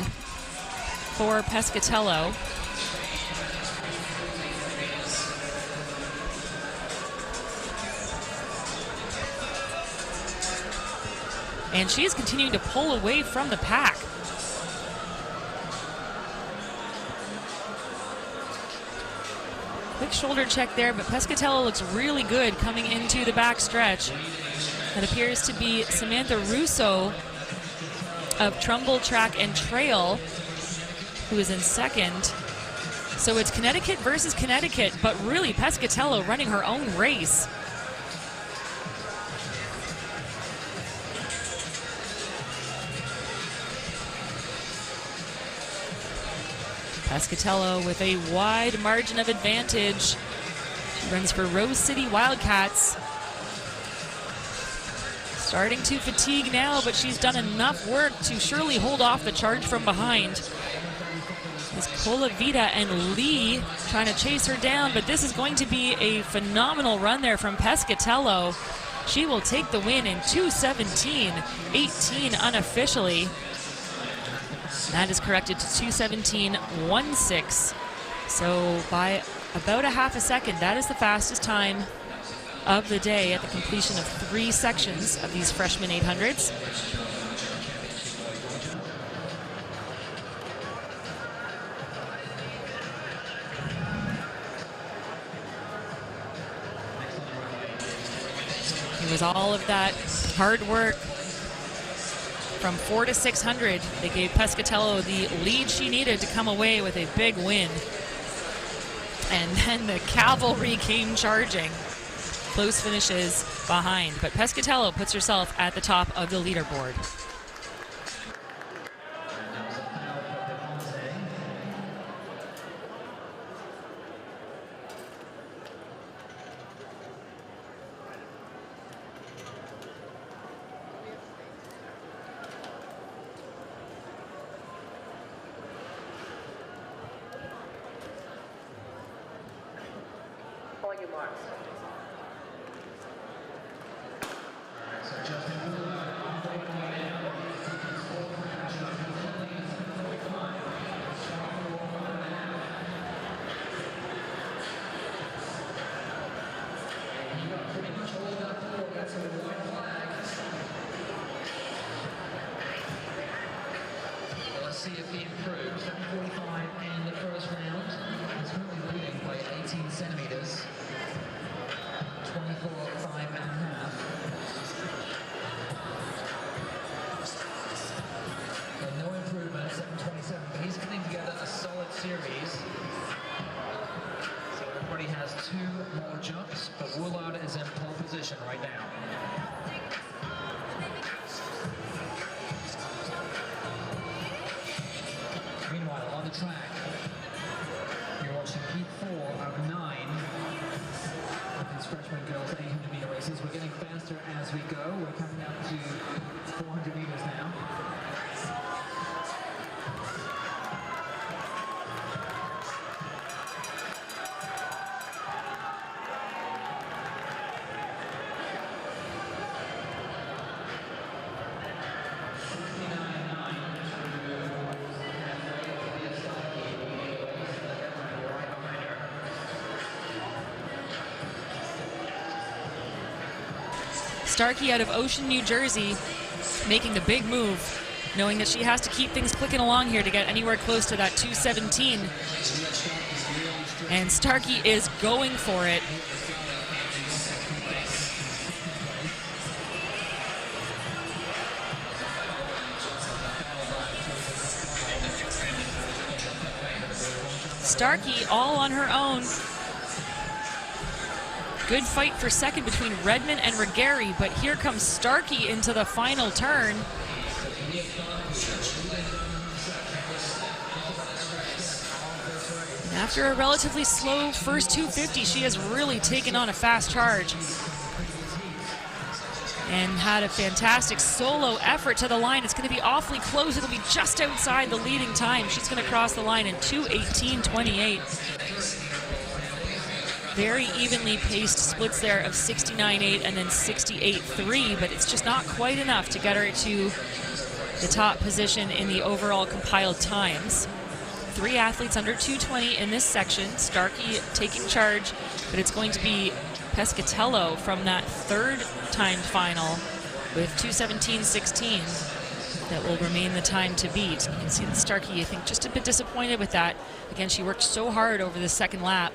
for Pescatello. And she is continuing to pull away from the pack. Quick shoulder check there, but Pescatello looks really good coming into the back stretch. That appears to be Samantha Russo of Trumbull Track and Trail, who is in second. So it's Connecticut versus Connecticut, but really Pescatello running her own race. Pescatello with a wide margin of advantage. She runs for Rose City Wildcats. Starting to fatigue now, but she's done enough work to surely hold off the charge from behind. It's Colavita and Lee trying to chase her down, but this is going to be a phenomenal run there from Pescatello. She will take the win in 2:17.18 unofficially. That is corrected to 2:17.16. So by about a half a second, that is the fastest time of the day at the completion of 3 sections of these freshman 800s. It was all of that hard work from 4 to 600. They gave Pescatello the lead she needed to come away with a big win. And then the cavalry came charging. Close finishes behind, but Pescatello puts herself at the top of the leaderboard. On your marks. Let's see if he improves. 7:45 in the first round. He's currently leading by 18 centimeters. 24.5.5. And no improvement, 7:27. But he's putting together a solid series. So everybody has 2 more jumps, but Woolard is in pole position right now. Meanwhile, on the track, you're watching heat 4 of 9 of these freshman girls 800 meter races. We're getting faster as we go. We're coming up to 400 meters now. Starkey out of Ocean, New Jersey, making the big move, knowing that she has to keep things clicking along here to get anywhere close to that 2:17. And Starkey is going for it. Starkey all on her own. Good fight for second between Redmond and Regari, but here comes Starkey into the final turn. And after a relatively slow first 250, she has really taken on a fast charge. And had a fantastic solo effort to the line. It's going to be awfully close. It'll be just outside the leading time. She's going to cross the line in 2:18.28. Very evenly paced splits there of 69.8 and then 68.3, but it's just not quite enough to get her to the top position in the overall compiled times. 3 athletes under 220 in this section. Starkey taking charge, but it's going to be Pescatello from that third timed final with 2:17.16 that will remain the time to beat. You can see that Starkey, I think, just a bit disappointed with that. Again, she worked so hard over the second lap.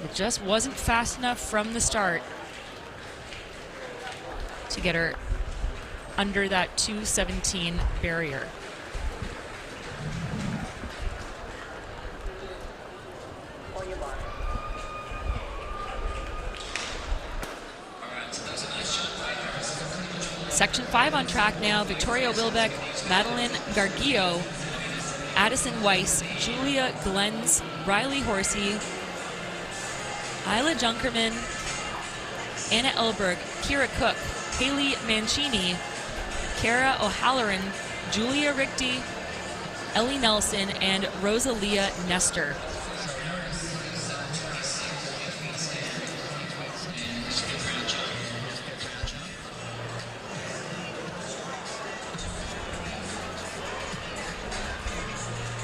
It just wasn't fast enough from the start to get her under that 2:17 barrier. Section 5 on track now. Victoria Wilbeck, Madeline Gargillo. Addison Weiss, Julia Glens, Riley Horsey, Isla Junkerman, Anna Elberg, Kira Cook, Haley Mancini, Kara O'Halloran, Julia Richte, Ellie Nelson, and Rosalia Nestor.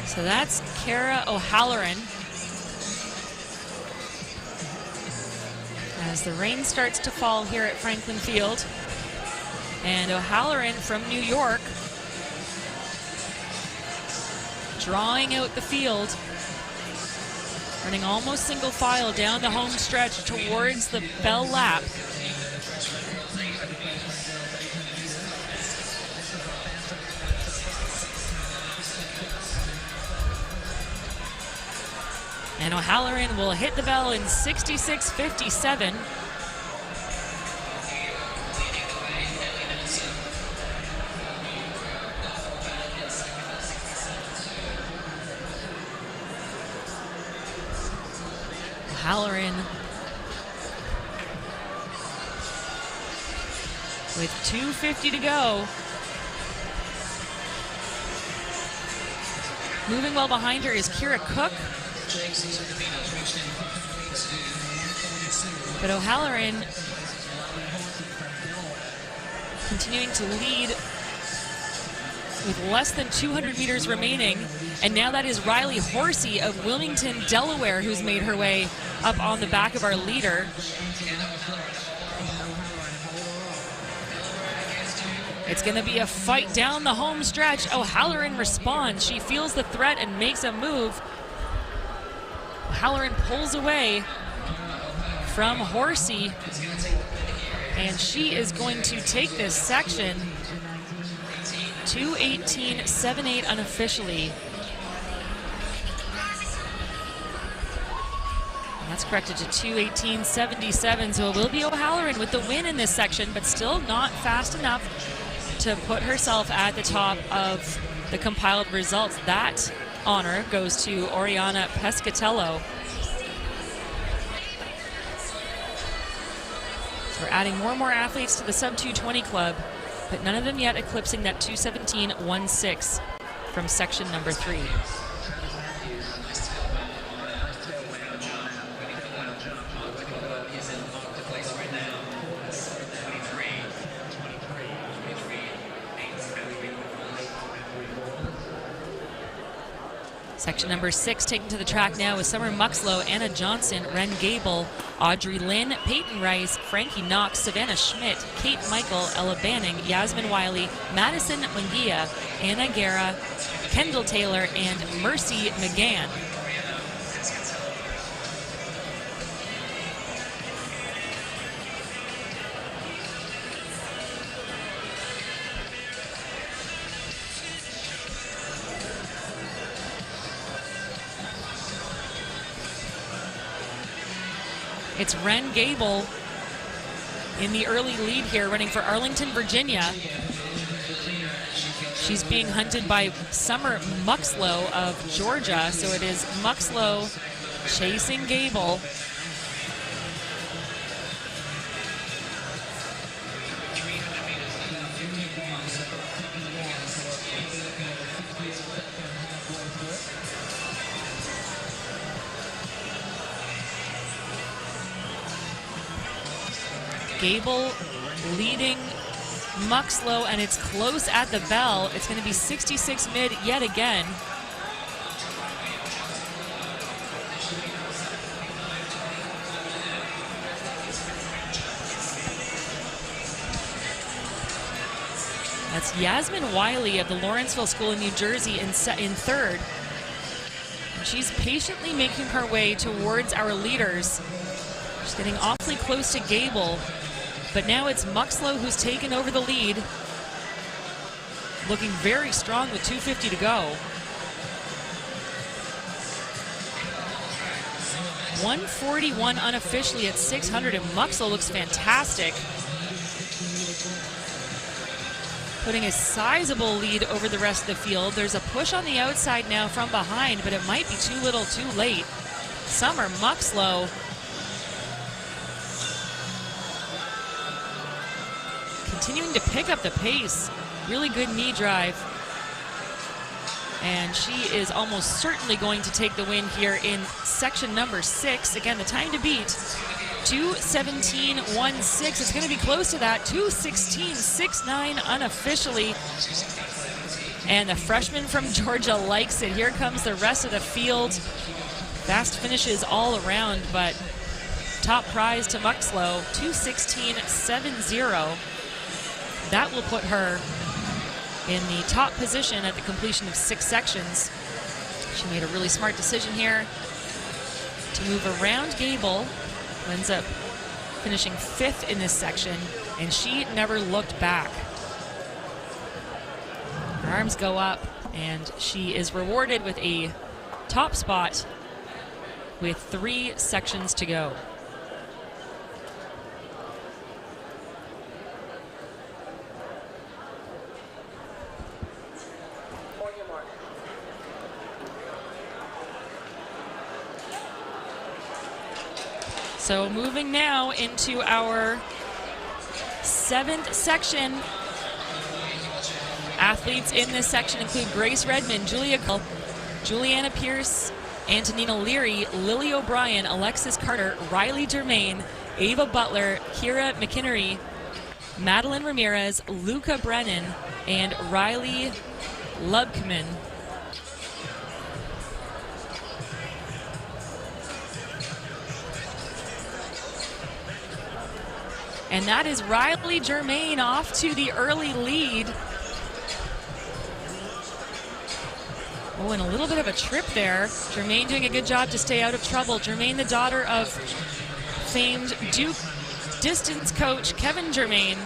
So that's Kara O'Halloran. As the rain starts to fall here at Franklin Field. And O'Halloran from New York drawing out the field, running almost single file down the home stretch towards the bell lap. And O'Halloran will hit the bell in 66.57. O'Halloran with 2:50 to go. Moving well behind her is Kira Cook. But O'Halloran continuing to lead with less than 200 meters remaining. And now that is Riley Horsey of Wilmington, Delaware, who's made her way up on the back of our leader. It's going to be a fight down the home stretch. O'Halloran responds. She feels the threat and makes a move. O'Halloran pulls away from Horsey, and she is going to take this section 2:18.78 unofficially. And that's corrected to 2:18.77, so it will be O'Halloran with the win in this section, but still not fast enough to put herself at the top of the compiled results. That honor goes to Oriana Pescatello. So we're adding more and more athletes to the sub-220 club, but none of them yet eclipsing that 2:17.16 from section number 3. Section number 6 taken to the track now with Summer Muxlow, Anna Johnson, Ren Gable, Audrey Lynn, Peyton Rice, Frankie Knox, Savannah Schmidt, Kate Michael, Ella Banning, Yasmin Wiley, Madison Munguia, Anna Guerra, Kendall Taylor, and Mercy McGann. It's Ren Gable in the early lead here, running for Arlington, Virginia. She's being hunted by Summer Muxlow of Georgia, so it is Muxlow chasing Gable. Gable leading Muxlow, and it's close at the bell. It's going to be 66 mid yet again. That's Yasmin Wiley of the Lawrenceville School in New Jersey in third. And she's patiently making her way towards our leaders. She's getting awfully close to Gable. But now it's Muxlow who's taken over the lead. Looking very strong with 2:50 to go. 141 unofficially at 600, and Muxlow looks fantastic. putting a sizable lead over the rest of the field. There's a push on the outside now from behind, but it might be too little too late. Summer Muxlow continuing to pick up the pace. Really good knee drive. And she is almost certainly going to take the win here in section number 6. Again, the time to beat, 2:17.16. It's going to be close to that, 2:16.69 unofficially. And the freshman from Georgia likes it. Here comes the rest of the field. Fast finishes all around, but top prize to Muxlow, 2:16.70. That will put her in the top position at the completion of 6 sections. She made a really smart decision here to move around Gable, who ends up finishing 5th in this section, and she never looked back. Her arms go up, and she is rewarded with a top spot with 3 sections to go. So moving now into our 7th section. Athletes in this section include Grace Redmond, Juliana Pierce, Antonina Leary, Lily O'Brien, Alexis Carter, Riley Germain, Ava Butler, Kira McInnery, Madeline Ramirez, Luca Brennan, and Riley Lubkman. And that is Riley Germain off to the early lead. Oh, and a little bit of a trip there. Germain doing a good job to stay out of trouble. Germain, the daughter of famed Duke distance coach Kevin Germain.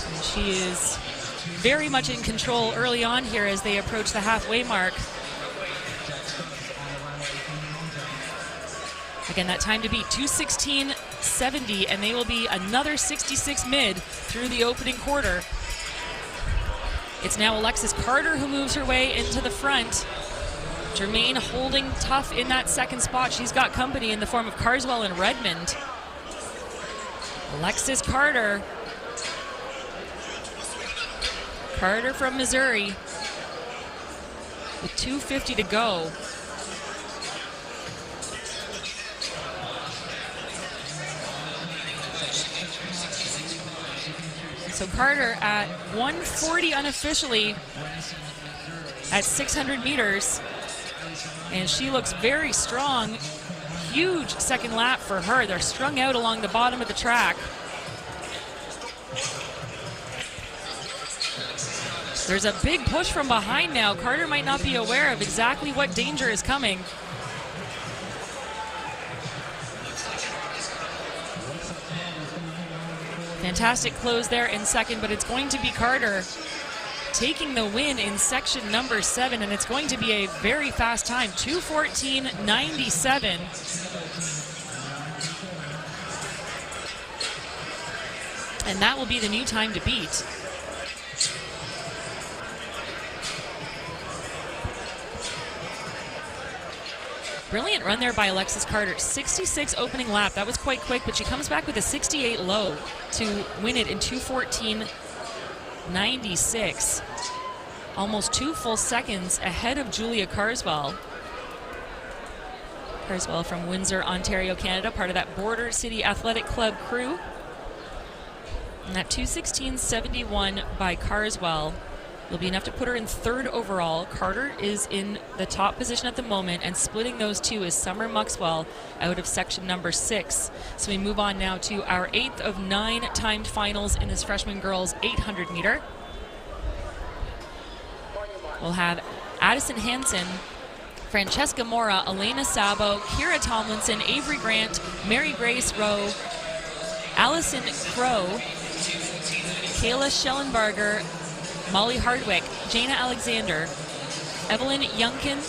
And she is very much in control early on here as they approach the halfway mark. Again, that time to beat, 2:16.70, and they will be another 66 mid through the opening quarter. It's now Alexis Carter who moves her way into the front. Germain holding tough in that second spot. She's got company in the form of Carswell and Redmond. Alexis Carter. Carter from Missouri with 2:50 to go. So Carter at 1:40 unofficially at 600 meters. And she looks very strong. Huge second lap for her. They're strung out along the bottom of the track. There's a big push from behind now. Carter might not be aware of exactly what danger is coming. Fantastic close there in second, but it's going to be Carter taking the win in section number 7, and it's going to be a very fast time, 2:14.97. And that will be the new time to beat. Brilliant run there by Alexis Carter. 66 opening lap. That was quite quick, but she comes back with a 68 low to win it in 2:14.96. Almost 2 full seconds ahead of Julia Carswell. Carswell from Windsor, Ontario, Canada, part of that Border City Athletic Club crew. And that 2:16.71 by Carswell will be enough to put her in 3rd overall. Carter is in the top position at the moment, and splitting those two is Summer Muxwell out of section number 6. So we move on now to our 8th of 9 timed finals in this freshman girls 800 meter. We'll have Addison Hansen, Francesca Mora, Elena Sabo, Kira Tomlinson, Avery Grant, Mary Grace Rowe, Allison Crow, Kayla Schellenbarger, Molly Hardwick, Jana Alexander, Evelyn Youngkin,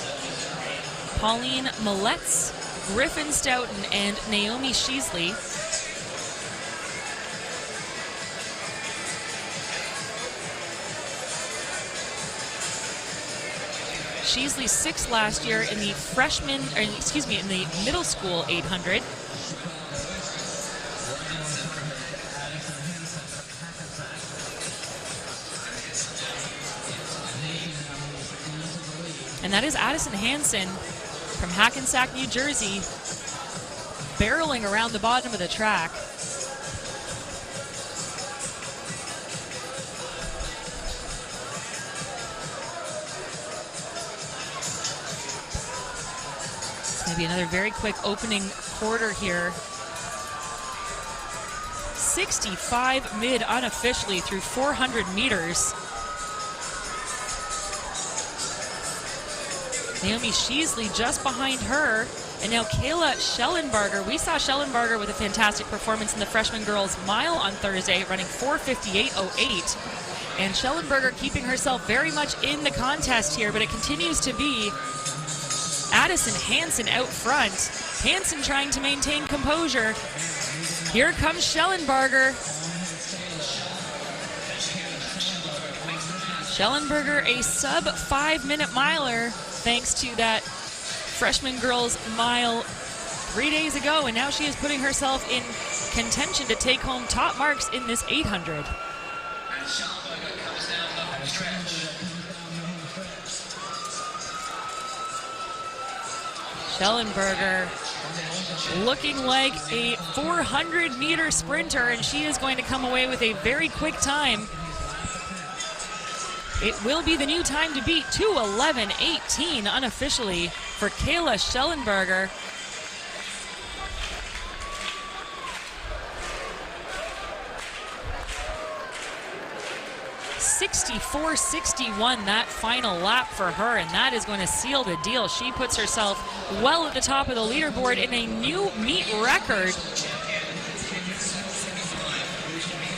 Pauline Milletz, Griffin Stoughton and Naomi Sheasley. Sheasley 6th last year in the in the middle school 800. And that is Addison Hansen from Hackensack, New Jersey, barreling around the bottom of the track. Maybe another very quick opening quarter here. 65 mid unofficially through 400 meters. Naomi Sheasley just behind her. And now Kayla Schellenberger. We saw Schellenberger with a fantastic performance in the freshman girls mile on Thursday, running 4:58.08. And Schellenberger keeping herself very much in the contest here, but it continues to be Addison Hansen out front. Hansen trying to maintain composure. Here comes Schellenberger. Schellenberger, a sub 5-minute miler, thanks to that freshman girls mile 3 days ago, and now she is putting herself in contention to take home top marks in this 800. Schellenberger looking like a 400-meter sprinter, and she is going to come away with a very quick time. It will be the new time to beat, 2:11.18 unofficially for Kayla Schellenberger. .64.61 that final lap for her, and that is going to seal the deal. She puts herself well at the top of the leaderboard in a new meet record.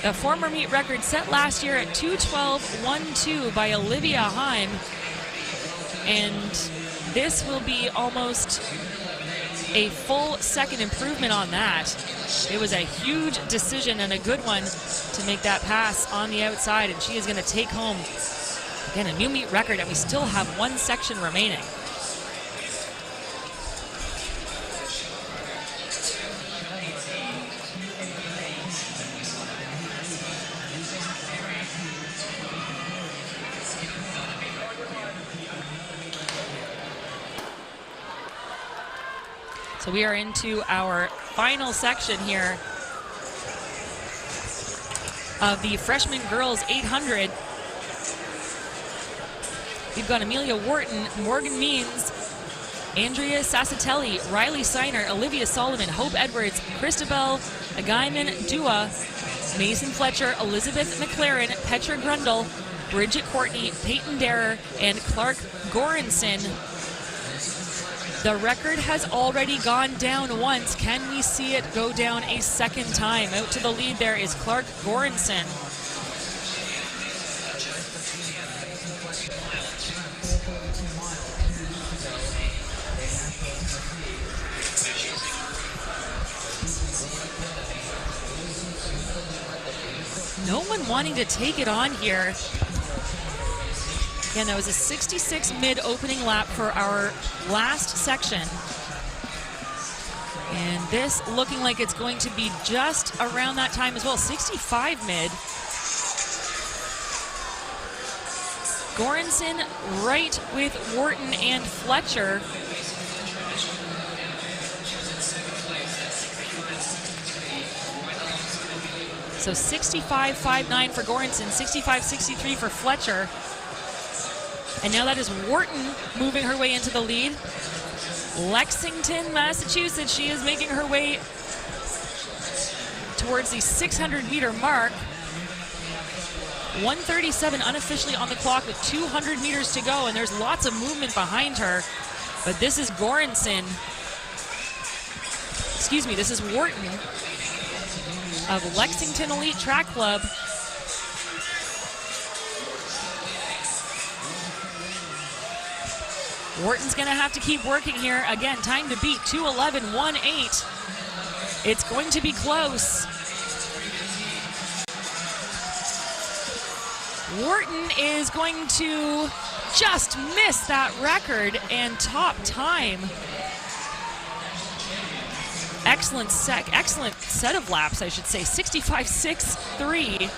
A former meet record set last year at 2:12.12 by Olivia Heim. And this will be almost a full second improvement on that. It was a huge decision and a good one to make that pass on the outside, and she is going to take home, again, a new meet record, and we still have one section remaining. So we are into our final section here of the freshman girls 800. We've got Amelia Wharton, Morgan Means, Andrea Sassatelli, Riley Seiner, Olivia Solomon, Hope Edwards, Christabel Agaiman Dua, Mason Fletcher, Elizabeth McLaren, Petra Grundle, Bridget Courtney, Peyton Derer, and Clark Goranson. The record has already gone down once. Can we see it go down a second time? Out to the lead there is Clark Goranson. No one wanting to take it on here. Again, that was a 66 mid opening lap for our last section. And this looking like it's going to be just around that time as well, 65 mid. Goranson right with Wharton and Fletcher. So 65.59 for Goranson, 65.63 for Fletcher. And now that is Wharton moving her way into the lead. Lexington, Massachusetts, she is making her way towards the 600-meter mark. 1:37 unofficially on the clock with 200 meters to go, and there's lots of movement behind her. But this is Goranson. Excuse me, this is Wharton of Lexington Elite Track Club. Wharton's going to have to keep working here. Again, time to beat 2:11.18. It's going to be close. Wharton is going to just miss that record and top time. Excellent set of laps, I should say. 65.63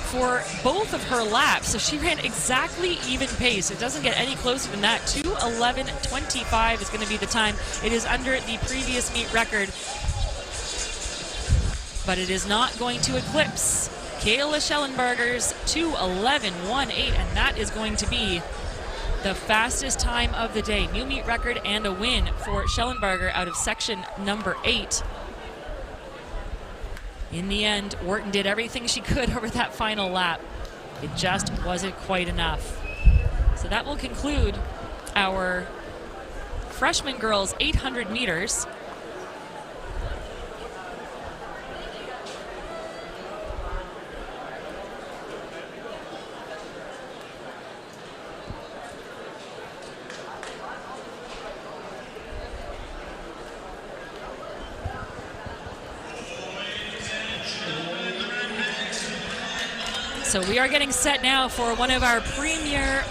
for both of her laps. So she ran exactly even pace. It doesn't get any closer than that. 2:11.25 is going to be the time. It is under the previous meet record, but it is not going to eclipse Kayla Schellenberger's 2:11.18, and that is going to be the fastest time of the day. New meet record and a win for Schellenberger out of section number 8. In the end, Wharton did everything she could over that final lap. It just wasn't quite enough. So that will conclude our freshman girls 800 meters. So we are getting set now for one of our premier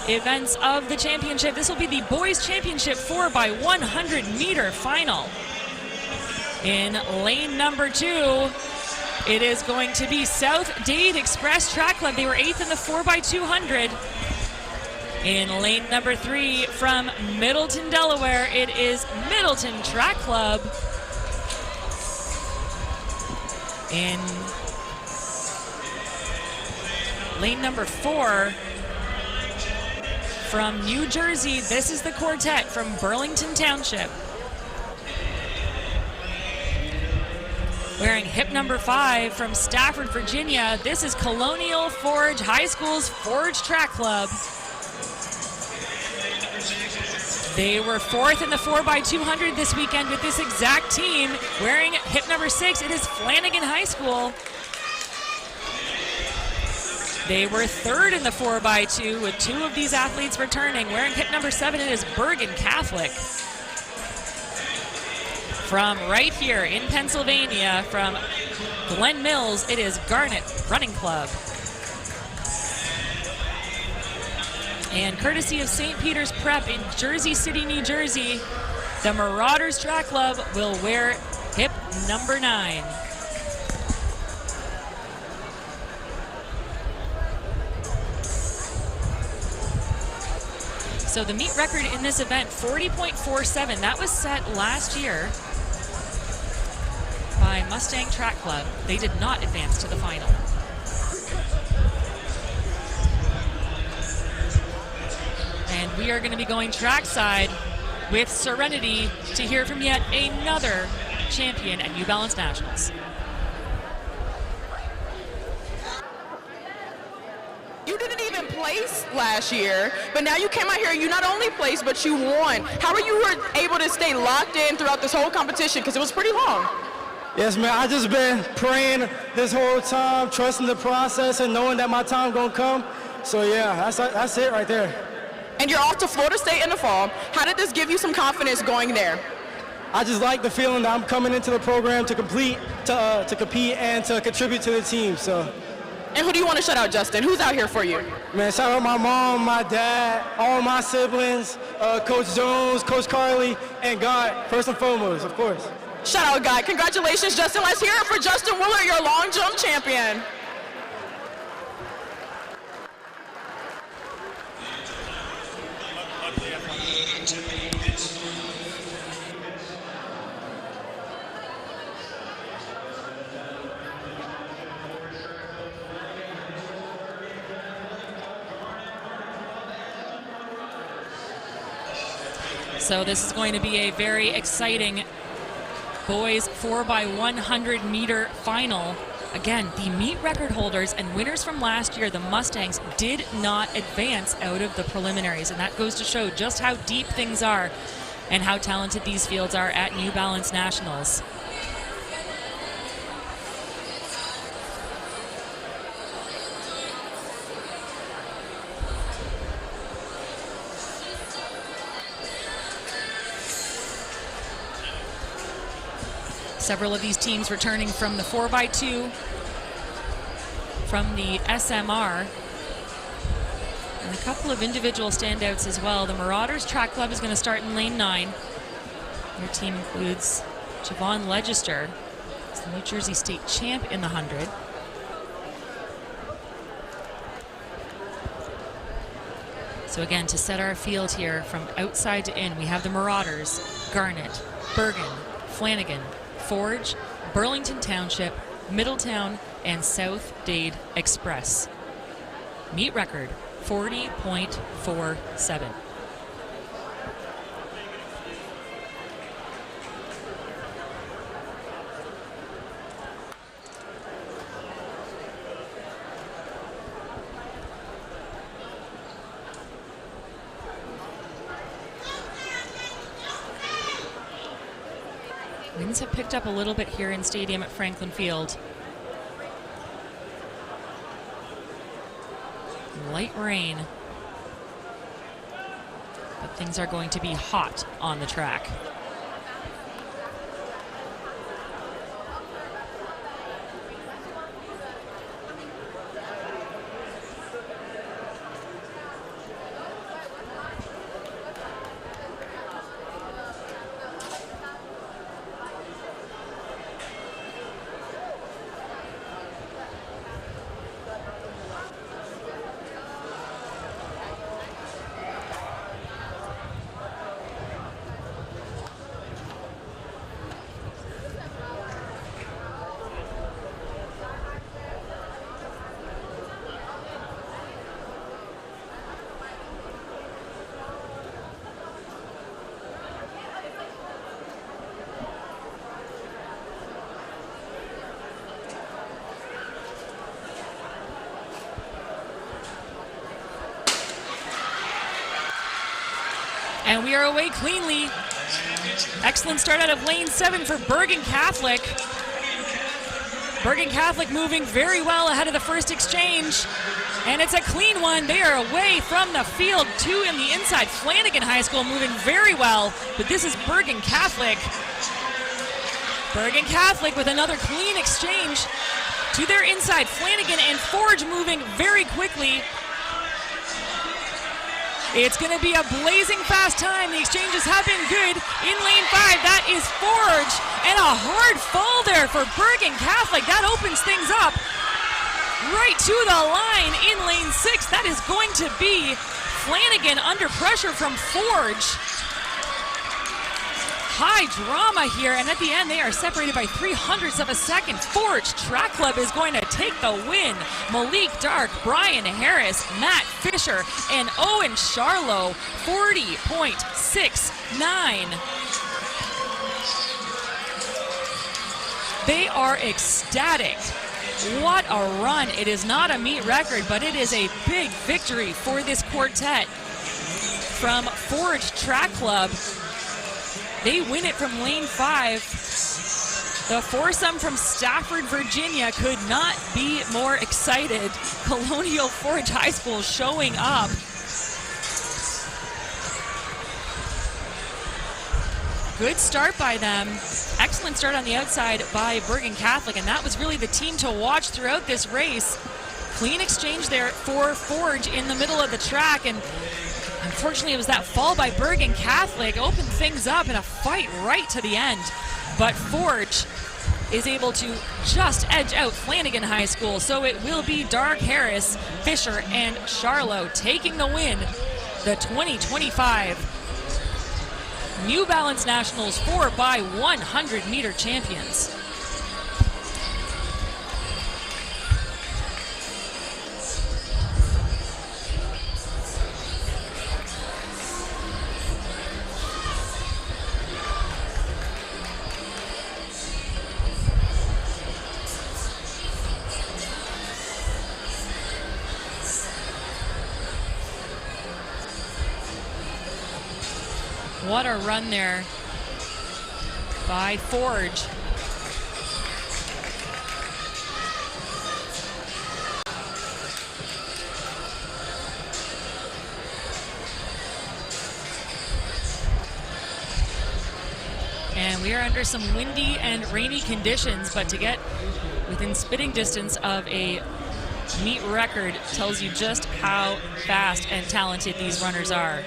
events of the championship. This will be the boys championship 4x100 meter final. In lane number 2, it is going to be South Dade Express Track Club. They were 8th in the 4x200. In lane number 3 from Middleton, Delaware, it is Middleton Track Club. In lane number 4 from New Jersey, this is the quartet from Burlington Township. Wearing hip number 5 from Stafford, Virginia, this is Colonial Forge High School's Forge Track Club. They were 4th in the 4x200 this weekend with this exact team. Wearing hip number 6, it is Flanagan High School. They were 3rd in the 4x2 with 2 of these athletes returning. Wearing hip number 7, it is Bergen Catholic. From right here in Pennsylvania, from Glen Mills, it is Garnet Running Club. And courtesy of St. Peter's Prep in Jersey City, New Jersey, the Marauders Track Club will wear hip number 9. So the meet record in this event, 40.47. That was set last year by Mustang Track Club. They did not advance to the final. And we are going to be going trackside with Serenity to hear from yet another champion at New Balance Nationals. You didn't even place last year, but now you came out here and you not only placed, but you won. How are you able to stay locked in throughout this whole competition? Because it was pretty long. Yes, man, I just been praying this whole time, trusting the process and knowing that my time gonna come. So yeah, that's it right there. And you're off to Florida State in the fall. How did this give you some confidence going there? I just like the feeling that I'm coming into the program to compete and to contribute to the team. So. And who do you want to shout out, Justin? Who's out here for you? Man, shout out my mom, my dad, all my siblings, Coach Jones, Coach Carly, and God, first and foremost, of course. Shout out, God. Congratulations, Justin. Let's hear it for Justin Willard, your long jump champion. So this is going to be a very exciting boys 4x100 meter final. Again, the meet record holders and winners from last year, the Mustangs, did not advance out of the preliminaries, and that goes to show just how deep things are and how talented these fields are at New Balance Nationals. Several of these teams returning from the 4x2, from the SMR, and a couple of individual standouts as well. The Marauders Track Club is going to start in lane 9. Their team includes Javon Legister, who's the New Jersey State champ in the 100. So again, to set our field here from outside to in, we have the Marauders, Garnet, Bergen, Flanagan, Forge, Burlington Township, Middletown, and South Dade Express. Meet record, 40.47. Winds have picked up a little bit here in Stadium at Franklin Field. Light rain, but things are going to be hot on the track. And we are away cleanly. Excellent start out of lane 7 for Bergen Catholic. Bergen Catholic moving very well ahead of the first exchange. And it's a clean one. They are away from the field. 2 in the inside. Flanagan High School moving very well. But this is Bergen Catholic. Bergen Catholic with another clean exchange to their inside. Flanagan and Forge moving very quickly. It's going to be a blazing fast time. The exchanges have been good. In lane 5, that is Forge. And a hard fall there for Bergen Catholic. That opens things up. Right to the line in lane 6. That is going to be Flanagan under pressure from Forge. High drama here, and at the end they are separated by 0.03 of a second. Forge Track Club is going to take the win. Malik Dark, Brian Harris, Matt Fisher, and Owen Charlo, 40.69. They are ecstatic. What a run. It is not a meet record, but it is a big victory for this quartet from Forge Track Club. They win it from lane 5. The foursome from Stafford, Virginia could not be more excited. Colonial Forge High School showing up. Good start by them. Excellent start on the outside by Bergen Catholic, and that was really the team to watch throughout this race. Clean exchange there for Forge in the middle of the track, and unfortunately, it was that fall by Bergen Catholic opened things up in a fight right to the end. But Forge is able to just edge out Flanagan High School. So it will be Dark Harris, Fisher, and Charlo taking the win. The 2025 New Balance Nationals 4x100 meter champions. What a run there by Forge. And We are under some windy and rainy conditions, but to get within spitting distance of a meet record tells you just how fast and talented these runners are.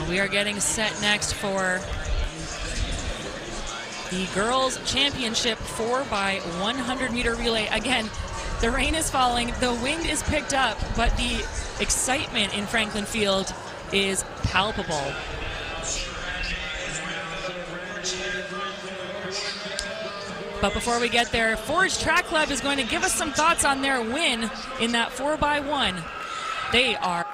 We are getting set next for the girls championship 4x100 meter relay. Again, the rain is falling, the wind is picked up, but the excitement in Franklin Field is palpable. But before we get there, Forge Track Club is going to give us some thoughts on their win in that 4x1. They are.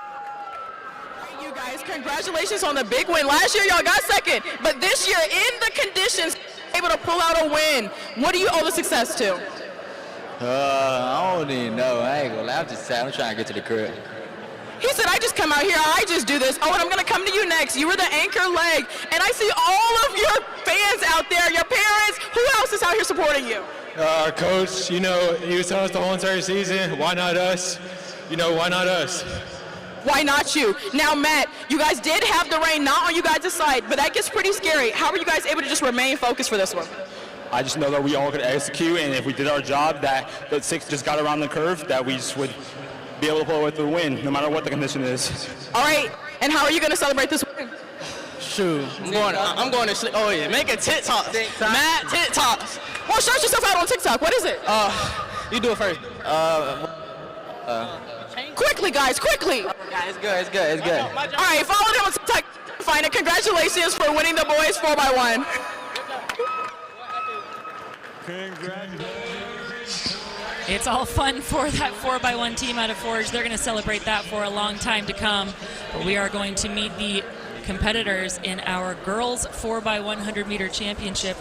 You guys, congratulations on the big win. Last year y'all got second, but this year in the conditions, able to pull out a win. What do you owe the success to? I don't even know. I ain't gonna lie. I'm just sad. I'm trying to get to the crib. He said, I just come out here, I just do this. Oh, and I'm gonna come to you next. You were the anchor leg, and I see all of your fans out there, your parents. Who else is out here supporting you? Our coach, you know, he was telling us the whole entire season, why not us? You know, why not us? Why not you? Now, Matt, you guys did have the rain not on you guys' side, but that gets pretty scary. How were you guys able to just remain focused for this one? I just know that we all could execute, and if we did our job, that the 6 just got around the curve, that we just would be able to pull away with the win, no matter what the condition is. All right, and how are you going to celebrate this win? Shoot, I'm going to sleep. Oh yeah, make a TikTok. Matt TikToks. Well, shout yourself out on TikTok. What is it? You do it first. Quickly, guys, quickly. It's good. It's good. It's good. All right, follow them on TikTok. Find it. Congratulations for winning the boys 4x1. It's all fun for that 4x1 team out of Forge. They're going to celebrate that for a long time to come. But we are going to meet the competitors in our girls 4x100 meter championship.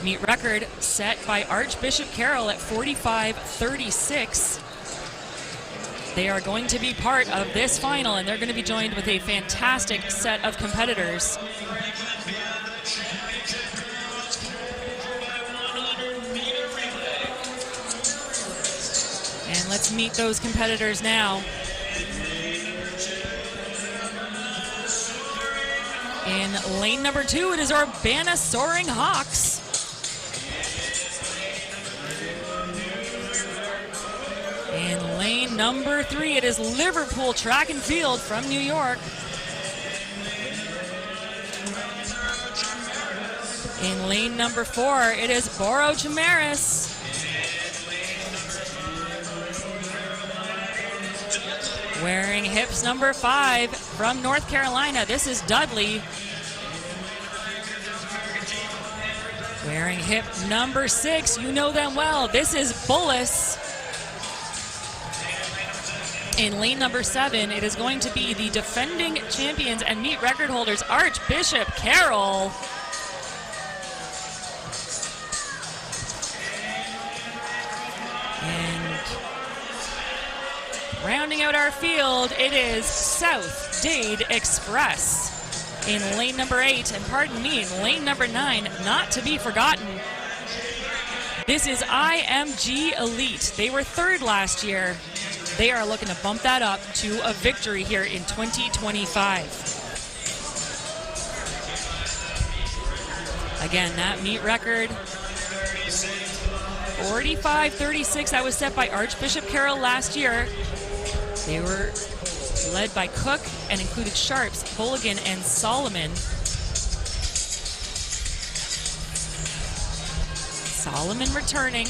Meet record set by Archbishop Carroll at 45:36. They are going to be part of this final, and they're going to be joined with a fantastic set of competitors. And let's meet those competitors now. In lane number 2, it is Urbana Soaring Hawks. In lane number 3, it is Liverpool Track and Field from New York. In lane number 4, it is Boro Chimeras. Wearing hips number 5 from North Carolina, this is Dudley. Wearing hip number 6, you know them well, this is Bullis. In lane number 7, it is going to be the defending champions and meet record holders, Archbishop Carroll. And rounding out our field, it is South Dade Express. In lane number 8, and pardon me, in lane number 9, not to be forgotten, this is IMG Elite. They were 3rd last year. They are looking to bump that up to a victory here in 2025. Again, that meet record, 45:36. That was set by Archbishop Carroll last year. They were led by Cook and included Sharps, Bulligan, and Solomon. Solomon returning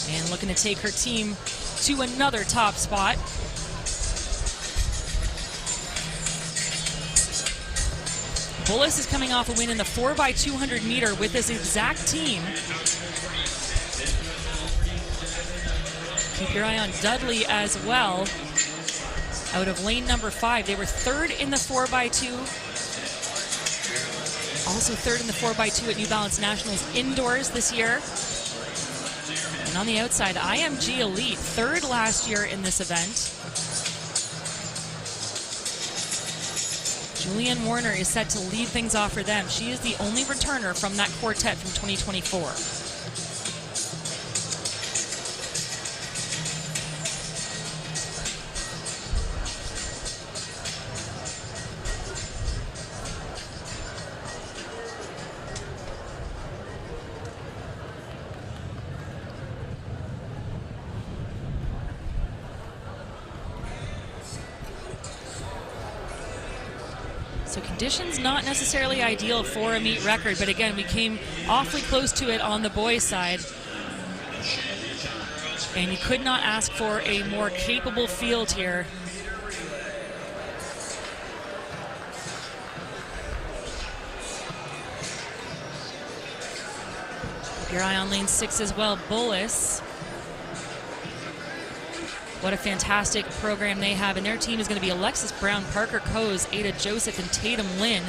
and looking to take her team to another top spot. Bullis is coming off a win in the 4x200 meter with this exact team. Keep your eye on Dudley as well. Out of lane number 5, they were third in the 4x2. Also third in the 4x2 at New Balance Nationals indoors this year. And on the outside, IMG Elite, third last year in this event. Julianne Warner is set to lead things off for them. She is the only returner from that quartet from 2024. So conditions not necessarily ideal for a meet record, but again, we came awfully close to it on the boys' side. And you could not ask for a more capable field here. Keep your eye on lane 6 as well, Bullis. What a fantastic program they have. And their team is going to be Alexis Brown, Parker Coase, Ada Joseph, and Tatum Lynn.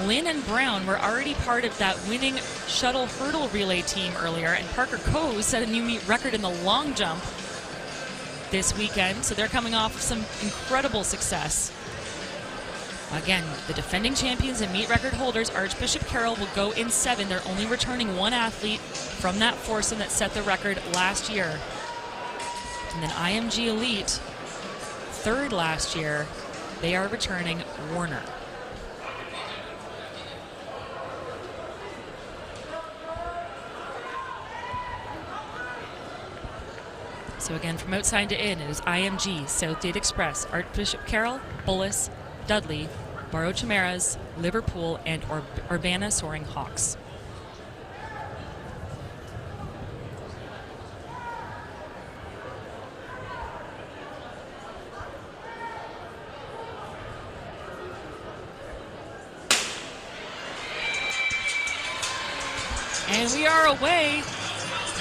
Lynn and Brown were already part of that winning shuttle hurdle relay team earlier. And Parker Coase set a new meet record in the long jump this weekend. So they're coming off of some incredible success. Again, the defending champions and meet record holders, Archbishop Carroll, will go in 7. They're only returning one athlete from that foursome that set the record last year. And then IMG Elite, third last year, they are returning Warner. So again, from outside to in, it is IMG, Southgate Express, Archbishop Carroll, Bullis, Dudley, Barrow Chimeras, Liverpool, and Urbana Soaring Hawks. And we are away.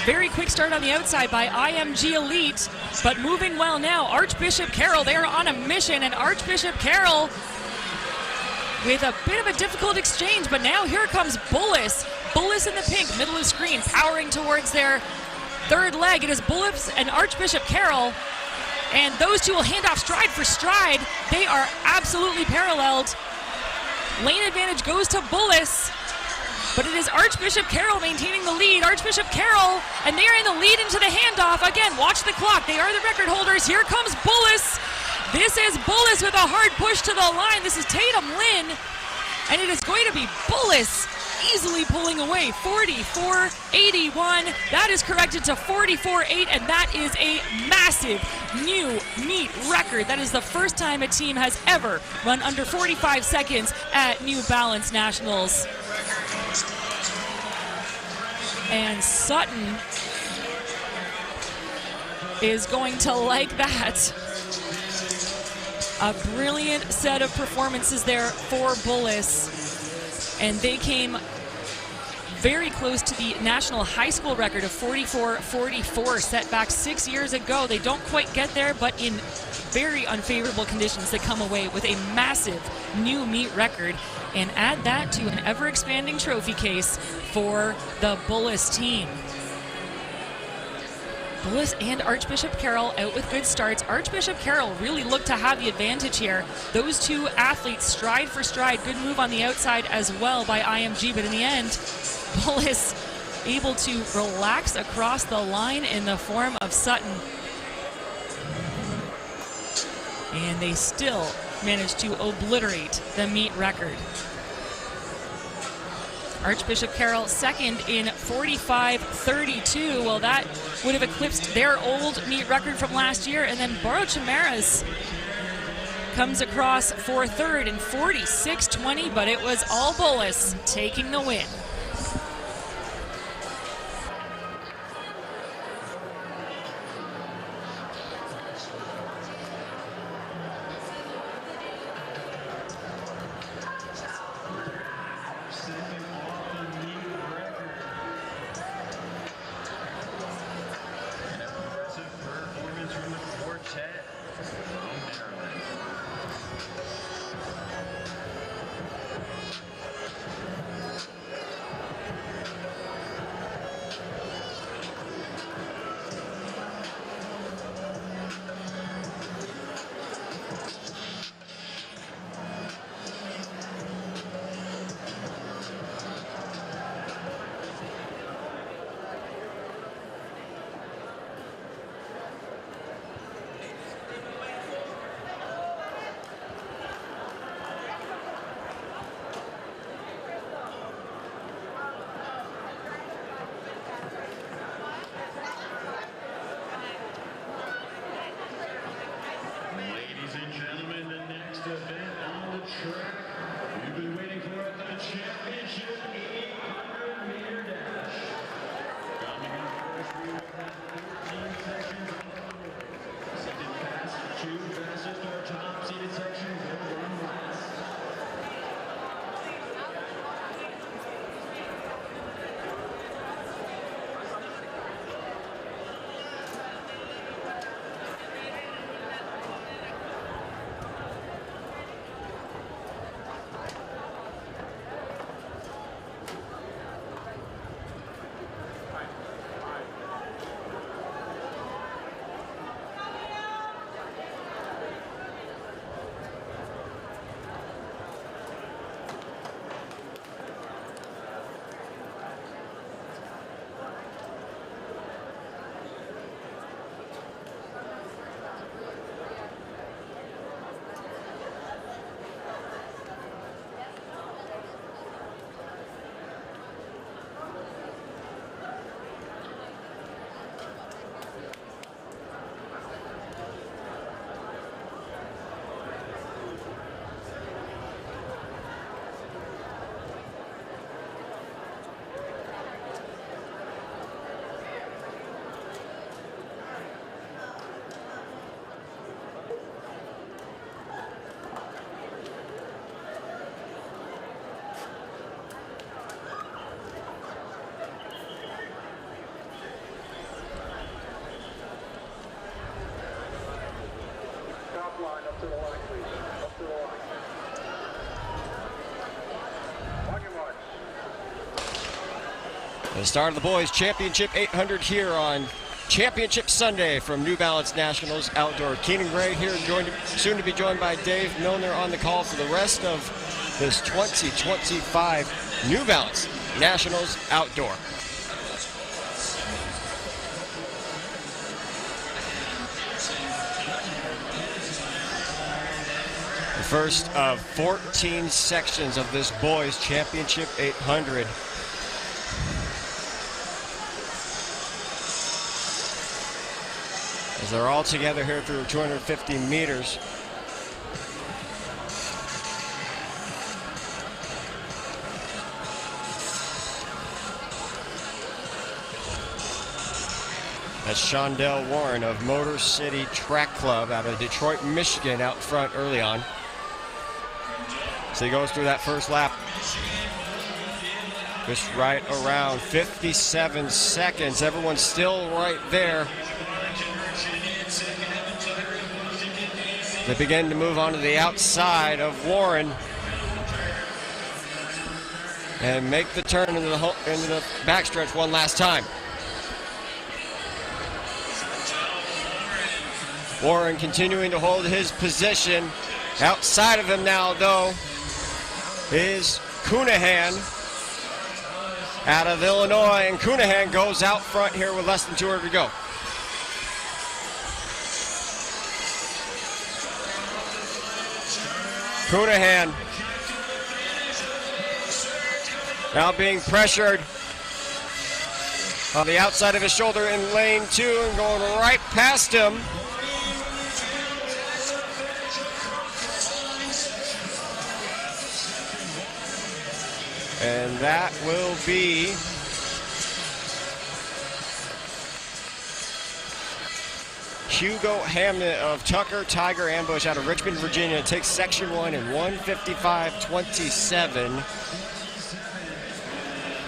Very quick start on the outside by IMG Elite, but moving well now. Archbishop Carroll, they are on a mission, and Archbishop Carroll with a bit of a difficult exchange, but now here comes Bullis. Bullis in the pink, middle of screen, powering towards their third leg. It is Bullis and Archbishop Carroll, and those two will hand off stride for stride. They are absolutely paralleled. Lane advantage goes to Bullis. But it is Archbishop Carroll maintaining the lead. Archbishop Carroll, and they are in the lead into the handoff. Again, watch the clock. They are the record holders. Here comes Bullis. This is Bullis with a hard push to the line. This is Tatum Lynn, and it is going to be Bullis easily pulling away. 44.81. That is corrected to 44.8, and that is a massive new meet record. That is the first time a team has ever run under 45 seconds at New Balance Nationals. And Sutton is going to like that. A brilliant set of performances there for Bullis. And they came very close to the national high school record of 44.44 set back 6 years ago. They don't quite get there, but in very unfavorable conditions, they come away with a massive new meet record. And add that to an ever-expanding trophy case for the Bullis team. Bullis and Archbishop Carroll out with good starts. Archbishop Carroll really looked to have the advantage here. Those two athletes stride for stride. Good move on the outside as well by IMG, but in the end, Bullis able to relax across the line in the form of Sutton. And they still managed to obliterate the meet record. Archbishop Carroll second in 45.32. Well, that would have eclipsed their old meet record from last year. And then Barrow Chimeras comes across for third in 46.20, but it was all Bullis taking the win. You've been waiting for it, the championship 800-meter dash. Coming up first, we will have 13 sections on the road. Second pass, 2 fastest or top seeded sections will run last. Line up to the line, please. Up to the line. On your mark. The start of the boys championship 800 here on Championship Sunday from New Balance Nationals Outdoor. Keenan Gray here, soon to be joined by Dave Milner on the call for the rest of this 2025 New Balance Nationals Outdoor. First of 14 sections of this boys championship 800. As they're all together here through 250 meters. That's Shondell Warren of Motor City Track Club out of Detroit, Michigan, out front early on. So he goes through that first lap. Just right around 57 seconds. Everyone's still right there. They begin to move on to the outside of Warren and make the turn into the backstretch one last time. Warren continuing to hold his position. Outside of him now, though, is Cunahan out of Illinois, and Cunahan goes out front here with less than 200 to go. Cunahan now being pressured on the outside of his shoulder in lane 2 and going right past him. And that will be Hugo Hamnet of Tucker Tiger Ambush out of Richmond, Virginia. Takes section 1 in 1:55.27.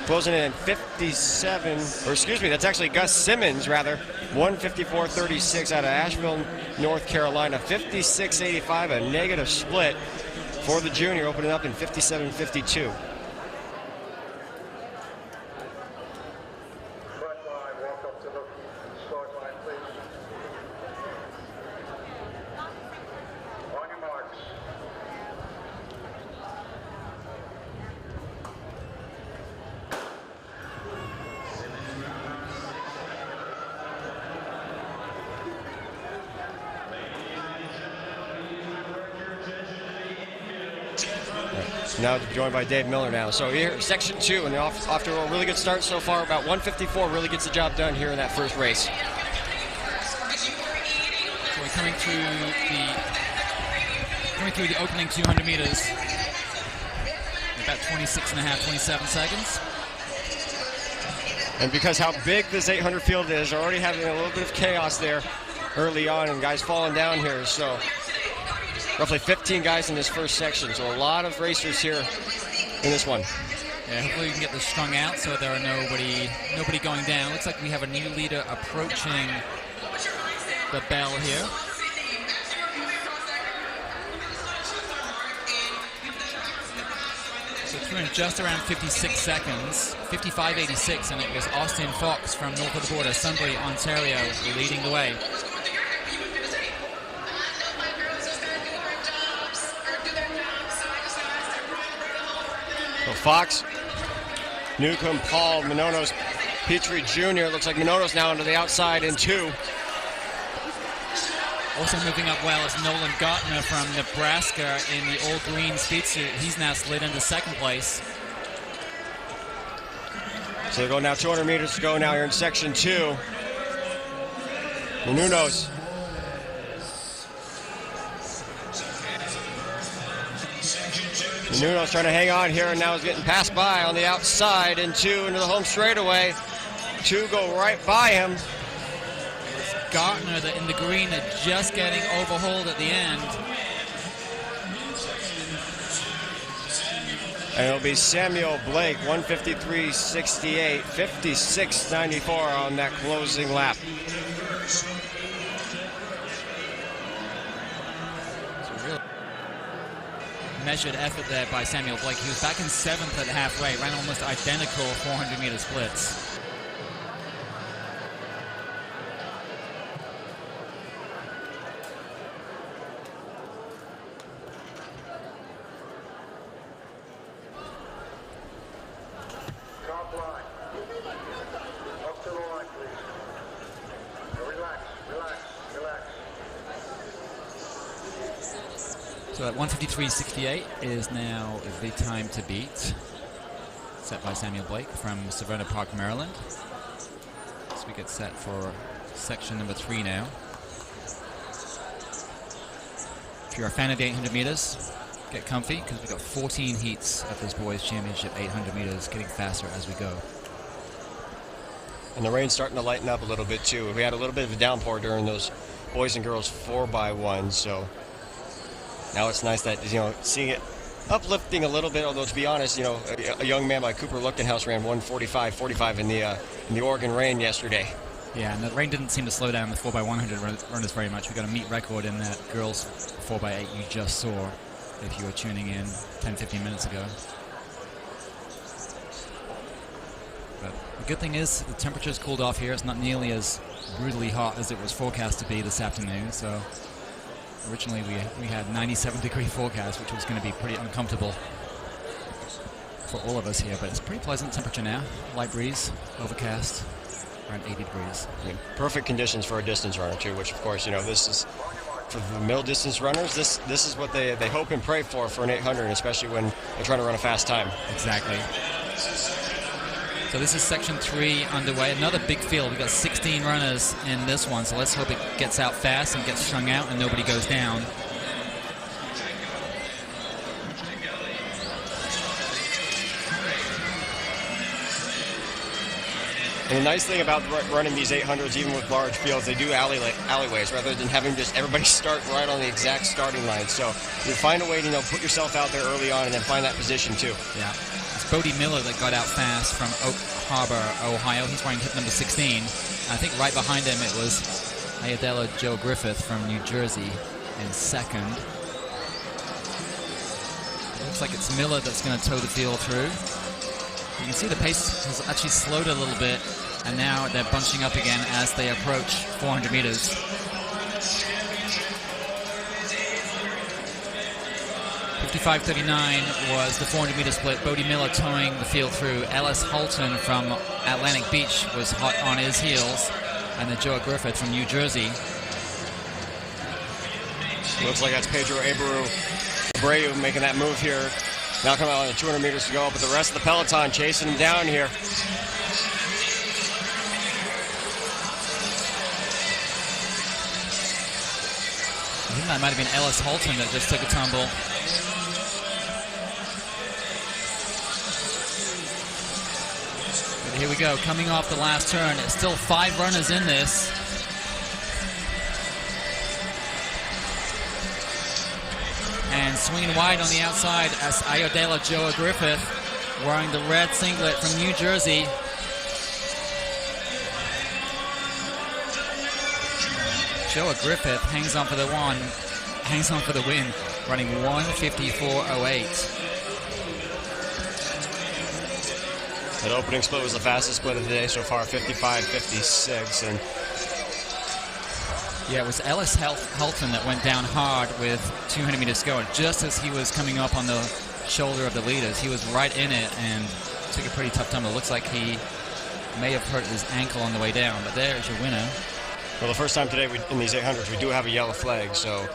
Closing in 57, or excuse me, that's actually Gus Simmons, rather. 1:54.36 out of Asheville, North Carolina. 56.85, a negative split for the junior, opening up in 57.52. Now joined by Dave Miller now. So here, section 2, and off to a really good start so far. About 1:54 really gets the job done here in that first race. So we're coming through the coming through the opening 200 meters. About 26.5, 27 seconds. And because how big this 800 field is, they're already having a little bit of chaos there early on, and guys falling down here. So roughly 15 guys in this first section. So a lot of racers here in this one. Yeah, hopefully we can get this strung out so there are nobody going down. Looks like we have a new leader approaching the bell here. So through in just around 56 seconds, 55.86, and it was Austin Fox from north of the border, Sunbury, Ontario, leading the way. So Fox, Newcomb, Paul, Manonos, Petrie Jr. Looks like Manonos now into the outside in 2. Also moving up well is Nolan Gartner from Nebraska in the all-green speed suit. He's now slid into second place. So they're going now 200 meters to go now here in section 2. Manonos. Manonos trying to hang on here, and now is getting passed by on the outside in 2 into the home straightaway. 2 go right by him. Gartner in the green are just getting overhauled at the end. And it'll be Samuel Blake, 153.68, 56.94 on that closing lap. Measured effort there by Samuel Blake. He was back in 7th at halfway, ran almost identical 400-meter splits. Top line. Up to the line, please. Relax, relax, relax. So that 153.68 is now the time to beat, set by Samuel Blake from Severna Park, Maryland. So we get set for section number 3 now. If you're a fan of the 800 meters, get comfy because we've got 14 heats of this boys championship 800 meters, getting faster as we go. And the rain's starting to lighten up a little bit too. We had a little bit of a downpour during those boys and girls 4x1, so now it's nice that, seeing it uplifting a little bit, although to be honest, a young man like Cooper Luchtenhaus ran 1:45.45 in the Oregon rain yesterday. Yeah, and the rain didn't seem to slow down the 4x100 runners very much. We got a meet record in that girls 4x8 you just saw, if you were tuning in 10-15 minutes ago. But the good thing is the temperature's cooled off here. It's not nearly as brutally hot as it was forecast to be this afternoon. So originally we had 97-degree forecast, which was going to be pretty uncomfortable for all of us here. But it's pretty pleasant temperature now. Light breeze, overcast, around 80 degrees. Yeah, perfect conditions for a distance runner too, which of course, this is for the middle distance runners. This is what they hope and pray for an 800, especially when they're trying to run a fast time. Exactly. So this is section 3 underway. Another big field. We've got 16 runners in this one, so let's hope it gets out fast and gets strung out and nobody goes down. And the nice thing about running these 800s, even with large fields, they do alleyways rather than having just everybody start right on the exact starting line. So you find a way to put yourself out there early on and then find that position too. Yeah. It's Bodie Miller that got out fast from Oak Harbor, Ohio. He's wearing hip number 16. I think right behind him it was Ayadela Joe Griffith from New Jersey in second. It looks like it's Miller that's going to tow the field through. You can see the pace has actually slowed a little bit, and now they're bunching up again as they approach 400 meters. .55.39 was the 400-meter split. Bodie Miller towing the field through. Ellis Holton from Atlantic Beach was hot on his heels, and then Joe Griffith from New Jersey. Looks like that's Pedro Abreu making that move here. Now coming out on 200 meters to go, but the rest of the peloton chasing him down here. think that might have been Ellis Holton that just took a tumble. But here we go, coming off the last turn. It's still 5 runners in this. And swinging wide on the outside as Ayodele Joa Griffith, wearing the red singlet from New Jersey. Joa Griffith hangs on for the win, running 1:54.08. That opening split was the fastest split of the day so far, 55.56, and yeah, it was Ellis Holton that went down hard with 200 meters to go. Just as he was coming up on the shoulder of the leaders, he was right in it and took a pretty tough tumble. It looks like he may have hurt his ankle on the way down, but there's your winner. Well, the first time today in these 800s, we do have a yellow flag, so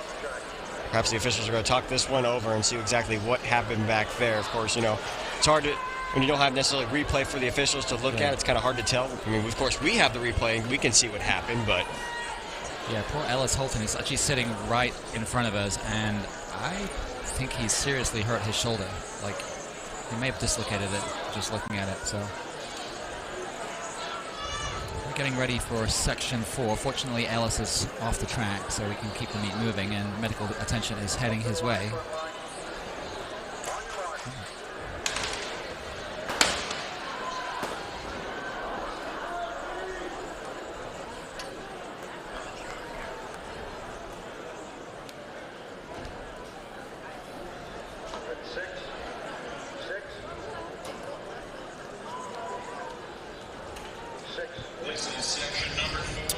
perhaps the officials are going to talk this one over and see exactly what happened back there. Of course, it's hard to, when you don't have necessarily replay for the officials to look at, it's kind of hard to tell. I mean, of course, we have the replay, and we can see what happened, but... Yeah, poor Ellis Holton is actually sitting right in front of us, and I think he's seriously hurt his shoulder. Like, he may have dislocated it just looking at it, so... Getting ready for section 4. Fortunately, Ellis is off the track, so we can keep the meet moving, and medical attention is heading his way.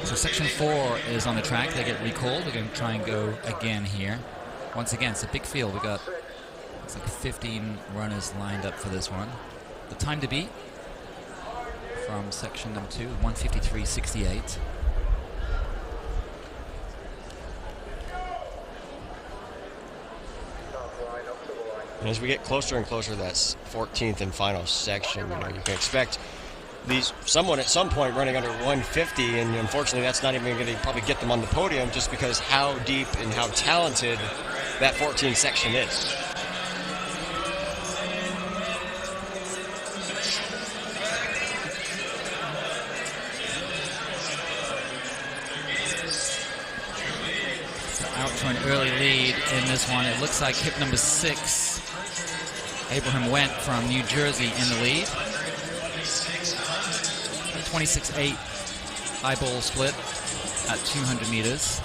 So section 4 is on the track. They get recalled. They're going to try and go again here. Once again, it's a big field. We've got, it's like 15 runners lined up for this one. The time to beat from section number 2, 1:53.68. And as we get closer and closer to that 14th and final section, you can expect someone at some point running under 150, and unfortunately that's not even going to probably get them on the podium, just because how deep and how talented that 14th section is. So out to an early lead in this one. It looks like hip number 6, Abraham Went from New Jersey, in the lead. 26.8 eyeball split at 200 meters.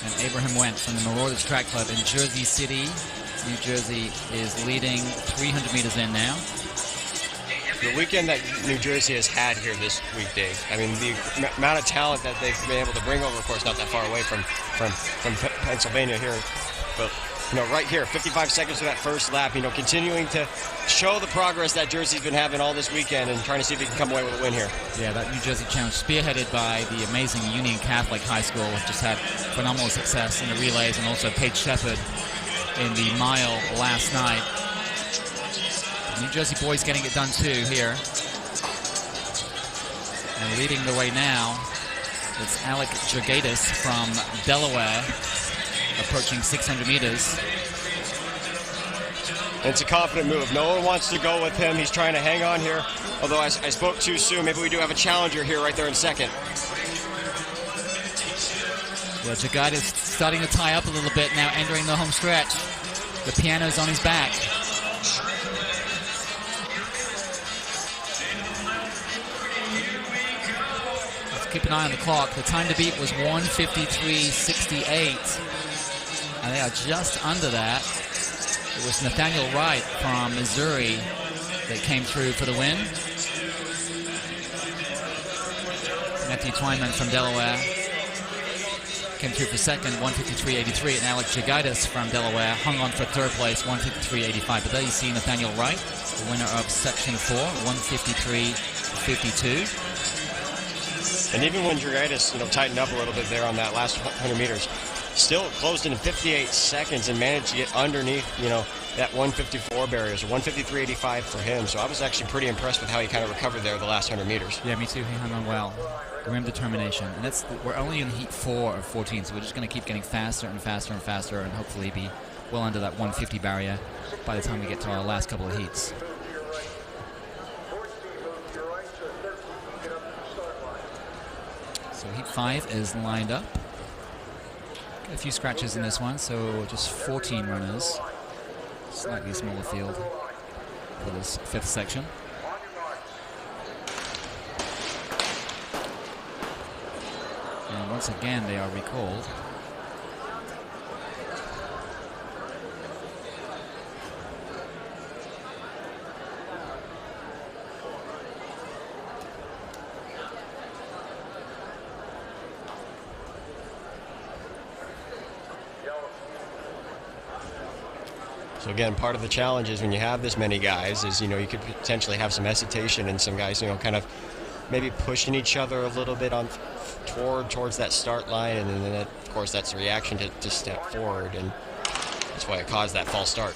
And Abraham Went from the Marauders Track Club in Jersey City, New Jersey, is leading 300 meters in now. The weekend that New Jersey has had here this week, Dave, I mean, the amount of talent that they've been able to bring over, of course, not that far away from Pennsylvania here, but right here, 55 seconds to that first lap, continuing to show the progress that Jersey's been having all this weekend and trying to see if he can come away with a win here. Yeah, that New Jersey challenge spearheaded by the amazing Union Catholic High School, which just had phenomenal success in the relays, and also Paige Shepard in the mile last night. The New Jersey boys getting it done too here. And leading the way now is Alec Jurgatis from Delaware, approaching 600 meters. And it's a confident move. No one wants to go with him. He's trying to hang on here. Although I spoke too soon. Maybe we do have a challenger here right there in second. Yeah, Jurgatis starting to tie up a little bit now, entering the home stretch. The piano's on his back. Let's keep an eye on the clock. The time to beat was 1:53.68. And they are just under that. It was Nathaniel Wright from Missouri that came through for the win. Matthew Twyman from Delaware came through for second, 1:53.83. And Alex Jurgatis from Delaware hung on for third place, 1:53.85. But there you see Nathaniel Wright, the winner of section 4, 1:53.52. And even when Jurgatis, tightened up a little bit there on that last 100 meters, still closed in 58 seconds and managed to get underneath, that 154 barrier. So 153.85 for him. So I was actually pretty impressed with how he kind of recovered there the last 100 meters. Yeah, me too. He hung on well. Grim determination. And we're only in heat 4 of 14, so we're just going to keep getting faster and faster and faster and hopefully be well under that 150 barrier by the time we get to our last couple of heats. So heat 5 is lined up. Got a few scratches in this one, so just 14 runners. Slightly smaller field for this 5th section. And once again, they are recalled. So again, part of the challenge is when you have this many guys is, you could potentially have some hesitation and some guys, kind of maybe pushing each other a little bit on towards that start line, and then of course that's the reaction to step forward, and that's why it caused that false start.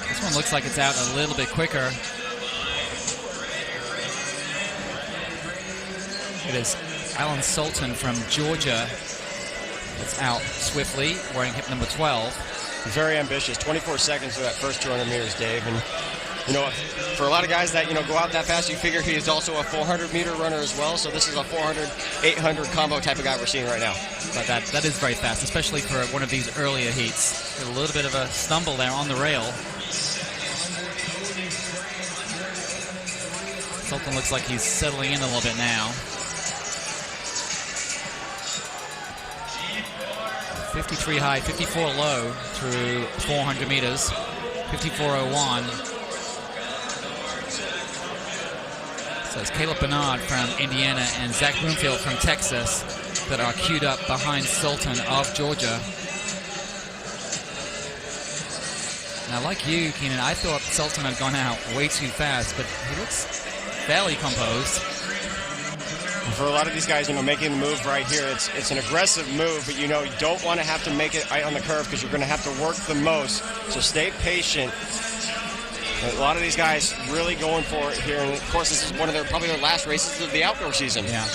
This one looks like it's out a little bit quicker. It is Alan Sultan from Georgia that's out swiftly, wearing hip number 12. Very ambitious, 24 seconds for that first 200 meters, Dave. And, for a lot of guys that, go out that fast, you figure he is also a 400-meter runner as well. So this is a 400, 800 combo type of guy we're seeing right now. But that is very fast, especially for one of these earlier heats. A little bit of a stumble there on the rail. Sultan looks like he's settling in a little bit now. 53 high, 54 low through 400 meters, 54.01. So it's Caleb Bernard from Indiana and Zach Broomfield from Texas that are queued up behind Sultan of Georgia. Now, like you, Keenan, I thought Sultan had gone out way too fast, but he looks fairly composed. For a lot of these guys, making the move right here, it's an aggressive move, but you don't want to have to make it right on the curve because you're going to have to work the most. So stay patient. A lot of these guys really going for it here, and of course, this is one of probably their last races of the outdoor season. Yeah.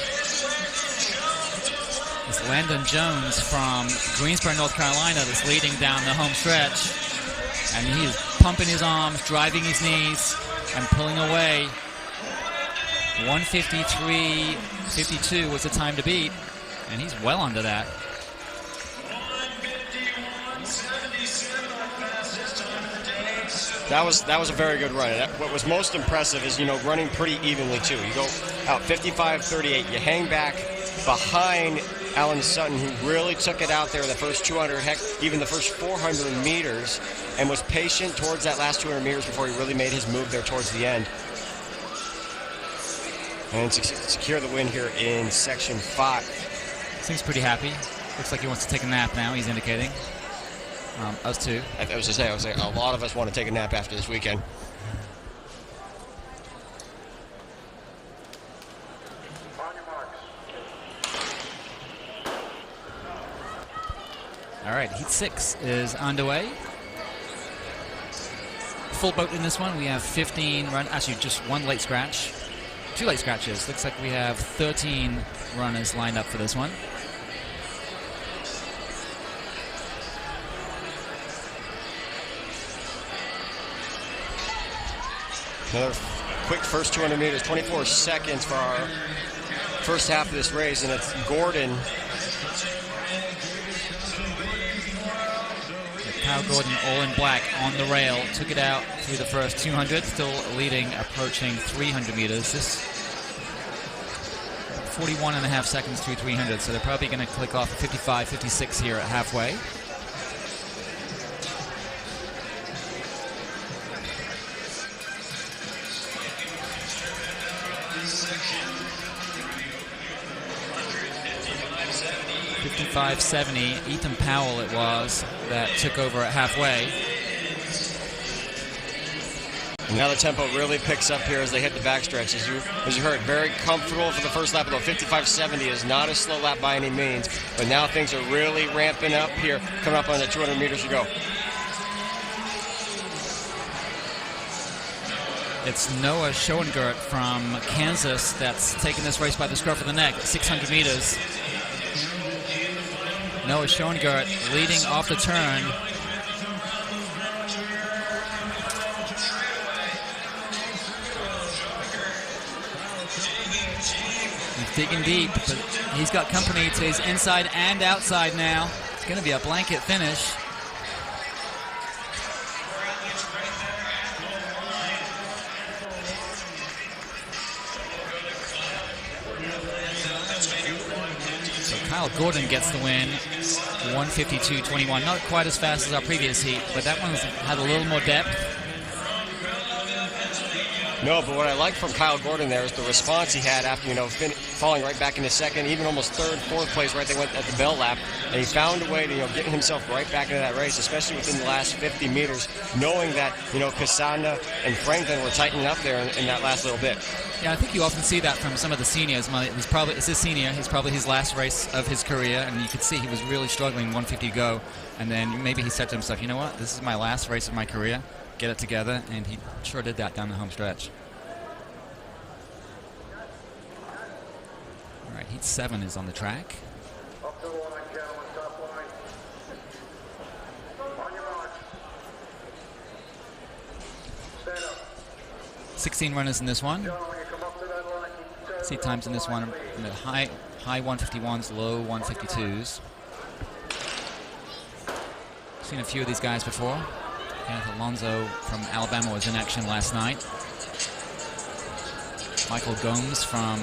It's Landon Jones from Greensboro, North Carolina, that's leading down the home stretch, and he's pumping his arms, driving his knees, and pulling away. 1:53.52 was the time to beat, and he's well under that. That was a very good run. What was most impressive is, running pretty evenly, too. You go out 55.38. You hang back behind Alan Sutton, who really took it out there the first 200, heck, even the first 400 meters, and was patient towards that last 200 meters before he really made his move there towards the end. And secure the win here in Section 5. Seems pretty happy. Looks like he wants to take a nap now, he's indicating. Us too. I was going to say, a lot of us want to take a nap after this weekend. All right, Heat 6 is underway. Full boat in this one. We have 15 run, actually just one late scratch. 2 late scratches. Looks like we have 13 runners lined up for this one. Another quick first 200 meters, 24 seconds for our first half of this race, and it's Gordon. Kyle Gordon, all in black, on the rail, took it out through the first 200, still leading, approaching 300 meters. This 41.5 seconds through 300, so they're probably going to click off 55, 56 here at halfway. 55.70. Ethan Powell it was that took over at halfway. And now the tempo really picks up here as they hit the backstretch. As you heard, very comfortable for the first lap, although 55.70 is not a slow lap by any means. But now things are really ramping up here, coming up on the 200 meters to go. It's Noah Schoengert from Kansas that's taking this race by the scruff of the neck, 600 meters. Noah Schoengert leading off the turn. He's digging deep, but he's got company to his inside and outside now. It's going to be a blanket finish. So Kyle Gordon gets the win, 152.21. Not quite as fast as our previous heat, but that one had a little more depth. No, but what I like from Kyle Gordon there is the response he had after, falling right back into second, even almost third, fourth place, right? They went at the bell lap, and he found a way to, get himself right back into that race, especially within the last 50 meters, knowing that, Cassandra and Franklin were tightening up there in that last little bit. Yeah, I think you often see that from some of the seniors. It's his senior. He's probably his last race of his career, and you could see he was really struggling 150 go, and then maybe he said to himself, you know what, this is my last race of my career. Get it together, and he sure did that down the home stretch. All right, heat 7 is on the track. 16 runners in this one. Seat times in this one, high 151s, low 152s. Seen a few of these guys before. Kenneth Alonso from Alabama was in action last night. Michael Gomes from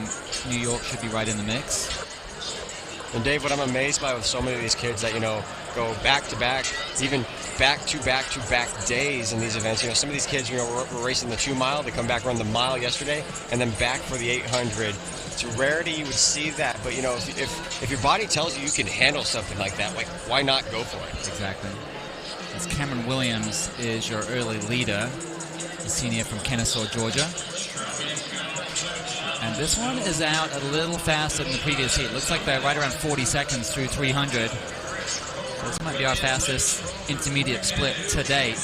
New York should be right in the mix. And Dave, what I'm amazed by with so many of these kids that, go back to back, even back to back days in these events. Some of these kids, were racing the 2 mile, they come back, run the mile yesterday, and then back for the 800. It's a rarity you would see that, but if your body tells you can handle something like that, why not go for it? Exactly. As Cameron Williams is your early leader, a senior from Kennesaw, Georgia. And this one is out a little faster than the previous heat. Looks like they're right around 40 seconds through 300. So this might be our fastest intermediate split to date.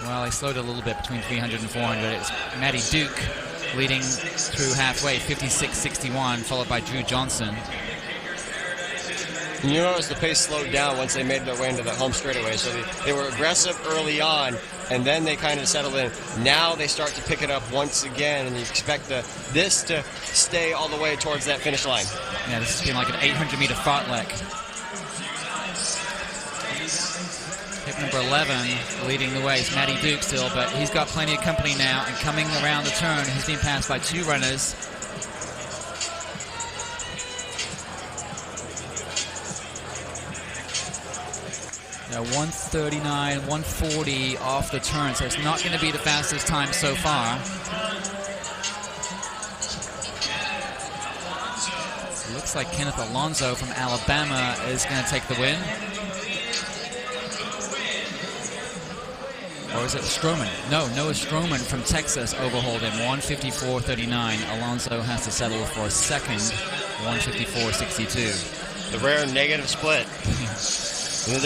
Well, they slowed a little bit between 300 and 400. It's Matty Duke leading through halfway, 56.61, followed by Drew Johnson. You notice the pace slowed down once they made their way into the home straightaway. So they were aggressive early on, and then they kind of settled in. Now they start to pick it up once again, and you expect this to stay all the way towards that finish line. Yeah, this has been like an 800-meter fartlek. Hip number 11 leading the way is Matty Duke still, but he's got plenty of company now, and coming around the turn, he's been passed by 2 runners. Now 139, 140 off the turn, so it's not going to be the fastest time so far. It looks like Kenneth Alonso from Alabama is going to take the win. Or is it Stroman? No, Noah Stroman from Texas overhauled him, 154.39. Alonso has to settle for a second, 154.62. The rare negative split. And it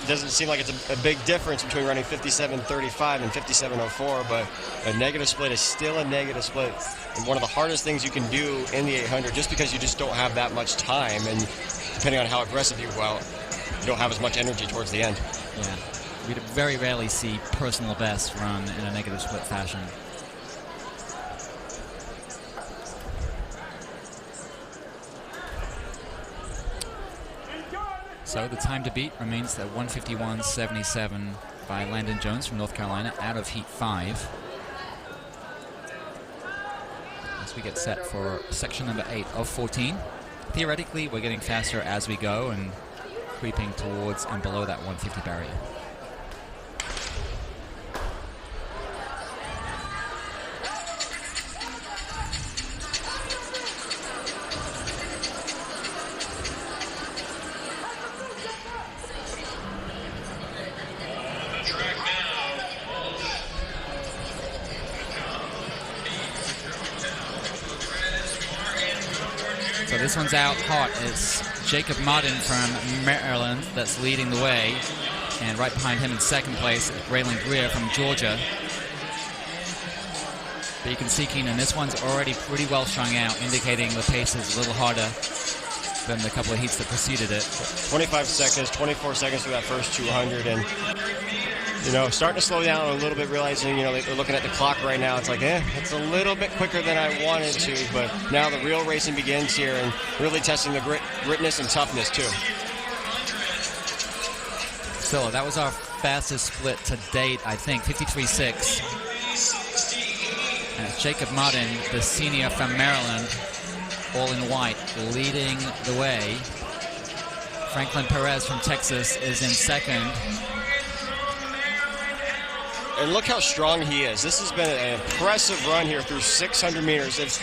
doesn't seem like it's a big difference between running 57.35 and 57.04, but a negative split is still a negative split. And one of the hardest things you can do in the 800, just because you just don't have that much time, and depending on how aggressive you don't have as much energy towards the end. Yeah, we very rarely see personal best run in a negative split fashion. So the time to beat remains at 151.77 by Landon Jones from North Carolina out of heat 5. As we get set for section number 8 of 14. Theoretically, we're getting faster as we go and creeping towards and below that 150 barrier. So this one's out hot. It's Jacob Martin from Maryland that's leading the way. And right behind him in second place, Raylan Greer from Georgia. But you can see, Keenan, this one's already pretty well strung out, indicating the pace is a little harder than the couple of heats that preceded it. 25 seconds, 24 seconds for that first 200, and you know, starting to slow down a little bit, realizing, you know, they're looking at the clock right now. It's like, it's a little bit quicker than I wanted to, but now the real racing begins here and really testing the gritness and toughness too. So that was our fastest split to date, I think, 53.6. And it's Jacob Martin, the senior from Maryland, all in white, leading the way. Franklin Perez from Texas is in second. And look how strong he is. This has been an impressive run here through 600 meters. It's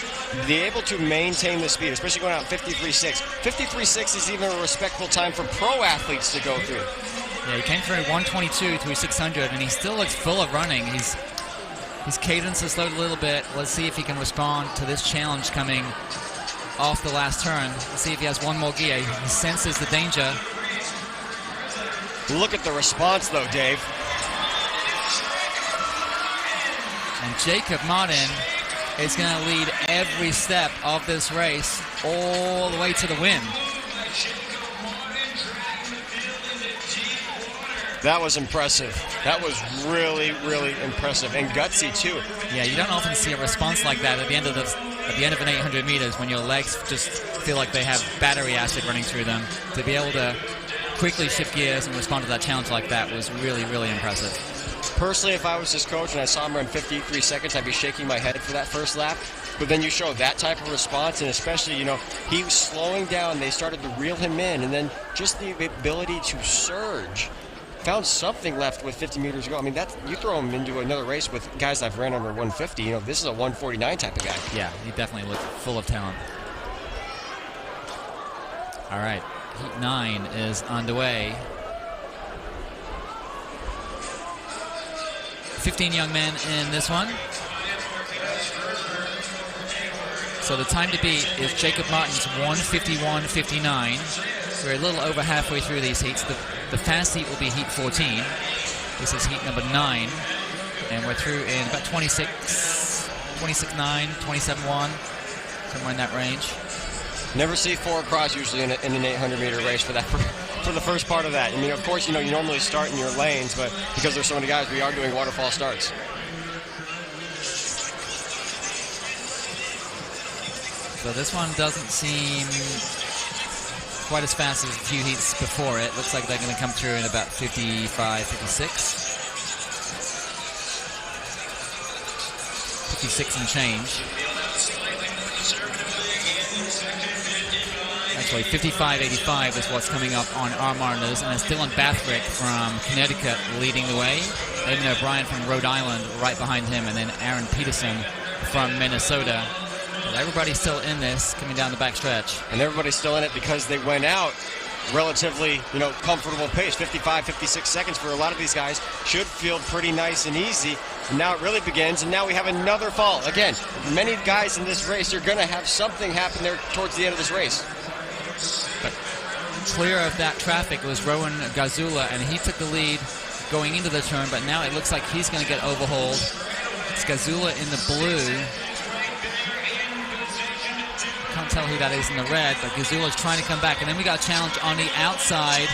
be able to maintain the speed, especially going out 53.6. 53.6 is even a respectable time for pro athletes to go through. Yeah, he came through 122 through 600, and he still looks full of running. His cadence has slowed a little bit. Let's see if he can respond to this challenge coming off the last turn. Let's see if he has one more gear. He senses the danger. Look at the response, though, Dave. And Jacob Martin is going to lead every step of this race all the way to the win. That was impressive. That was really, really impressive and gutsy too. Yeah, you don't often see a response like that at the end of an 800 meters when your legs just feel like they have battery acid running through them. To be able to quickly shift gears and respond to that challenge like that was really, really impressive. Personally, if I was his coach and I saw him run 53 seconds, I'd be shaking my head for that first lap. But then you show that type of response, and especially, you know, he was slowing down. They started to reel him in, and then just the ability to surge. Found something left with 50 meters to go. I mean, you throw him into another race with guys I've ran under 150. You know, this is a 149 type of guy. Yeah, he definitely looked full of talent. All right, Heat 9 is underway. 15 young men in this one. So the time to beat is Jacob Martin's 151.59. We're a little over halfway through these heats. The fast heat will be heat 14. This is heat number 9. And we're through in about 26.9, 27.1, somewhere in that range. Never see 4 across usually in an 800-meter race for that. For the first part of that. I mean, of course, you know, you normally start in your lanes, but because there's so many guys, we are doing waterfall starts. So this one doesn't seem quite as fast as a few heats before it. Looks like they're going to come through in about 55, 56. 56 and change. Actually, 55.85 is what's coming up on our monitors, and it's Dylan Bathrick from Connecticut leading the way. Evan O'Brien from Rhode Island right behind him, and then Aaron Peterson from Minnesota. But everybody's still in this, coming down the back stretch. And everybody's still in it because they went out relatively, you know, comfortable pace. 55, 56 seconds for a lot of these guys should feel pretty nice and easy. And now it really begins, and now we have another fall. Again, many guys in this race are going to have something happen there towards the end of this race. But clear of that traffic was Rowan Gazula, and he took the lead going into the turn, but now it looks like he's going to get overhauled. It's Gazula in the blue. Can't tell who that is in the red, but Gazula's trying to come back. And then we got a challenge on the outside.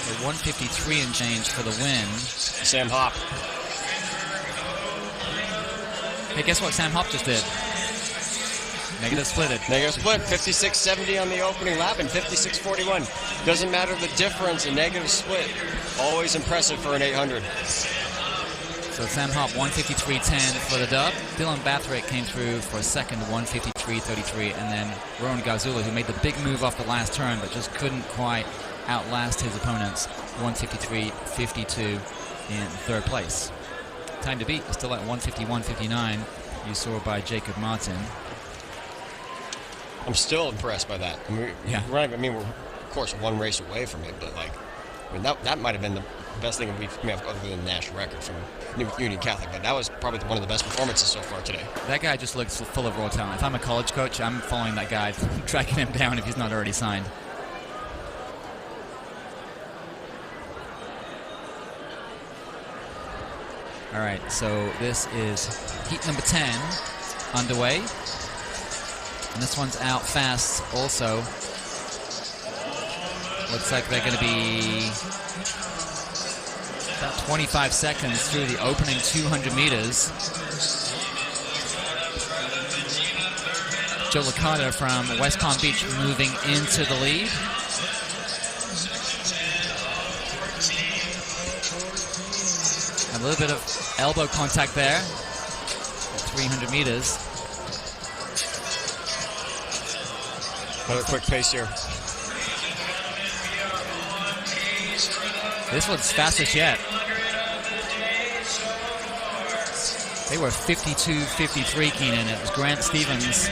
So 153 and change for the win. Sam Hopp. Hey, guess what Sam Hopp just did? Negative splitted. Negative split, 56.70 on the opening lap and 56.41. Doesn't matter the difference, a negative split. Always impressive for an 800. So Sam Hopp, 153.10 for the dub. Dylan Bathrick came through for a second, 153.33. And then Rowan Gazula, who made the big move off the last turn, but just couldn't quite outlast his opponents. 153.52 in third place. Time to beat is still at 151.59. You saw by Jacob Martin. I'm still impressed by that. I mean, yeah. We're of course one race away from it, but like I mean, that might have been the best thing we have other than the national record from Union Catholic, but that was probably one of the best performances so far today. That guy just looks full of raw talent. If I'm a college coach, I'm following that guy, tracking him down if he's not already signed. All right, so this is heat number 10 underway. And this one's out fast also. Looks like they're going to be about 25 seconds through the opening 200 meters. Joe Licata from West Palm Beach moving into the lead. A little bit of elbow contact there at 300 meters. Another quick pace here. This one's fastest yet. They were 52-53, Keenan. It was Grant Stevens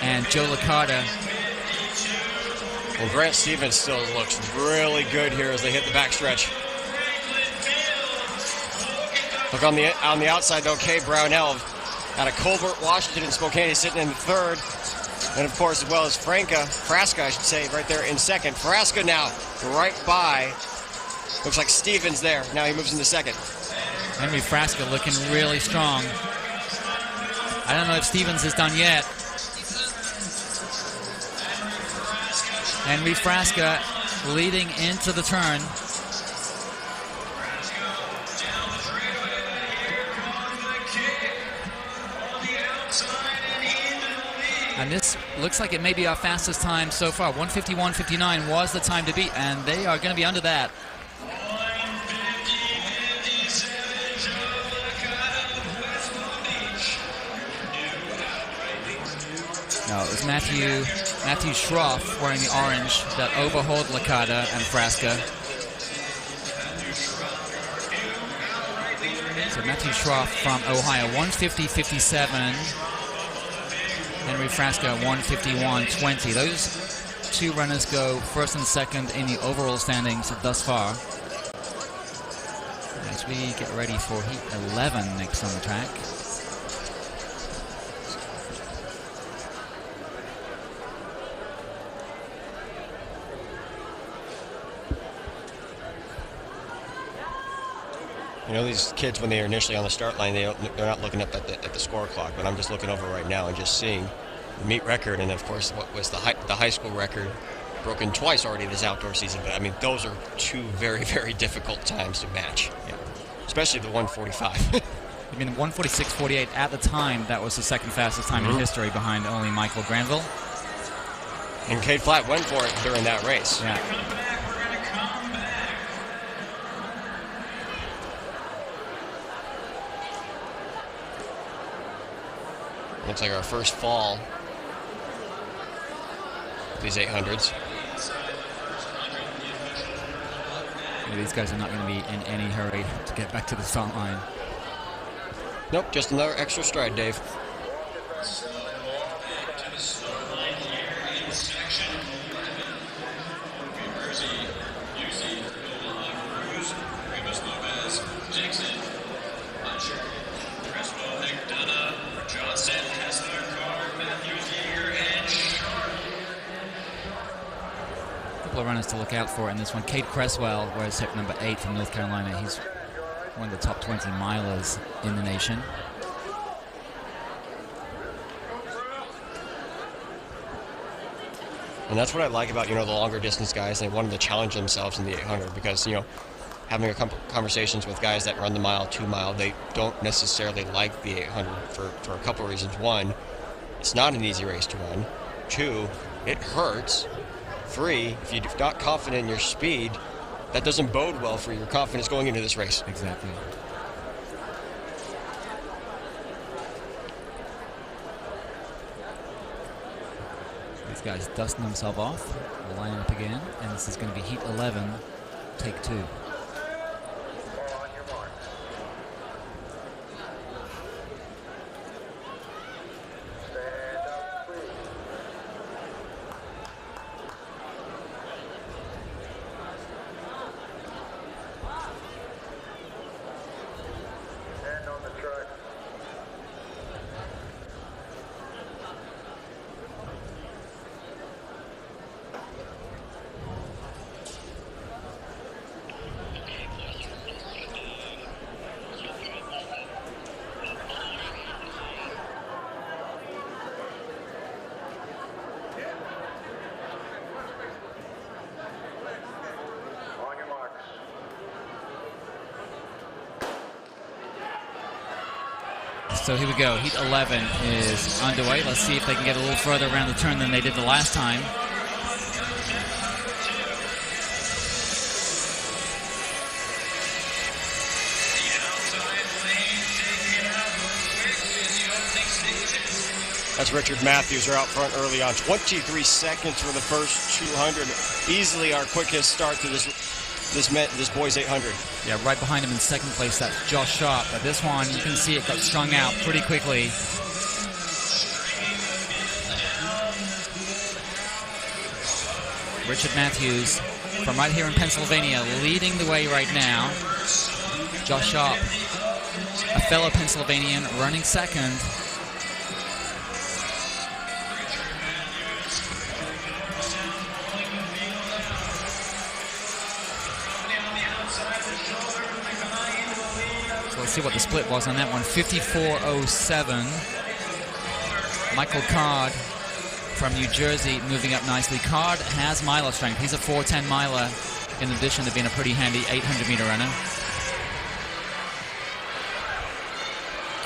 and Joe Licata. Well, Grant Stevens still looks really good here as they hit the backstretch. Look on the outside though, Kay Brownell out of Colbert, Washington, and Spokane is sitting in third. And of course, as well as Frasca, I should say, right there in second. Frasca now right by. Looks like Stevens there. Now he moves into second. Henry Frasca looking really strong. I don't know if Stevens is done yet. Henry Frasca leading into the turn. And this looks like it may be our fastest time so far. 1:51.59 was the time to beat, and they are going to be under that. No, it was Matthew Schroff wearing the orange that overhauled Licata and Frasca. So Matthew Schroff from Ohio, 1:50.57. Henry Frasca, 1:51.20. Those two runners go first and second in the overall standings thus far. As we get ready for heat 11 next on the track. You know, these kids, when they are initially on the start line, they're not looking up at the score clock, but I'm just looking over right now and just seeing the meet record, and of course what was the high school record, broken twice already this outdoor season. But I mean, those are two very, very difficult times to match. Yeah. Especially the 1:45. I mean, 1:46.48 at the time, that was the second fastest time in history behind only Michael Granville. And Cade Flatt went for it during that race. Yeah. Looks like our first fall. These 800s. Yeah, these guys are not going to be in any hurry to get back to the start line. Nope, just another extra stride, Dave. Runners to look out for in this one. Cade Cresswell wears hip number 8 from North Carolina. He's one of the top 20 milers in the nation. And that's what I like about, the longer distance guys. They wanted to challenge themselves in the 800 because, having a couple conversations with guys that run the mile, 2 mile, they don't necessarily like the 800 for a couple of reasons. One, it's not an easy race to run. 2, it hurts. 3, if you're not confident in your speed, that doesn't bode well for your confidence going into this race. Exactly. These guys dusting themselves off, line up again, and this is going to be heat 11, take 2. So here we go. Heat 11 is underway. Let's see if they can get a little further around the turn than they did the last time. That's Richard Matthews are out front early on. 23 seconds for the first 200. Easily our quickest start to this boys 800. Yeah, right behind him in second place, that's Josh Sharp. But this one, you can see it got strung out pretty quickly. Richard Matthews from right here in Pennsylvania leading the way right now. Josh Sharp, a fellow Pennsylvanian, running second. Let's see what the split was on that one. 54.07. Michael Card from New Jersey moving up nicely. Card has miler strength. He's a 4:10 miler in addition to being a pretty handy 800-meter runner.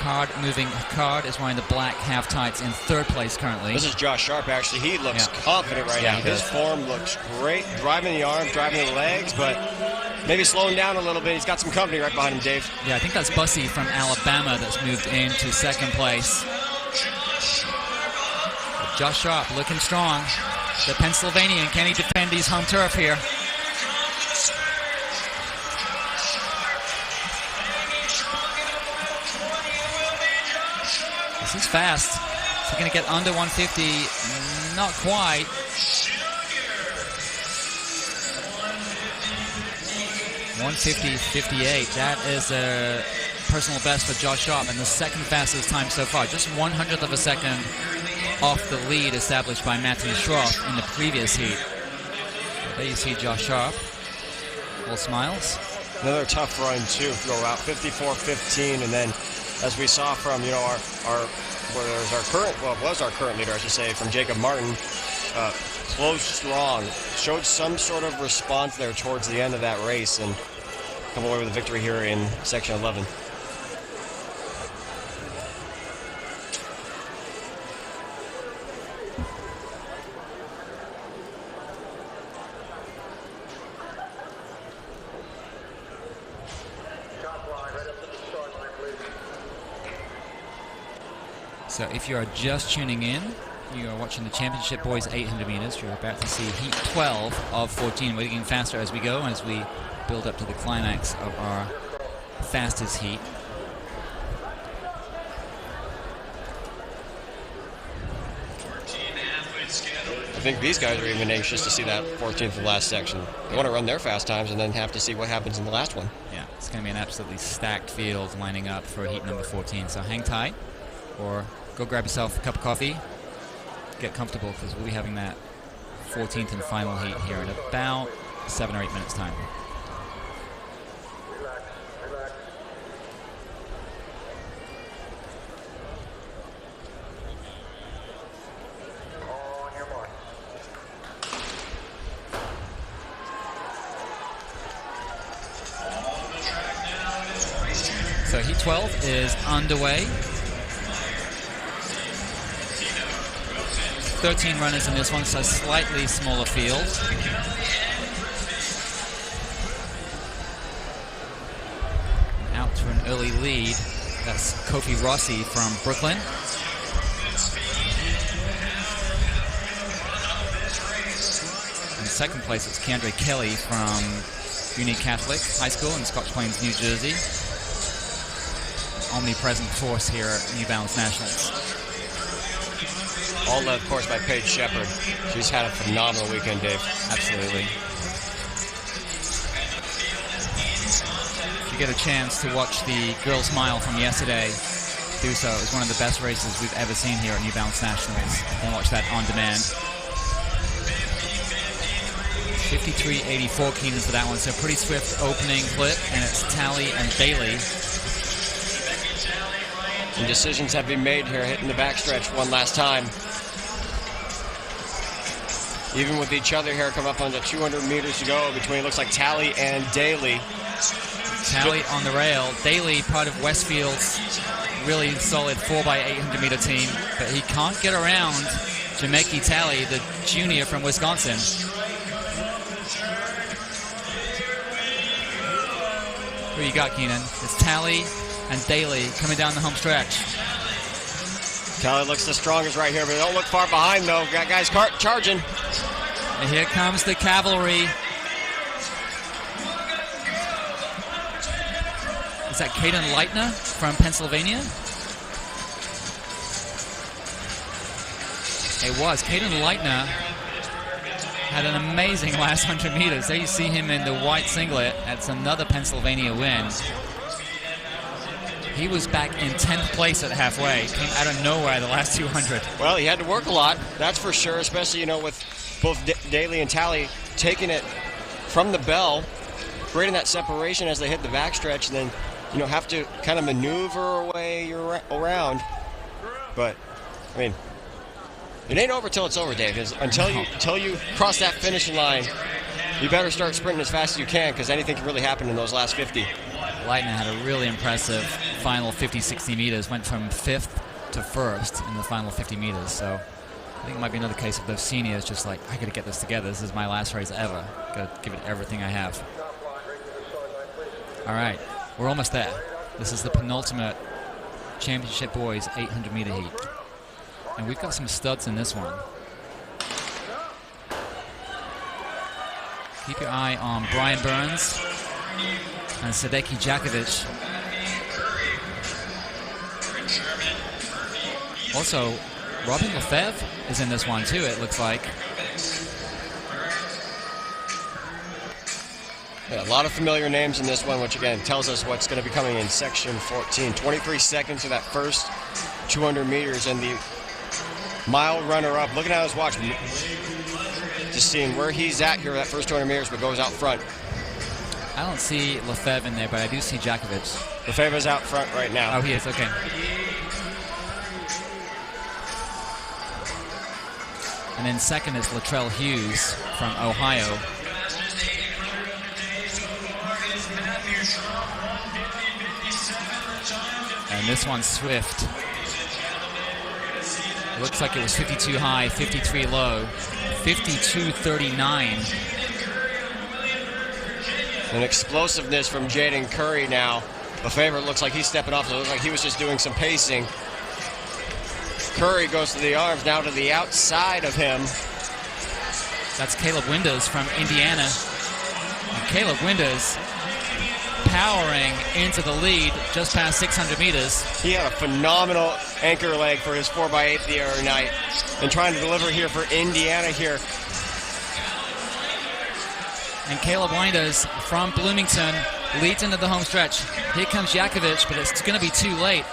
Card is wearing the black half tights in third place currently. This is Josh Sharp, actually. He looks confident right now. His form looks great. Driving the arms, driving the legs, but maybe slowing down a little bit. He's got some company right behind him, Dave. Yeah, I think that's Bussey from Alabama that's moved into second place. But Josh Sharp looking strong. The Pennsylvanian, can he defend his home turf here? This is fast. Is he going to get under 150? Not quite. .150.58. That is a personal best for Josh Sharp and the second fastest time so far. Just 1/100th of a second off the lead established by Matthew Schroff in the previous heat. There you see Josh Sharp. All smiles. Another tough run too. Throw out 54.15, and then as we saw from our current leader, I should say, from Jacob Martin. Closed strong, showed some sort of response there towards the end of that race and come away with a victory here in section 11. So if you are just tuning in, you are watching the Championship Boys 800 meters. You're about to see Heat 12 of 14. We're getting faster as we go, as we build up to the climax of our fastest heat. I think these guys are even anxious to see that 14th and last section. They want to run their fast times and then have to see what happens in the last one. Yeah, it's going to be an absolutely stacked field lining up for heat number 14. So hang tight, or go grab yourself a cup of coffee. Get comfortable, because we'll be having that 14th and final heat here in about 7 or 8 minutes time. So heat 12 is underway. 13 runners in this one, so slightly smaller field. Out to an early lead. That's Kofi Rossi from Brooklyn. In second place, it's Keandre Kelly from Union Catholic High School in Scotch Plains, New Jersey. Omnipresent force here at New Balance Nationals. All led, of course, by Paige Shepard. She's had a phenomenal weekend, Dave. Absolutely. If you get a chance to watch the girls' mile from yesterday, do so. It was one of the best races we've ever seen here at New Balance Nationals. And watch that on demand. 53.84 Keenan for that one. So pretty swift opening clip, and it's Tally and Bailey. And decisions have been made here, hitting the backstretch one last time. Even with each other here, coming up on the 200 meters to go between, looks like Tally and Daly. Tally on the rail. Daly, part of Westfield's really solid 4x800 meter team, but he can't get around Jamaica Tally, the junior from Wisconsin. Who you got, Keenan? It's Tally and Daly coming down the home stretch. Tally looks the strongest right here, but they don't look far behind, though. Got guys charging. And here comes the cavalry. Is that Caden Leitner from Pennsylvania? It was. Caden Leitner had an amazing last 100 meters. There you see him in the white singlet. That's another Pennsylvania win. He was back in 10th place at halfway. Came out of nowhere the last 200. Well, he had to work a lot, that's for sure, especially, with both Daly and Tally taking it from the bell, creating that separation as they hit the backstretch, and then, have to kind of maneuver away around. But, I mean, it ain't over till it's over, Dave. Until you cross that finishing line, you better start sprinting as fast as you can, because anything can really happen in those last 50. Leitner had a really impressive final 50-60 meters, went from 5th to 1st in the final 50 meters. So I think it might be another case of those seniors just like, I got to get this together. This is my last race ever. Got to give it everything I have. All right, we're almost there. This is the penultimate championship boys 800 meter heat. And we've got some studs in this one. Keep your eye on Brian Burns and Sadeki Jakovic. Also, Robin Lefebvre is in this one too, it looks like. Yeah, a lot of familiar names in this one, which again tells us what's going to be coming in section 14. 23 seconds for that first 200 meters, and the mile runner-up, looking at his watch, just seeing where he's at here that first 200 meters, but goes out front. I don't see Lefebvre in there, but I do see Jakovic. Lefebvre's out front right now. Oh, he is, okay. And then second is Latrell Hughes from Ohio. And this one's swift. Looks like it was 52 high, 53 low, 52.39. An explosiveness from Jaden Curry now. Lefebvre looks like he's stepping off. So it looks like he was just doing some pacing. Curry goes to the arms, now to the outside of him. That's Caleb Winders from Indiana. And Caleb Winders powering into the lead just past 600 meters. He had a phenomenal anchor leg for his 4x8 the other night, and trying to deliver here for Indiana here. And Caleb Winders from Bloomington leads into the home stretch. Here comes Jakovic, but it's going to be too late.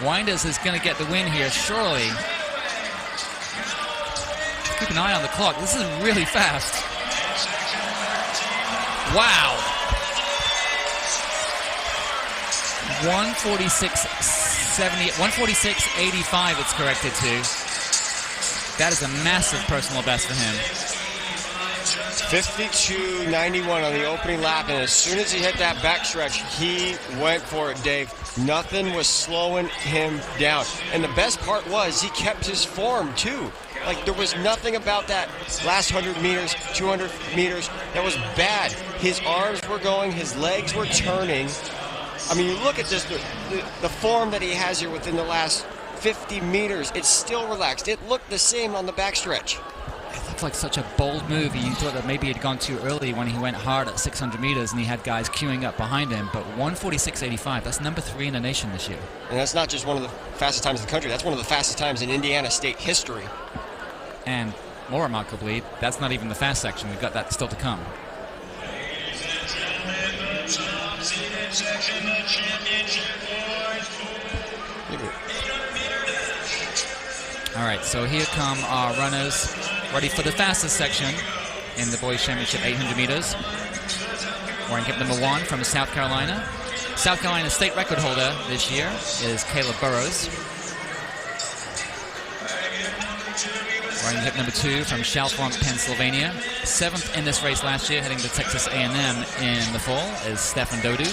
Winders is going to get the win here, surely. Keep an eye on the clock. This is really fast. Wow. 146.85 it's corrected to. That is a massive personal best for him. 52.91 on the opening lap, and as soon as he hit that backstretch, he went for it, Dave. Nothing was slowing him down. And the best part was he kept his form, too. Like, there was nothing about that last 100 meters, 200 meters that was bad. His arms were going, his legs were turning. I mean, you look at this, the form that he has here within the last 50 meters. It's still relaxed. It looked the same on the backstretch. It looked like such a bold move. You thought that maybe he'd gone too early when he went hard at 600 meters and he had guys queuing up behind him. But 146.85, that's number 3 in the nation this year. And that's not just one of the fastest times in the country. That's one of the fastest times in Indiana State history. And more remarkably, that's not even the fast section. We've got that still to come. All right, so here come our runners ready for the fastest section in the boys championship 800 meters. We're in camp number 1 from South Carolina. South Carolina state record holder this year is Caleb Burrows. Running hip number 2 from Chalfont, Pennsylvania. 7th in this race last year, heading to Texas A&M in the fall, is Stefan Dodu.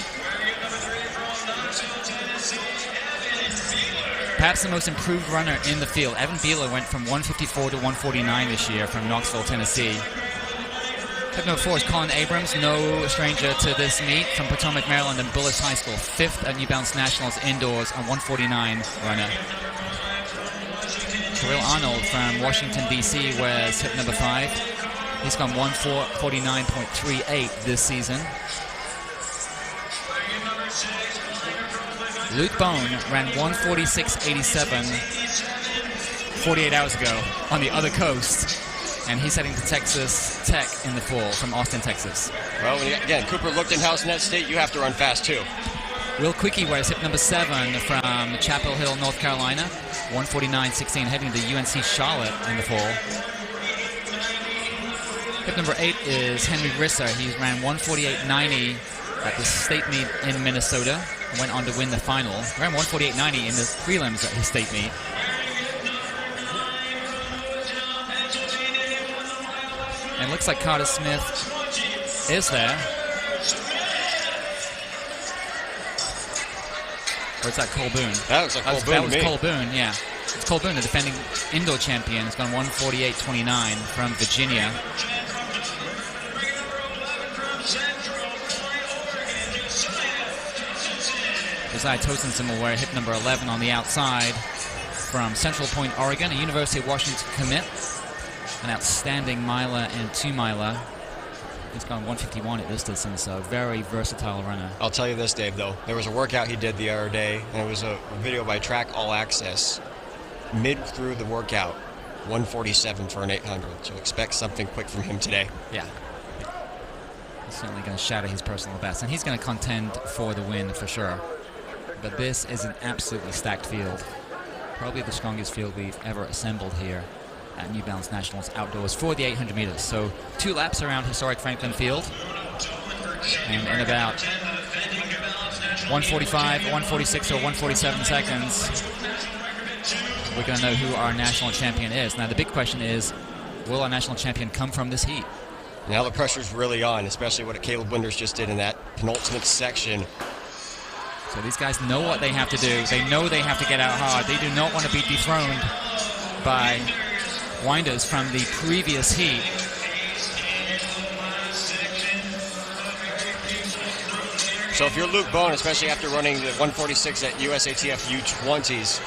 Perhaps the most improved runner in the field. Evan Beeler went from 154 to 149 this year from Knoxville, Tennessee. Hip number 4 is Colin Abrams, no stranger to this meet, from Potomac, Maryland and Bullis High School. 5th at New Balance Nationals indoors, a 149 runner. Kirill Arnold from Washington, D.C. wears hip number 5. He's gone 149.38 this season. Luke Bone ran 146.87 48 hours ago on the other coast, and he's heading to Texas Tech in the fall from Austin, Texas. Well, again, Cooper Lichtenhausen at State, you have to run fast too. Will Quickie wears hip number 7 from Chapel Hill, North Carolina. 149.16, heading to UNC Charlotte in the fall. Hip number 8 is Henry Risser. He ran 148.90 at the state meet in Minnesota and went on to win the final. Ran 148.90 in the prelims at his state meet. And it looks like Carter Smith is there. Or is that Cole Boone? That looks like Cole Boone. That was Cole Boone, yeah. It's Cole Boone, the defending indoor champion. It's gone 148.29 from Virginia. Josiah Tosenson will wear hip number 11 on the outside from Central Point, Oregon, a University of Washington commit. An outstanding miler and 2 miler. He's gone 151 at this distance, so very versatile runner. I'll tell you this, Dave, though. There was a workout he did the other day, and it was a video by Track All Access. Mid through the workout, 147 for an 800. So expect something quick from him today. Yeah. He's certainly going to shatter his personal best, and he's going to contend for the win for sure. But this is an absolutely stacked field. Probably the strongest field we've ever assembled here at New Balance Nationals outdoors for the 800 meters. So 2 laps around historic Franklin Field. And in about 145, 146, or 147 seconds, we're going to know who our national champion is. Now the big question is, will our national champion come from this heat? Now the pressure's really on, especially what Caleb Winders just did in that penultimate section. So these guys know what they have to do. They know they have to get out hard. They do not want to be dethroned by Winders from the previous heat. So if you're Luke Bone, especially after running the 146 at USATF U20s,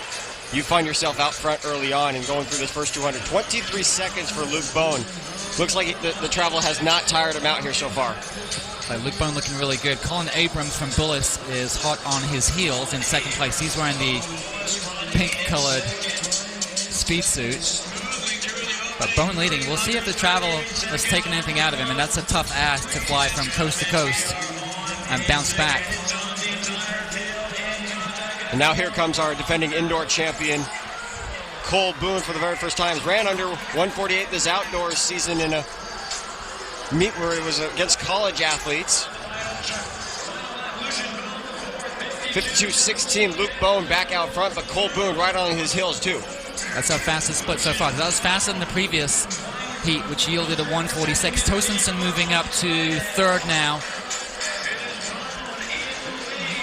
you find yourself out front early on and going through this first 200. 23 seconds for Luke Bone. Looks like the travel has not tired him out here so far. Luke Bone looking really good. Colin Abrams from Bullis is hot on his heels in second place. He's wearing the pink-colored speed suit. But Bone leading. We'll see if the travel has taken anything out of him, and that's a tough ask to fly from coast to coast and bounce back. And now here comes our defending indoor champion, Cole Boone, for the very first time. Ran under 148 this outdoors season in a meet where it was against college athletes. 52-16, Luke Bone back out front, but Cole Boone right on his heels too. That's our fastest split so far. That was faster than the previous heat, which yielded a 146. Tosenson moving up to third now.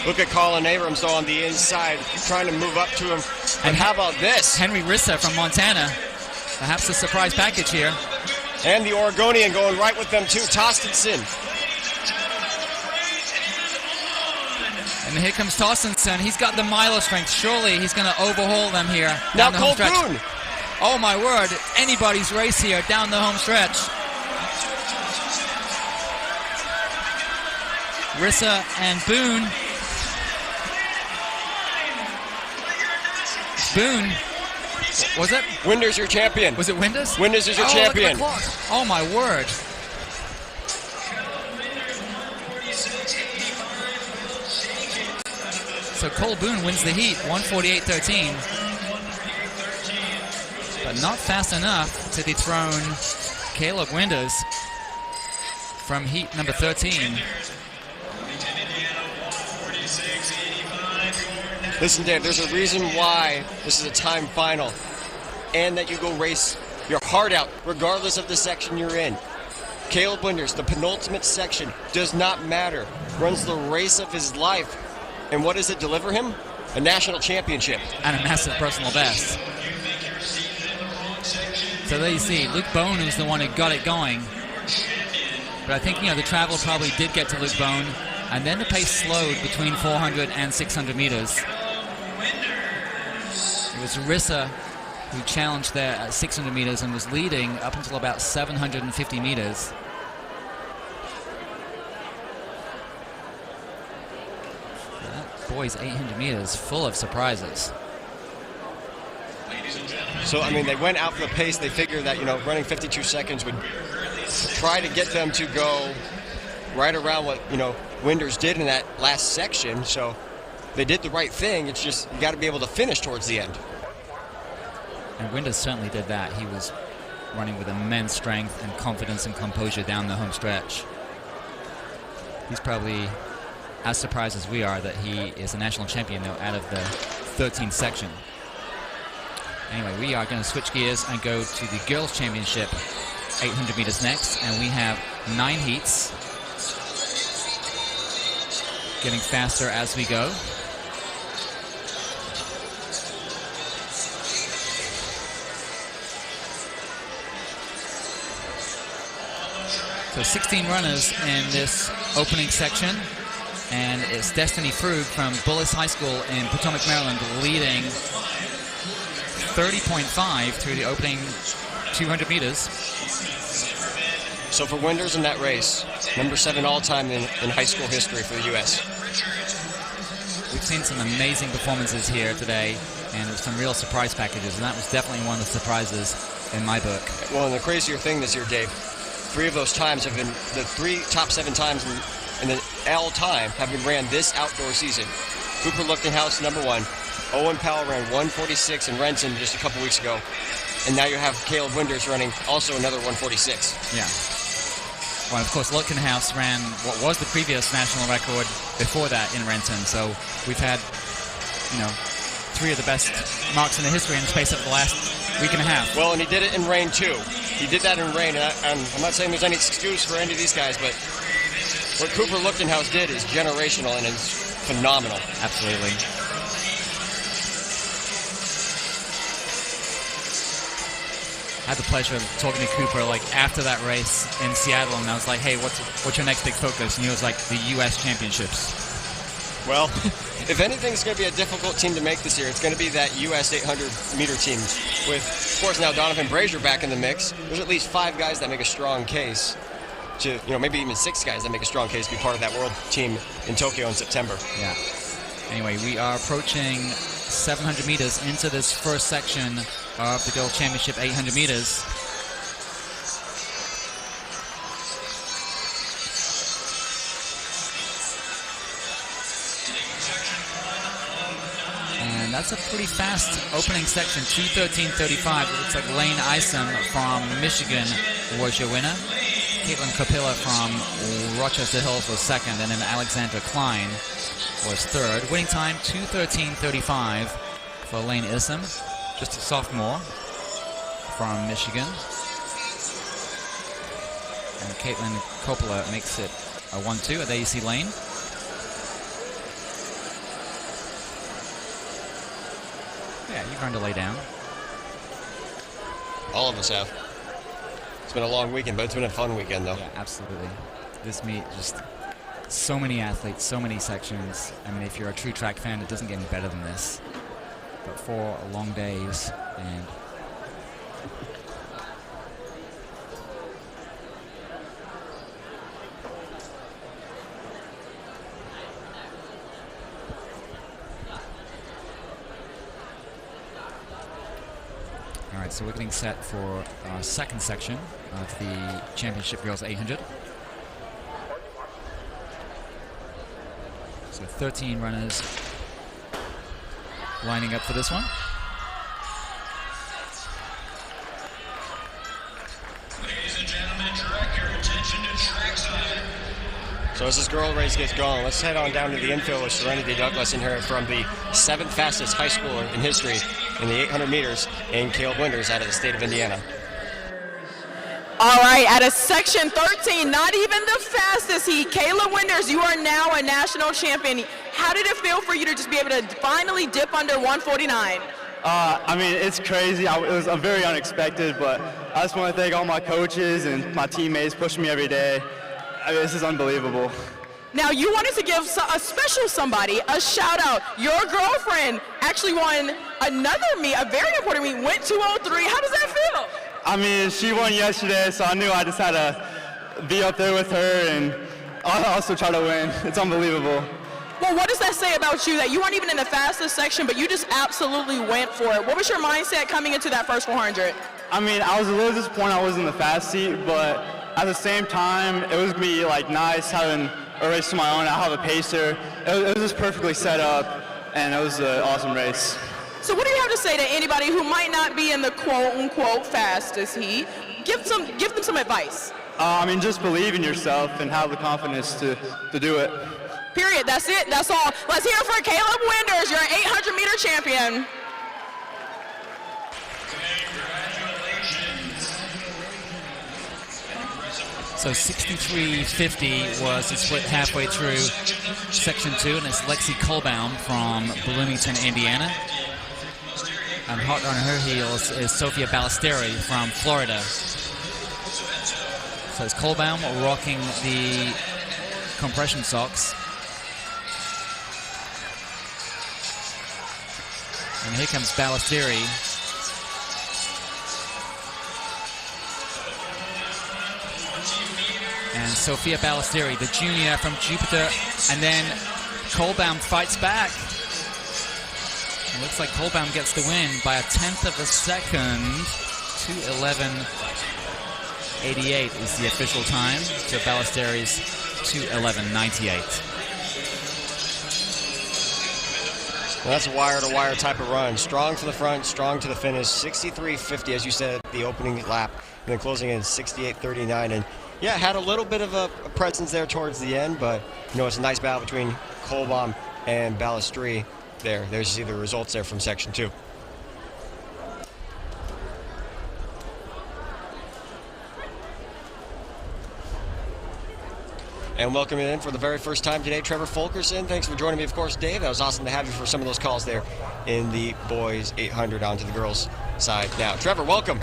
Look at Colin Abrams, though, on the inside, trying to move up to him. And how about this? Henry Risser from Montana. Perhaps a surprise package here. And the Oregonian going right with them, too, Tostenson. And here comes Tostenson. He's got the miler strength. Surely he's going to overhaul them here. Now down the home Cole stretch. Boone. Oh, my word. Anybody's race here down the home stretch. Risser and Boone. Boone. Was it? Winders your champion. Was it Winders? Winders is your champion. Look at the clock. Oh, my word. So Cole Boone wins the heat, 148.13. But not fast enough to dethrone Caleb Winders from heat number 13. Listen, Dave, there's a reason why this is a time final. and that you go race your heart out, regardless of the section you're in. Caleb Winders, the penultimate section, does not matter. Runs the race of his life. And what does it deliver him? A national championship. And a massive personal best. So there you see, Luke Bone was the one who got it going. But I think, the travel probably did get to Luke Bone, and then the pace slowed between 400 and 600 meters. It was Rissa who challenged there at 600 meters and was leading up until about 750 meters. That boy's 800 meters full of surprises. So, they went out for the pace. They figured that, running 52 seconds would try to get them to go right around what, Winders did in that last section. So they did the right thing. It's just you got to be able to finish towards the end. And Winders certainly did that. He was running with immense strength and confidence and composure down the home stretch. He's probably as surprised as we are that he is a national champion, though, out of the 13th section. Anyway, we are going to switch gears and go to the Girls' Championship 800 meters next, and we have 9 heats. Getting faster as we go. So 16 runners in this opening section, and it's Destiny Frug from Bullis High School in Potomac, Maryland, leading 30.5 through the opening 200 meters. So for Winders in that race, number 7 all-time in high school history for the U.S. We've seen some amazing performances here today, and there's some real surprise packages, and that was definitely one of the surprises in my book. Well, and the crazier thing this year, Dave, 3 of those times have been the 3 top 7 times in the all-time have been ran this outdoor season. Cooper Lichtenhouse, number 1. Owen Powell ran 146 in Renton just a couple weeks ago. And now you have Caleb Winders running also another 146. Yeah. Well, of course, Lichtenhouse ran what was the previous national record before that in Renton. So we've had, 3 of the best marks in the history in the space of the last week and a half. Well, and he did it in rain, too. He did that in rain, and I'm not saying there's any excuse for any of these guys, but what Cooper Lichtenhouse did is generational and is phenomenal. Absolutely. I had the pleasure of talking to Cooper after that race in Seattle, and I was like, hey, what's your next big focus? And he was like, the U.S. Championships. Well, if anything's going to be a difficult team to make this year, it's going to be that U.S. 800-meter team. With, of course, now Donovan Brazier back in the mix, there's at least 5 guys that make a strong case to, maybe even 6 guys that make a strong case to be part of that world team in Tokyo in September. Yeah. Anyway, we are approaching 700 meters into this first section of the Girls' Championship 800 meters. And that's a pretty fast opening section, 2:13.35. It looks like Lane Isom from Michigan was your winner. Caitlin Copilla from Rochester Hills was second, and then Alexandra Klein was third. Winning time, 2:13.35 for Lane Isom, just a sophomore from Michigan. And Caitlin Coppola makes it a 1-2. There you see Lane. Yeah, you've learned to lay down. All of us have. It's been a long weekend, but it's been a fun weekend, though. Yeah, absolutely. This meet, just so many athletes, so many sections. I mean, if you're a true track fan, it doesn't get any better than this. But 4 long days, and all right, so we're getting set for our second section of the Championship Girls 800. So 13 runners lining up for this one. Ladies and gentlemen, direct your attention to trackside. So as this girl race gets going, let's head on down to the infield with Serenity Douglas in here from the 7th fastest high schooler in history in the 800 meters in Caleb Winters out of the state of Indiana. All right, at a section 13, not even the fastest heat, Kayla Winters, you are now a national champion. How did it feel for you to just be able to finally dip under 149? I mean, it's crazy. It was very unexpected, but I just want to thank all my coaches and my teammates pushing me every day. I mean, this is unbelievable. Now, you wanted to give a special somebody a shout out. Your girlfriend actually won another meet, a very important meet, went 203. How does that feel? I mean, she won yesterday, so I knew I just had to be up there with her and also try to win. It's unbelievable. Well, what does that say about you that you weren't even in the fastest section, but you just absolutely went for it? What was your mindset coming into that first 400? I mean, I was a little disappointed I was in the fast seat, but at the same time, it was going to be like nice having a race of my own. I have a pacer. It was just perfectly set up, and it was an awesome race. So what do you have to say to anybody who might not be in the quote-unquote fastest heat? Give them some advice. I mean, just believe in yourself and have the confidence to do it. Period. That's it. That's all. Let's hear it for Caleb Winters, your 800-meter champion. So 63.50 was the split halfway through section 2, and it's Lexi Kohlbaum from Bloomington, Indiana. And hot on her heels is Sophia Ballesteri from Florida. So it's Kohlbaum rocking the compression socks. And here comes Ballesteri. And Sophia Ballesteri, the junior from Jupiter, and then Kohlbaum fights back. It looks like Kohlbaum gets the win by 1/10 of a second. 2:11.88 is the official time to Ballesteri's 2:11.98. Well, that's a wire-to-wire type of run. Strong for the front, strong to the finish. 63.50, as you said, the opening lap, and then closing in 68.39. And yeah, had a little bit of a presence there towards the end, but you know, it's a nice battle between Kohlbaum and Ballesteri. There's you see the results there from section 2. And welcoming in for the very first time today, Trevor Fulkerson. Thanks for joining me, of course, Dave. That was awesome to have you for some of those calls there in the boys 800 onto the girls side. Now, Trevor, welcome.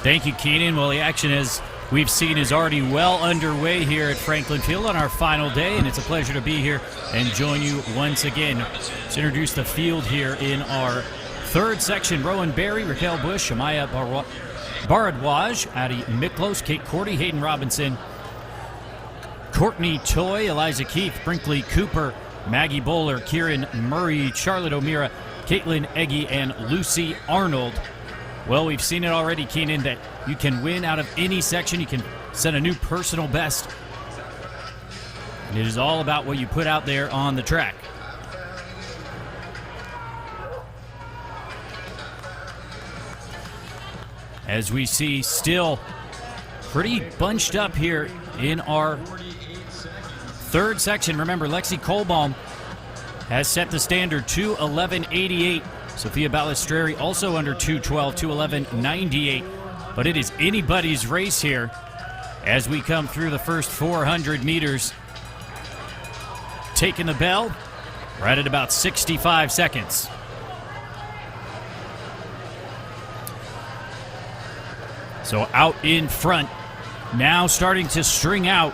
Thank you, Keenan. Well, the action, as we've seen, is already well underway here at Franklin Field on our final day, and it's a pleasure to be here and join you once again. Let's introduce the field here in our third section. Rowan Berry, Raquel Bush, Amaya Baradwaj, Addie Miklos, Kate Cordy, Hayden Robinson, Courtney Toy, Eliza Keith, Brinkley Cooper, Maggie Bowler, Kieran Murray, Charlotte O'Meara, Caitlin Eggy, and Lucy Arnold. Well, we've seen it already, Keenan, that you can win out of any section. You can set a new personal best. And it is all about what you put out there on the track. As we see, still pretty bunched up here in our third section. Remember, Lexi Kohlbaum has set the standard 2:11.88. Sophia Ballesteri also under 2:12, 2:11.98. But it is anybody's race here as we come through the first 400 meters. Taking the bell, right at about 65 seconds. So out in front, now starting to string out.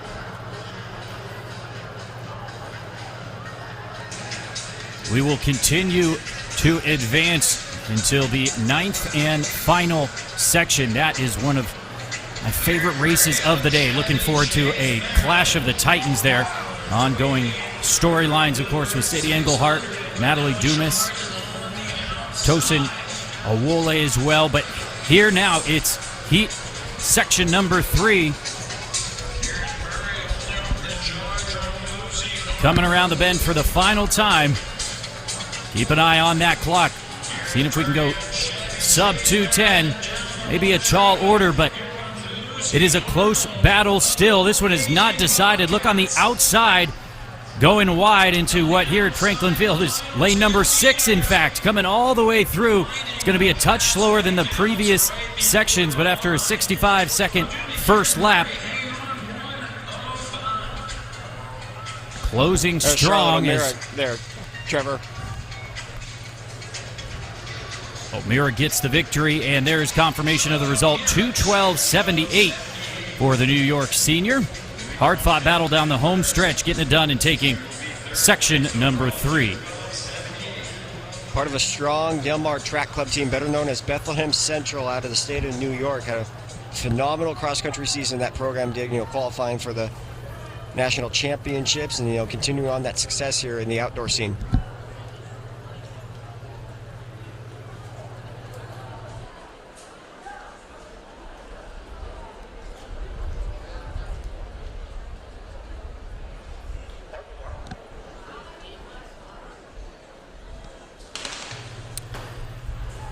We will continue to advance until the 9th and final section. That is one of my favorite races of the day. Looking forward to a clash of the Titans there. Ongoing storylines, of course, with Sadie Engelhart, Natalie Dumas, Tosin Awole as well. But here now, it's heat section number 3. Coming around the bend for the final time. Keep an eye on that clock. Seeing if we can go sub 2:10. Maybe a tall order, but It is a close battle still. This one is not decided. Look on the outside, going wide into what here at Franklin Field is lane number 6, in fact, coming all the way through. It's going to be a touch slower than the previous sections, but after a 65-second first lap, closing strong. There, Trevor. O'Meara gets the victory, and there's confirmation of the result, 2:12.78 for the New York senior. Hard-fought battle down the home stretch, getting it done and taking section number 3. Part of a strong Del Mar Track Club team, better known as Bethlehem Central out of the state of New York. Had a phenomenal cross-country season that program did, qualifying for the national championships and, continuing on that success here in the outdoor scene.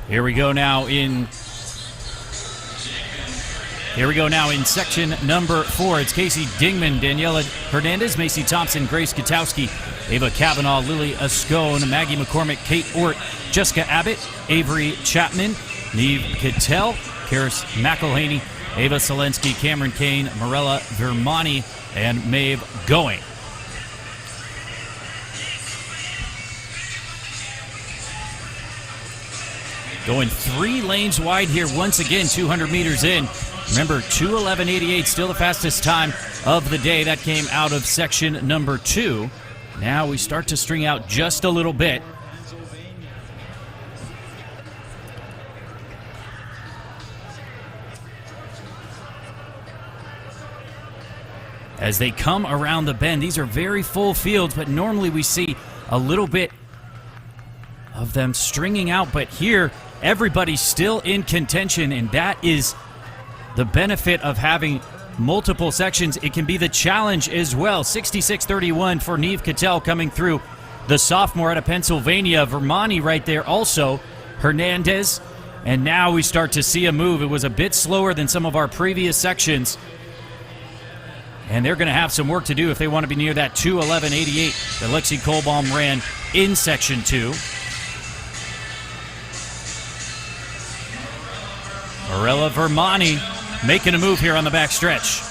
Here we go now in section number 4. It's Casey Dingman, Daniela Hernandez, Macy Thompson, Grace Katowski, Ava Kavanaugh, Lily Ascone, Maggie McCormick, Kate Ort, Jessica Abbott, Avery Chapman, Neve Kittel, Karis McElhaney, Ava Selensky, Cameron Kane, Morella Vermani, and Maeve Going. Going 3 lanes wide here once again, 200 meters in. Remember, 2:11.88, still the fastest time of the day. That came out of section number 2. Now we start to string out just a little bit. As they come around the bend, these are very full fields, but normally we see a little bit of them stringing out, but here everybody's still in contention, and that is the benefit of having multiple sections. It can be the challenge as well. 66.31 for Neve Kittel coming through, the sophomore out of Pennsylvania. Vermani right there also, Hernandez, and now we start to see a move. It was a bit slower than some of our previous sections, and they're going to have some work to do if they want to be near that 2:11.88 that Lexi Kohlbaum ran in section 2. Morella Vermani making a move here on the back stretch.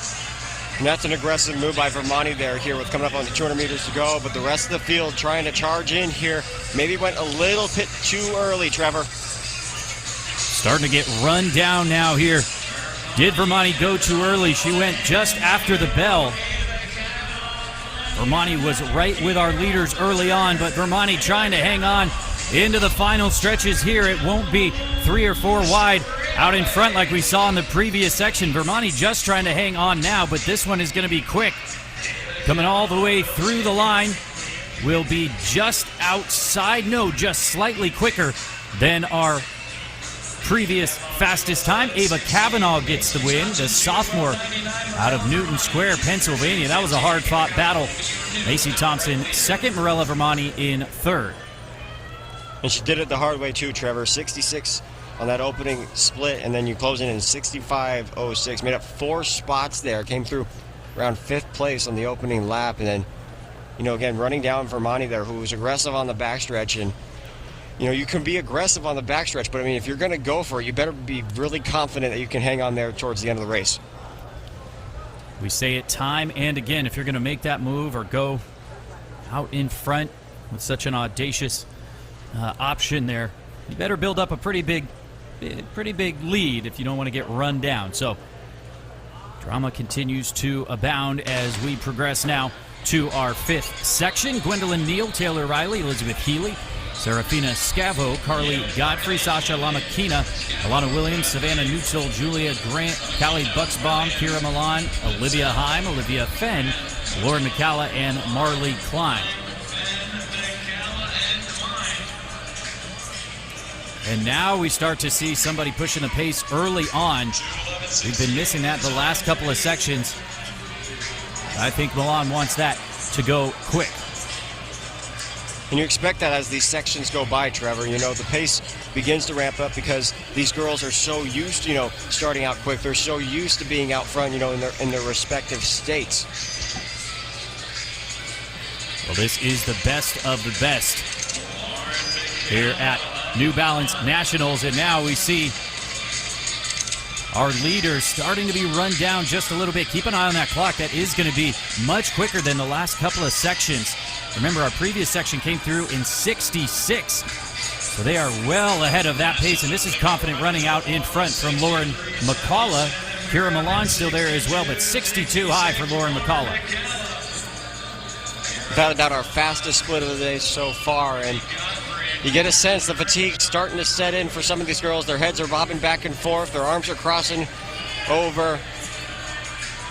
And that's an aggressive move by Vermani there here with coming up on the 200 meters to go, but the rest of the field trying to charge in here. Maybe went a little bit too early, Trevor. Starting to get run down now here. Did Vermani go too early? She went just after the bell. Vermani was right with our leaders early on, but Vermani trying to hang on into the final stretches here. It won't be 3 or 4 wide out in front like we saw in the previous section. Vermani just trying to hang on now, but this one is going to be quick. Coming all the way through the line will be just outside, no, just slightly quicker than our previous fastest time. Ava Kavanaugh gets the win, the sophomore out of Newton Square, Pennsylvania. That was a hard-fought battle. Macy Thompson second, Morella Vermani in third. And she did it the hard way too, Trevor. 66 on that opening split, and then you close in 65.06. Made up 4 spots there. Came through around 5th place on the opening lap, and then, again, running down Vermani there, who was aggressive on the backstretch. And, you can be aggressive on the backstretch, but, if you're going to go for it, you better be really confident that you can hang on there towards the end of the race. We say it time and again, if you're going to make that move or go out in front with such an audacious option there, you better build up a pretty big lead if you don't want to get run down. So drama continues to abound as we progress now to our 5th section. Gwendolyn Neal, Taylor Riley, Elizabeth Healy, Serafina Scavo, Carly Godfrey, Sasha Lamakina, Alana Williams, Savannah Neutzel, Julia Grant, Callie Bucksbaum, Kira Milan, Olivia Heim, Olivia Fenn, Lauren McCalla, and Marley Klein. And now we start to see somebody pushing the pace early on. We've been missing that the last couple of sections. I think Milan wants that to go quick. And you expect that as these sections go by, Trevor. You know, the pace begins to ramp up because these girls are so used to, you know, starting out quick. They're so used to being out front, you know, in their respective states. Well, this is the best of the best here at New Balance Nationals, and now we see our leaders starting to be run down just a little bit. Keep an eye on that clock. That is going to be much quicker than the last couple of sections. Remember, our previous section came through in 66, so they are well ahead of that pace, and this is confident running out in front from Lauren McCullough. Kira Milan still there as well, but 62 high for Lauren McCullough. Without a doubt, our fastest split of the day so far, and you get a sense the fatigue starting to set in for some of these girls. Their heads are bobbing back and forth, their arms are crossing over.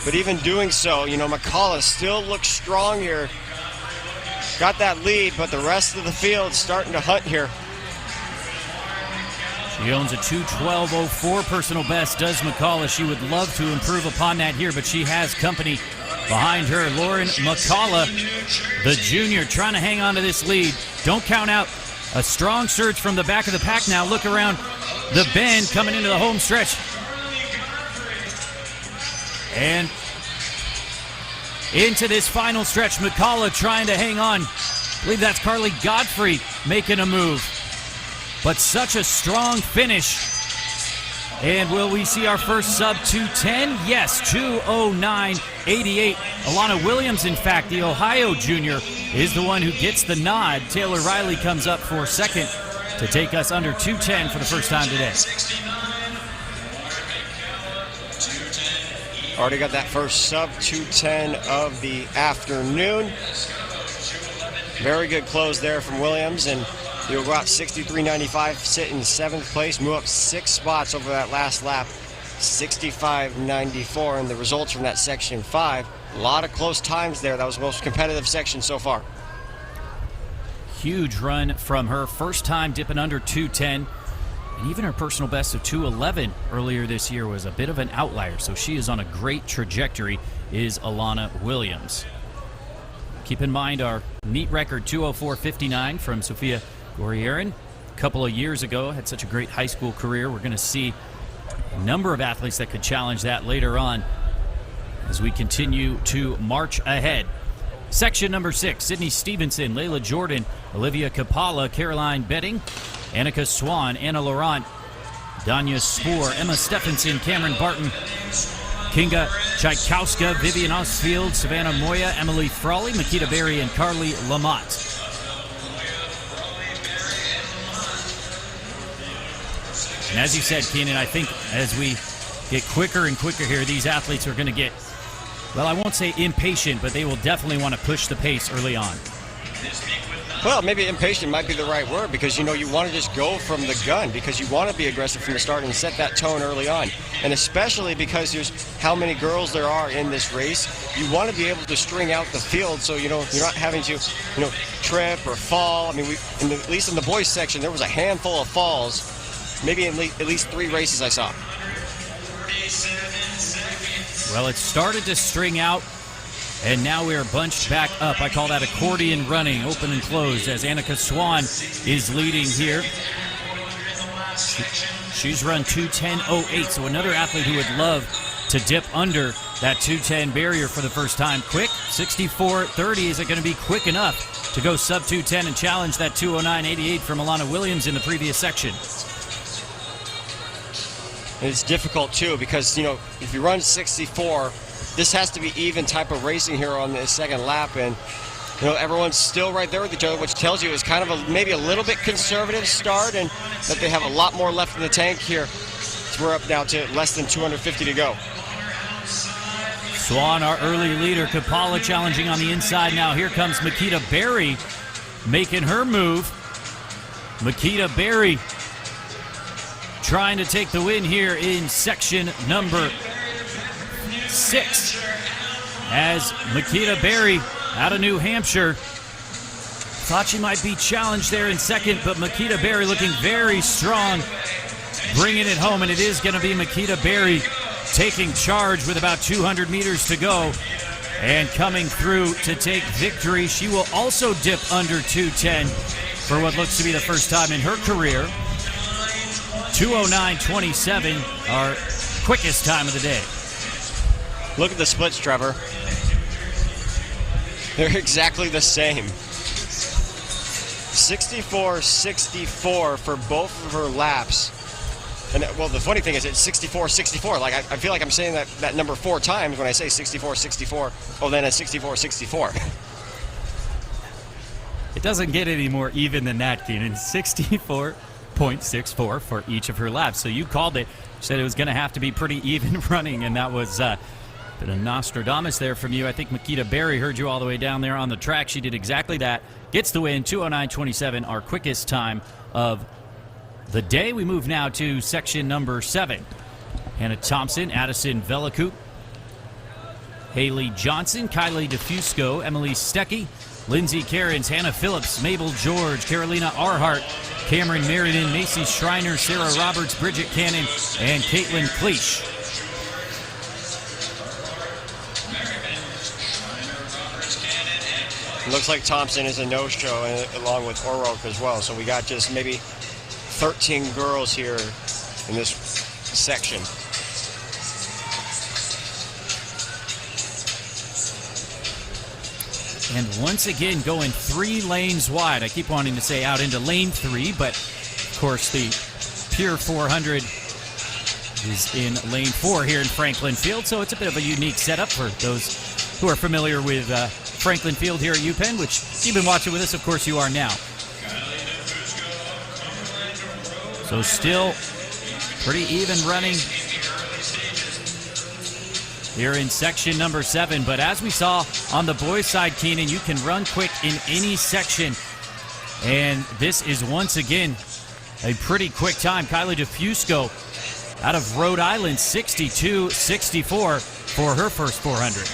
But even doing so, you know, McCullough still looks strong here. Got that lead, but the rest of the field starting to hunt here. She owns a 2:12.04 personal best, does McCullough. She would love to improve upon that here, but she has company behind her. Lauren McCullough, the junior, trying to hang on to this lead. Don't count out a strong surge from the back of the pack now. Look around the bend coming into the home stretch. And into this final stretch, McCullough trying to hang on. I believe that's Carly Godfrey making a move. But such a strong finish. And will we see our first sub 2:10? Yes, 2:09.88. Alana Williams, in fact, the Ohio junior, is the one who gets the nod. Taylor Riley comes up for second to take us under 2:10 for the first time today. Already got that first sub 2:10 of the afternoon. Very good close there from Williams, and you'll go out 63.95, sit in 7th place, move up 6 spots over that last lap, 65.94, and the results from that section 5. A lot of close times there. That was the most competitive section so far. Huge run from her. First time dipping under 2:10. And even her personal best of 2:11 earlier this year was a bit of an outlier. So she is on a great trajectory, is Alana Williams. Keep in mind our meet record 2:04.59 from Sophia Gorierin. A couple of years ago, had such a great high school career. We're going to see a number of athletes that could challenge that later on as we continue to march ahead. Section number 6, Sydney Stevenson, Layla Jordan, Olivia Kapala, Caroline Betting, Annika Swan, Anna Laurent, Danya Spoor, Emma Stephenson, Cameron Barton, Kinga Tchaikovska, Vivian Osfield, Savannah Moya, Emily Frawley, Makita Berry, and Carly Lamott. And as you said, Keenan, I think as we get quicker and quicker here, these athletes are going to get, well, I won't say impatient, but they will definitely want to push the pace early on. Well, maybe impatient might be the right word, because, you know, you want to just go from the gun because you want to be aggressive from the start and set that tone early on. And especially because there's how many girls there are in this race, you want to be able to string out the field so, you know, you're not having to, you know, trip or fall. I mean, at least in the boys section, there was a handful of falls. Maybe at least 3 races I saw. Well, it started to string out, and now we are bunched back up. I call that accordion running, open and closed, as Annika Swan is leading here. She's run 2:10.08, so another athlete who would love to dip under that 2:10 barrier for the first time. Quick, 64.30. Is it going to be quick enough to go sub 2:10 and challenge that 2:09.88 from Alana Williams in the previous section? It's difficult, too, because, you know, if you run 64, this has to be even type of racing here on the second lap, and, you know, everyone's still right there with each other, which tells you it's kind of maybe a little bit conservative start, and that they have a lot more left in the tank here. So we're up now to less than 250 to go. Swan, our early leader. Kapala challenging on the inside now. Here comes Makita Berry making her move. Makita Berry trying to take the win here in section number 6. As Makita Berry out of New Hampshire. Thought she might be challenged there in second, but Makita Berry looking very strong, bringing it home, and it is going to be Makita Berry taking charge with about 200 meters to go. And coming through to take victory, she will also dip under 2:10 for what looks to be the first time in her career. 2:09.27, our quickest time of the day. Look at the splits, Trevor. They're exactly the same. 64-64 for both of her laps. And well, the funny thing is it's 64-64. Like I feel like I'm saying that number 4 times when I say 64-64. Oh, then it's 64-64. It doesn't get any more even than that, Keenan. 64.64 for each of her laps. So you called it. Said it was going to have to be pretty even running, and that was a bit of Nostradamus there from you. I think Makita Berry heard you all the way down there on the track. She did exactly that. Gets the win, 2:09.27, our quickest time of the day. We move now to section number 7. Hannah Thompson, Addison Velacoop, Haley Johnson, Kylie DeFusco, Emily Stecky, Lindsay Cairns, Hannah Phillips, Mabel George, Carolina Arhart, Cameron Meriden, Macy Schreiner, Sarah Roberts, Bridget Cannon, and Caitlin Cleach. Looks like Thompson is a no-show along with O'Rourke as well. So we got just maybe 13 girls here in this section. And once again, going 3 lanes wide. I keep wanting to say out into lane 3, but of course the Pure 400 is in lane 4 here in Franklin Field. So it's a bit of a unique setup for those who are familiar with Franklin Field here at UPenn, which you've been watching with us, of course you are now. So still pretty even running here in section number 7. But as we saw on the boys' side, Keenan, you can run quick in any section. And this is once again a pretty quick time. Kylie DeFusco out of Rhode Island, 62.64 for her first 400.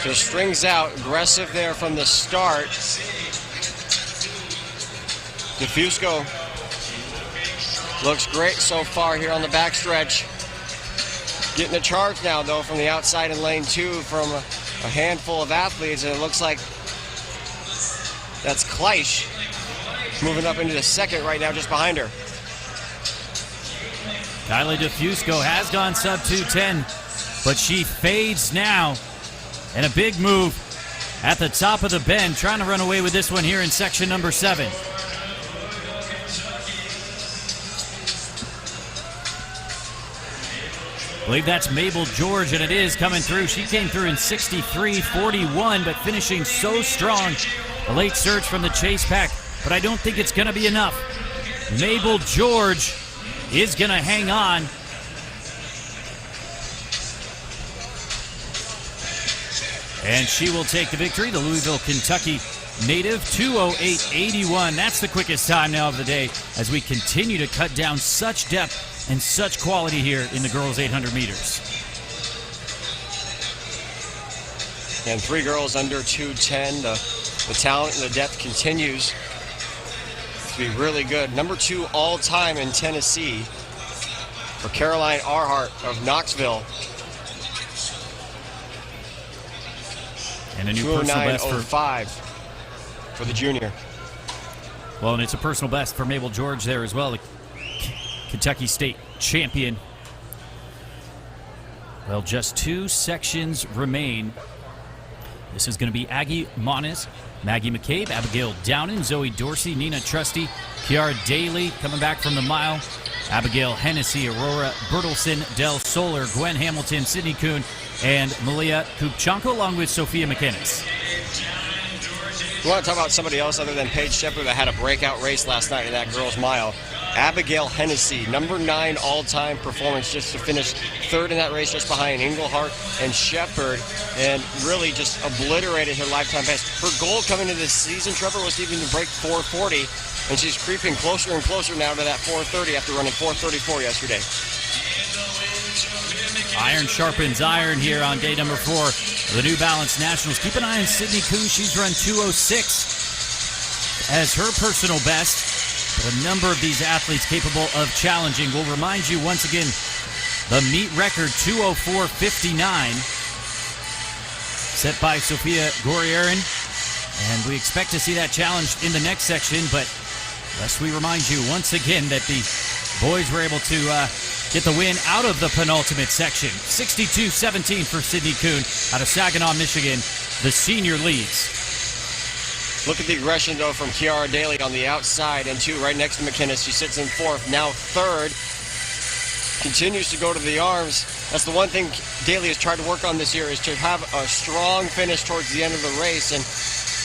So strings out, aggressive there from the start. DeFusco looks great so far here on the backstretch. Getting a charge now, though, from the outside in lane 2 from a handful of athletes, and it looks like that's Cleich moving up into the second right now just behind her. Kylie DeFusco has gone sub 2:10, but she fades now. And a big move at the top of the bend, trying to run away with this one here in section number 7. I believe that's Mabel George, and it is coming through. She came through in 63.41, but finishing so strong. A late surge from the chase pack, but I don't think it's going to be enough. Mabel George is going to hang on. And she will take the victory. The Louisville, Kentucky native, 2:08.81. That's the quickest time now of the day as we continue to cut down such depth and such quality here in the girls' 800 meters. And 3 girls under 2:10. The talent and the depth continues to be really good. Number 2 all-time in Tennessee for Caroline Arhart of Knoxville. And a new personal best for 2:09.05 for the junior. Well, and it's a personal best for Mabel George there as well, the Kentucky State champion. Well, just 2 sections remain. This is going to be Aggie Monis, Maggie McCabe, Abigail Downen, Zoe Dorsey, Nina Trusty, Kiara Daly coming back from the mile, Abigail Hennessy, Aurora Bertelson, Del Solar, Gwen Hamilton, Sydney Kuhn, and Malia Kupchanko, along with Sophia McInnes. You want to talk about somebody else other than Paige Shepard that had a breakout race last night in that girls' mile? Abigail Hennessy, number 9 all-time performance, just to finish 3rd in that race, just behind Englehart and Shepard, and really just obliterated her lifetime best. Her goal coming into this season, Trevor, was even to break 4:40, and she's creeping closer and closer now to that 4:30 after running 4:34 yesterday. Iron sharpens iron here on day number 4 of the New Balance Nationals. Keep an eye on Sydney Kuhn. She's run 2:06 as her personal best. But a number of these athletes capable of challenging. We'll remind you once again, The meet record 2:04.59 set by Sofia Gorierin. And we expect to see that challenged in the next section, but lest we remind you once again that the boys were able to get the win out of the penultimate section. 62-17 for Sydney Kuhn out of Saginaw, Michigan. The senior leads. Look at the aggression, though, from Kiara Daly on the outside and two right next to McInnes. She sits in fourth, now third. Continues to go to the arms. That's the one thing Daly has tried to work on this year, is to have a strong finish towards the end of the race. And,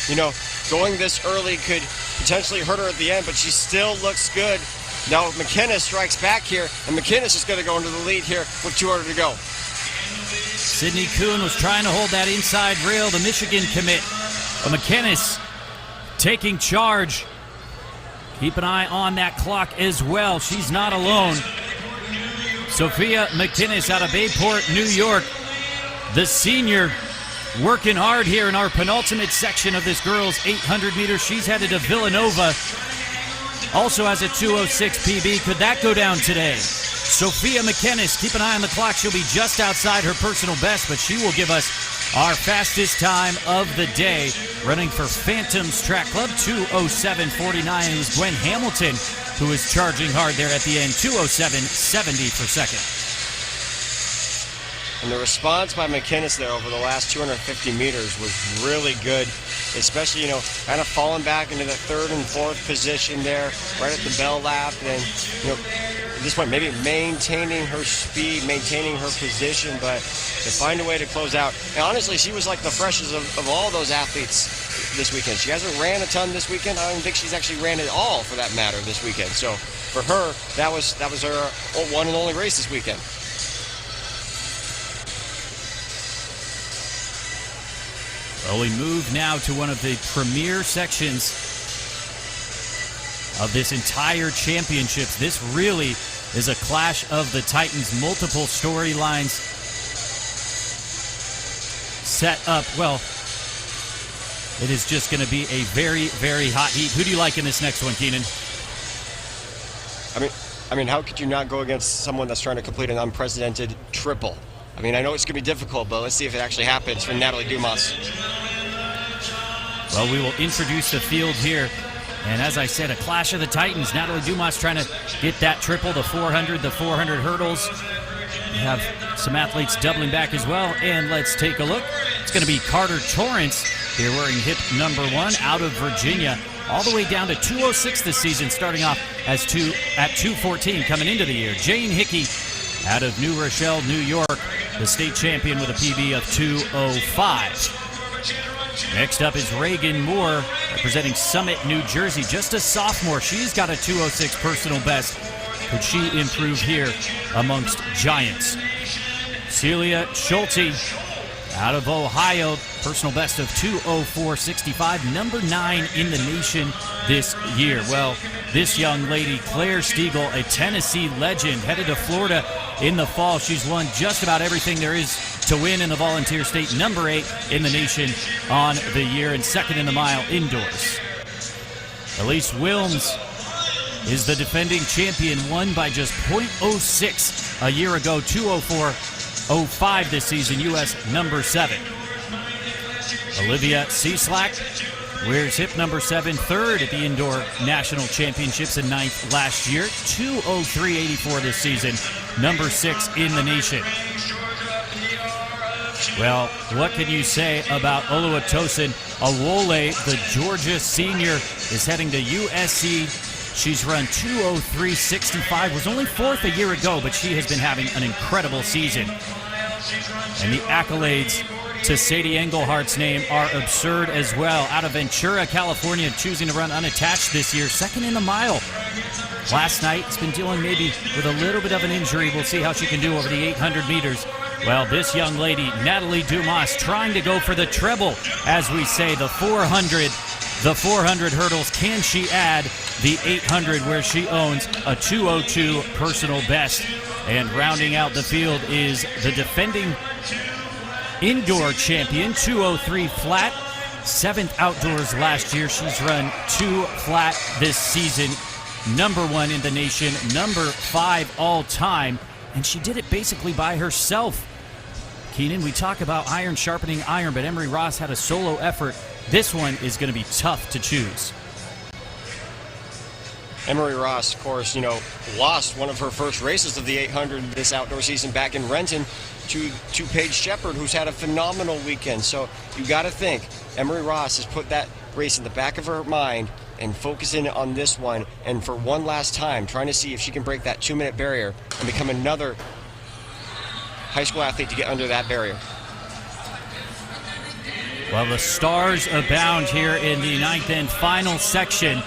you know, going this early could potentially hurt her at the end, but she still looks good. Now McInnes strikes back here, and McInnes is going to go into the lead here with 200 to go. Sydney Kuhn was trying to hold that inside rail, the Michigan commit. But McInnes taking charge. Keep an eye on that clock as well. She's not alone. Sophia McInnes out of Bayport, New York. The senior working hard here in our penultimate section of this girls' 800 meters. She's headed to Villanova. Also has a 2:06 PB. Could that go down today? Sophia McInnes, keep an eye on the clock. She'll be just outside her personal best, but she will give us our fastest time of the day. Running for Phantoms Track Club, 2:07.49. It was Gwen Hamilton who was charging hard there at the end, 2:07.70 for second. And the response by McInnes there over the last 250 meters was really good, especially, you know, kind of falling back into the third and fourth position there, right at the bell lap. And, you know, at this point, maybe maintaining her speed, maintaining her position, but to find a way to close out. And honestly, she was like the freshest of all those athletes this weekend. She hasn't ran a ton this weekend. I don't think she's actually ran at all, for that matter, this weekend. So for her, that was her one and only race this weekend. Well, we move now to one of the premier sections of this entire championships. This really is a clash of the Titans. Multiple storylines set up. Well, it is just going to be a very, very hot heat. Who do you like in this next one, Keenan? I mean, how could you not go against someone that's trying to complete an unprecedented triple? I mean, I know it's going to be difficult, but let's see if it actually happens for Natalie Dumas. Well, we will introduce the field here. And as I said, a clash of the Titans. Natalie Dumas trying to get that triple, the 400 hurdles. We have some athletes doubling back as well. And let's take a look. It's going to be Carter Torrance here wearing hip number 1 out of Virginia. All the way down to 2:06 this season, starting off at 2:14 coming into the year. Jane Hickey out of New Rochelle, New York, the state champion with a PB of 2:05. Next up is Reagan Moore, representing Summit, New Jersey. Just a sophomore. She's got a 2:06 personal best. Could she improve here amongst giants? Celia Schulte out of Ohio, personal best of 2:04.65, number 9 in the nation this year. Well, this young lady, Claire Stiegel, a Tennessee legend, headed to Florida in the fall. She's won just about everything there is to win in the volunteer state, number 8 in the nation on the year, and second in the mile indoors. Elise Wilms is the defending champion, won by just 0.06 a year ago, 2:04.05 this season, U.S. number 7. Olivia Cieslak wears hip number 7, third at the indoor national championships and 9th last year, 2:03.84 this season, number 6 in the nation. Well, what can you say about Oluwatosin Awole? The Georgia senior is heading to USC. She's run 2:03.65, was only 4th a year ago, but she has been having an incredible season. And the accolades to Sadie Englehart's name are absurd as well. Out of Ventura, California, choosing to run unattached this year, second in the mile. Last night, it's been dealing maybe with a little bit of an injury. We'll see how she can do over the 800 meters. Well, this young lady, Natalie Dumas, trying to go for the treble, as we say, the 400 hurdles. Can she add the 800, where she owns a 2:02 personal best? And rounding out the field is the defending indoor champion, 2:03 flat, 7th outdoors last year. She's run 2 flat this season, number 1 in the nation, number 5 all time. and she did it basically by herself. Keenan, we talk about iron sharpening iron, but Emery Ross had a solo effort. This one is going to be tough to choose. Emery Ross, of course, lost one of her first races of the 800 this outdoor season back in Renton to Paige Shepard, who's had a phenomenal weekend. So you got to think Emery Ross has put that race in the back of her mind and focusing on this one, and for one last time trying to see if she can break that 2-minute barrier and become another high school athlete to get under that barrier. Well, the stars abound here in the ninth and final section.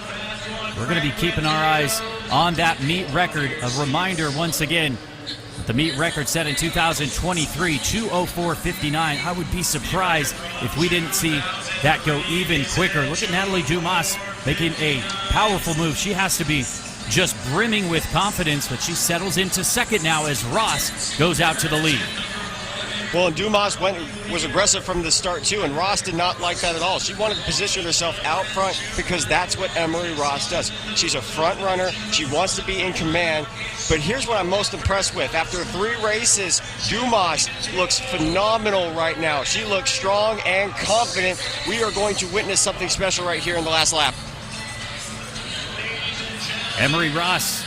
We're going to be keeping our eyes on that meet record. A reminder once again, the meet record set in 2023, 2:04:59. I would be surprised if we didn't see that go even quicker. Look at Natalie Dumas making a powerful move. She has to be just brimming with confidence, but she settles into second now as Ross goes out to the lead. Well, and Dumas was aggressive from the start, too, and Ross did not like that at all. She wanted to position herself out front because that's what Emery Ross does. She's a front runner. She wants to be in command. But here's what I'm most impressed with. After 3 races, Dumas looks phenomenal right now. She looks strong and confident. We are going to witness something special right here in the last lap. Emery Ross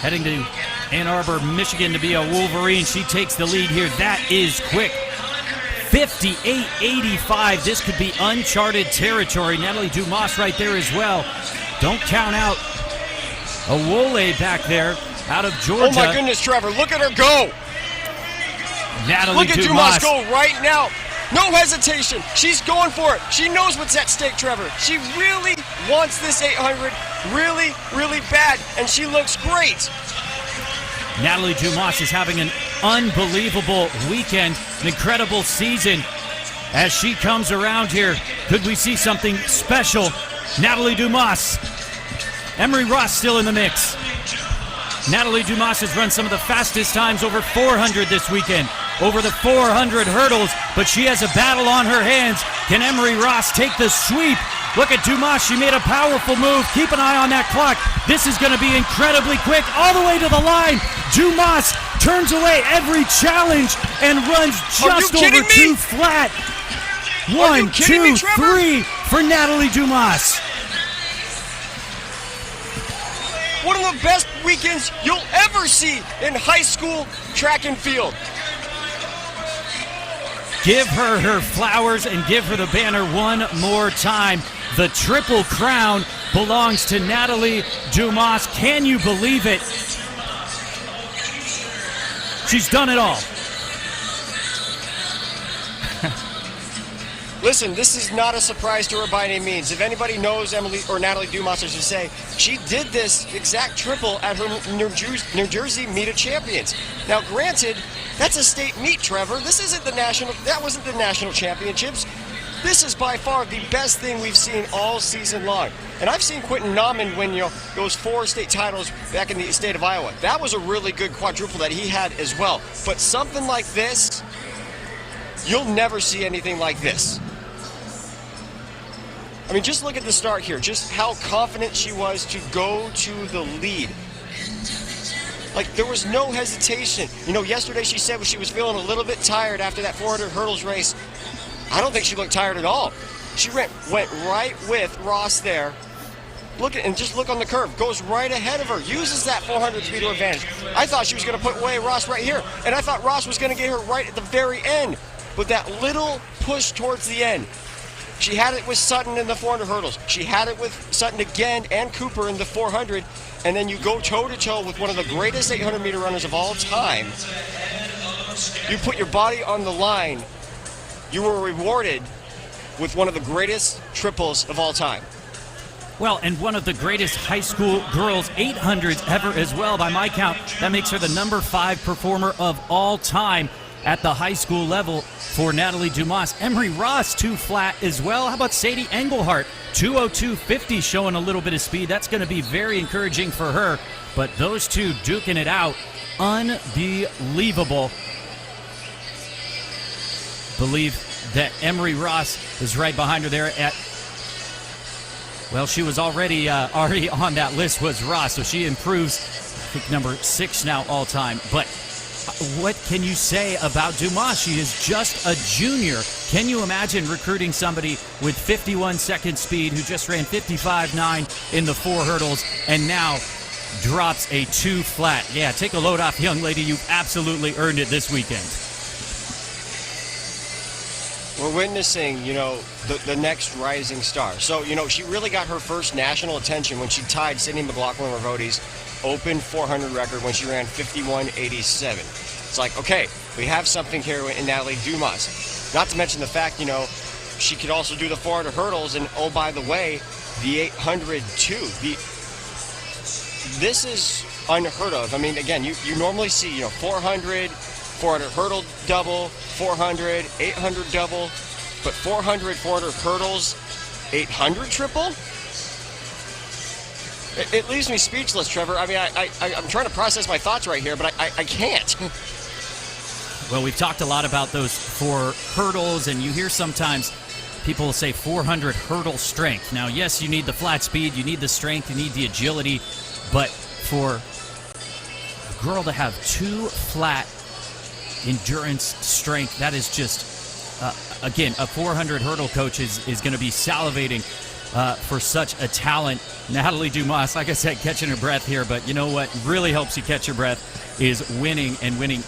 heading to Ann Arbor, Michigan to be a Wolverine. She takes the lead here. That is quick. 58.85. This could be uncharted territory. Natalie Dumas right there as well. Don't count out Awole back there out of Georgia. Oh my goodness, Trevor, look at her go. Natalie Look at Dumas go right now. No hesitation. She's going for it. She knows what's at stake, Trevor. She really wants this 800 really, really bad, and she looks great. Natalie Dumas is having an unbelievable weekend, an incredible season. As she comes around here, could we see something special? Natalie Dumas. Emery Ross still in the mix. Natalie Dumas has run some of the fastest times over 400 this weekend, over the 400 hurdles, but she has a battle on her hands. Can Emery Ross take the sweep? Look at Dumas. She made a powerful move. Keep an eye on that clock. This is going to be incredibly quick all the way to the line. Dumas turns away every challenge and runs just over 2 flat. 1, 2, 3 for Natalie Dumas. One of the best weekends you'll ever see in high school track and field. Give her her flowers and give her the banner one more time. The Triple Crown belongs to Natalie Dumas. Can you believe it? She's done it all. Listen, this is not a surprise to her by any means. If anybody knows Natalie Dumas, I should say, she did this exact triple at her New Jersey Meet of Champions. Now, granted, that's a state meet, Trevor. That wasn't the national championships. This is by far the best thing we've seen all season long. And I've seen Quentin Nauman win, those 4 state titles back in the state of Iowa. That was a really good quadruple that he had as well. But something like this, you'll never see anything like this. I mean, just look at the start here, just how confident she was to go to the lead. Like, there was no hesitation. Yesterday she said she was feeling a little bit tired after that 400 hurdles race. I don't think she looked tired at all. She went right with Ross there. Just look on the curve. Goes right ahead of her. Uses that 400 speed advantage. I thought she was going to put away Ross right here. And I thought Ross was going to get her right at the very end. But that little push towards the end. She had it with Sutton in the 400 hurdles. She had it with Sutton again and Cooper in the 400. And then you go toe-to-toe with one of the greatest 800-meter runners of all time. You put your body on the line. You were rewarded with one of the greatest triples of all time. Well, and one of the greatest high school girls 800s ever as well, by my count. That makes her the number 5 performer of all time at the high school level for Natalie Dumas. Emery Ross, 2 flat as well. How about Sadie Engelhart? 2:02.50, showing a little bit of speed. That's going to be very encouraging for her. But those two duking it out, unbelievable. Believe that Emery Ross is right behind her there at, well, she was already on that list was Ross, so she improves, I think, number 6 now all time. But what can you say about Dumas? She is just a junior. Can you imagine recruiting somebody with 51-second speed who just ran 55.9 in the 4 hurdles and now drops a 2 flat? Yeah, take a load off, young lady. You've absolutely earned it this weekend. We're witnessing, the next rising star. So, she really got her first national attention when she tied Sydney McLaughlin-Ravoti's open 400 record when she ran 51.87. It's like, okay, we have something here in Natalie Dumas. Not to mention the fact, she could also do the 400 hurdles, and oh, by the way, the 800 too. This is unheard of. I mean, again, you normally see, 400 hurdle double, 400, 800 double, but 400 hurdles, 800 triple? It leaves me speechless, Trevor. I mean, I'm trying to process my thoughts right here, but I can't. Well, we've talked a lot about those 4 hurdles, and you hear sometimes people will say 400 hurdle strength. Now, yes, you need the flat speed, you need the strength, you need the agility, but for a girl to have 2 flat endurance strength, that is just, again, a 400 hurdle coach is going to be salivating for such a talent. Natalie Dumas, like I said, catching her breath here, but you know what really helps you catch your breath is winning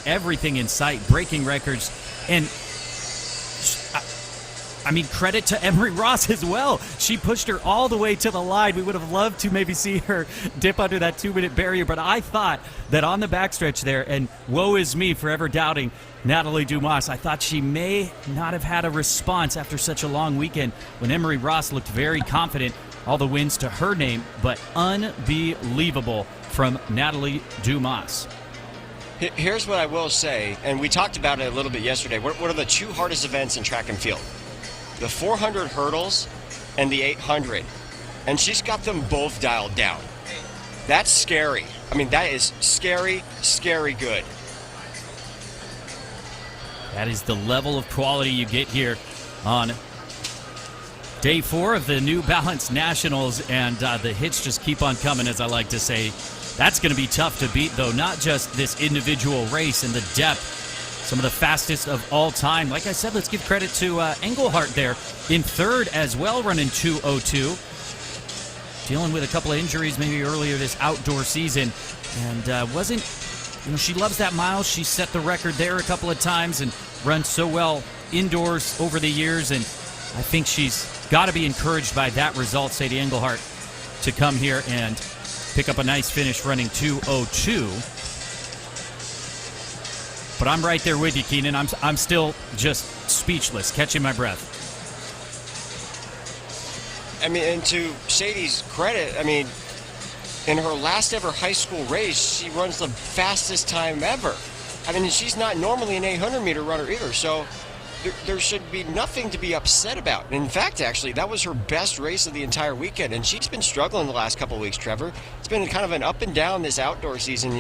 everything in sight, breaking records, and I mean, credit to Emery Ross as well. She pushed her all the way to the line. We would have loved to maybe see her dip under that 2-minute barrier, but I thought that on the backstretch there, and woe is me for ever doubting Natalie Dumas, I thought she may not have had a response after such a long weekend when Emery Ross looked very confident. All the wins to her name, but unbelievable from Natalie Dumas. Here's what I will say, and we talked about it a little bit yesterday. What are the 2 hardest events in track and field? The 400 hurdles and the 800. And she's got them both dialed down. That's scary. I mean, that is scary, scary good. That is the level of quality you get here on Day 4 of the New Balance Nationals, and the hits just keep on coming, as I like to say. That's going to be tough to beat, though, not just this individual race and the depth. Some of the fastest of all time. Like I said, let's give credit to Engelhart there in 3rd as well, running 2:02. Dealing with a couple of injuries maybe earlier this outdoor season, and she loves that mile. She set the record there a couple of times and run so well indoors over the years, and I think she's got to be encouraged by that result, Sadie Engelhart, to come here and pick up a nice finish running 2:02. But I'm right there with you, Keenan. I'm still just speechless, catching my breath. I mean, and to Sadie's credit, I mean, in her last ever high school race, she runs the fastest time ever. I mean, she's not normally an 800-meter runner either, so there should be nothing to be upset about. In fact, actually, that was her best race of the entire weekend, and she's been struggling the last couple of weeks, Trevor. It's been kind of an up and down this outdoor season,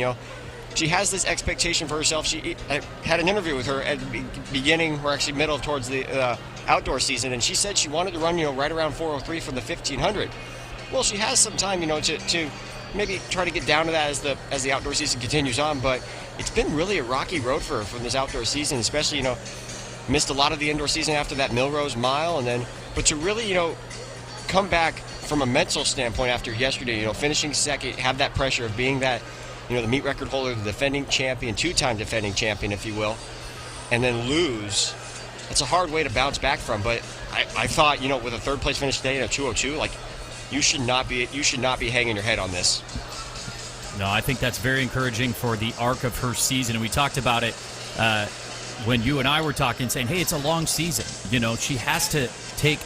She has this expectation for herself. I had an interview with her at the beginning, or actually middle towards the outdoor season, and she said she wanted to run, right around 4:03 for the 1500. Well, she has some time, to maybe try to get down to that as the outdoor season continues on, but it's been really a rocky road for her from this outdoor season, especially, missed a lot of the indoor season after that Millrose mile, but to really, come back from a mental standpoint after yesterday, finishing second, have that pressure of being that, the meet record holder, the defending champion, 2-time defending champion, if you will, and then lose. It's a hard way to bounce back from, but I thought, with a 3rd place finish today in a 2:02, you should not be hanging your head on this. No, I think that's very encouraging for the arc of her season, and we talked about it when you and I were talking, saying, hey, it's a long season. She has to take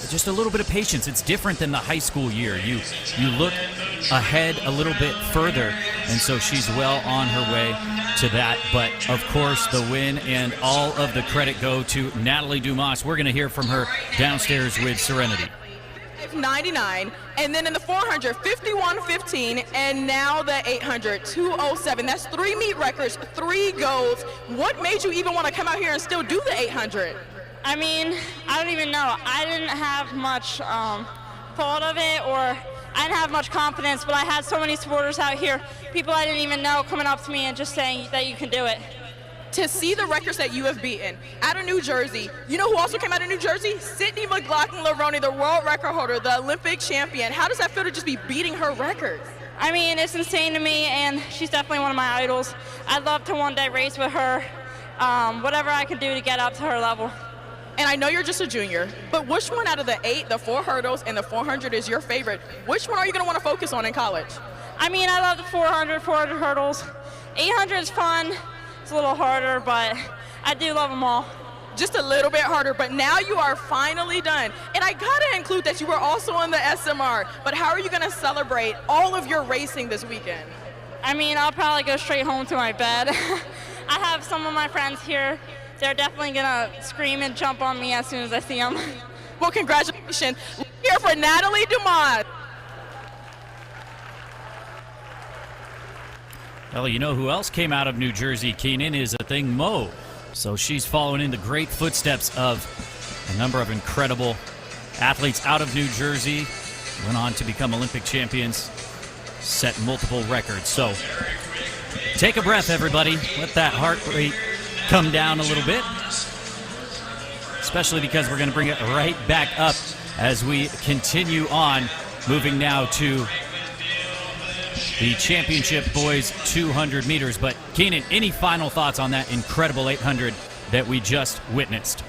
just a little bit of patience. It's different than the high school year. You look ahead a little bit further, and so she's well on her way to that. But, of course, the win and all of the credit go to Natalie Dumas. We're going to hear from her downstairs with Serenity. 99, and then in the 400, 51.15, and now the 800, 2:07. That's 3 meet records, 3 golds. What made you even want to come out here and still do the 800? I mean, I don't even know. I didn't have much thought of it, or I didn't have much confidence, but I had so many supporters out here, people I didn't even know coming up to me and just saying that you can do it. To see the records that you have beaten out of New Jersey, you know who also came out of New Jersey? Sydney McLaughlin-Levrone, the world record holder, the Olympic champion. How does that feel to just be beating her records? I mean, it's insane to me, and she's definitely one of my idols. I'd love to one day race with her, whatever I can do to get up to her level. And I know you're just a junior, but which one out of the 8, the 4 hurdles and the 400 is your favorite? Which one are you going to want to focus on in college? I mean, I love the 400 hurdles. 800 is fun. It's a little harder, but I do love them all. Just a little bit harder, but now you are finally done. And I gotta include that you were also on the SMR, but how are you gonna celebrate all of your racing this weekend? I mean, I'll probably go straight home to my bed. I have some of my friends here. They're definitely gonna scream and jump on me as soon as I see them. Well, congratulations. We're here for Natalie Dumas. Well, you know who else came out of New Jersey, Keenan, is a thing Mo. So she's following in the great footsteps of a number of incredible athletes out of New Jersey. Went on to become Olympic champions, set multiple records. So take a breath, everybody. Let that heart rate come down a little bit, especially because we're going to bring it right back up as we continue on, moving now to the championship boys 200 meters. But Keenan, any final thoughts on that incredible 800 that we just witnessed?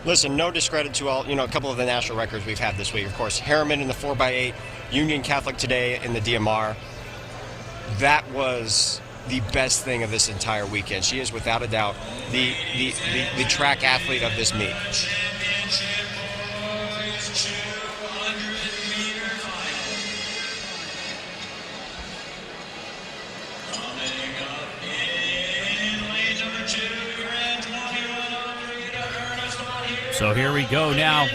Listen, no discredit to all, a couple of the national records we've had this week. Of course, Harriman in the 4x8, Union Catholic today in the DMR. That was the best thing of this entire weekend. She is without a doubt the track athlete of this meet. So here we go now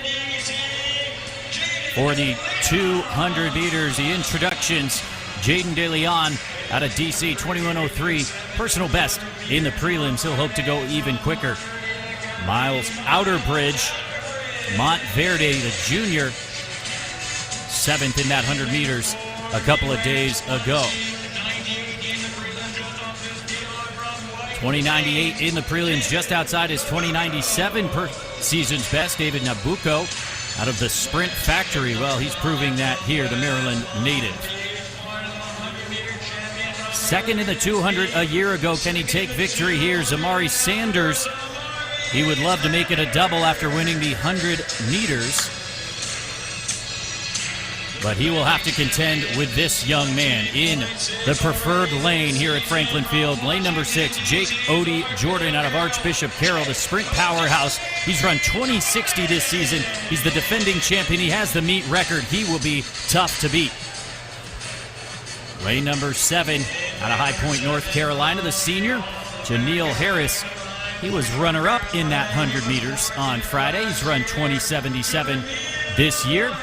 for the 200 meters, the introductions. Jaden DeLeon out of DC, 21:03, personal best in the prelims. He'll hope to go even quicker. Miles Outerbridge, Montverde, the junior, 7th in that 100 meters a couple of days ago. 2098 in the prelims, just outside his 2097 per season's best. David Nabucco out of the Sprint Factory. Well, he's proving that here, the Maryland native. Second in the 200 a year ago. Can he take victory here? Zamari Sanders. He would love to make it a double after winning the 100 meters. But he will have to contend with this young man in the preferred lane here at Franklin Field. Lane number 6, Jake Odie Jordan out of Archbishop Carroll, the sprint powerhouse. He's run 20:60 this season. He's the defending champion. He has the meet record. He will be tough to beat. Lane number 7 out of High Point, North Carolina, the senior, Janelle Harris. He was runner-up in that 100 meters on Friday. He's run 20:77 this year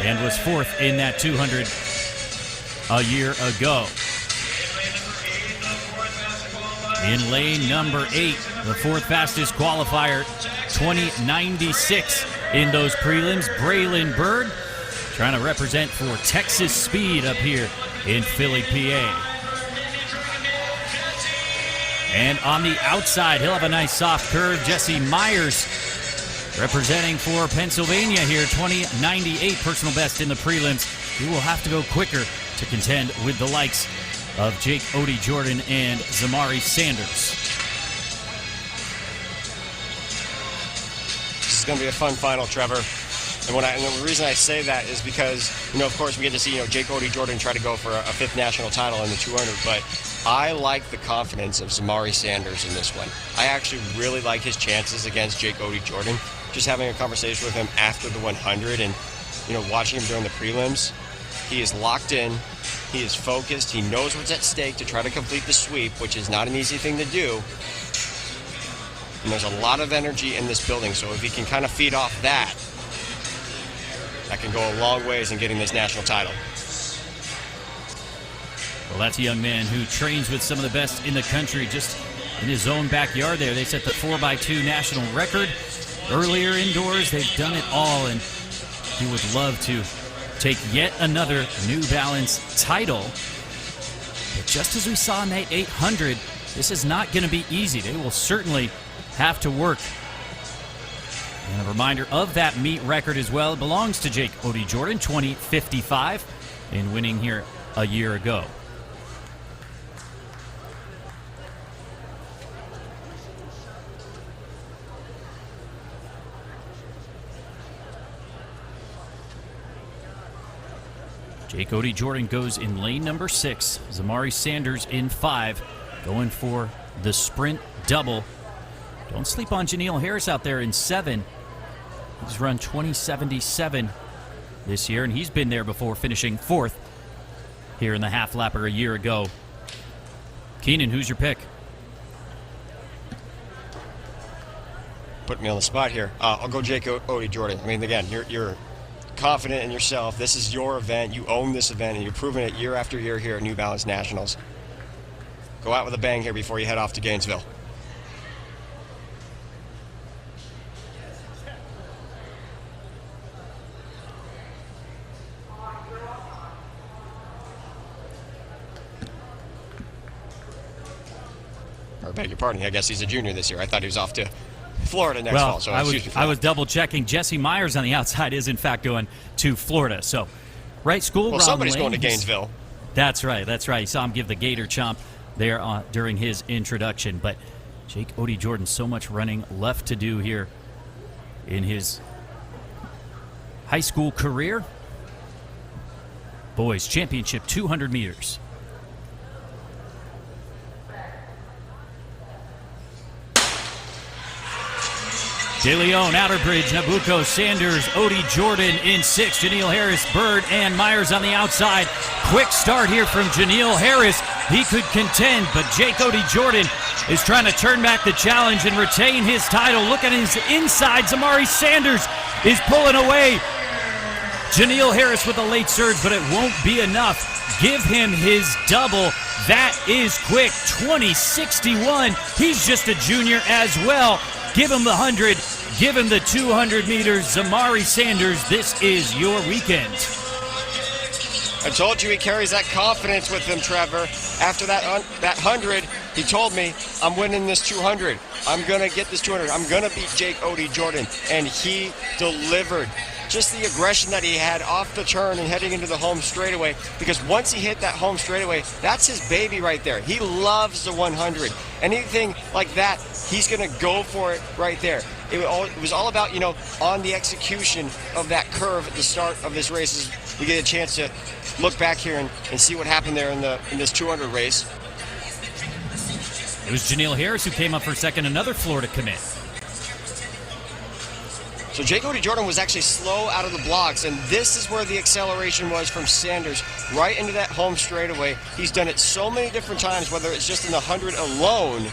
and was 4th in that 200 a year ago. In lane number 8, the 4th fastest qualifier, 20:96 in those prelims, Braylon Bird, trying to represent for Texas Speed up here in Philly, PA. And on the outside, he'll have a nice soft curve, Jesse Myers, representing for Pennsylvania here, 20:98 personal best in the prelims. He will have to go quicker to contend with the likes of Jake Odie Jordan and Zamari Sanders. This is going to be a fun final, Trevor. And the reason I say that is because, of course, we get to see, Jake Odie Jordan try to go for a 5th national title in the 200, but I like the confidence of Zamari Sanders in this one. I actually really like his chances against Jake Odie Jordan. Just having a conversation with him after the 100 and, watching him during the prelims, he is locked in, he is focused, he knows what's at stake to try to complete the sweep, which is not an easy thing to do. And there's a lot of energy in this building, so if he can kind of feed off that can go a long ways in getting this national title. Well, that's a young man who trains with some of the best in the country just in his own backyard there. They set the 4x2 national record earlier indoors. They've done it all, and he would love to take yet another New Balance title. But just as we saw in that 800, this is not going to be easy. They will certainly have to work. And a reminder of that meet record as well. It belongs to Jake Odie Jordan, 20:55, in winning here a year ago. Jake Odie Jordan goes in lane number 6. Zamari Sanders in 5, going for the sprint double. Don't sleep on Janelle Harris out there in 7. He's run 20:77 this year, and he's been there before, finishing 4th here in the half lapper a year ago. Keenan, who's your pick? Put me on the spot here. I'll go Jake Odie Jordan. I mean, again, you're confident in yourself. This is your event. You own this event, and you're proving it year after year here at New Balance Nationals. Go out with a bang here before you head off to Gainesville. Or beg your pardon, I guess he's a junior this year. I thought he was off to Florida next fall. So I was double checking. Jesse Myers on the outside is in fact going to Florida. So, right school. Well, somebody's going to Gainesville. That's right. You saw him give the Gator chomp there during his introduction. But Jake Odie Jordan, so much running left to do here in his high school career. Boys Championship 200 meters. De Leon, Outerbridge, Nabucco, Sanders, Odie Jordan in 6. Janelle Harris, Bird, and Myers on the outside. Quick start here from Janelle Harris. He could contend, but Jake Odie Jordan is trying to turn back the challenge and retain his title. Look at his inside. Zamari Sanders is pulling away. Janelle Harris with a late surge, but it won't be enough. Give him his double. That is quick. 20:61. He's just a junior as well. Give him the 100. Give him the 200 meters. Zamari Sanders, this is your weekend. I told you he carries that confidence with him, Trevor. After that 100, he told me, I'm winning this 200. I'm going to get this 200. I'm going to beat Jake Odie Jordan. And he delivered. Just the aggression that he had off the turn and heading into the home straightaway, because once he hit that home straightaway, that's his baby right there. He loves the 100. Anything like that, he's going to go for it right there. It was all about, on the execution of that curve at the start of this race. We get a chance to look back here and see what happened there in this 200 race. It was Janelle Harris who came up for second, another Florida commit. So Jake Odie Jordan was actually slow out of the blocks, and this is where the acceleration was from Sanders, right into that home straightaway. He's done it so many different times, whether it's just in the 100 alone.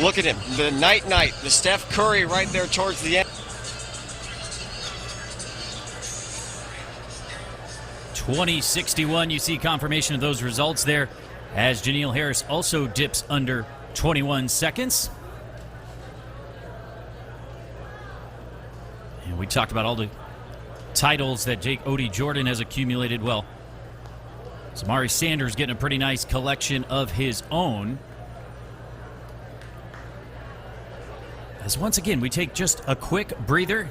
Look at him, the night, the Steph Curry right there towards the end. 20:61, you see confirmation of those results there as Janelle Harris also dips under 21 seconds. And we talked about all the titles that Jake Odie Jordan has accumulated. Well, Zamari Sanders getting a pretty nice collection of his own. As once again, we take just a quick breather.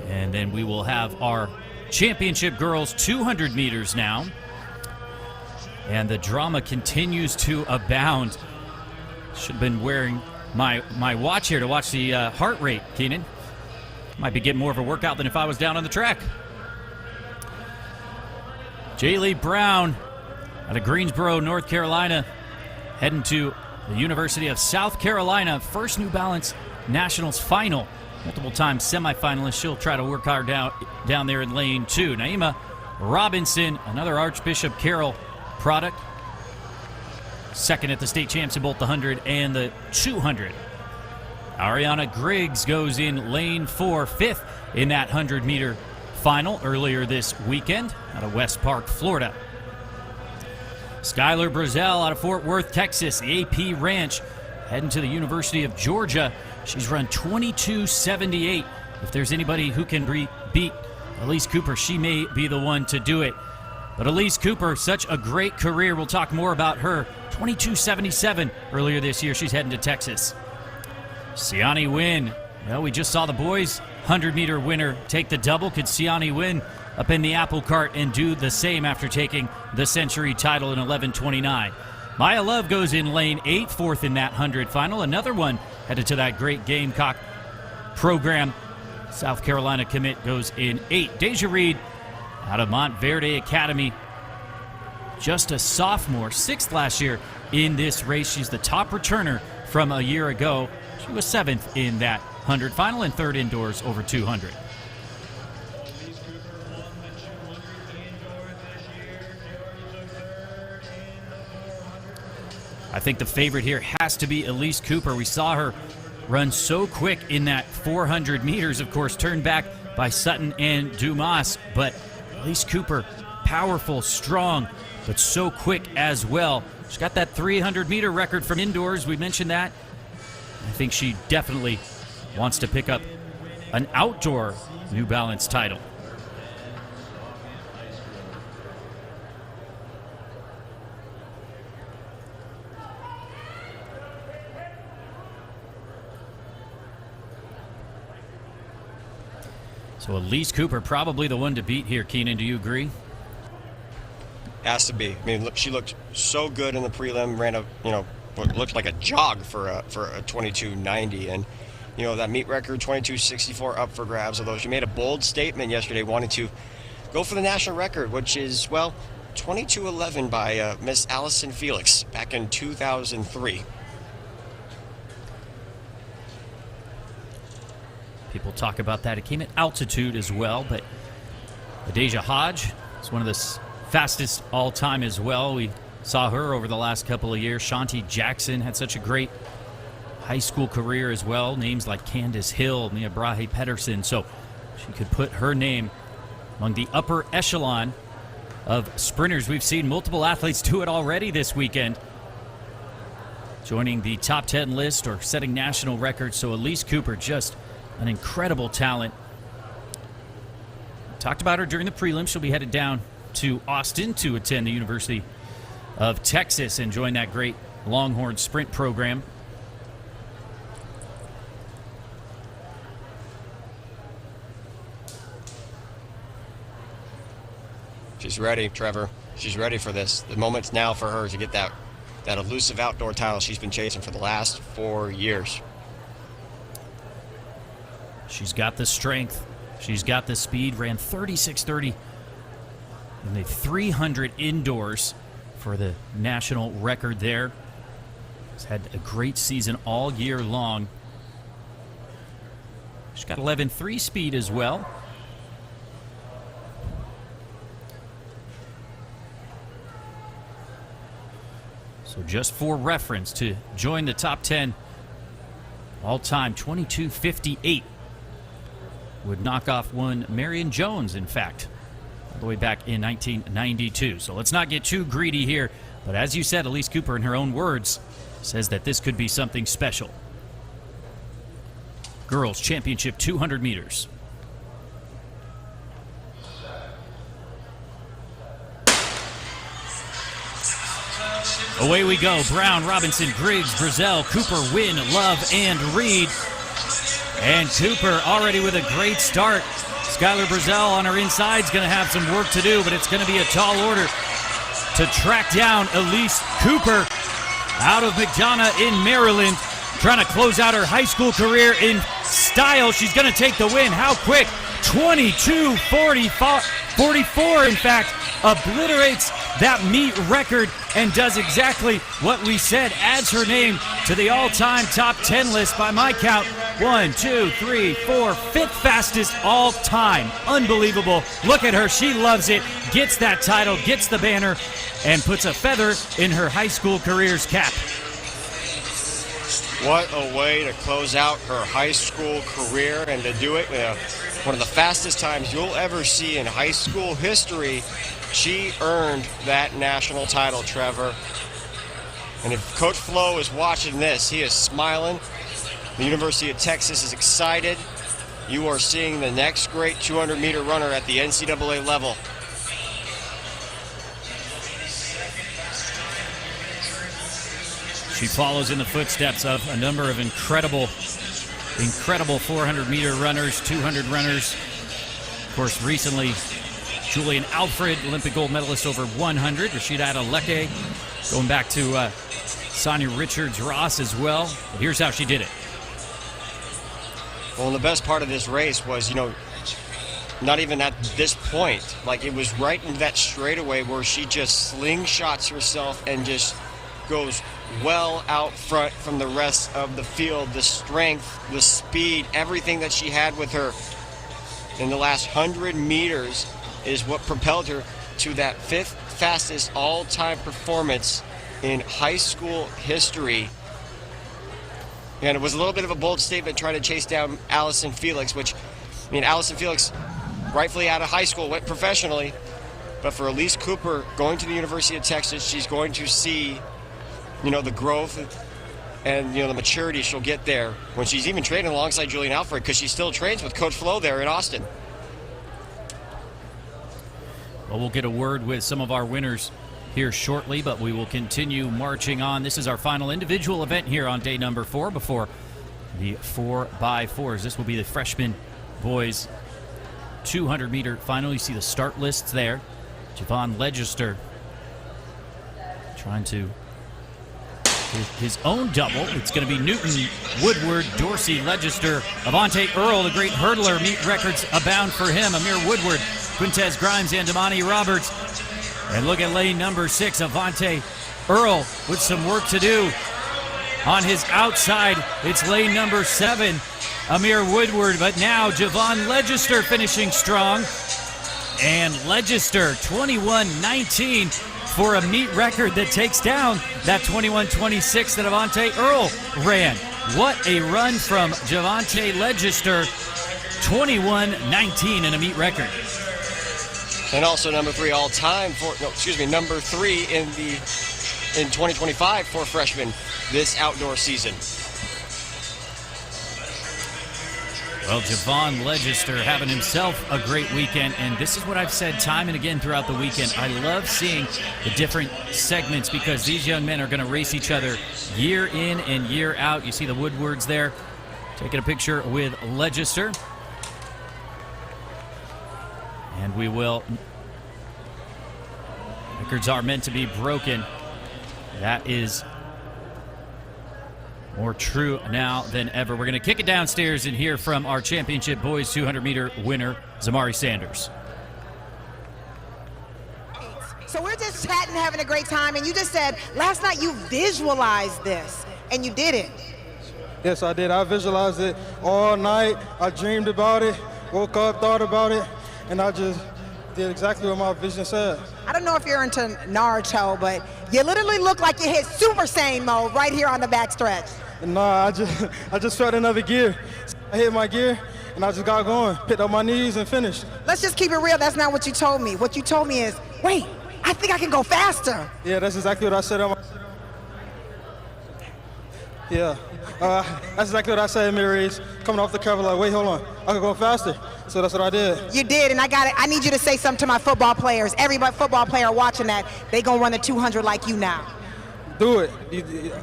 And then we will have our championship girls 200 meters now. And the drama continues to abound. Should have been wearing my watch here to watch the heart rate, Keenan. Might be getting more of a workout than if I was down on the track. Jaylee Brown out of Greensboro, North Carolina, heading to the University of South Carolina. First New Balance Nationals final. Multiple-time semifinalist. She'll try to work hard down there in lane 2. Naima Robinson, another Archbishop Carroll product. Second at the state champs in both the 100 and the 200. Ariana Griggs goes in lane 4, 5th in that 100-meter final earlier this weekend out of West Park, Florida. Skylar Brazel out of Fort Worth, Texas, the AP Ranch, heading to the University of Georgia. She's run 22:78 if there's anybody who can beat Elise Cooper, she may be the one to do it. But Elise Cooper, such a great career. We'll talk more about her. 22.77 earlier this year. She's heading to Texas. Siani Wynn. Well, we just saw the boys' 100-meter winner take the double. Could Siani Wynn up in the apple cart and do the same after taking the Century title in 11.29? Maya Love goes in lane 8, fourth in that 100 final. Another one headed to that great Gamecock program. South Carolina commit goes in 8. Deja Reed out of Montverde Academy, just a sophomore, 6th last year in this race. She's the top returner from a year ago. She was 7th in that 100 final and 3rd indoors over 200. I think the favorite here has to be Elise Cooper. We saw her run so quick in that 400 meters, of course, turned back by Sutton and Dumas. But Elise Cooper, powerful, strong, but so quick as well. She's got that 300-meter record from indoors. We mentioned that. I think she definitely wants to pick up an outdoor New Balance title. So Elise Cooper probably the one to beat here. Keenan, do you agree? Has to be. I mean, look, she looked so good in the prelim. Ran a, what looked like a jog for a 22.90, and that meet record 22.64 up for grabs. Although she made a bold statement yesterday, wanting to go for the national record, which is 22.11 by Miss Allison Felix back in 2003. People talk about that. It came at altitude as well, but Adeja Hodge is one of the fastest all-time as well. We saw her over the last couple of years. Shanti Jackson had such a great high school career as well. Names like Candace Hill, Mia Brahe Pedersen. So she could put her name among the upper echelon of sprinters. We've seen multiple athletes do it already this weekend, joining the top 10 list or setting national records. So Elise Cooper, just an incredible talent. Talked about her during the prelims. She'll be headed down to Austin to attend the University of Texas and join that great Longhorn sprint program. She's ready, Trevor. She's ready for this. The moment's now for her to get that elusive outdoor title she's been chasing for the last 4 years. She's got the strength. She's got the speed. Ran 36.30 in the 300 indoors for the national record there. She's had a great season all year long. She's got 11.3 speed as well. So just for reference, to join the top 10 all-time, 22.58 would knock off one Marion Jones, in fact, all the way back in 1992. So let's not get too greedy here. But as you said, Elise Cooper, in her own words, says that this could be something special. Girls Championship 200 meters. Away we go. Brown, Robinson, Griggs, Brazel, Cooper, Wynn, Love, and Reed. And Cooper already with a great start. Skylar Brazel on her inside is going to have some work to do, but it's going to be a tall order to track down Elise Cooper out of McDonough in Maryland, trying to close out her high school career in style. She's going to take the win. How quick? 22.44, in fact, obliterates that meet record and does exactly what we said, adds her name to the all-time top 10 list by my count. 1, 2, 3, 4, fifth fastest all time. Unbelievable. Look at her. She loves it. Gets that title, gets the banner, and puts a feather in her high school career's cap. What a way to close out her high school career, and to do it one of the fastest times you'll ever see in high school history. She earned that national title, Trevor. And if Coach Flo is watching this, he is smiling. The University of Texas is excited. you are seeing the next great 200-meter runner at the NCAA level. She follows in the footsteps of a number of incredible 400-meter runners, 200 runners. Of course, recently, Julian Alfred, Olympic gold medalist over 100. Rashida Adeleke, going back to Sonia Richards-Ross as well. But here's how she did it. Well, and the best part of this race was, not even at this point. Like, it was right in that straightaway where she just slingshots herself and just goes well out front from the rest of the field. The strength, the speed, everything that she had with her in the last 100 meters is what propelled her to that 5th fastest all-time performance in high school history. And it was a little bit of a bold statement trying to chase down Allison Felix, which, Allison Felix, rightfully out of high school, went professionally. But for Elise Cooper, going to the University of Texas, she's going to see the growth and the maturity she'll get there when she's even training alongside Julian Alfred, because she still trains with Coach Flo there in Austin. Well, we'll get a word with some of our winners here shortly, but we will continue marching on. This is our final individual event here on day number 4 before the 4x4s. This will be the freshman boys 200-meter final. You see the start lists there. Javon Legister trying to his own double. It's going to be Newton, Woodward, Dorsey, Legister, Avante Earl, the great hurdler. Meet records abound for him. Amir Woodward, Quintez Grimes, and Damani Roberts. And look at lane number 6, Avante Earl with some work to do. On his outside, it's lane number 7, Amir Woodward. But now Javon Legister finishing strong. And Legister, 21:19. For a meet record that takes down that 21:26 that Avante Earl ran. What a run from Javante Legister, 21:19 in a meet record. And also number 3 number 3 in 2025 for freshmen this outdoor season. Well, Javon Legister having himself a great weekend, and this is what I've said time and again throughout the weekend. I love seeing the different segments because these young men are going to race each other year in and year out. You see the Woodwards there taking a picture with Legister. And we will. Records are meant to be broken. That is more true now than ever. We're going to kick it downstairs and hear from our championship boys 200-meter winner, Zamari Sanders. So we're just chatting, having a great time, and you just said last night you visualized this, and you did it. Yes, I did. I visualized it all night. I dreamed about it, woke up, thought about it, and I just did exactly what my vision said. I don't know if you're into Naruto, but you literally look like you hit Super Saiyan mode right here on the backstretch. Nah, I just felt another gear. I hit my gear, and I just got going, picked up my knees, and finished. Let's just keep it real. That's not what you told me. What you told me is, wait, I think I can go faster. Yeah, that's exactly what I said. That's exactly what I said in mid-race. Coming off the cover, like, wait, hold on, I can go faster. So that's what I did. You did, and I need you to say something to my football players. Every football player watching that, they gonna run the 200 like you now. Do it.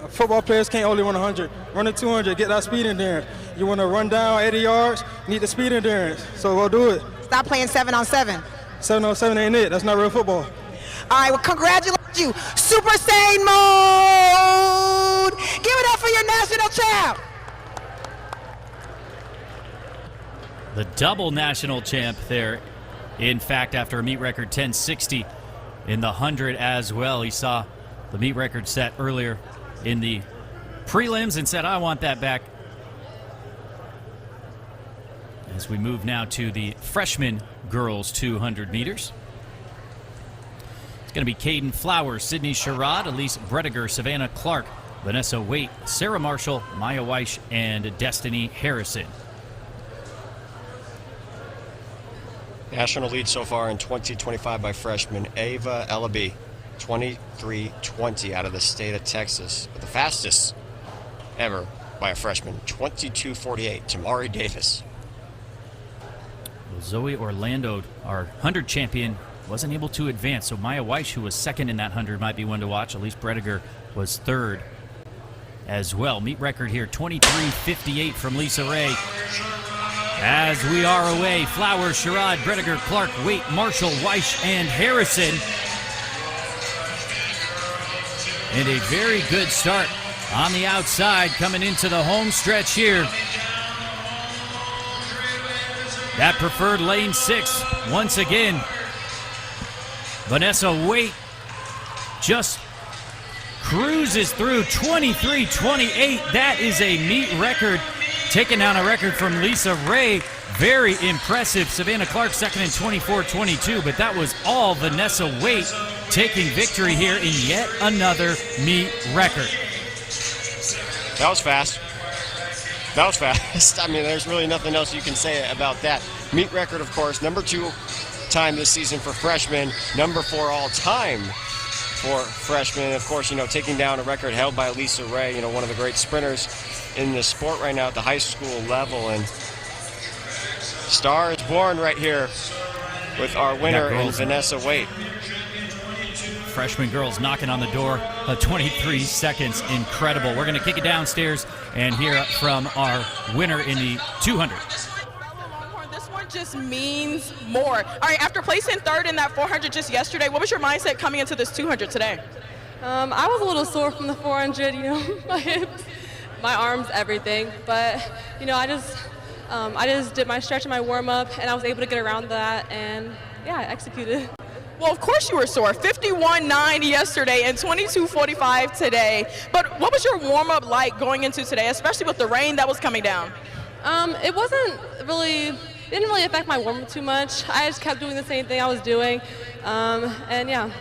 Football players can't only run 100. Run the 200, get that speed endurance. You want to run down 80 yards, need the speed endurance. So go do it. Stop playing 7-on-7. 7-on-7 ain't it. That's not real football. All right, well, congratulations you. Super Saiyan mode! Give it up for your national champ! The double national champ there. In fact, after a meet record 10:60 in the 100 as well. He saw the meet record set earlier in the prelims and said, I want that back. As we move now to the freshman girls 200 meters. It's going to be Caden Flowers, Sydney Sherrod, Elise Brediger, Savannah Clark, Vanessa Waite, Sarah Marshall, Maya Weish, and Destiny Harrison. National lead so far in 2025 by freshman Ava Ellaby, 23:20 out of the state of Texas. But the fastest ever by a freshman, 22:48, Tamari Davis. Zoe Orlando, our 100 champion, wasn't able to advance. So Maya Weish, who was second in that 100, might be one to watch. Elise Brediger was third as well. Meet record here, 23:58 from Lisa Ray. As we are away, Flowers, Sherrod, Brediger, Clark, Waite, Marshall, Weish, and Harrison. And a very good start on the outside coming into the home stretch here. That preferred lane 6 once again. Vanessa Waite just cruises through 23:28. That is a meet record, taking down a record from Lisa Ray. Very impressive. Savannah Clark second in 24:22, but that was all Vanessa Waite taking victory here in yet another meet record. That was fast. That was fast. I mean, there's really nothing else you can say about that. Meet record, of course, number 2 time this season for freshmen, number 4 all time for freshmen. Of course, taking down a record held by Lisa Ray, one of the great sprinters in the sport right now at the high school level. And star is born right here with our winner in Vanessa Waite. Freshman girls knocking on the door. 23 seconds. Incredible. We're going to kick it downstairs and hear from our winner in the 200. This one just means more. All right, after placing third in that 400 just yesterday, what was your mindset coming into this 200 today? I was a little sore from the 400, my hips, my arms, everything. But, I just did my stretch and my warm-up, and I was able to get around that, and, yeah, I executed. Well, of course you were sore. 51.9 yesterday and 22.45 today. But what was your warm-up like going into today, especially with the rain that was coming down? It didn't really affect my warm-up too much. I just kept doing the same thing I was doing, and yeah.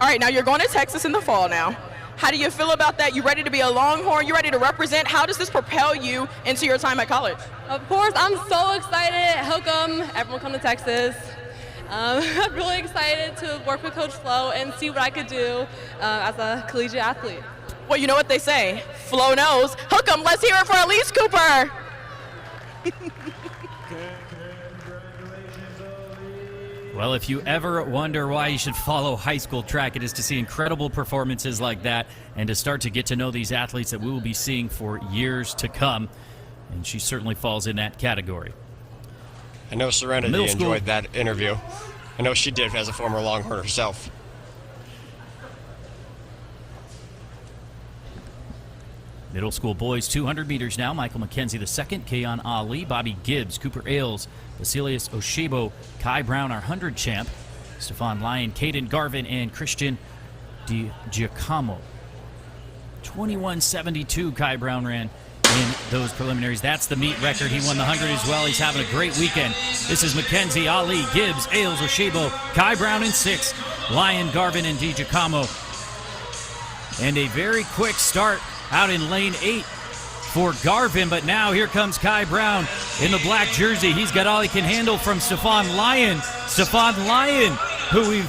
All right, now you're going to Texas in the fall now. How do you feel about that? You ready to be a Longhorn? You ready to represent? How does this propel you into your time at college? Of course, I'm so excited. Hook'em, everyone come to Texas. I'm really excited to work with Coach Flo and see what I could do as a collegiate athlete. Well, you know what they say. Flo knows. Hook'em, let's hear it for Elise Cooper. Well, if you ever wonder why you should follow high school track, it is to see incredible performances like that and to start to get to know these athletes that we will be seeing for years to come. And she certainly falls in that category. I know Serenity enjoyed that interview. I know she did as a former Longhorn herself. Middle school boys, 200 meters now. Michael McKenzie the second, Kayon Ali, Bobby Gibbs, Cooper Ailes, Basilius Oshebo, Kai Brown, our 100 champ, Stefan Lyon, Caden Garvin, and Christian DiGiacomo. 21:72 Kai Brown ran in those preliminaries. That's the meet record. He won the 100 as well. He's having a great weekend. This is McKenzie, Ali, Gibbs, Ailes, Oshebo, Kai Brown in 6, Lyon, Garvin, and DiGiacomo. And a very quick start out in lane 8 for Garvin, but now here comes Kai Brown in the black jersey. He's got all he can handle from Stefan Lyon. Stefan Lyon, who we've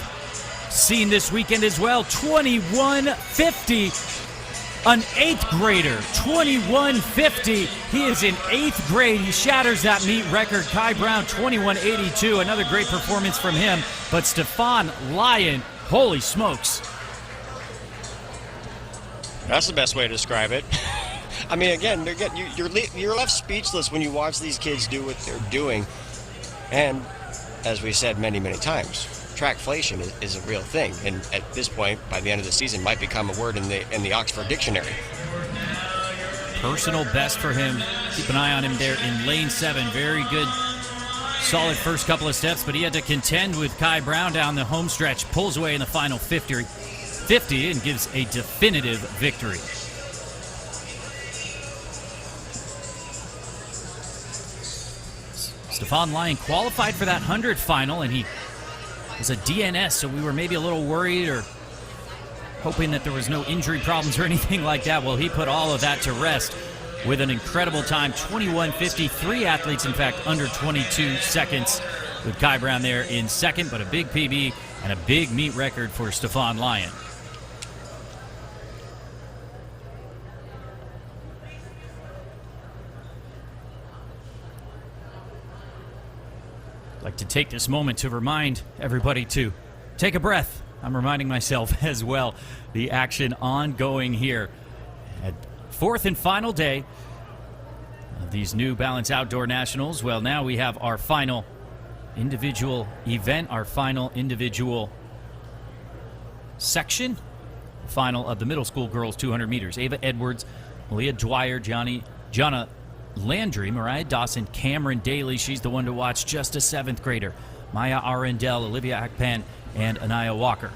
seen this weekend as well, 21:50. An 8th grader, 21:50. He is in 8th grade. He shatters that meet record. Kai Brown, 21:82. Another great performance from him. But Stefan Lyon, holy smokes. That's the best way to describe it. I mean, again, you're left speechless when you watch these kids do what they're doing. And as we said many, many times, trackflation is a real thing. And at this point, by the end of the season, might become a word in the Oxford Dictionary. Personal best for him. Keep an eye on him there in lane 7. Very good, solid first couple of steps, but he had to contend with Kai Brown down the home stretch. Pulls away in the final 50 and gives a definitive victory. Stefan Lyon qualified for that 100 final, and he was a DNS, so we were maybe a little worried or hoping that there was no injury problems or anything like that. Well, he put all of that to rest with an incredible time, 21:53 athletes, in fact, under 22 seconds, with Kai Brown there in second, but a big PB and a big meet record for Stefan Lyon. like to take this moment to remind everybody to take a breath. I'm reminding myself as well. The action ongoing here at fourth and final day of these New Balance Outdoor Nationals. Well, now we have our final individual event, our final individual section, final of the middle school girls 200 meters. Ava Edwards, Malia Dwyer, Jonna Landry, Mariah Dawson, Cameron Daly, she's the one to watch, just a 7th grader. Maya Arundel, Olivia Akpan, and Anaya Walker.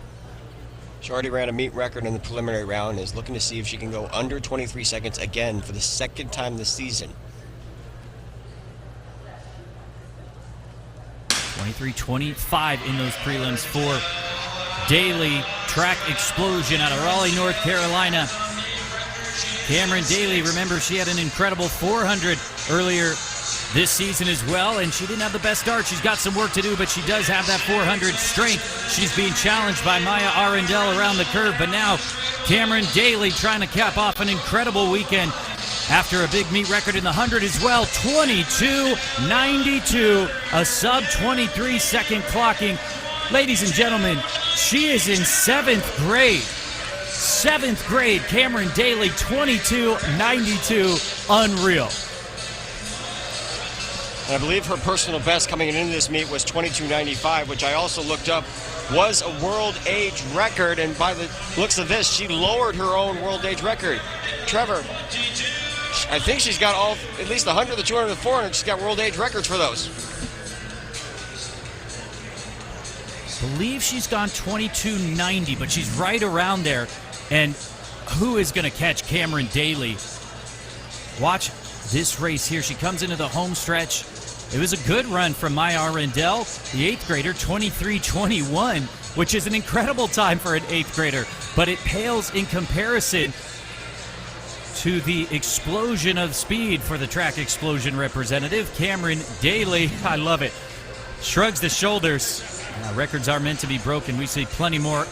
She already ran a meet record in the preliminary round and is looking to see if she can go under 23 seconds again for the 2nd time this season. 23:25 in those prelims for Daly. Track explosion out of Raleigh, North Carolina. Cameron Daly, remember, she had an incredible 400 earlier this season as well, and she didn't have the best start. She's got some work to do, but she does have that 400 strength. She's being challenged by Maya Arundel around the curve, but now Cameron Daly trying to cap off an incredible weekend after a big meet record in the 100 as well. 22:92, a sub 23 second clocking. Ladies and gentlemen, she is in 7th grade. 7th grade, Cameron Daly, 22:92, unreal. And I believe her personal best coming into this meet was 22:95, which I also looked up was a world age record. And by the looks of this, she lowered her own world age record. Trevor, I think she's got at least the 100, the 200, the 400. She's got world age records for those. I believe she's gone 22:90, but she's right around there. And who is going to catch Cameron Daly? Watch this race here. She comes into the home stretch. It was a good run from Maya Arundel, the 8th grader, 23:21, which is an incredible time for an 8th grader, but it pales in comparison to the explosion of speed for the track explosion representative, Cameron Daly. I love it. Shrugs the shoulders. Records are meant to be broken. We see plenty more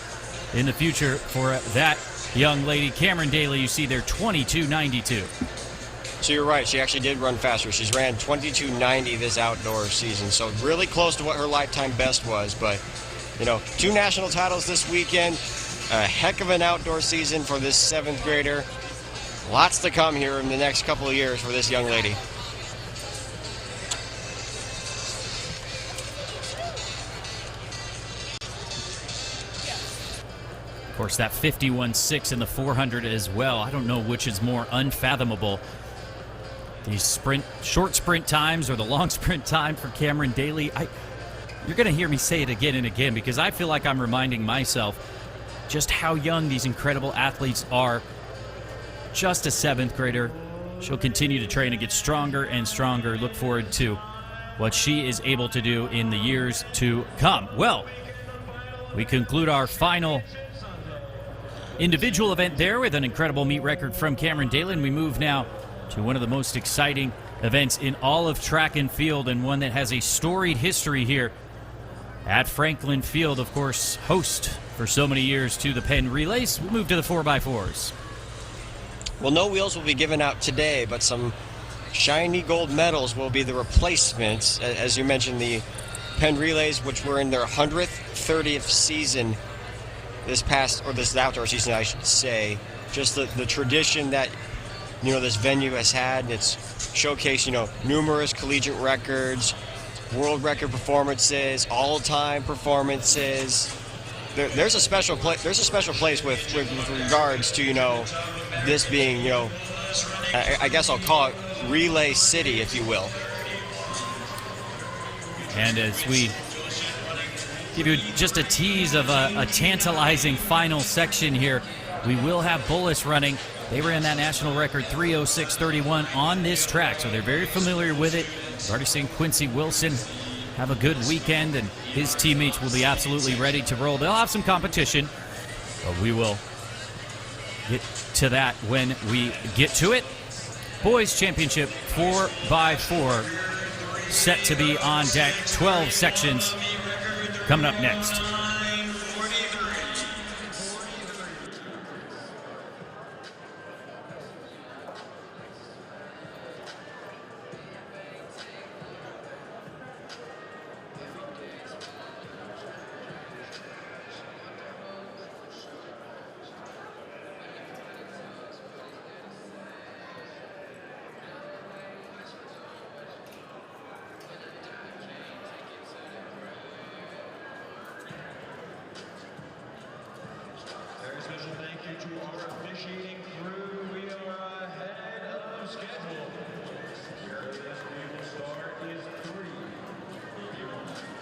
in the future for that young lady. Cameron Daly, you see there, 22:92. So you're right, she actually did run faster. She's ran 22:90 this outdoor season, so really close to what her lifetime best was. But, 2 national titles this weekend, a heck of an outdoor season for this 7th grader. Lots to come here in the next couple of years for this young lady. Of course, that 51.6 in the 400 as well. I don't know which is more unfathomable. These short sprint times or the long sprint time for Cameron Daly. You're going to hear me say it again and again because I feel like I'm reminding myself just how young these incredible athletes are. Just a 7th grader. She'll continue to train and get stronger and stronger. Look forward to what she is able to do in the years to come. Well, we conclude our final individual event there with an incredible meet record from Cameron Daly, and we move now to one of the most exciting events in all of track and field, and one that has a storied history here at Franklin Field. Of course, host for so many years to the Penn Relays. We move to the 4x4s. Well, no wheels will be given out today, but some shiny gold medals will be the replacements. As you mentioned, the Penn Relays, which were in their 130th season this outdoor season, I should say. Just the tradition that this venue has had, and it's showcased numerous collegiate records, world record performances, all-time performances. There's a special place. There's a special place with regards to this being I guess I'll call it Relay City, if you will. And as we give you just a tease of a tantalizing final section here, we will have Bullis running. They ran that national record 3:06:31 on this track, so they're very familiar with it. We've already seen Quincy Wilson have a good weekend, and his teammates will be absolutely ready to roll. They'll have some competition, but we will get to that when we get to it. Boys Championship 4x4 set to be on deck. 12 sections coming up next. officiating crew, we are ahead of schedule. The earliest we will start is 3:51.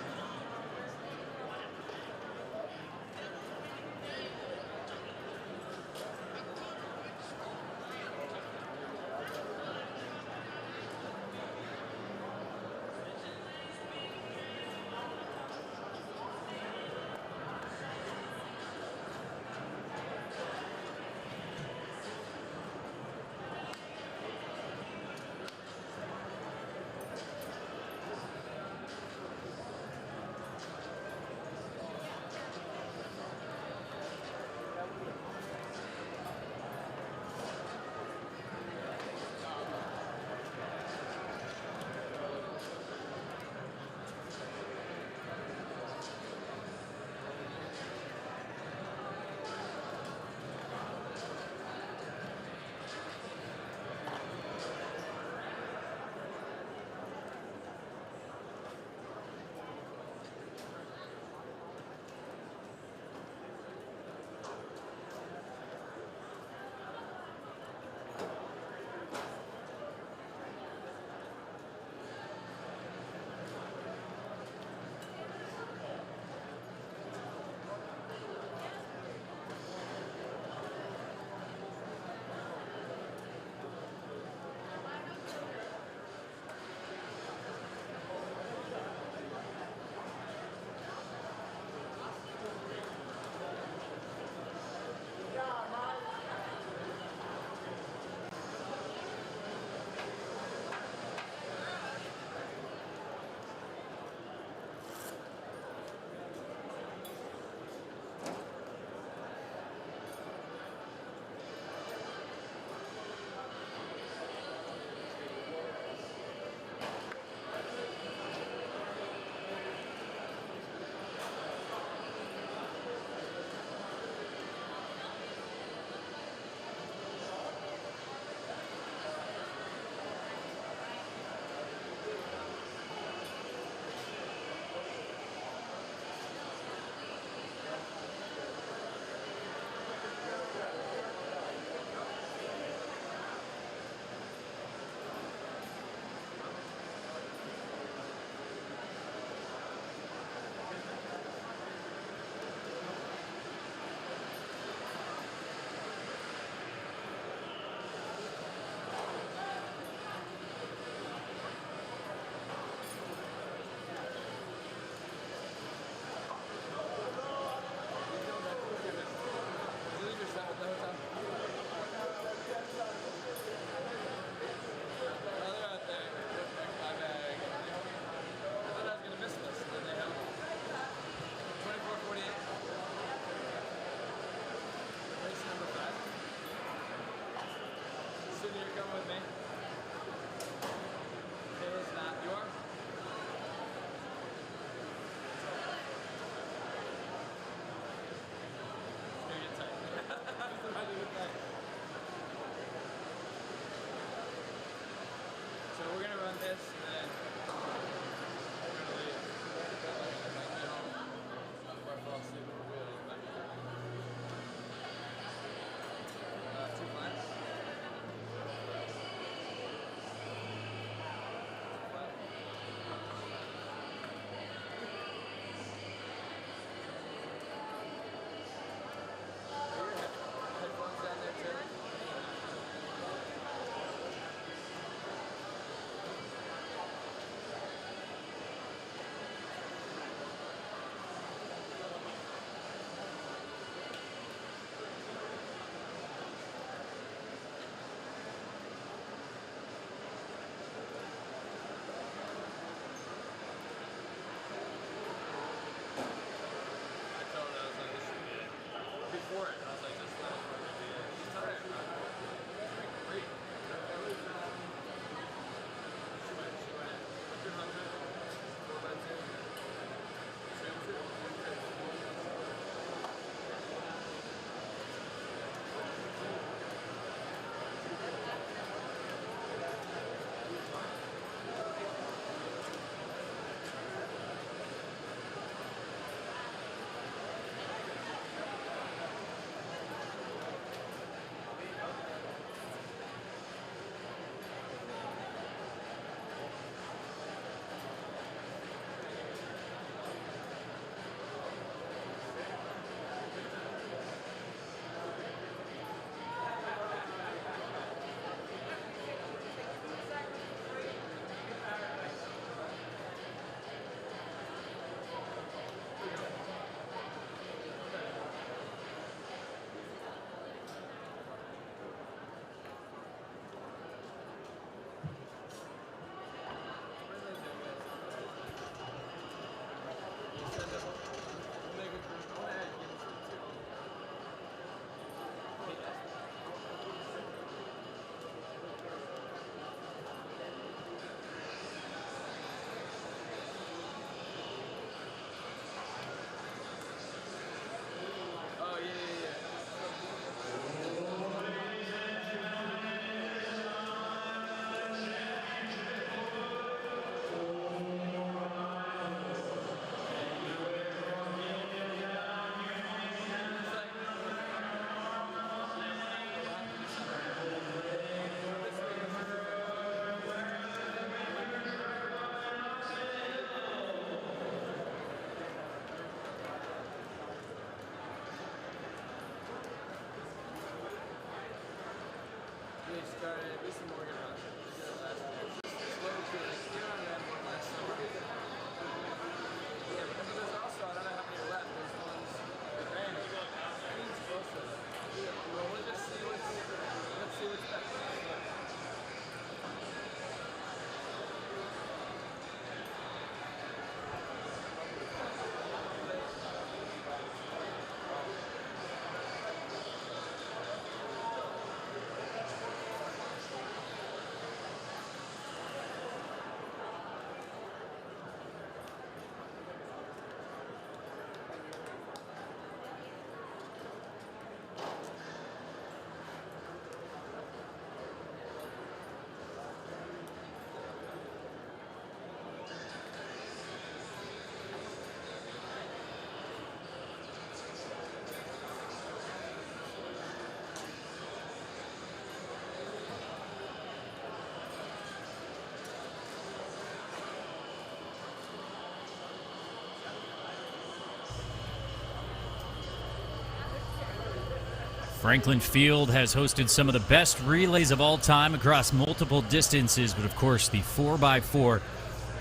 Franklin Field has hosted some of the best relays of all time across multiple distances, but of course the 4x4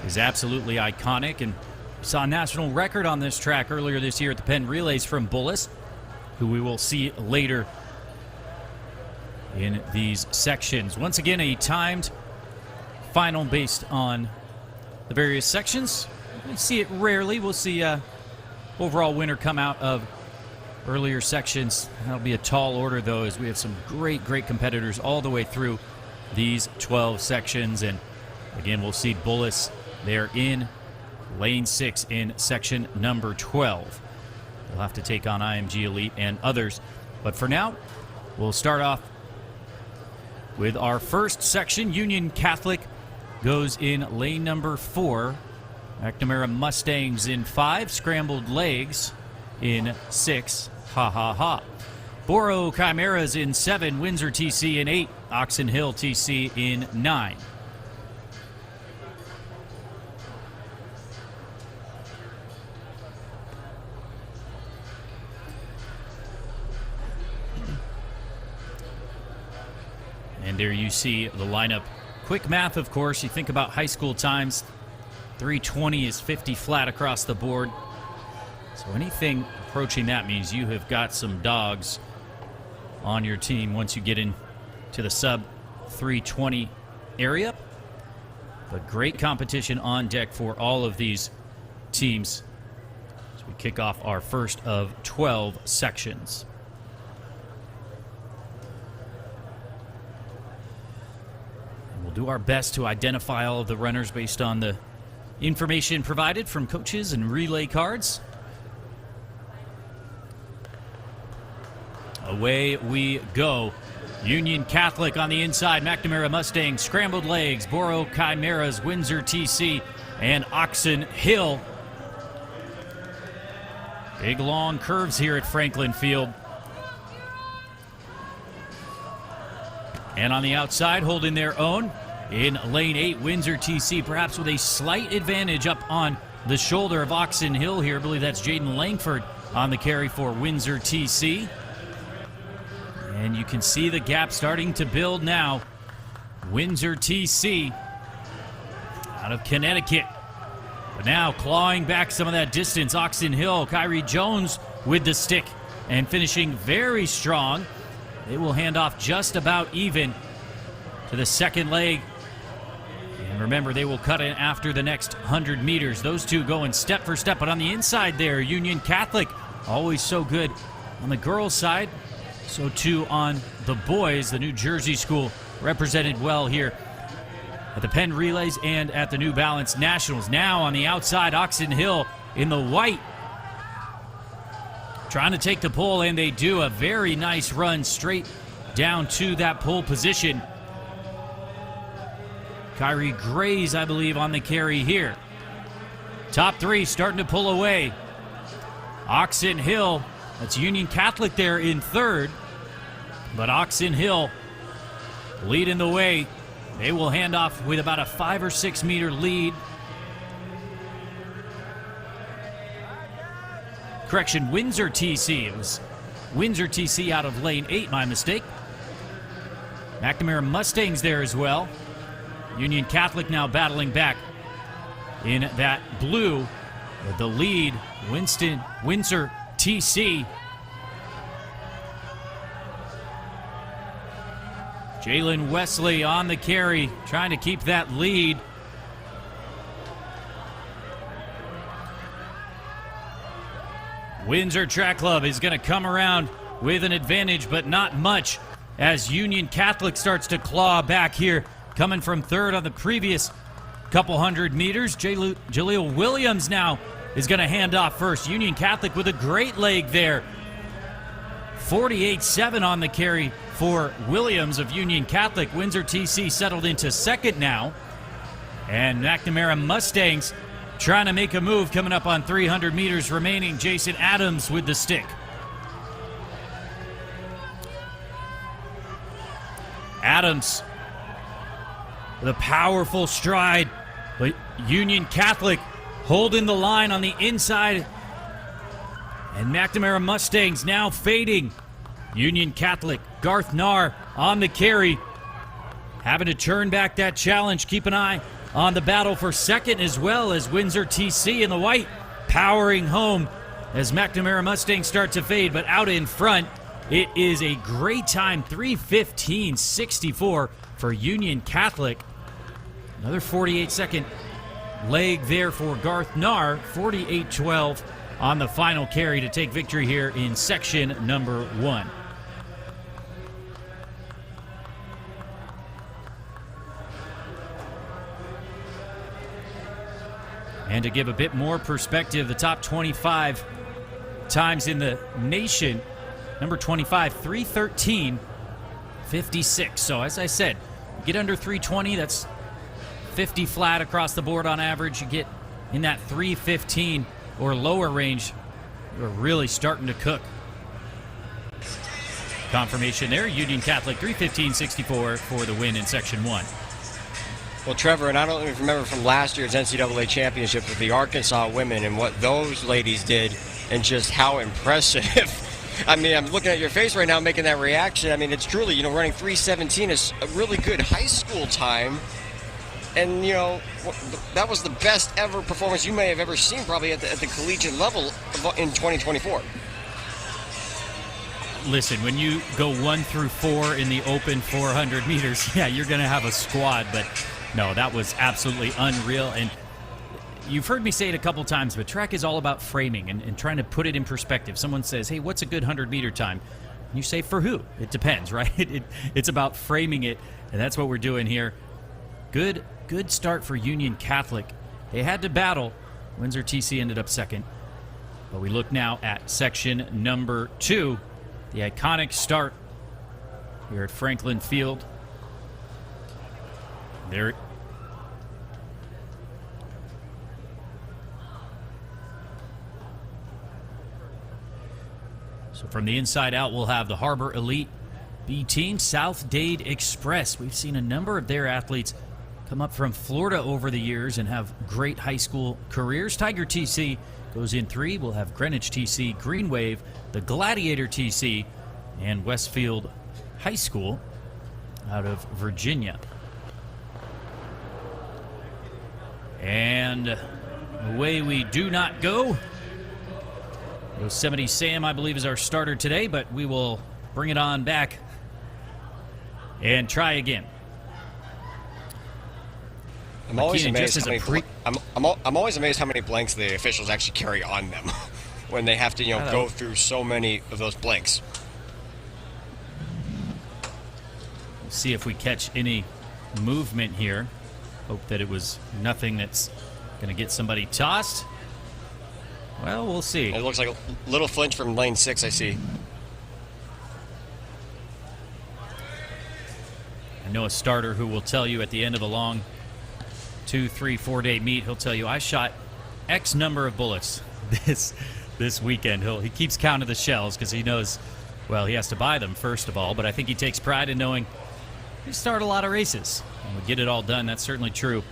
is absolutely iconic, and we saw a national record on this track earlier this year at the Penn Relays from Bullis, who we will see later in these sections. Once again, a timed final based on the various sections. We see it rarely. We'll see overall winner come out of earlier sections. That'll be a tall order, though, as we have some great competitors all the way through these 12 sections. And again, we'll see Bullis there in lane 6 in section number 12. They'll have to take on IMG Elite and others. But for now, we'll start off with our first section. Union Catholic goes in lane number 4. McNamara Mustangs in 5. Scrambled Legs in 6. Ha ha ha. Boro Chimeras in 7. Windsor TC in 8. Oxon Hill TC in 9. And there you see the lineup. Quick math, of course. You think about high school times. 320 is 50 flat across the board. So anything approaching that means you have got some dogs on your team once you get into the sub 320 area. But great competition on deck for all of these teams as we kick off our first of 12 sections. And we'll do our best to identify all of the runners based on the information provided from coaches and relay cards. Away we go. Union Catholic on the inside. McNamara Mustangs, Scrambled Legs, Boro Chimeras, Windsor TC, and Oxon Hill. Big long curves here at Franklin Field. And on the outside, holding their own in lane 8, Windsor TC, perhaps with a slight advantage up on the shoulder of Oxon Hill here. I believe that's Jaden Langford on the carry for Windsor TC. And you can see the gap starting to build now. Windsor TC out of Connecticut. But now clawing back some of that distance. Oxon Hill, Kyrie Jones with the stick and finishing very strong. They will hand off just about even to the second leg. And remember, they will cut in after the next 100 meters. Those two going step for step. But on the inside there, Union Catholic, always so good on the girls' side. So too on the boys. The New Jersey school represented well here at the Penn Relays and at the New Balance Nationals. Now on the outside, Oxon Hill in the white, trying to take the pole, and they do. A very nice run straight down to that pole position. Kyrie Grays, I believe, on the carry here. Top three starting to pull away. Oxon Hill, that's Union Catholic there in third. But Oxon Hill leading the way. They will hand off with about a 5 or 6 meter lead. Correction, Windsor TC. It was Windsor TC out of lane 8, my mistake. McNamara Mustangs there as well. Union Catholic now battling back in that blue with the lead. Windsor TC. Jalen Wesley on the carry, trying to keep that lead. Windsor Track Club is going to come around with an advantage, but not much, as Union Catholic starts to claw back here, coming from third on the previous couple hundred meters. Jaleel Williams now is going to hand off first. Union Catholic with a great leg there. 48-7 on the carry for Williams of Union Catholic. Windsor TC settled into second now. And McNamara Mustangs trying to make a move, coming up on 300 meters remaining. Jason Adams with the stick. Adams with a powerful stride, but Union Catholic holding the line on the inside. And McNamara Mustangs now fading. Union Catholic, Garth Nahr on the carry, having to turn back that challenge. Keep an eye on the battle for second, as well as Windsor TC in the white powering home as McNamara Mustangs start to fade. But out in front, it is a great time, 3:15.64 for Union Catholic. Another 48-second leg there for Garth Nahr, 48-12 on the final carry to take victory here in section number 1. And to give a bit more perspective, the top 25 times in the nation, number 25, 3:13.56. So as I said, you get under 3:20, that's 50 flat across the board on average. You get in that 3:15 or lower range, you're really starting to cook. Confirmation there, Union Catholic 3:15.64 for the win in section 1. Well, Trevor, and I don't even remember from last year's NCAA championship with the Arkansas women and what those ladies did and just how impressive. I mean, I'm looking at your face right now making that reaction. I mean, it's truly, running 3:17 is a really good high school time. And, that was the best ever performance you may have ever seen probably at the collegiate level in 2024. Listen, when you go 1 through 4 in the open 400 meters, yeah, you're going to have a squad. But, no, that was absolutely unreal. And you've heard me say it a couple times, but track is all about framing and trying to put it in perspective. Someone says, hey, what's a good 100-meter time? And you say, for who? It depends, right? It's about framing it, and that's what we're doing here. Good start for Union Catholic. They had to battle. Windsor TC ended up second. But we look now at section number 2. The iconic start here at Franklin Field. There. So from the inside out, we'll have the Harbor Elite B team, South Dade Express. We've seen a number of their athletes come up from Florida over the years and have great high school careers. Tiger TC goes in 3. We'll have Greenwich TC, Green Wave, the Gladiator TC, and Westfield High School out of Virginia. And away we do not go. Yosemite Sam, I believe, is our starter today, but we will bring it on back and try again. I'm always amazed I'm always amazed how many blanks the officials actually carry on them when they have to go through so many of those blanks. We'll see if we catch any movement here. Hope that it was nothing that's going to get somebody tossed. Well, we'll see. It looks like a little flinch from lane 6, I see. I know a starter who will tell you at the end of a long 2, 3, 4 day meet, he'll tell you, I shot X number of bullets this weekend. He keeps count of the shells because he knows, well, he has to buy them first of all, but I think he takes pride in knowing we start a lot of races and we get it all done. That's certainly true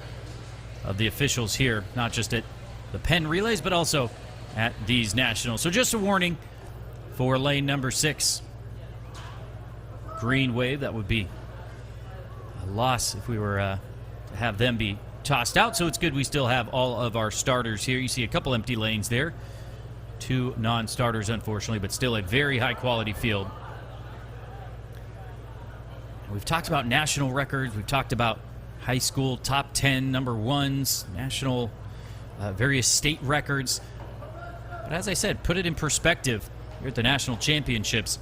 of the officials here, not just at the Penn Relays, but also at these nationals. So just a warning for lane number 6. Green Wave, that would be loss if we were to have them be tossed out. So it's good we still have all of our starters here. You see a couple empty lanes there. 2 non-starters, unfortunately, but still a very high-quality field. And we've talked about national records. We've talked about high school top 10 number ones, national, various state records. But as I said, put it in perspective. You're at the national championships,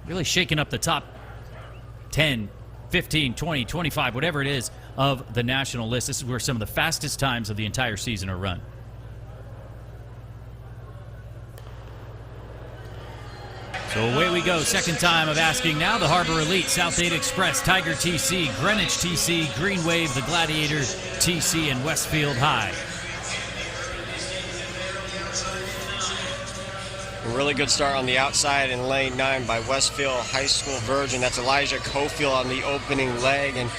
really shaking up the top 10, 15, 20, 25, whatever it is, of the national list. This is where some of the fastest times of the entire season are run. So away we go. Second time of asking now. The Harbor Elite, South Dade Express, Tiger TC, Greenwich TC, Green Wave, the Gladiator TC, and Westfield High. A really good start on the outside in lane 9 by Westfield High School Virgin. That's Elijah Cofield on the opening leg. And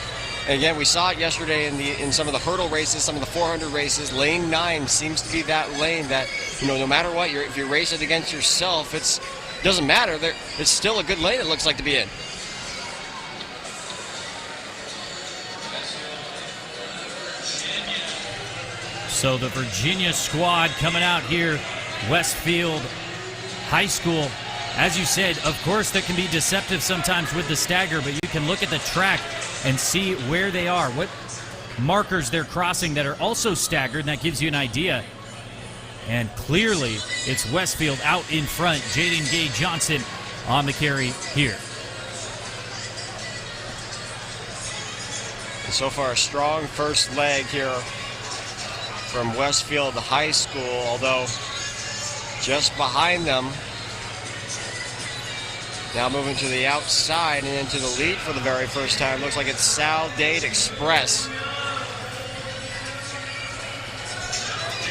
again, we saw it yesterday in some of the hurdle races, some of the 400 races. Lane 9 seems to be that lane that, no matter what, if you race it against yourself, it doesn't matter. It's still a good lane, it looks like, to be in. So the Virginia squad coming out here, Westfield High School. As you said, of course, that can be deceptive sometimes with the stagger, but you can look at the track and see where they are, what markers they're crossing that are also staggered, and that gives you an idea. And clearly, it's Westfield out in front. Jaden Gay Johnson on the carry here. And so far, a strong first leg here from Westfield High School, although just behind them, now moving to the outside and into the lead for the very first time. Looks like it's South Dade Express.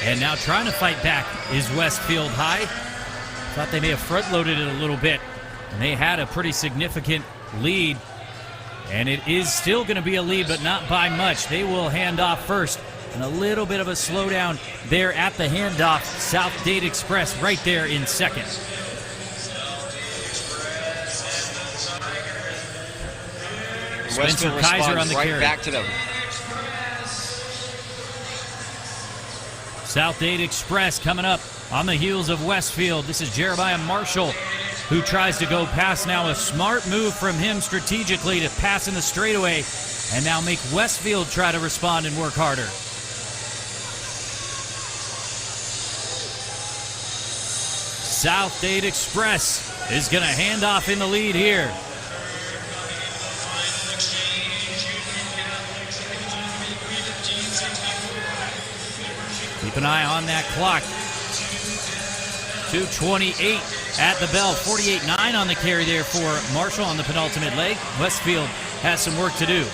And now trying to fight back is Westfield High. Thought they may have front-loaded it a little bit, and they had a pretty significant lead. And it is still going to be a lead, but not by much. They will hand off first, and a little bit of a slowdown there at the handoff. South Dade Express right there in second. Spencer Kaiser on the right carry. Back to them. South Dade Express coming up on the heels of Westfield. This is Jeremiah Marshall, who tries to go past now. A smart move from him strategically to pass in the straightaway and now make Westfield try to respond and work harder. South Dade Express is going to hand off in the lead here. Keep an eye on that clock. 2:28 at the bell. 48.9 on the carry there for Marshall on the penultimate leg. Westfield has some work to do.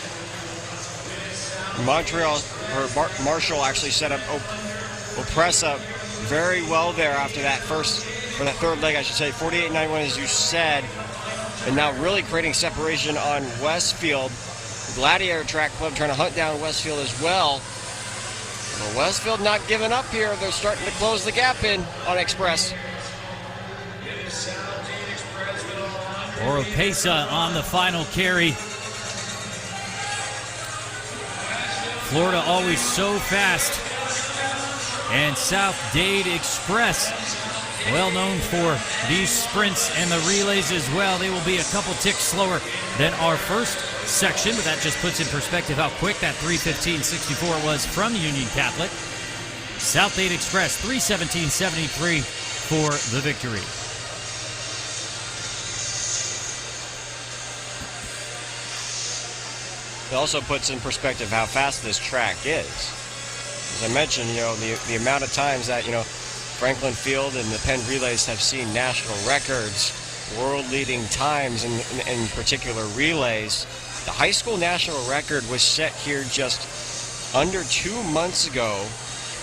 Marshall actually set up Opressa very well there after that third leg, I should say. 48.91, as you said, and now really creating separation on Westfield. The Gladiator Track Club trying to hunt down Westfield as well. Well, Westfield not giving up here. They're starting to close the gap in on Express. Oropesa on the final carry. Florida always so fast. And South Dade Express, well known for these sprints and the relays as well. They will be a couple ticks slower than our first section, but that just puts in perspective how quick that 3:15.64 was from Union Catholic. South Dade Express 3:17.73 for the victory. It also puts in perspective how fast this track is. As I mentioned, the amount of times that, Franklin Field and the Penn Relays have seen national records, world-leading times in particular relays. The high school national record was set here just under 2 months ago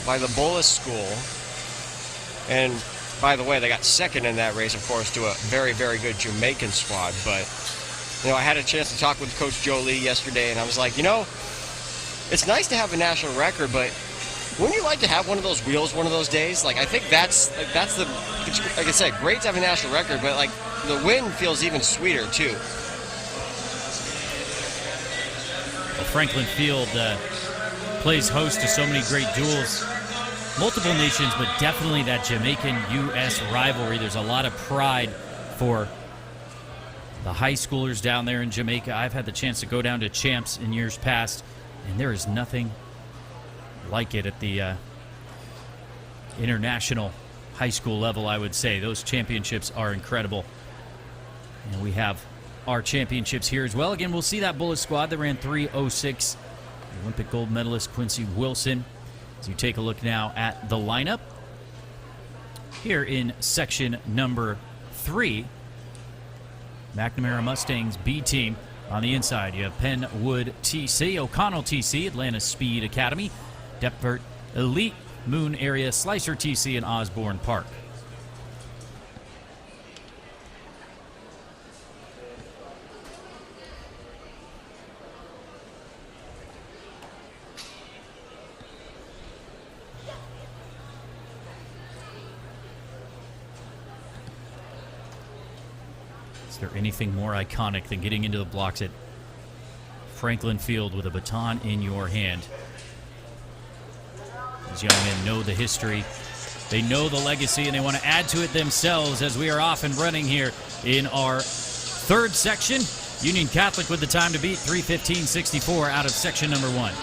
by the Bullis School. And by the way, they got second in that race, of course, to a very, very good Jamaican squad. But, I had a chance to talk with Coach Joe Lee yesterday, and I was like, it's nice to have a national record, but wouldn't you like to have one of those wheels one of those days? I think that's the, like I said, great to have a national record, but the win feels even sweeter too. Franklin Field plays host to so many great duels. Multiple nations, but definitely that Jamaican-U.S. rivalry. There's a lot of pride for the high schoolers down there in Jamaica. I've had the chance to go down to champs in years past, and there is nothing like it at the international high school level, I would say. Those championships are incredible. And we have our championships here as well. Again, we'll see that Bullet squad that ran 3:06. Olympic gold medalist Quincy Wilson. As you take a look now at the lineup here in section number 3, McNamara Mustangs B team. On the inside, you have Penwood TC, O'Connell TC, Atlanta Speed Academy, Deptford Elite, Moon Area Slicer TC, and Osborne Park. Is there anything more iconic than getting into the blocks at Franklin Field with a baton in your hand? These young men know the history, they know the legacy, and they want to add to it themselves as we are off and running here in our third section. Union Catholic with the time to beat, 3:15.64 out of section number 1.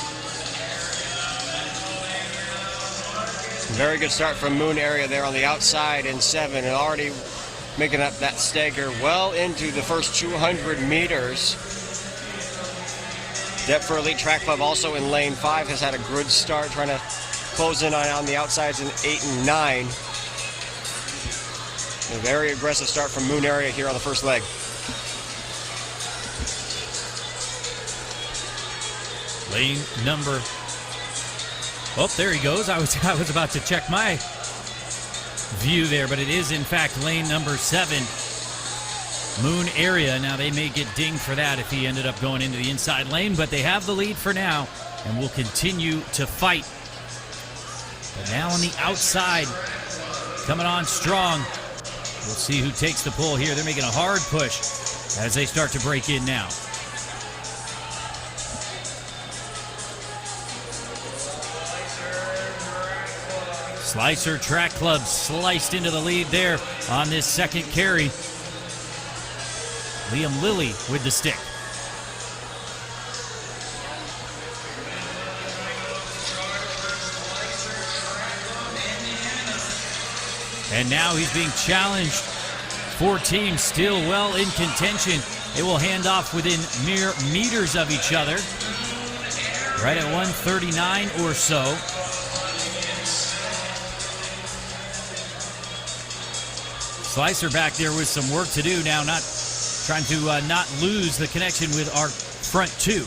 Very good start from Moon Area there on the outside in 7, and already making up that stagger well into the first 200 meters. Deptford Elite Track Club also in lane 5 has had a good start, trying to close in on the outsides in 8 and 9. A very aggressive start from Moon Area here on the first leg. Lane number. Oh, there he goes. I was about to check my view there, but it is in fact lane number 7. Moon Area. Now they may get dinged for that if he ended up going into the inside lane, but they have the lead for now and will continue to fight. But now on the outside, coming on strong. We'll see who takes the pull here. They're making a hard push as they start to break in now. Slicer Track Club sliced into the lead there on this second carry. Liam Lilly with the stick. And now he's being challenged. 4 teams still well in contention. They will hand off within mere meters of each other. Right at 139 or so. Slicer back there with some work to do now, not trying to not lose the connection with our front 2.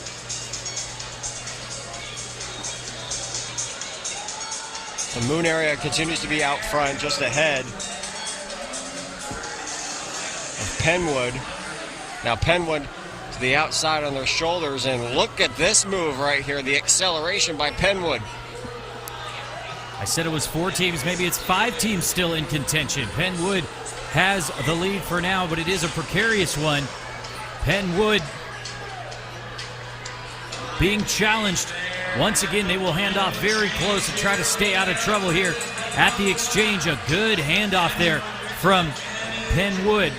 The Moon Area continues to be out front, just ahead of Penwood. Now Penwood to the outside on their shoulders, and look at this move right here, the acceleration by Penwood. I said it was 4 teams, maybe it's 5 teams still in contention. Penwood has the lead for now, but it is a precarious one. Penwood being challenged. Once again, they will hand off very close to try to stay out of trouble here at the exchange. A good handoff there from Penwood.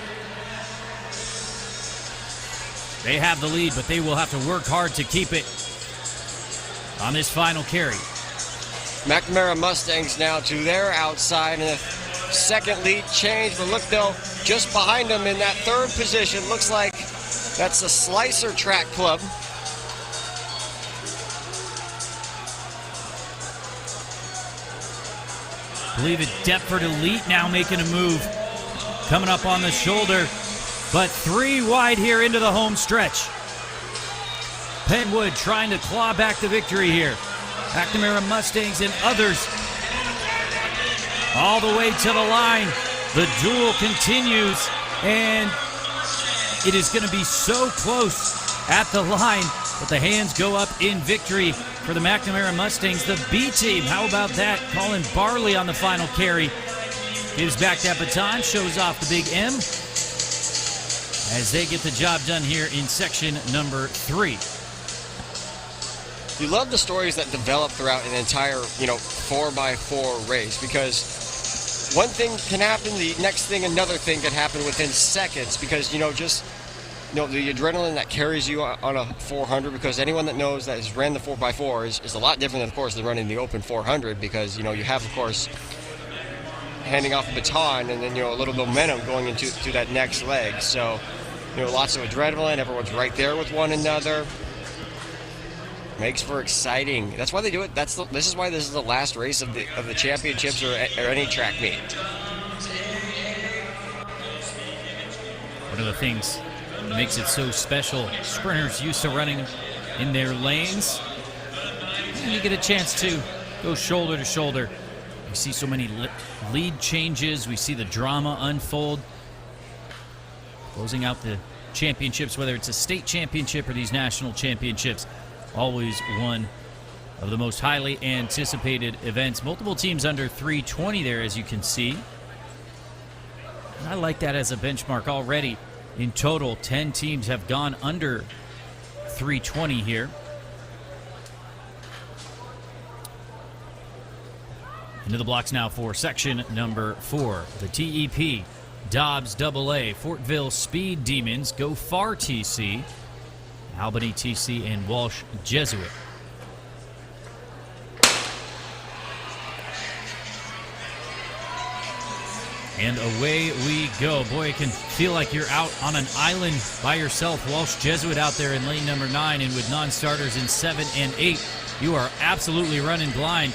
They have the lead, but they will have to work hard to keep it on this final carry. McNamara Mustangs now to their outside, and a second lead change, but look though, just behind them in that third position, looks like that's the Slicer Track Club. I believe it, Deptford Elite now making a move. Coming up on the shoulder, but 3 wide here into the home stretch. Penwood trying to claw back the victory here. McNamara Mustangs and others all the way to the line. The duel continues, and it is going to be so close at the line, but the hands go up in victory for the McNamara Mustangs. The B team, how about that? Colin Barley on the final carry. Gives back that baton, shows off the big M as they get the job done here in section number 3. you love the stories that develop throughout an entire, 4x4 race, because one thing can happen, the next thing, another thing can happen within seconds, because, the adrenaline that carries you on a 400, because anyone that knows that has ran the 4x4 is a lot different, of course, than running the open 400, because, you have, of course, handing off the baton and then, a little momentum going into that next leg. So, lots of adrenaline. Everyone's right there with one another. Makes for exciting. That's why they do it. This is why this is the last race of the championships or any track meet. One of the things that makes it so special, sprinters used to running in their lanes. And you get a chance to go shoulder to shoulder. We see so many lead changes. We see the drama unfold. Closing out the championships, whether it's a state championship or these national championships, always one of the most highly anticipated events. Multiple teams under 320 there, as you can see. And I like that as a benchmark already. In total, 10 teams have gone under 320 here. Into the blocks now for section number 4. The TEP, Dobbs AA, Fortville Speed Demons, Go Far TC, Albany TC, and Walsh Jesuit. And away we go. Boy, it can feel like you're out on an island by yourself. Walsh Jesuit out there in lane number 9, and with non-starters in 7 and 8, you are absolutely running blind.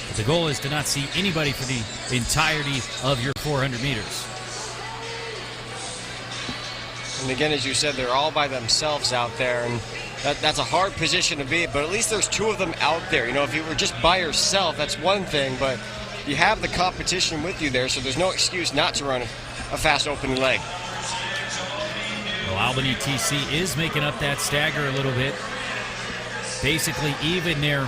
But the goal is to not see anybody for the entirety of your 400 meters. And again, as you said, they're all by themselves out there, and that's a hard position to be, but at least there's 2 of them out there. If you were just by yourself, that's one thing, but you have the competition with you there, so there's no excuse not to run a fast opening leg. Well, Albany TC is making up that stagger a little bit. Basically even there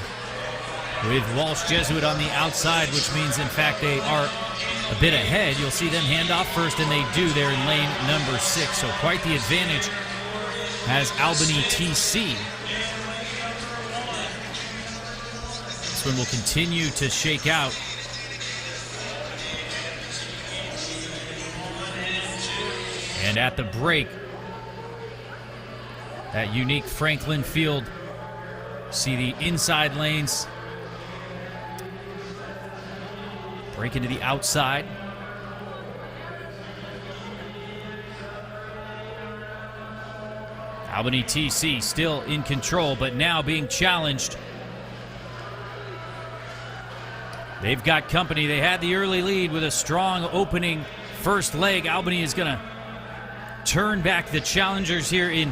with Walsh Jesuit on the outside, which means, in fact, they are a bit ahead. You'll see them hand off first, and they do there in lane number 6. So quite the advantage has Albany TC. This one will continue to shake out. And at the break, that unique Franklin Field, see the inside lanes break into the outside. Albany TC still in control, but now being challenged. They've got company. They had the early lead with a strong opening first leg. Albany is going to turn back the challengers here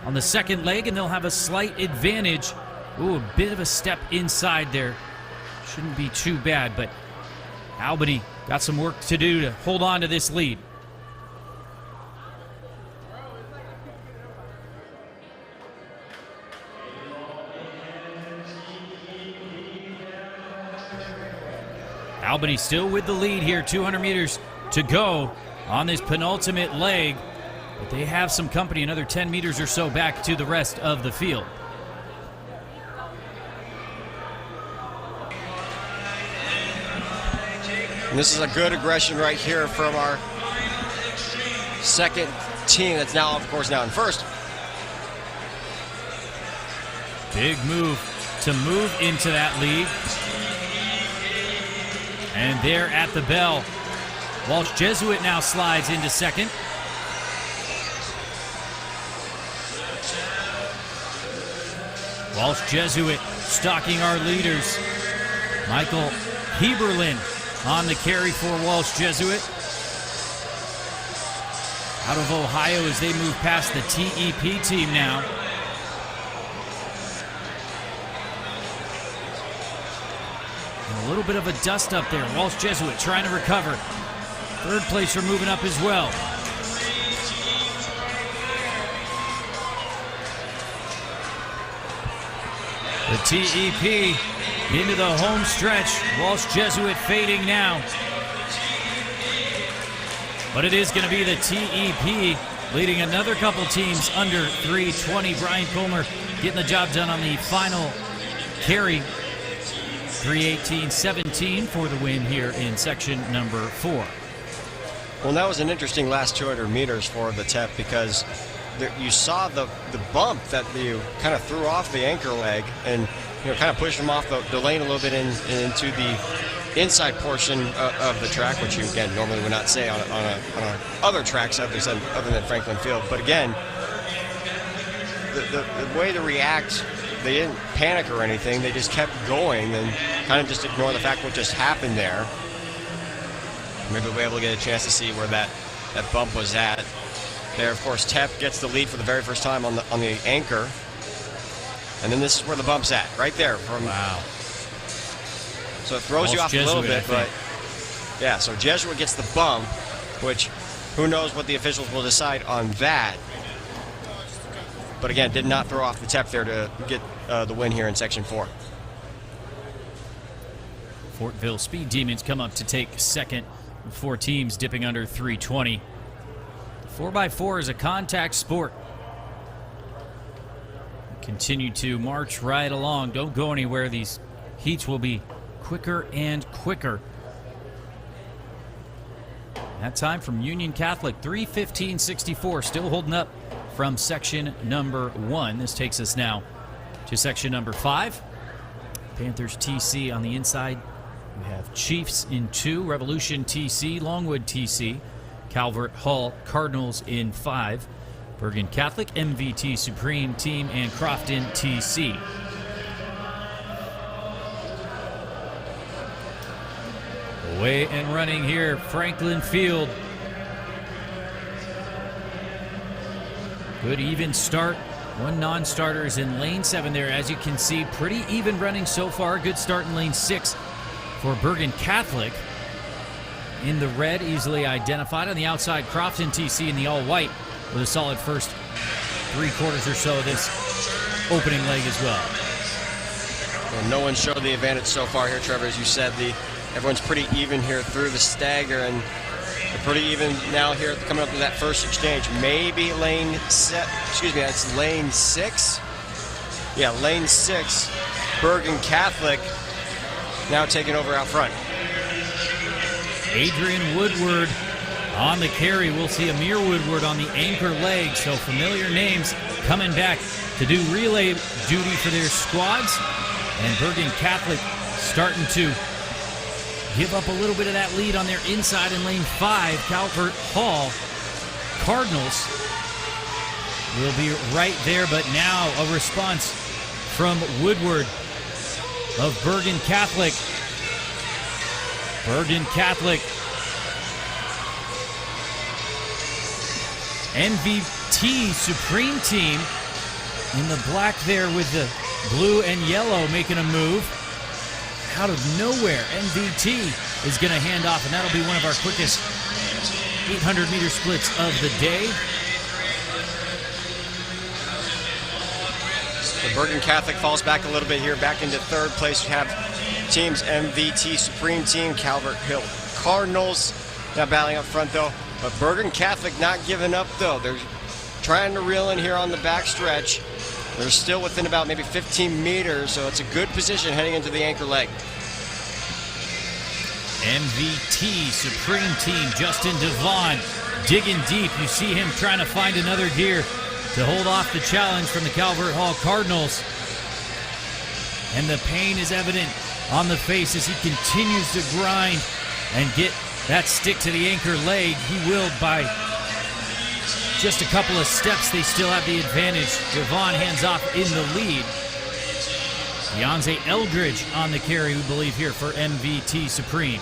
on the second leg, and they'll have a slight advantage. Ooh, a bit of a step inside there. Shouldn't be too bad, but Albany got some work to do to hold on to this lead. Albany still with the lead here, 200 meters to go on this penultimate leg, but they have some company, another 10 meters or so back to the rest of the field. And this is a good aggression right here from our second team that's now, of course, now in first. Big move to move into that lead. And there at the bell, Walsh Jesuit now slides into second. Walsh Jesuit stalking our leaders. Michael Heberlin on the carry for Walsh Jesuit. Out of Ohio as they move past the TEP team now. And a little bit of a dust up there. Walsh Jesuit trying to recover. Third placer moving up as well. The TEP into the home stretch. Walsh Jesuit fading now. But it is going to be the TEP leading another couple teams under 320. Brian Colmer getting the job done on the final carry. 3:18.17 for the win here in section number 4. Well, that was an interesting last 200 meters for the TEP because you saw the bump that you kind of threw off the anchor leg and kind of pushed him off the lane a little bit into the inside portion of the track, which you again normally would not say on other tracks other than Franklin Field. But again, the way to react, they didn't panic or anything. They just kept going and kind of just ignore the fact what just happened there. Maybe we'll be able to get a chance to see where that bump was at. There, of course, TEP gets the lead for the very first time on the anchor. And then this is where the bump's at, right there. Wow. So it throws you off a little bit, but yeah, so Jesuit gets the bump, which who knows what the officials will decide on that. But again, did not throw off the TEP there to get the win here in section 4. Fortville Speed Demons come up to take second. 4 teams dipping under 320. 4x4 is a contact sport. Continue to march right along. Don't go anywhere. These heats will be quicker and quicker. That time from Union Catholic, 3:15.64, still holding up from section number 1. This takes us now to section number 5. Panthers TC on the inside. We have Chiefs in 2, Revolution TC, Longwood TC, Calvert Hall Cardinals in 5, Bergen Catholic, MVT Supreme Team, and Crofton TC. Away and running here, Franklin Field. Good even start. 1 non-starter is in lane 7 there. As you can see, pretty even running so far. Good start in lane 6 for Bergen Catholic. In the red, easily identified. On the outside, Crofton TC in the all-white with a solid first 3 quarters or so of this opening leg as well. Well, no one showed the advantage so far here, Trevor. As you said, everyone's pretty even here through the stagger, and they're pretty even now here coming up to that first exchange. Maybe that's lane 6. Yeah, lane 6. Bergen Catholic now taking over out front. Adrian Woodward on the carry. We'll see Amir Woodward on the anchor leg. So familiar names coming back to do relay duty for their squads. And Bergen Catholic starting to give up a little bit of that lead on their inside in lane 5. Calvert Hall Cardinals will be right there, but now a response from Woodward of Bergen Catholic. Bergen Catholic. MVT Supreme Team in the black there with the blue and yellow making a move. Out of nowhere, MVT is going to hand off, and that'll be one of our quickest 800-meter splits of the day. So Bergen Catholic falls back a little bit here, back into 3rd place. You have teams MVT Supreme Team, Calvert Hill Cardinals now battling up front though. But Bergen Catholic not giving up though. They're trying to reel in here on the back stretch. They're still within about maybe 15 meters, so it's a good position heading into the anchor leg. MVT Supreme Team, Justin Devon digging deep. You see him trying to find another gear to hold off the challenge from the Calvert Hall Cardinals. And the pain is evident on the face as he continues to grind and get that stick to the anchor leg. He will by just a couple of steps. They still have the advantage. Devon hands off in the lead. Beyonce Eldridge on the carry, we believe, here for MVT Supreme.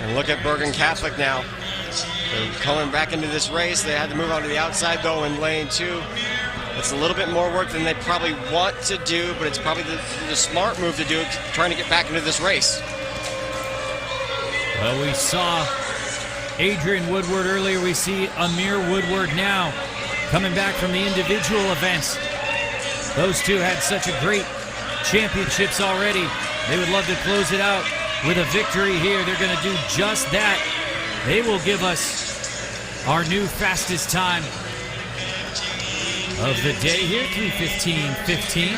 And look at Bergen Catholic now. They're coming back into this race. They had to move on to the outside, though, in lane 2. It's a little bit more work than they probably want to do, but it's probably the smart move to do, trying to get back into this race. Well, we saw Adrian Woodward earlier. We see Amir Woodward now coming back from the individual events. Those two had such a great championships already. They would love to close it out with a victory here. They're going to do just that. They will give us our new fastest time of the day here, 3:15.15.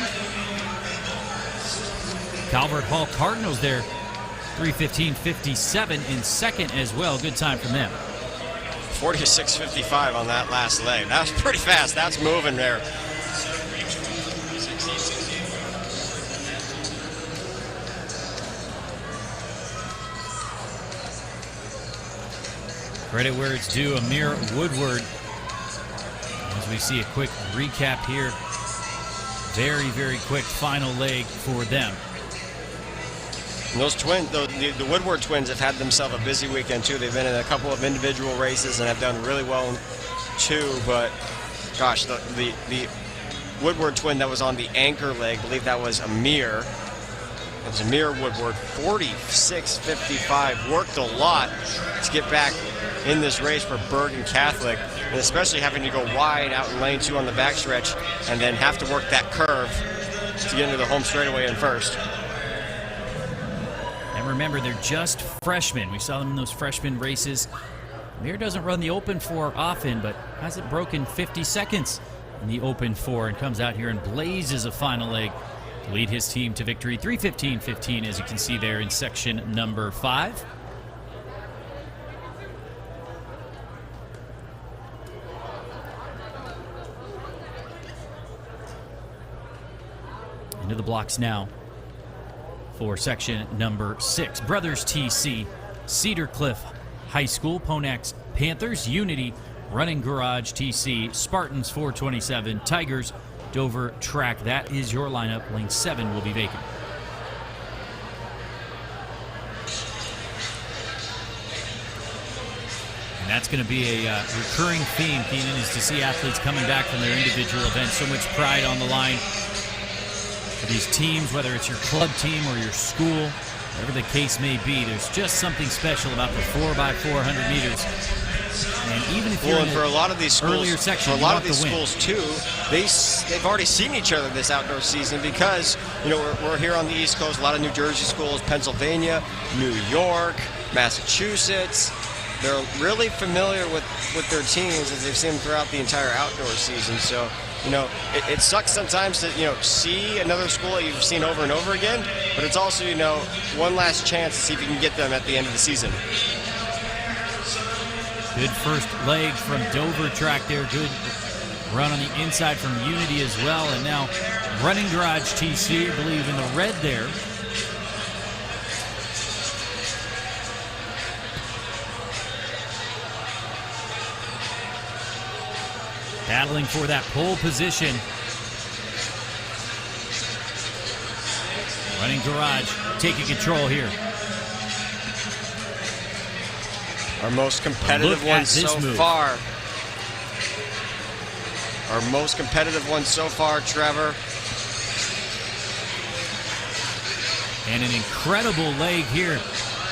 Calvert Hall Cardinals there, 3:15.57 in second as well. Good time from them. 46.55 on that last leg. That was pretty fast. That's moving there. Credit where it's due, Amir Woodward. As we see a quick recap here. Very, very quick final leg for them. And those twins, the Woodward twins have had themselves a busy weekend too. They've been in a couple of individual races and have done really well too. But gosh, the Woodward twin that was on the anchor leg, I believe that was Amir. It was Amir Woodward, 46.55. Worked a lot to get back in this race for Bergen Catholic, and especially having to go wide out in lane 2 on the backstretch and then have to work that curve to get into the home straightaway in first. And remember, they're just freshmen. We saw them in those freshman races. Amir doesn't run the Open 4 often, but hasn't broken 50 seconds in the Open 4 and comes out here and blazes a final leg to lead his team to victory. 3:15.15, as you can see there in section number 5. Into the blocks now for section number 6. Brothers TC, Cedar Cliff High School, Ponax Panthers, Unity, Running Garage TC, Spartans 427, Tigers, Dover Track. That is your lineup. Lane 7 will be vacant. And that's going to be a recurring theme, Keenan, is to see athletes coming back from their individual events. So much pride on the line for these teams, whether it's your club team or your school, whatever the case may be. There's just something special about the 4x400 meters. And even if you're in for a lot of these schools, earlier section, for a lot of these schools too, they've already seen each other this outdoor season because we're here on the East Coast. A lot of New Jersey schools, Pennsylvania, New York, Massachusetts. They're really familiar with their teams as they've seen them throughout the entire outdoor season. So, it sucks sometimes to, see another school that you've seen over and over again, but it's also, one last chance to see if you can get them at the end of the season. Good first leg from Dover Track there. Good run on the inside from Unity as well. And now Running Garage TC, I believe, in the red there. Battling for that pole position. Running Garage taking control here. Our most competitive one so far. Our most competitive one so far, Trevor. And an incredible leg here.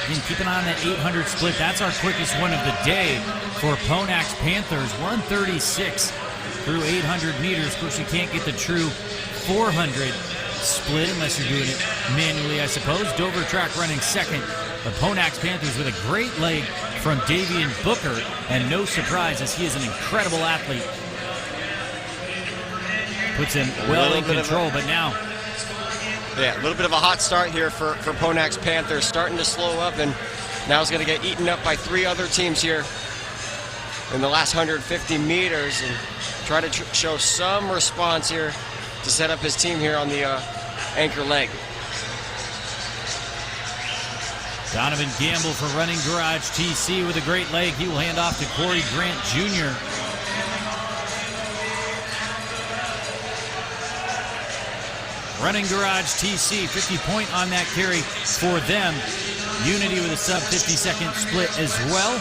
And keep an eye on that 800 split. That's our quickest one of the day for Ponax Panthers. 136 through 800 meters. Of course, you can't get the true 400 split unless you're doing it manually, I suppose. Dover Track running second. The Ponax Panthers with a great leg from Davian Booker, and no surprise as he is an incredible athlete. Puts him well in control, but now... Yeah, a little bit of a hot start here for Ponax Panthers, starting to slow up, and now he's going to get eaten up by 3 other teams here in the last 150 meters and try to show some response here to set up his team here on the anchor leg. Donovan Gamble for Running Garage TC with a great leg. He will hand off to Corey Grant Jr. Running Garage TC, 50 point on that carry for them. Unity with a sub 50-second split as well.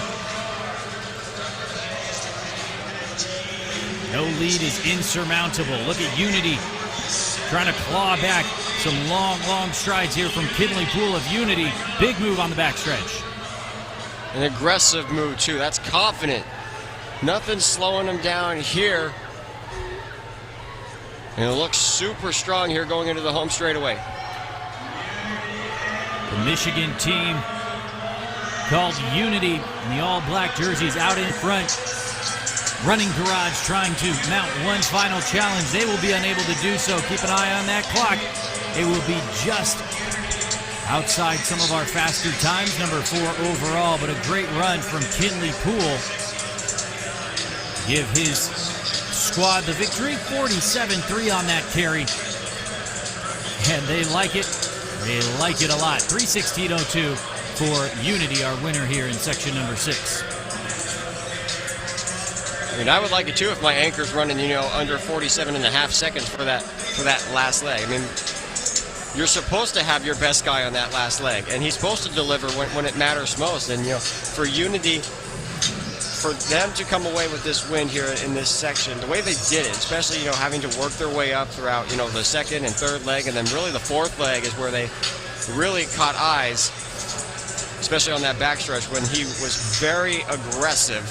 No lead is insurmountable. Look at Unity trying to claw back. Some long, long strides here from Kinley Poole of Unity. Big move on the backstretch. An aggressive move, too. That's confident. Nothing slowing him down here. And it looks super strong here going into the home straightaway. The Michigan team called Unity in the all-black jerseys out in front. Running Garage trying to mount one final challenge. They will be unable to do so. Keep an eye on that clock. It will be just outside some of our faster times, number 4 overall, but a great run from Kinley Poole. Give his squad the victory, 47-3 on that carry. And they like it. They like it a lot. 3:16.02 for Unity, our winner here in section number 6. I mean, I would like it too if my anchor's running, under 47.5 seconds for that last leg. I mean, you're supposed to have your best guy on that last leg, and he's supposed to deliver when it matters most. And for Unity, for them to come away with this win here in this section, the way they did it, especially having to work their way up throughout the second and third leg, and then really the fourth leg is where they really caught eyes, especially on that backstretch when he was very aggressive.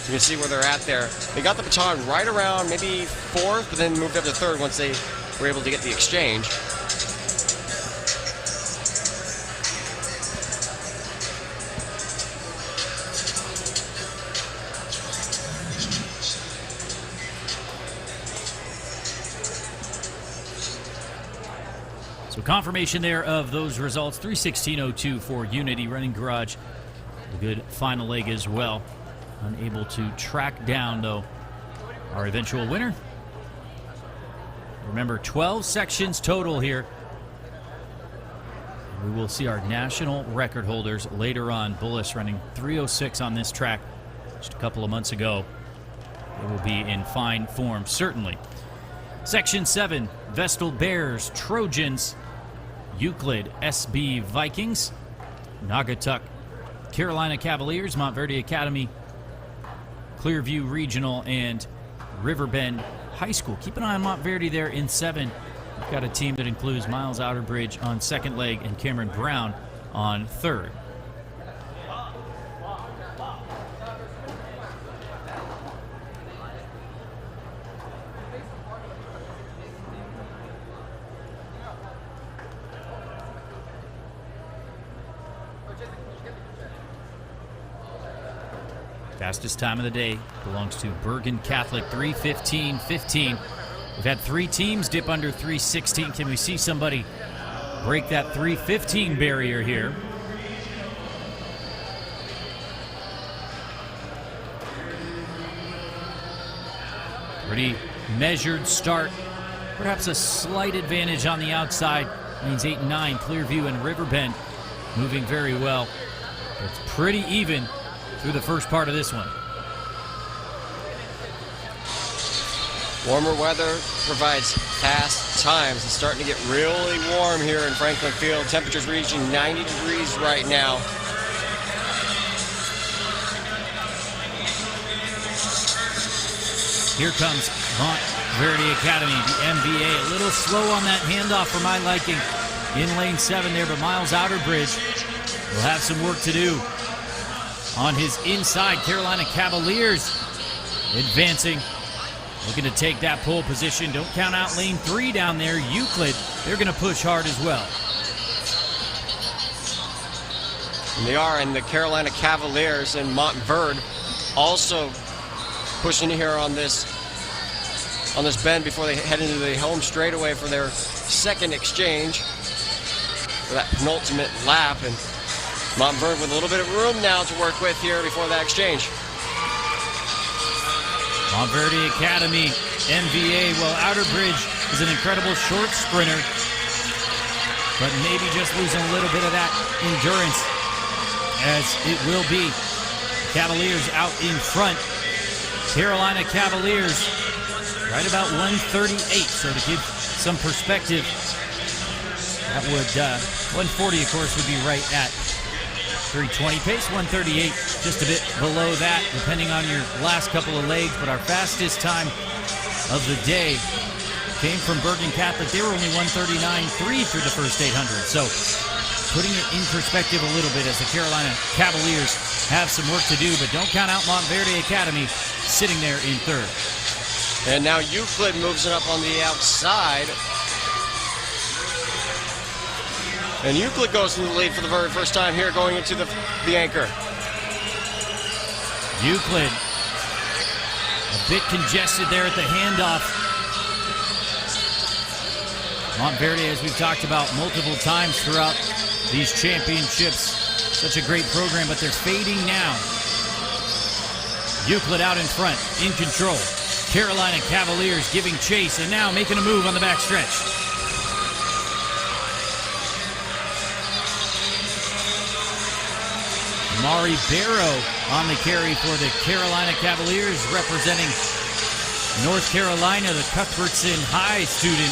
You can see where they're at there. They got the baton right around maybe fourth, but then moved up to third once they were able to get the exchange. So confirmation there of those results. 3:16.02 for Unity. Running Garage, a good final leg as well. Unable to track down, though, our eventual winner. Remember, 12 sections total here. We will see our national record holders later on. Bullis running 3:06 on this track just a couple of months ago. They will be in fine form, certainly. Section 7, Vestal Bears, Trojans, Euclid, SB Vikings, Naugatuck, Carolina Cavaliers, Montverde Academy, Clearview Regional, and Riverbend High School. Keep an eye on Montverde there in 7. We've got a team that includes Miles Outerbridge on second leg and Cameron Brown on third. Fastest time of the day belongs to Bergen Catholic, 3:15.15. We've had 3 teams dip under 3:16. Can we see somebody break that 3:15 barrier here? Pretty measured start. Perhaps a slight advantage on the outside. Means 8 and 9, Clearview and Riverbend moving very well. It's pretty even through the first part of this one. Warmer weather provides fast times. It's starting to get really warm here in Franklin Field. Temperatures reaching 90 degrees right now. Here comes Montverde Academy, the MVA. A little slow on that handoff for my liking in lane 7 there, but Miles Outerbridge will have some work to do on his inside. Carolina Cavaliers advancing, looking to take that pole position. Don't count out lane 3 down there. Euclid, they're going to push hard as well. And they are, and the Carolina Cavaliers and Montverde also pushing here on this bend before they head into the home straightaway for their second exchange for that penultimate lap. And Montverde with a little bit of room now to work with here before that exchange. Montverde Academy, MVA. Well, Outerbridge is an incredible short sprinter, but maybe just losing a little bit of that endurance, as it will be Cavaliers out in front. Carolina Cavaliers right about 138, so to give some perspective, that would 140 of course would be right at 320 pace. 138 just a bit below that depending on your last couple of legs, but our fastest time of the day came from Bergen Catholic. They were only 139.3 through the first 800, so putting it in perspective a little bit as the Carolina Cavaliers have some work to do, but don't count out Montverde Academy sitting there in third. And now Euclid moves it up on the outside. And Euclid goes in the lead for the very first time here going into the anchor. Euclid a bit congested there at the handoff. Montverde, as we've talked about multiple times throughout these championships, such a great program, but they're fading now. Euclid out in front, in control. Carolina Cavaliers giving chase and now making a move on the backstretch. Mari Barrow on the carry for the Carolina Cavaliers, representing North Carolina, the Cuthbertson High student,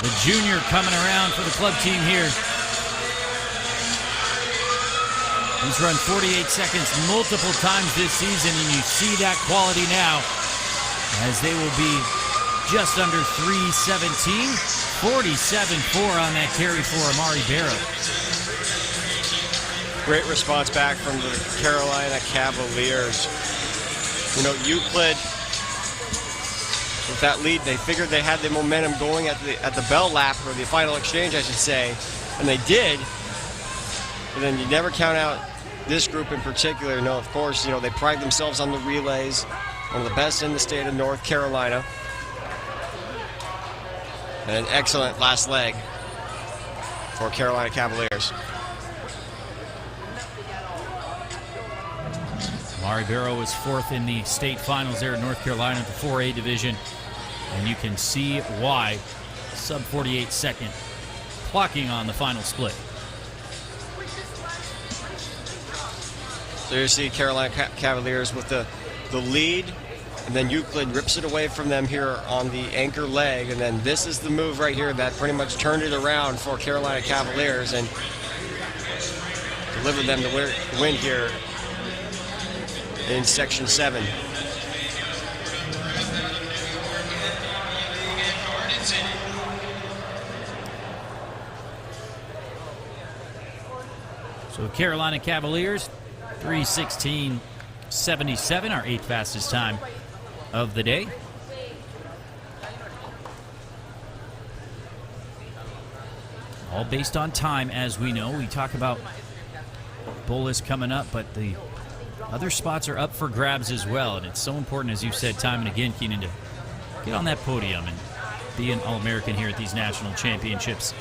the junior coming around for the club team here. He's run 48 seconds multiple times this season, and you see that quality now as they will be just under 3:17, 47.4 on that carry for Amari Barrow. Great response back from the Carolina Cavaliers. You know, Euclid, with that lead, they figured they had the momentum going at the bell lap, or the final exchange, I should say, and they did. But then you never count out this group in particular. You know, of course, you know, they pride themselves on the relays, one of the best in the state of North Carolina. And an excellent last leg for Carolina Cavaliers. Mari Barrow was fourth in the state finals there in North Carolina, the 4A division. And you can see why. Sub 48 second clocking on the final split. So you see Carolina Cavaliers with the lead, and then Euclid rips it away from them here on the anchor leg, and then this is the move right here that pretty much turned it around for Carolina Cavaliers and delivered them the win here in Section 7. So Carolina Cavaliers, 3:16.77, our 8th fastest time of the day. All based on time, as we know. We talk about Bolus coming up, but the other spots are up for grabs as well, and it's so important, as you've said time and again, Keenan, to get on that podium and be an All-American here at these national championships.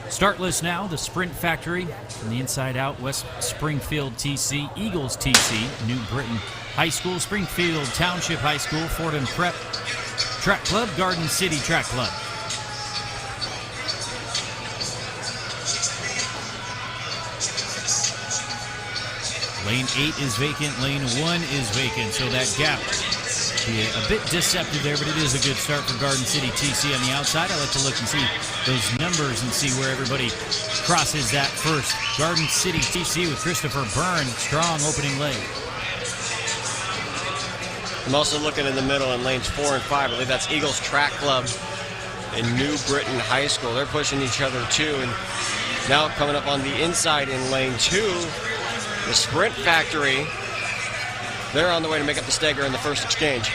Start list now, the Sprint Factory from the inside out, West Springfield TC, Eagles TC, New Britain High School, Springfield Township High School, Fordham Prep Track Club, Garden City Track Club. Lane 8 is vacant, lane 1 is vacant, so that gap be a bit deceptive there, but it is a good start for Garden City TC on the outside. I like to look and see those numbers and see where everybody crosses that first. Garden City TC with Christopher Byrne, strong opening leg. I'm also looking in the middle in lanes 4 and 5. I believe that's Eagles Track Club and New Britain High School. They're pushing each other too, and now coming up on the inside in lane 2, the Sprint Factory. They're on the way to make up the stagger in the first exchange.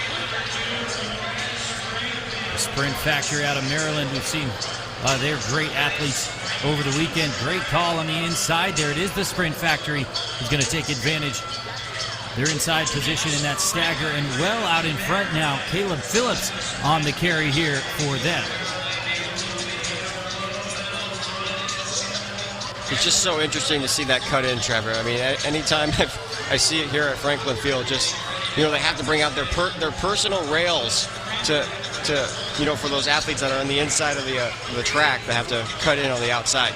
The Sprint Factory out of Maryland. We've seen their great athletes over the weekend. Great call on the inside. There it is, the Sprint Factory is going to take advantage. Their inside position in that stagger, and well out in front now. Caleb Phillips on the carry here for them. It's just so interesting to see that cut in, Trevor. I mean, anytime I see it here at Franklin Field, just, you know, they have to bring out their personal rails to you know, for those athletes that are on the inside of the track, they have to cut in on the outside.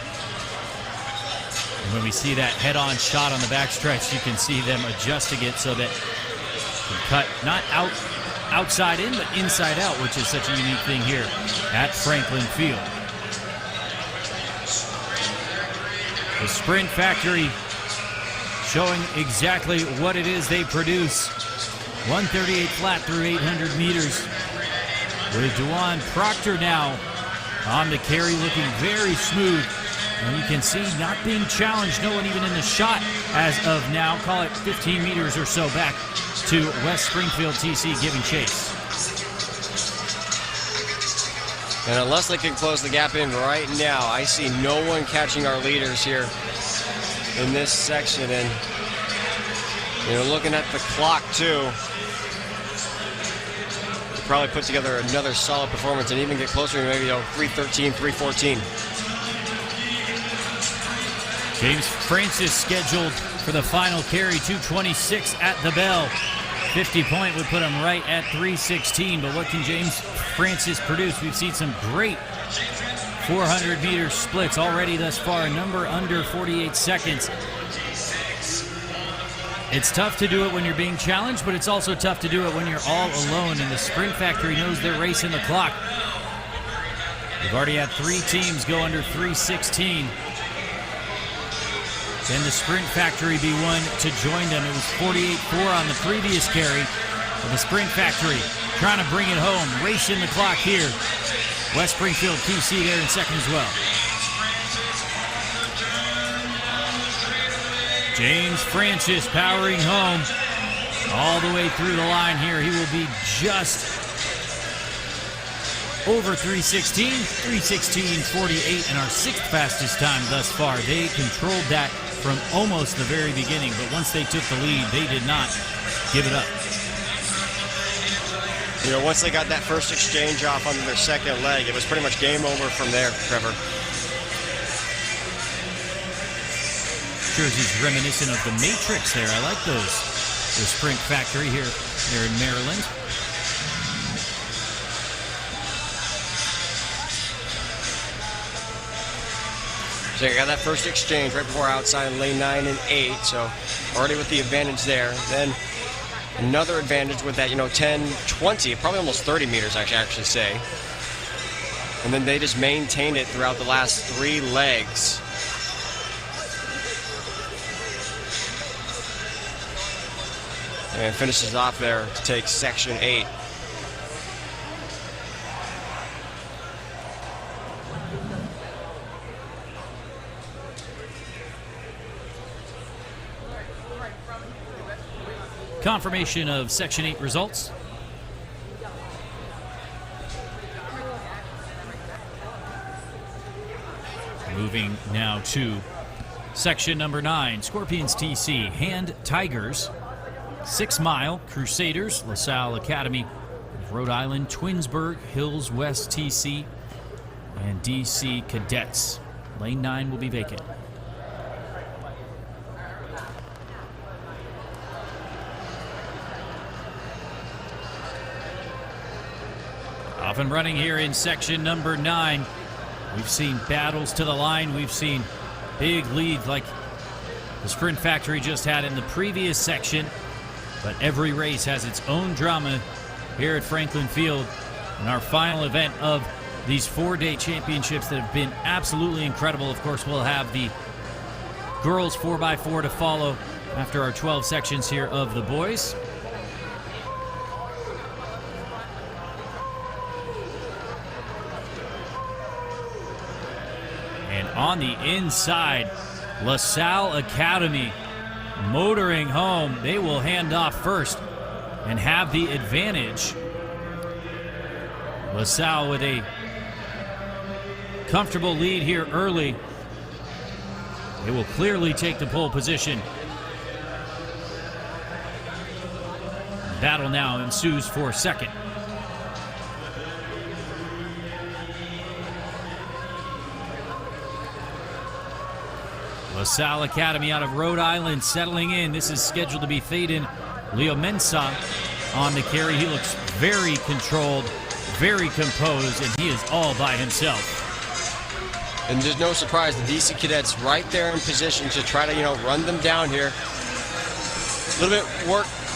And when we see that head-on shot on the backstretch, you can see them adjusting it so that it can cut not outside in, but inside out, which is such a unique thing here at Franklin Field. The Sprint Factory showing exactly what it is they produce. 138 flat through 800 meters. With Dewan Proctor now on the carry, looking very smooth. And you can see not being challenged, no one even in the shot as of now. Call it 15 meters or so back to West Springfield TC giving chase. And unless they can close the gap in right now, I see no one catching our leaders here in this section. And, looking at the clock too, probably put together another solid performance and even get closer to maybe 3:13, 3:14. James Francis scheduled for the final carry, 2:26 at the bell. 50-point would put him right at 3:16, but what can James Francis produce? We've seen some great 400-meter splits already thus far, a number under 48 seconds. It's tough to do it when you're being challenged, but it's also tough to do it when you're all alone, and the Sprint Factory knows they're racing the clock. We've already had 3 teams go under 3:16. Can the Sprint Factory be one to join them? It was 48-4 on the previous carry. But the Sprint Factory trying to bring it home, racing the clock here. West Springfield PC there in second as well. James Francis powering home all the way through the line here. He will be just over 3:16, 3:16.48, and our 6th fastest time thus far. They controlled that from almost the very beginning, but once they took the lead, they did not give it up. Once they got that first exchange off on their second leg, it was pretty much game over from there, Trevor. Jersey's reminiscent of the Matrix there. I like those. The Sprint Factory here in Maryland. So you got that first exchange right before outside lane 9 and 8, so already with the advantage there. Then another advantage with that, 10, 20, probably almost 30 meters, I should actually say. And then they just maintained it throughout the last 3 legs. And finishes off there to take section 8. Confirmation of Section 8 results. Moving now to section number 9, Scorpions TC, Hand Tigers, 6 Mile, Crusaders, LaSalle Academy, Rhode Island, Twinsburg, Hills West TC, and DC Cadets. Lane 9 will be vacant. Off and running here in section number 9. We've seen battles to the line. We've seen big leads like the Sprint Factory just had in the previous section. But every race has its own drama here at Franklin Field. In our final event of these 4-day championships that have been absolutely incredible. Of course, we'll have the girls 4x4 to follow after our 12 sections here of the boys. And on the inside, LaSalle Academy motoring home. They will hand off first and have the advantage. LaSalle with a comfortable lead here early. They will clearly take the pole position. Battle now ensues for second. LaSalle Academy out of Rhode Island settling in. This is scheduled to be Thaden Leo Mensah on the carry. He looks very controlled, very composed, and he is all by himself. And there's no surprise, the DC Cadets right there in position to try to, run them down here. A little bit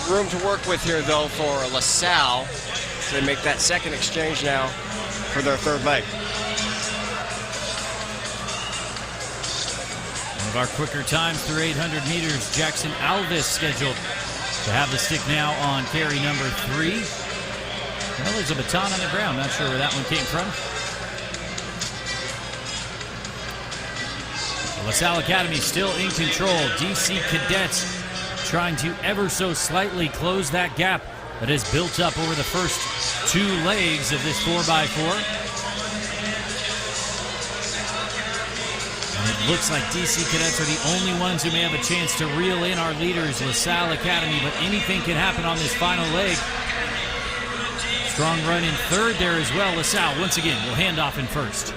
room to work with here, though, for LaSalle. So they make that second exchange now for their third leg. One of our quicker times through 800 meters, Jackson Alvis scheduled to have the stick now on carry number 3. Well, there's a baton on the ground. Not sure where that one came from. LaSalle Academy still in control. DC Cadets trying to ever so slightly close that gap that has built up over the first 2 legs of this 4x4. Looks like DC Cadets are the only ones who may have a chance to reel in our leaders, LaSalle Academy, but anything can happen on this final leg. Strong run in third there as well. LaSalle, once again, will hand off in first.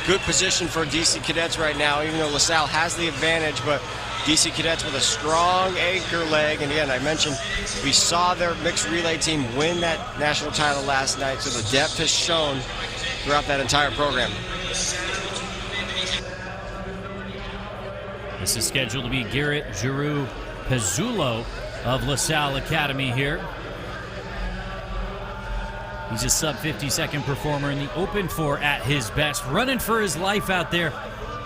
Good position for DC Cadets right now, even though LaSalle has the advantage, but DC Cadets with a strong anchor leg. And again, I mentioned we saw their mixed relay team win that national title last night, so the depth has shown throughout that entire program. This is scheduled to be Garrett Giroux Pizzulo of LaSalle Academy here. He's a sub 50-second performer in the Open 4 at his best, running for his life out there.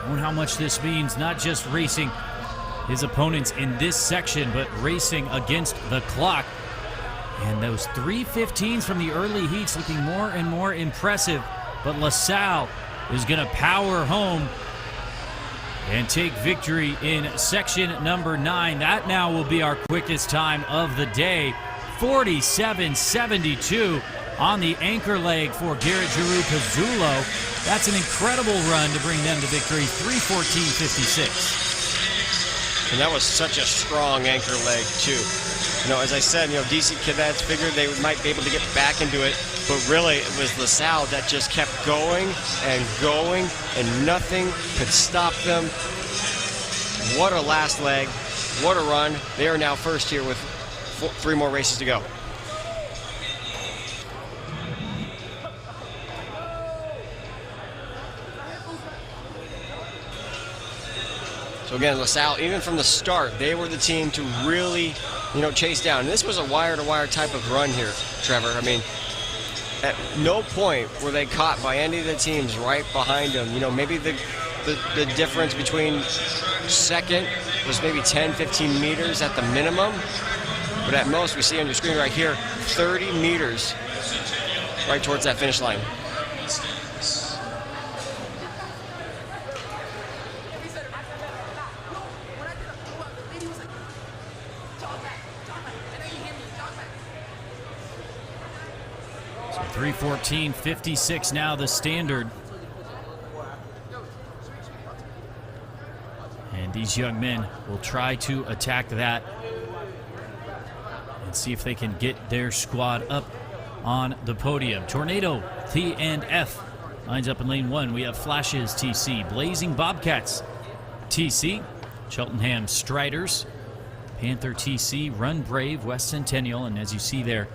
Knowing how much this means, not just racing his opponents in this section, but racing against the clock. And those 3:15s from the early heats looking more and more impressive. But LaSalle is going to power home and take victory in section number 9. That now will be our quickest time of the day. 47.72 on the anchor leg for Garrett Giroux Pizzulo. That's an incredible run to bring them to victory. 3:14.56. And that was such a strong anchor leg, too. You know, as I said, DC Cadets figured they might be able to get back into it, but really it was LaSalle that just kept going, and nothing could stop them. What a last leg. What a run. They are now first here with 3 more races to go. So again, LaSalle, even from the start, they were the team to really, chase down. And this was a wire-to-wire type of run here, Trevor. I mean, at no point were they caught by any of the teams right behind them. Maybe the difference between second was maybe 10, 15 meters at the minimum. But at most, we see on your screen right here, 30 meters right towards that finish line. So 3:14.56 now the standard. And these young men will try to attack that and see if they can get their squad up on the podium. Tornado T and F lines up in lane 1. We have Flashes TC, Blazing Bobcats TC, Cheltenham Striders, Panther TC, Run Brave, West Centennial, and as you see there,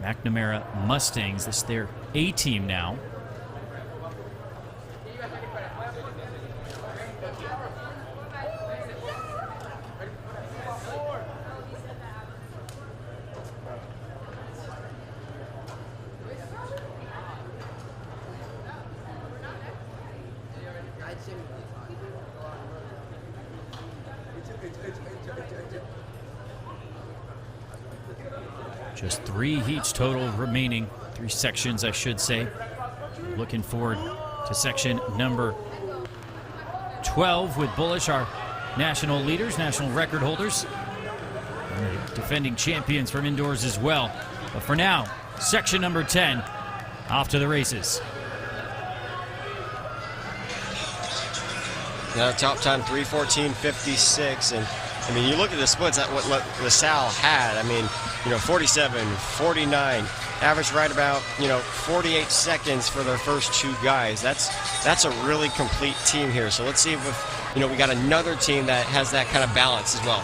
McNamara Mustangs. This is their A team now. Just 3 heats total remaining, 3 sections, I should say. Looking forward to section number 12 with Bullish, our national leaders, national record holders, and the defending champions from indoors as well. But for now, section number 10, off to the races. Now, top time 3:14.56, and I mean, you look at the splits at what LaSalle had. I mean, 47, 49, average right about 48 seconds for their first 2 guys. That's a really complete team here. So let's see if we got another team that has that kind of balance as well.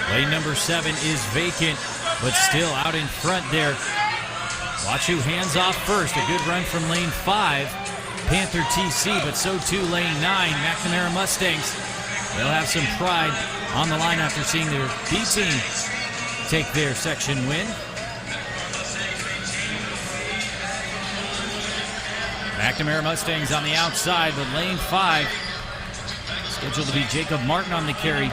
Lane number 7 is vacant, but still out in front there. Watch who hands off first. A good run from lane 5. Panther TC, but so too lane 9, McNamara Mustangs. They'll have some pride on the line after seeing their B team take their section win. McNamara Mustangs on the outside, but lane 5 scheduled to be Jacob Martin on the carry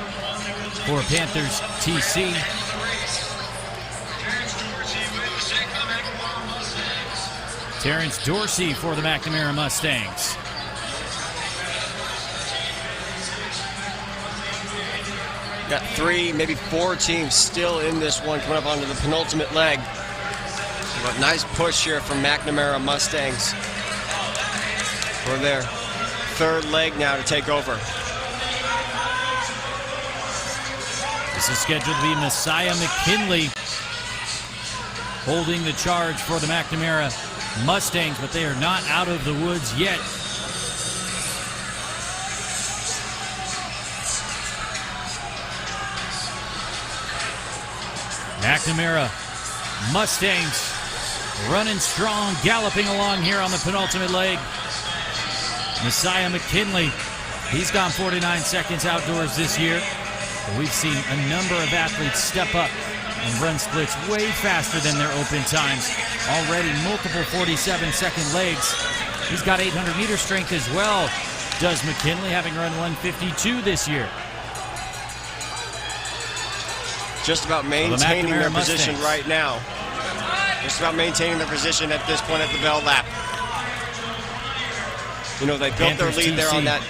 for Panthers TC. Terrence Dorsey for the McNamara Mustangs. Got 3, maybe 4 teams still in this one, coming up onto the penultimate leg. But nice push here from McNamara Mustangs for their third leg now to take over. This is scheduled to be Messiah McKinley holding the charge for the McNamara Mustangs, but they are not out of the woods yet. McNamara Mustangs running strong, galloping along here on the penultimate leg. Messiah McKinley, he's gone 49 seconds outdoors this year. But we've seen a number of athletes step up and run splits way faster than their open times. Already multiple 47-second legs. He's got 800-meter strength as well, does McKinley, having run 152 this year. Just about maintaining their position right now. Just about maintaining their position at this point at the bell lap. You know, they built their lead there on that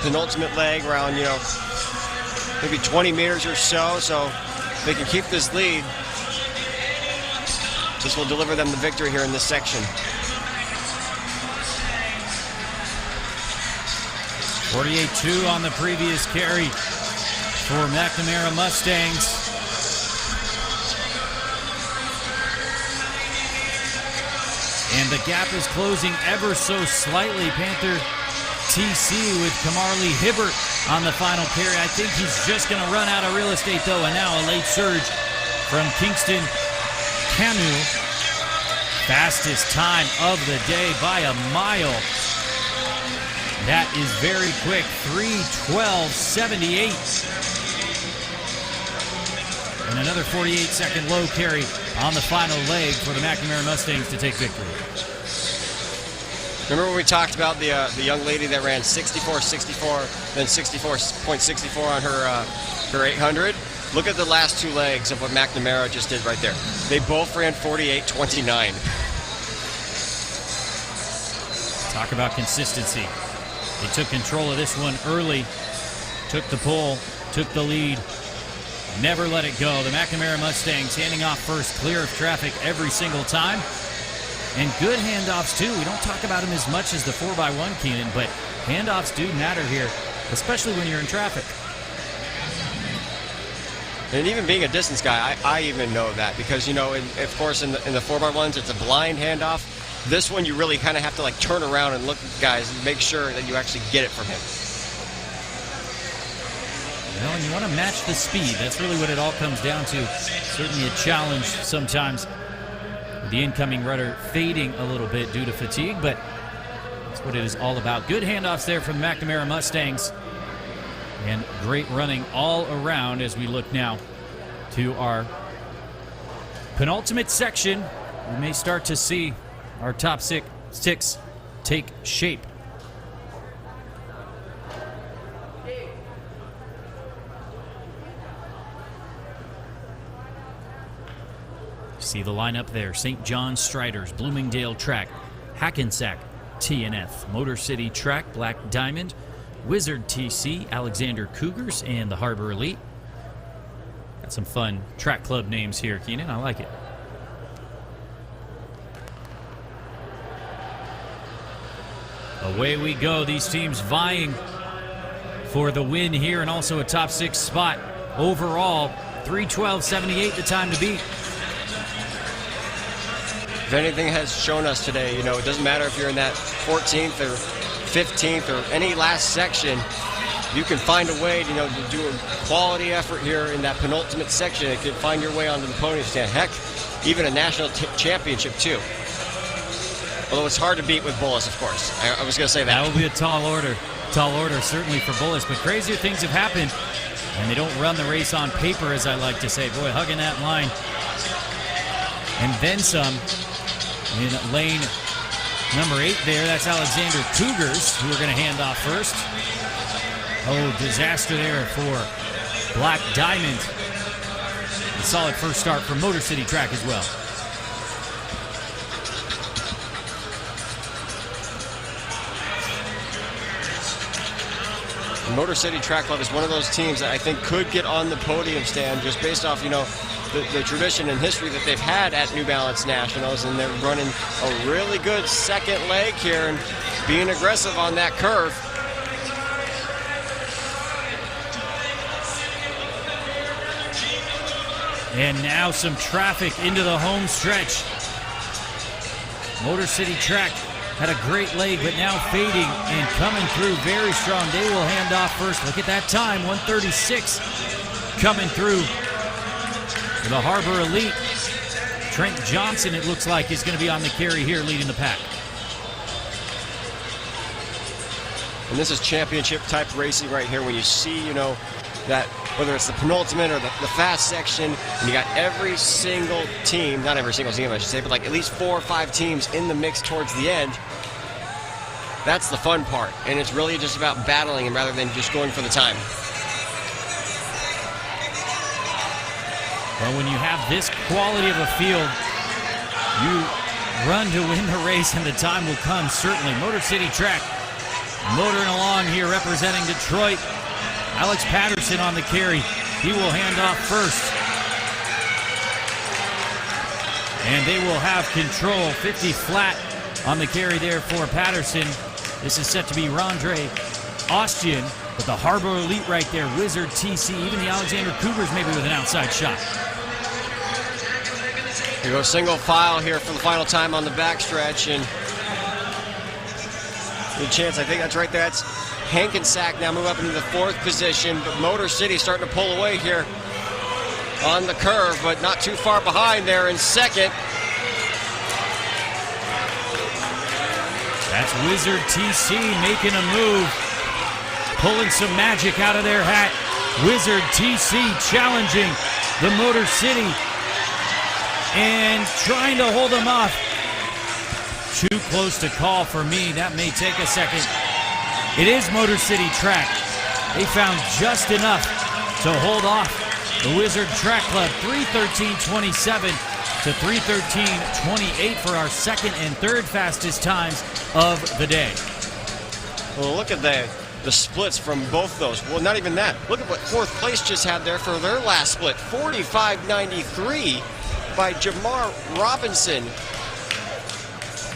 penultimate leg around, you know, maybe 20 meters or so. So they can keep this lead. This will deliver them the victory here in this section. 48-2 on the previous carry for McNamara Mustangs. And the gap is closing ever so slightly. Panther TC with Kamarli Hibbert on the final carry. I think he's just going to run out of real estate, though. And now a late surge from Kingston Canu. Fastest time of the day by a mile. That is very quick. 3:12.78. And another 48-second low carry on the final leg for the McNamara Mustangs to take victory. Remember when we talked about the young lady that ran 64.64, then 64.64 on her 800? Look at the last two legs of what McNamara just did right there. They both ran 48.29. Talk about consistency. They took control of this one early, took the pole, took the lead. Never let it go. The McNamara Mustangs handing off first, clear of traffic every single time. And good handoffs, too. We don't talk about them as much as the 4x1, Keenan, but handoffs do matter here, especially when you're in traffic. And even being a distance guy, I even know that because, you know, of course, in the 4x1s, it's a blind handoff. This one, you really kind of have to, like, turn around and look at the guys and make sure that you actually get it from him. Well, and you want to match the speed. That's really what it all comes down to. Certainly a challenge sometimes with the incoming rudder fading a little bit due to fatigue, but that's what it is all about. Good handoffs there from the McNamara Mustangs. And great running all around as we look now to our penultimate section. We may start to see our top six take shape. See the lineup there. St. John Striders, Bloomingdale Track, Hackensack TNF, Motor City Track, Black Diamond, Wizard TC, Alexander Cougars, and the Harbor Elite. Got some fun track club names here, Keenan. I like it. Away we go. These teams vying for the win here and also a top six spot overall. 3:12.78 the time to beat. If anything has shown us today, you know, it doesn't matter if you're in that 14th or 15th or any last section, you can find a way to, you know, to do a quality effort here in that penultimate section. It can find your way onto the podium stand. Heck, even a national championship too. Although it's hard to beat with Bullis, of course. I was going to say that. That will be a tall order certainly for Bullis, but crazier things have happened, and they don't run the race on paper, as I like to say. Boy, hugging that line. And then some. In lane number 8 there, that's Alexander Cougars, who are going to hand off first. Oh, disaster there for Black Diamond. A solid first start for Motor City Track as well. Motor City Track Club is one of those teams that I think could get on the podium stand just based off, you know, the tradition and history that they've had at New Balance Nationals, and they're running a really good second leg here and being aggressive on that curve. And now some traffic into the home stretch. Motor City Track had a great leg, but now fading and coming through very strong. They will hand off first. Look at that time, 1:36 coming through for the Harbor Elite. Trent Johnson, it looks like, is going to be on the carry here leading the pack. And this is championship type racing right here when you see, that whether it's the penultimate or the fast section, and you got every single team, not every single team I should say, but like at least 4 or 5 teams in the mix towards the end. That's the fun part, and it's really just about battling and rather than just going for the time. Well, when you have this quality of a field, you run to win the race, and the time will come, certainly. Motor City Track motoring along here representing Detroit. Alex Patterson on the carry. He will hand off first. And they will have control. 50 flat on the carry there for Patterson. This is set to be Rondre Ostian, but the Harbor Elite right there, Wizard TC, even the Alexander Cougars maybe with an outside shot. We go single file here for the final time on the backstretch, and good chance, I think that's right there. That's Hankensack now move up into the 4th position, but Motor City starting to pull away here on the curve, but not too far behind there in 2nd. That's Wizard TC making a move, pulling some magic out of their hat. Wizard TC challenging the Motor City and trying to hold them off. Too close to call for me. That may take a second. It is Motor City Track. They found just enough to hold off the Wizard Track Club. 3:13.27 to 3:13.28 for our 2nd and 3rd fastest times of the day. Well, look at the splits from both those. Well, not even that. Look at what 4th place just had there for their last split. 45.93 by Jamar Robinson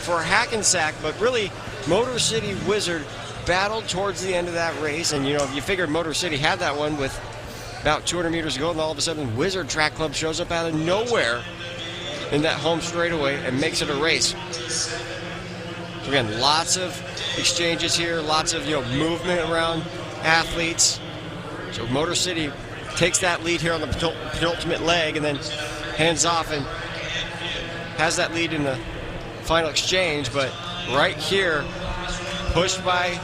for Hackensack, but really Motor City Wizard battled towards the end of that race, and you figured Motor City had that one with about 200 meters to go, and all of a sudden Wizard Track Club shows up out of nowhere in that home straightaway and makes it a race. So again, lots of exchanges here, lots of movement around athletes. So Motor City takes that lead here on the penultimate leg and then hands off and has that lead in the final exchange, but right here pushed by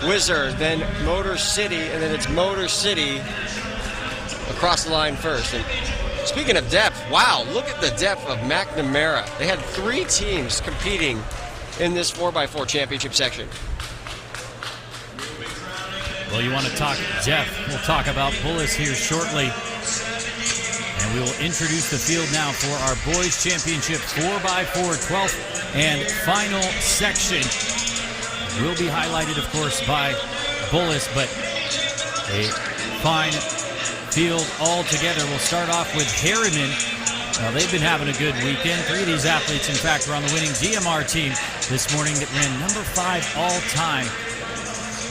Wizard, then Motor City, and then it's Motor City across the line first. And speaking of depth, wow, look at the depth of McNamara. They had 3 teams competing in this 4x4 championship section. Well, you want to talk depth. We'll talk about Bullis here shortly. And we will introduce the field now for our Boys Championship 4x4 12th and final section. Will be highlighted, of course, by Bullis, but a fine field altogether. We'll start off with Harriman. They've been having a good weekend. 3 of these athletes, in fact, were on the winning DMR team this morning that ran number 5 all time.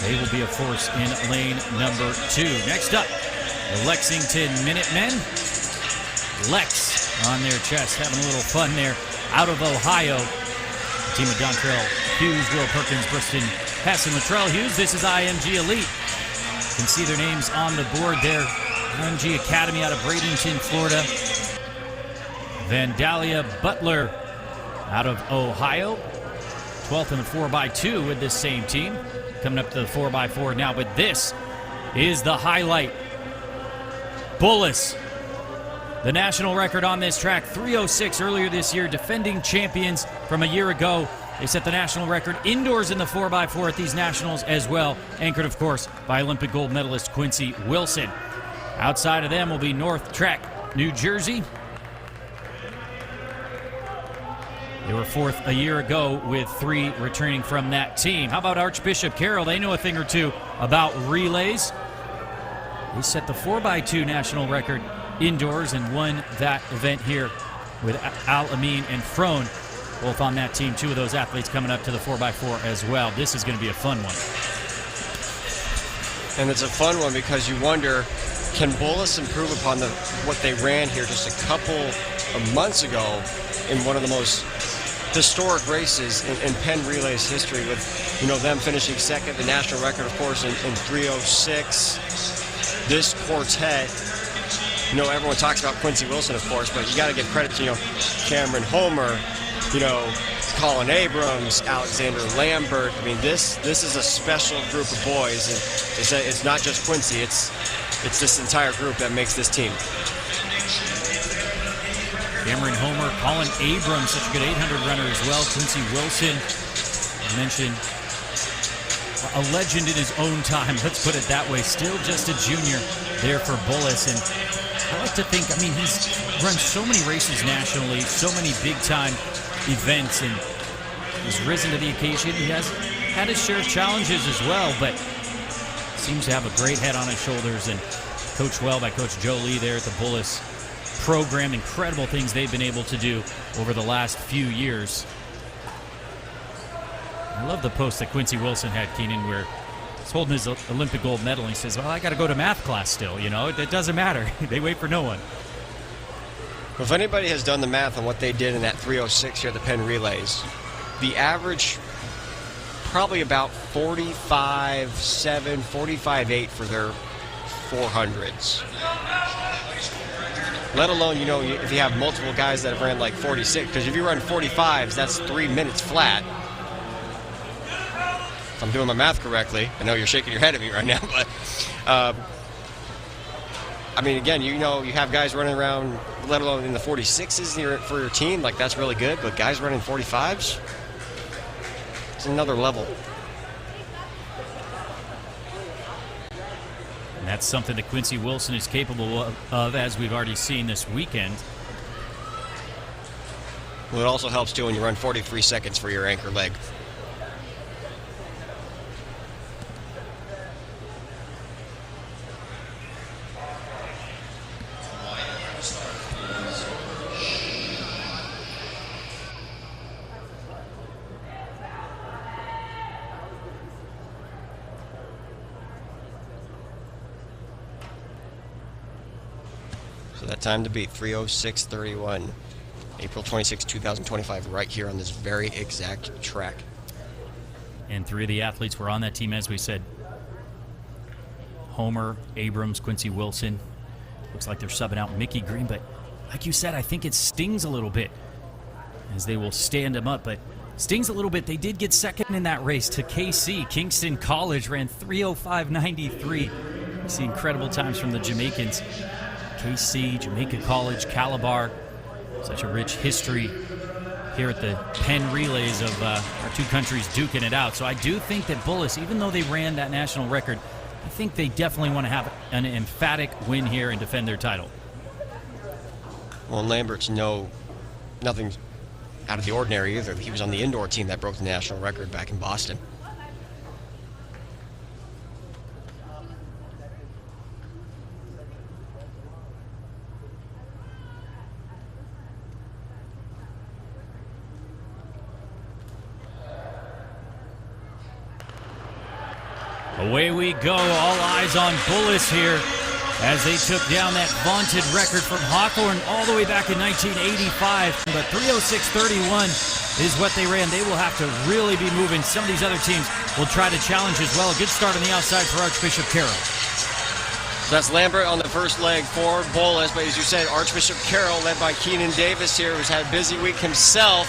They will be a force in lane number 2. Next up, the Lexington Minutemen. Lex on their chest, having a little fun there out of Ohio. The team of Dontrell Hughes, Will Perkins, Bristol, Hess, and Latrell Hughes. This is IMG Elite. You can see their names on the board there. IMG Academy out of Bradenton, Florida. Vandalia Butler out of Ohio. 12th in the 4x2 with this same team. Coming up to the 4x4 now, but this is the highlight. Bullis, the national record on this track, 3:06 earlier this year, defending champions from a year ago. They set the national record indoors in the 4x4 at these nationals as well, anchored, of course, by Olympic gold medalist Quincy Wilson. Outside of them will be North Track, New Jersey. They were 4th a year ago with 3 returning from that team. How about Archbishop Carroll? They know a thing or two about relays. They set the 4x2 national record indoors and won that event here with Al Amin and Frone, both on that team. Two of those athletes coming up to the 4x4 as well. This is going to be a fun one. And it's a fun one because you wonder, can Bullis improve upon what they ran here just a couple of months ago in one of the most historic races in Penn Relay's history, with them finishing second, the national record, of course, in 3:06. This quartet, everyone talks about Quincy Wilson, of course, but you got to give credit to Cameron Homer, Colin Abrams, Alexander Lambert. I mean, this is a special group of boys, and it's not just Quincy. It's this entire group that makes this team. Cameron Homer, Colin Abrams, such a good 800 runner as well. Quincy Wilson, I mentioned, a legend in his own time, let's put it that way. Still just a junior there for Bullis. And I like to think, he's run so many races nationally, so many big-time events, and he's risen to the occasion. He has had his share of challenges as well, but seems to have a great head on his shoulders, and coached well by Coach Joe Lee there at the Bullis program. Incredible things they've been able to do over the last few years. I love the post that Quincy Wilson had, Keenan, where he's holding his Olympic gold medal, and he says, well, I got to go to math class still, it doesn't matter. They wait for no one. Well, if anybody has done the math on what they did in that 3:06 here at the Penn Relays, the average probably about 45.7, 45.8 for their 400s. Let alone, if you have multiple guys that have ran like 46, because if you run 45s, that's 3 minutes flat. If I'm doing my math correctly, I know you're shaking your head at me right now, but again, you have guys running around, let alone in the 46s for your team, like that's really good, but guys running 45s, it's another level. And that's something that Quincy Wilson is capable of, as we've already seen this weekend. Well, it also helps too when you run 43 seconds for your anchor leg. So that time to beat, 3:06.31. April 26, 2025, right here on this very exact track. And three of the athletes were on that team, as we said. Homer, Abrams, Quincy Wilson. Looks like they're subbing out Mickey Green, but like you said, I think it stings a little bit as they will stand him up, but stings a little bit. They did get second in that race to KC. Kingston College ran 3:05.93. You see incredible times from the Jamaicans. KC, Jamaica College, Calabar. Such a rich history here at the Penn Relays of our two countries duking it out. So I do think that Bullis, even though they ran that national record, I think they definitely want to have an emphatic win here and defend their title. Well, and Lambert's nothing out of the ordinary either. He was on the indoor team that broke the national record back in Boston. Away we go, all eyes on Bullis here as they took down that vaunted record from Hawthorne all the way back in 1985. But 3:06.31 is what they ran. They will have to really be moving. Some of these other teams will try to challenge as well. A good start on the outside for Archbishop Carroll. That's Lambert on the first leg for Bullis, but as you said, Archbishop Carroll, led by Keenan Davis here, who's had a busy week himself,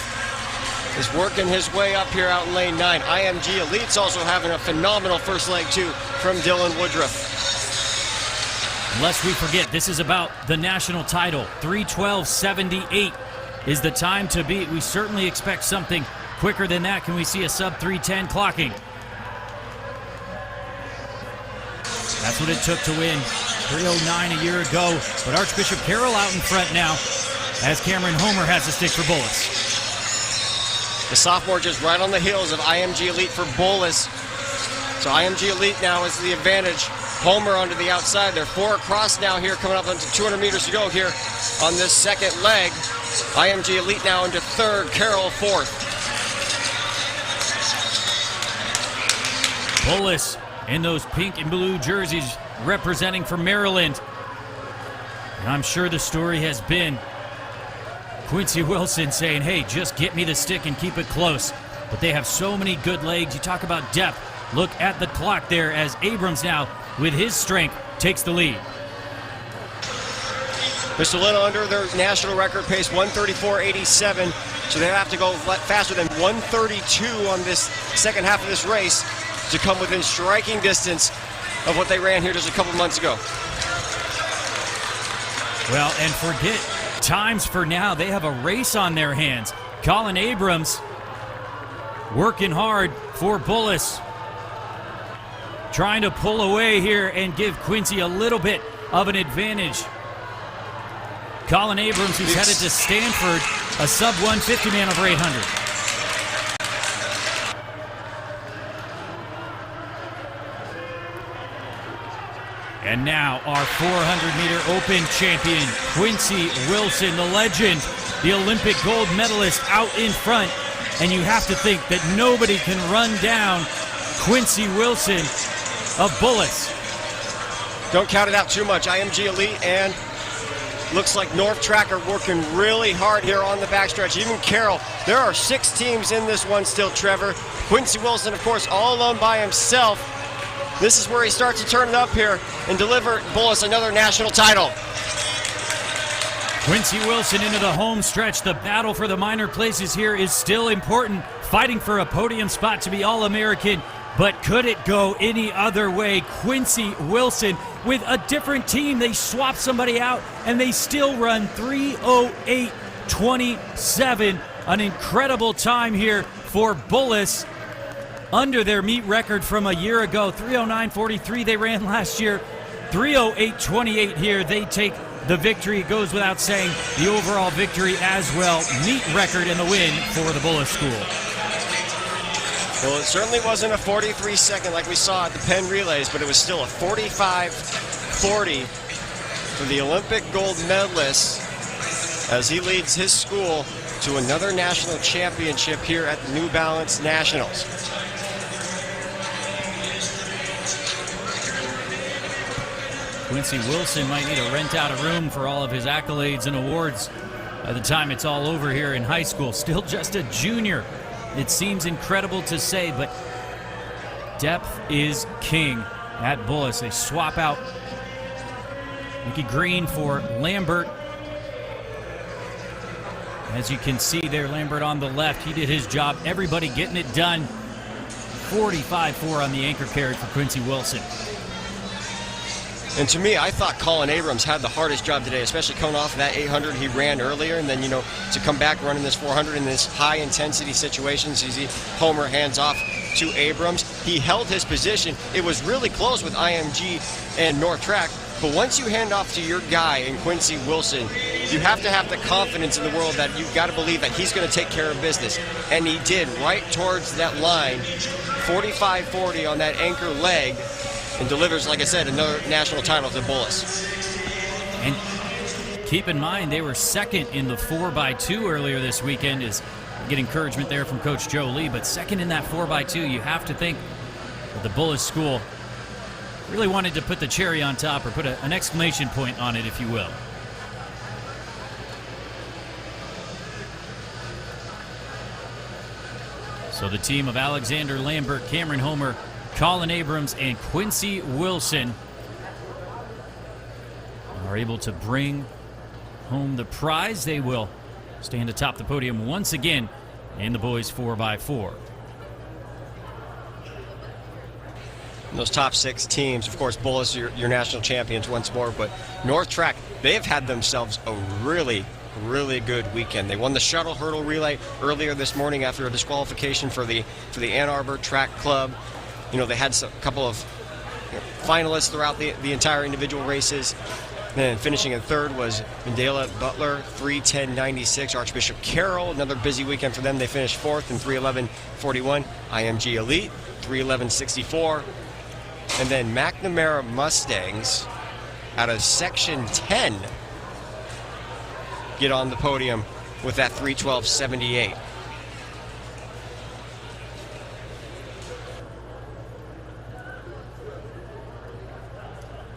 is working his way up here out in lane 9. IMG Elite's also having a phenomenal first leg, too, from Dylan Woodruff. Lest we forget, this is about the national title. 3:12.78 is the time to beat. We certainly expect something quicker than that. Can we see a sub-3:10 clocking? That's what it took to win 3:09 a year ago. But Archbishop Carroll out in front now as Cameron Homer has the stick for Bullis. The sophomore just right on the heels of IMG Elite for Bullis. So IMG Elite now is the advantage Homer onto the outside. They're 4 across now here, coming up onto 200 meters to go here on this second leg. IMG Elite now into third, Carroll fourth. Bullis in those pink and blue jerseys representing for Maryland. And I'm sure the story has been Quincy Wilson saying, hey, just get me the stick and keep it close. But they have so many good legs. You talk about depth. Look at the clock there as Abrams now, with his strength, takes the lead. Just a little under their national record pace, 134.87. So they have to go faster than 132 on this second half of this race to come within striking distance of what they ran here just a couple months ago. Well, and forget times for now. They have a race on their hands. Colin Abrams working hard for Bullis, trying to pull away here and give Quincy a little bit of an advantage. Colin Abrams, who's headed to Stanford, a sub-150 man over 800. And now our 400-meter open champion, Quincy Wilson, the legend, the Olympic gold medalist out in front. And you have to think that nobody can run down Quincy Wilson of Bullis. Don't count it out too much. IMG Elite and looks like North Track are working really hard here on the backstretch. Even Carroll. There are 6 teams in this one still, Trevor. Quincy Wilson, of course, all alone by himself. This is where he starts to turn it up here and deliver Bullis another national title. Quincy Wilson into the home stretch. The battle for the minor places here is still important. Fighting for a podium spot to be All-American. But could it go any other way? Quincy Wilson with a different team. They swap somebody out and they still run 3:08.27. An incredible time here for Bullis. Under their meet record from a year ago, 3:09.43 they ran last year, 3:08.28 here. They take the victory. It goes without saying, the overall victory as well. Meet record in the win for the Bullis School. Well, it certainly wasn't a 43-second like we saw at the Penn Relays, but it was still a 45:40 for the Olympic gold medalist as he leads his school to another national championship here at the New Balance Nationals. Quincy Wilson might need to rent out a room for all of his accolades and awards by the time it's all over here in high school. Still just a junior. It seems incredible to say, but depth is king at Bullis. They swap out Mickey Green for Lambert. As you can see there, Lambert on the left. He did his job. Everybody getting it done. 45.4 on the anchor carry for Quincy Wilson. And to me, I thought Colin Abrams had the hardest job today, especially coming off of that 800 he ran earlier, and then, you know, to come back running this 400 in this high-intensity situations. You see Homer hands off to Abrams. He held his position. It was really close with IMG and North Track, but once you hand off to your guy in Quincy Wilson, you have to have the confidence in the world that you've got to believe that he's going to take care of business. And he did, right towards that line, 45.40 on that anchor leg, and delivers, like I said, another national title to Bullis. And keep in mind, they were second in the 4x2 earlier this weekend. Is get encouragement there from Coach Joe Lee, but second in that 4x2, you have to think that the Bullis School really wanted to put the cherry on top, or put an exclamation point on it, if you will. So the team of Alexander Lambert, Cameron Homer, Colin Abrams, and Quincy Wilson are able to bring home the prize. They will stand atop the podium once again in the boys 4x4. And those top 6 teams, of course, Bullis, your national champions once more, but North Track, they've had themselves a really good weekend. They won the Shuttle hurdle relay earlier this morning after a disqualification for the Ann Arbor Track Club. You know, they had a couple of finalists throughout the entire individual races. And then finishing in third was Mandela Butler, 3:10.96. Archbishop Carroll, another busy weekend for them. They finished fourth in 3:11.41. IMG Elite, 3:11.64. And then McNamara Mustangs out of Section 10 get on the podium with that 3:12.78.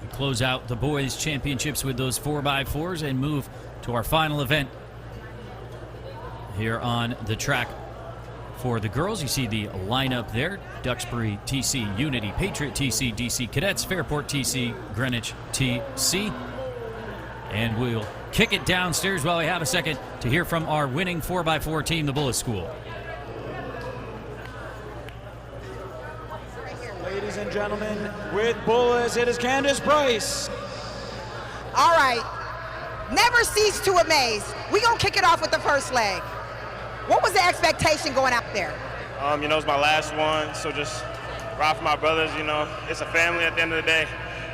We close out the boys' championships with those 4x4s and move to our final event here on the track. For the girls, you see the lineup there. Duxbury TC, Unity, Patriot TC, DC Cadets, Fairport TC, Greenwich TC. And we'll kick it downstairs while we have a second to hear from our winning 4x4 team, the Bullis School. Ladies and gentlemen, with Bullis, it is Candace Bryce. All right. Never cease to amaze. We're going to kick it off with the first leg. What was the expectation going out there? You know, it's my last one, so just ride for my brothers, you know. It's a family at the end of the day.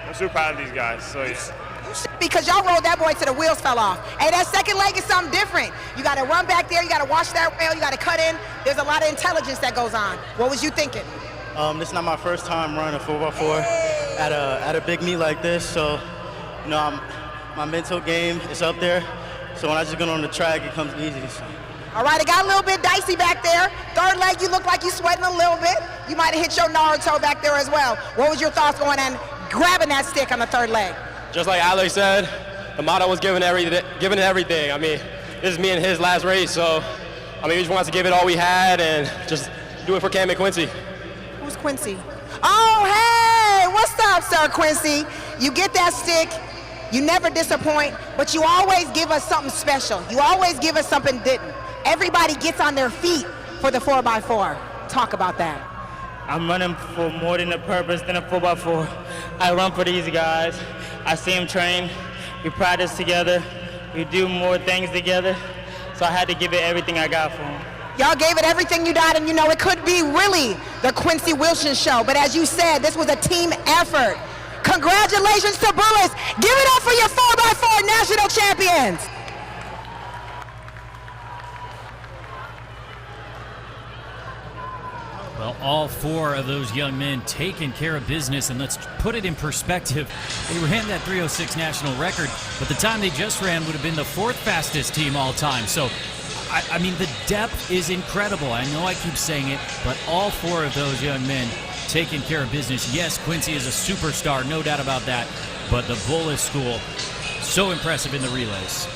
I'm super proud of these guys, so yeah. Because y'all rolled that boy till the wheels fell off. Hey, that second leg is something different. You got to run back there, you got to watch that rail, you got to cut in. There's a lot of intelligence that goes on. What was you thinking? This is not my first time running a 4x4 at a big meet like this, so you know, my mental game is up there. So when I just get on the track, it comes easy. So. All right, it got a little bit dicey back there. Third leg, you look like you sweating a little bit. You might have hit your Naruto back there as well. What was your thoughts going on grabbing that stick on the third leg? Just like Alex said, the motto was giving it everything. I mean, this is me and his last race, so I mean, we just wanted to give it all we had and just do it for Cam and Quincy. Who's Quincy? Oh, hey, what's up, Sir Quincy? You get that stick, you never disappoint, but you always give us something special. You always give us something different. Everybody gets on their feet for the 4x4. Talk about that. I'm running for more than a purpose than a 4x4. I run for these guys. I see them train. We practice together. We do more things together. So I had to give it everything I got for them. Y'all gave it everything you got, and you know it could be really the Quincy Wilson show. But as you said, this was a team effort. Congratulations to Bullis. Give it up for your 4x4 national champions. Well, all four of those young men taking care of business, and let's put it in perspective. They ran that 3:06 national record, but the time they just ran would have been the fourth fastest team all time. So, I mean, the depth is incredible. I know I keep saying it, but all four of those young men taking care of business. Yes, Quincy is a superstar, no doubt about that, but the Bullis School, so impressive in the relays.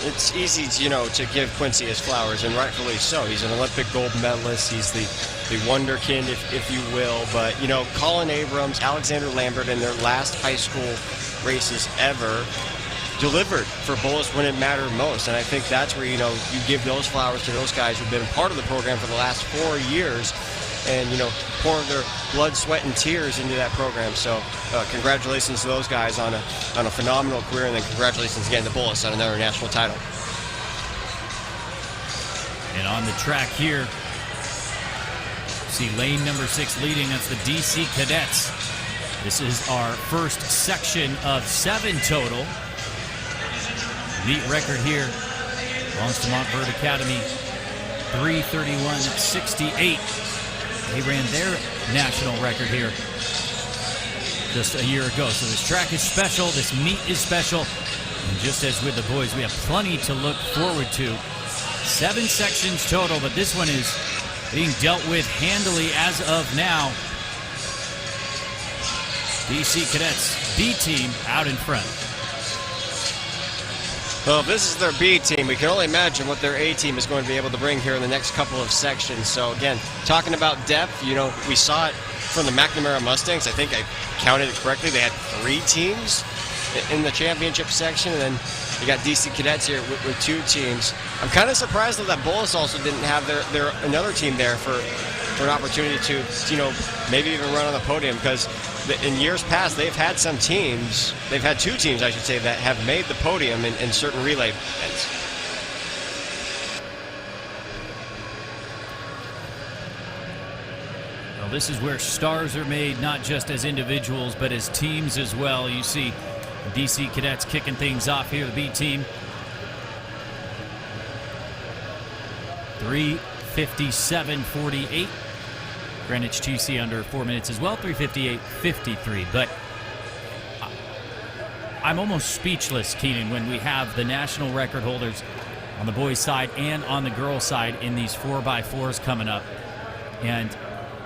It's easy, you know, to give Quincy his flowers, and rightfully so. He's an Olympic gold medalist. He's the wonderkind, if you will. But, you know, Colin Abrams, Alexander Lambert, in their last high school races ever, delivered for Bullis when it mattered most. And I think that's where, you know, you give those flowers to those guys who've been a part of the program for the last 4 years and, you know, pouring their blood, sweat, and tears into that program. So congratulations to those guys on a phenomenal career, and then congratulations again to Bullis on another national title. And on the track here, see lane number 6 leading. That's the DC Cadets. This is our first section of 7 total. Meet record here belongs to Montverde Academy, 3:31.68. They ran their national record here just a year ago. So this track is special, this meet is special, and just as with the boys, we have plenty to look forward to. 7 sections total, but this one is being dealt with handily as of now. DC Cadets B team out in front. Well, if this is their B team, we can only imagine what their A team is going to be able to bring here in the next couple of sections. So again, talking about depth, you know, we saw it from the McNamara Mustangs. I think I counted it correctly. They had 3 teams in the championship section, and then you got DC Cadets here with 2 teams. I'm kind of surprised though that Bullis also didn't have their another team there for an opportunity to, you know, maybe even run on the podium, because in years past they've had some teams, they've had 2 teams I should say, that have made the podium in certain relay events. Well, this is where stars are made, not just as individuals but as teams as well. You see DC Cadets kicking things off here, the B team. 3:57.48. Greenwich TC under 4 minutes as well, 3:58.53. But I'm almost speechless, Keenan, when we have the national record holders on the boys' side and on the girls' side in these 4x4s coming up. And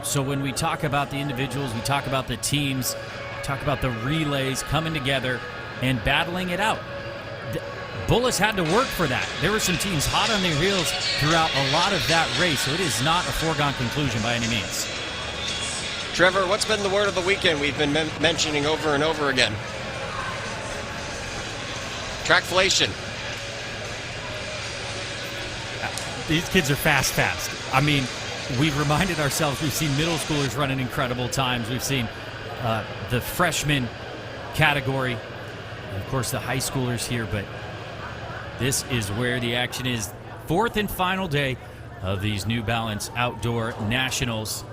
so when we talk about the individuals, we talk about the teams, talk about the relays coming together and battling it out. Bullis had to work for that. There were some teams hot on their heels throughout a lot of that race, so it is not a foregone conclusion by any means. Trevor, what's been the word of the weekend we've been mentioning over and over again? Trackflation. These kids are fast. I mean, we've reminded ourselves, we've seen middle schoolers running incredible times. We've seen the freshman category, and of course the high schoolers here, but this is where the action is. Fourth and final day of these New Balance Outdoor Nationals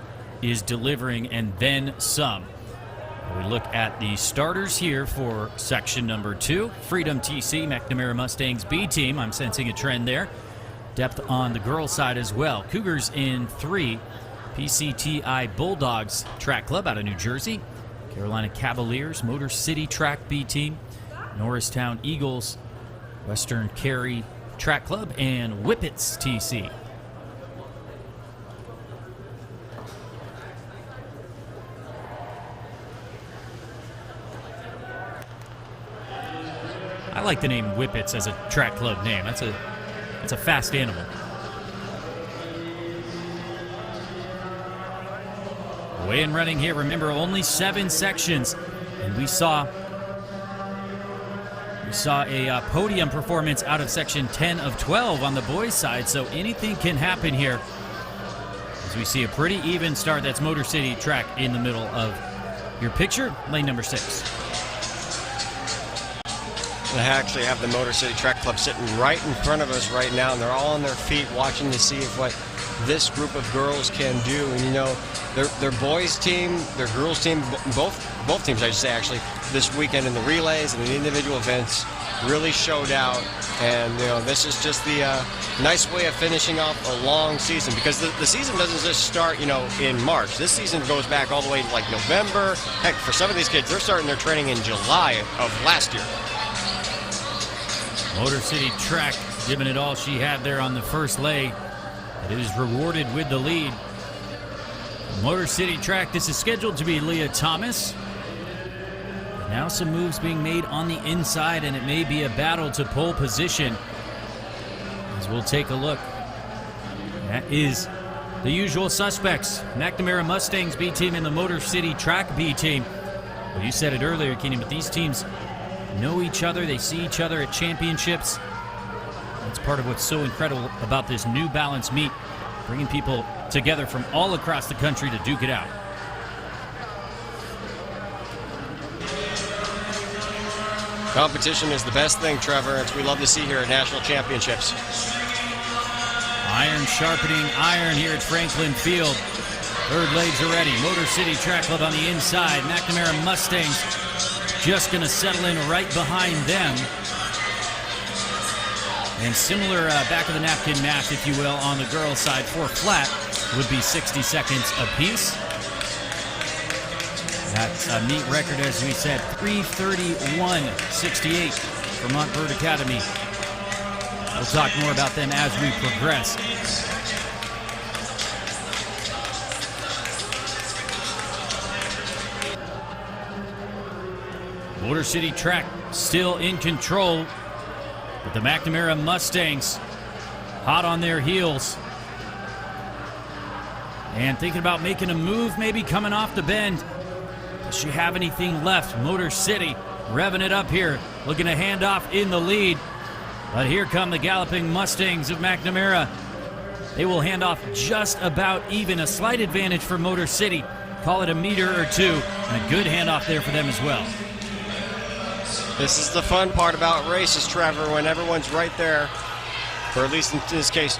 is delivering and then some. We look at the starters here for section number 2. Freedom TC, McNamara Mustangs B team. I'm sensing a trend there. Depth on the girls' side as well. Cougars in 3. PCTI Bulldogs Track Club out of New Jersey. Carolina Cavaliers, Motor City Track B team. Norristown Eagles, Western Cary Track Club, and Whippets TC. I like the name Whippets as a track club name. That's a fast animal. Away and running here. Remember, only 7 sections, and we saw a podium performance out of section 10 of 12 on the boys' side, so anything can happen here. As we see a pretty even start. That's Motor City Track in the middle of your picture, lane number 6. I actually have the Motor City Track Club sitting right in front of us right now, and they're all on their feet watching to see if what this group of girls can do. And you know, their boys team, their girls team, both teams I should say actually, this weekend in the relays and the individual events really showed out. And you know, this is just the nice way of finishing off a long season, because the season doesn't just start, you know, in March. This season goes back all the way to like November. Heck, for some of these kids, they're starting their training in July of last year. Motor City Track giving it all she had there on the first leg. It is rewarded with the lead. Motor City Track, this is scheduled to be Leah Thomas. Now some moves being made on the inside, and it may be a battle to pole position. As we'll take a look. That is the usual suspects. McNamara Mustangs B team and the Motor City Track B team. Well, you said it earlier, Keenan, but these teams know each other. They see each other at championships. That's part of what's so incredible about this New Balance meet, bringing people together from all across the country to duke it out. Competition is the best thing, Trevor. It's we love to see here at national championships. Iron sharpening iron here at Franklin Field. Third legs are ready. Motor City Track Club on the inside. McNamara Mustangs just going to settle in right behind them. And similar back of the napkin math, if you will, on the girls' side. 4 flat would be 60 seconds apiece. That's a meet record, as we said, 3:31.68 for Montbird Academy. We'll talk more about them as we progress. Motor City Track still in control, but the McNamara Mustangs hot on their heels and thinking about making a move, maybe coming off the bend. Does she have anything left? Motor City revving it up here, looking to hand off in the lead. But here come the galloping Mustangs of McNamara. They will hand off just about even, a slight advantage for Motor City. Call it a meter or two, and a good handoff there for them as well. This is the fun part about races, Trevor, when everyone's right there, or at least in this case,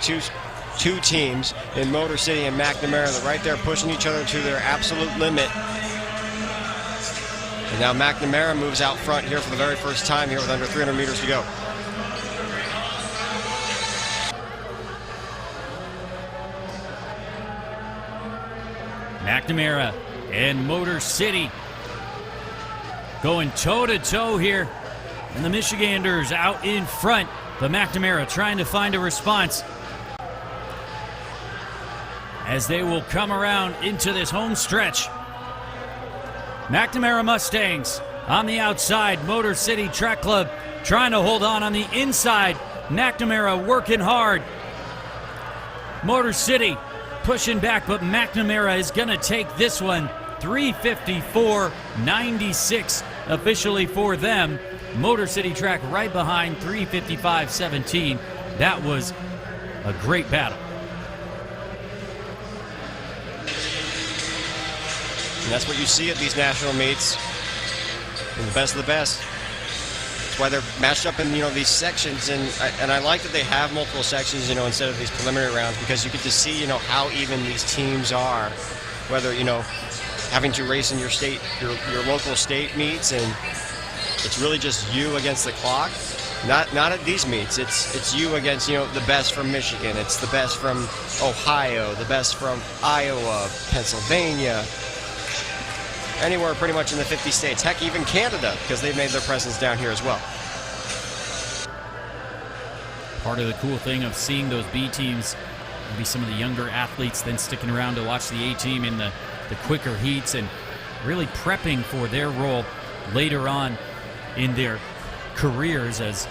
two teams in Motor City and McNamara. They're right there pushing each other to their absolute limit. And now McNamara moves out front here for the very first time here with under 300 meters to go. McNamara and Motor City going toe-to-toe here. And the Michiganders out in front, but McNamara trying to find a response as they will come around into this home stretch. McNamara Mustangs on the outside, Motor City Track Club trying to hold on the inside. McNamara working hard. Motor City pushing back, but McNamara is going to take this one. 3:54.96 officially for them. Motor City Track right behind, 3:55.17. That was a great battle. And that's what you see at these national meets. And the best of the best. That's why they're matched up in these sections, and I like that they have multiple sections, instead of these preliminary rounds, because you get to see how even these teams are, whether having to race in your state, your local state meets, and it's really just you against the clock. Not at these meets. It's you against the best from Michigan. It's the best from Ohio, the best from Iowa, Pennsylvania. Anywhere pretty much in the 50 states. Heck, even Canada, because they've made their presence down here as well. Part of the cool thing of seeing those B teams, maybe some of the younger athletes then sticking around to watch the A team in the quicker heats and really prepping for their role later on in their careers, as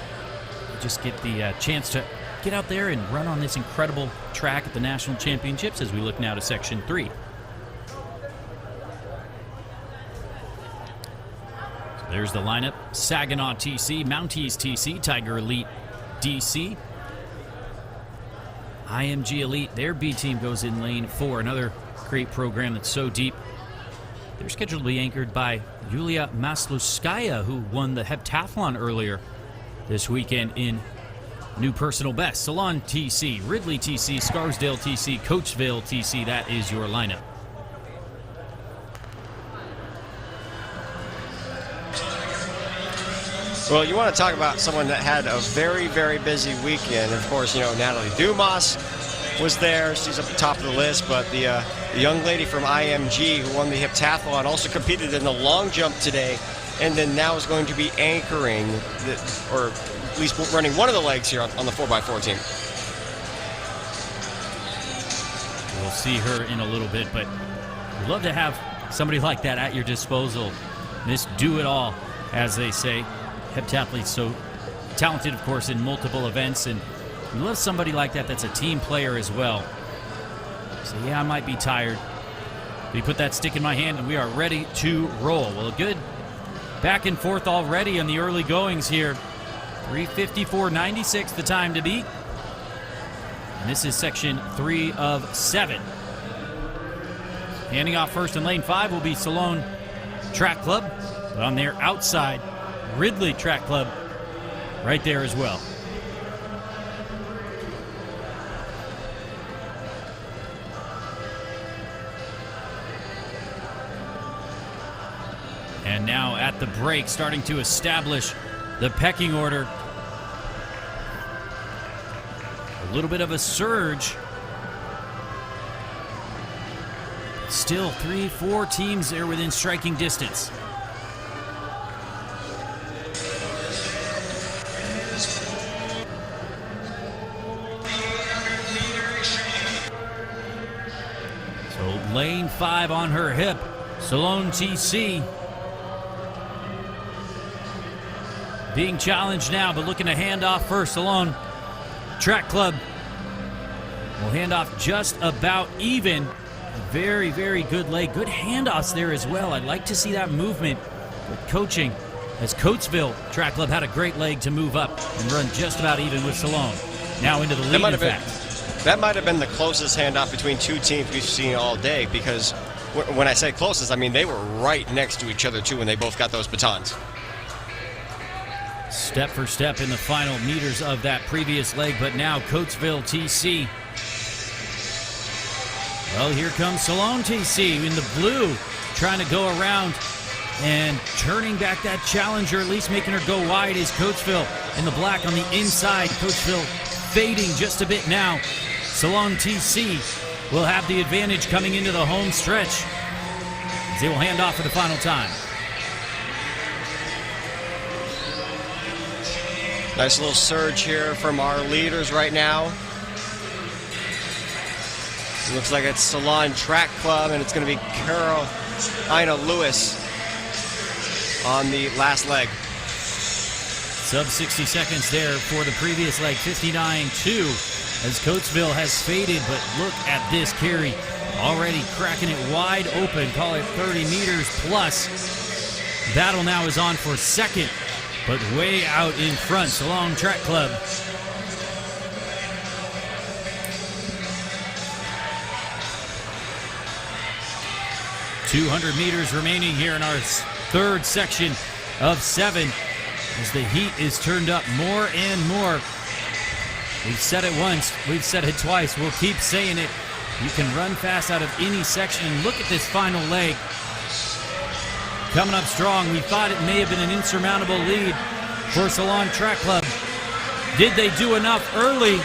you just get the chance to get out there and run on this incredible track at the national championships as we look now to Section 3. There's the lineup: Saginaw TC, Mounties TC, Tiger Elite DC, IMG Elite. Their B team goes in lane 4. Another great program that's so deep. They're scheduled to be anchored by Yulia Masluskaya, who won the heptathlon earlier this weekend in new personal best. Salon TC, Ridley TC, Scarsdale TC, Coachville TC. That is your lineup. Well, you want to talk about someone that had a very, very busy weekend. Of course, Natalie Dumas was there. She's at the top of the list. But the young lady from IMG who won the heptathlon also competed in the long jump today, and then now is going to be anchoring, or at least running one of the legs here on the 4x4 team. We'll see her in a little bit, but we'd love to have somebody like that at your disposal. Miss Do It All, as they say. Heptathlete, so talented, of course, in multiple events, and we love somebody like that that's a team player as well. So yeah, I might be tired. But you put that stick in my hand and we are ready to roll. Well, a good back and forth already on the early goings here. 3:54.96 the time to beat. And this is section 3 of 7. Handing off first in lane 5 will be Salone Track Club. But on their outside, Ridley Track Club right there as well. And now at the break, starting to establish the pecking order. A little bit of a surge. Still 3-4 teams there within striking distance. Lane 5 on her hip. Salone TC being challenged now, but looking to hand off first. Salone Track Club will hand off just about even. Very, very good leg. Good handoffs there as well. I'd like to see that movement with coaching, as Coatesville Track Club had a great leg to move up and run just about even with Salone. Now into the lead, in fact. That might have been the closest handoff between two teams we've seen all day, because when I say closest, I mean they were right next to each other too when they both got those batons. Step for step in the final meters of that previous leg, but now Coatesville TC. Well, here comes Salone TC in the blue, trying to go around and turning back that challenger, at least making her go wide, is Coatesville in the black on the inside. Coatesville fading just a bit now. Salone TC will have the advantage coming into the home stretch, as they will hand off for the final time. Nice little surge here from our leaders right now. It looks like it's Salon Track Club, and it's going to be Carolina Lewis on the last leg. Sub 60 seconds there for the previous leg, 59.2, as Coatesville has faded, but look at this carry. Already cracking it wide open, call it 30 meters plus. Battle now is on for second, but way out in front, Salon Track Club. .200 meters remaining here in our third section of 7, as the heat is turned up more and more. We've said it once, we've said it twice, we'll keep saying it. You can run fast out of any section. Look at this final leg. Coming up strong. We thought it may have been an insurmountable lead for Salon Track Club. Did they do enough early?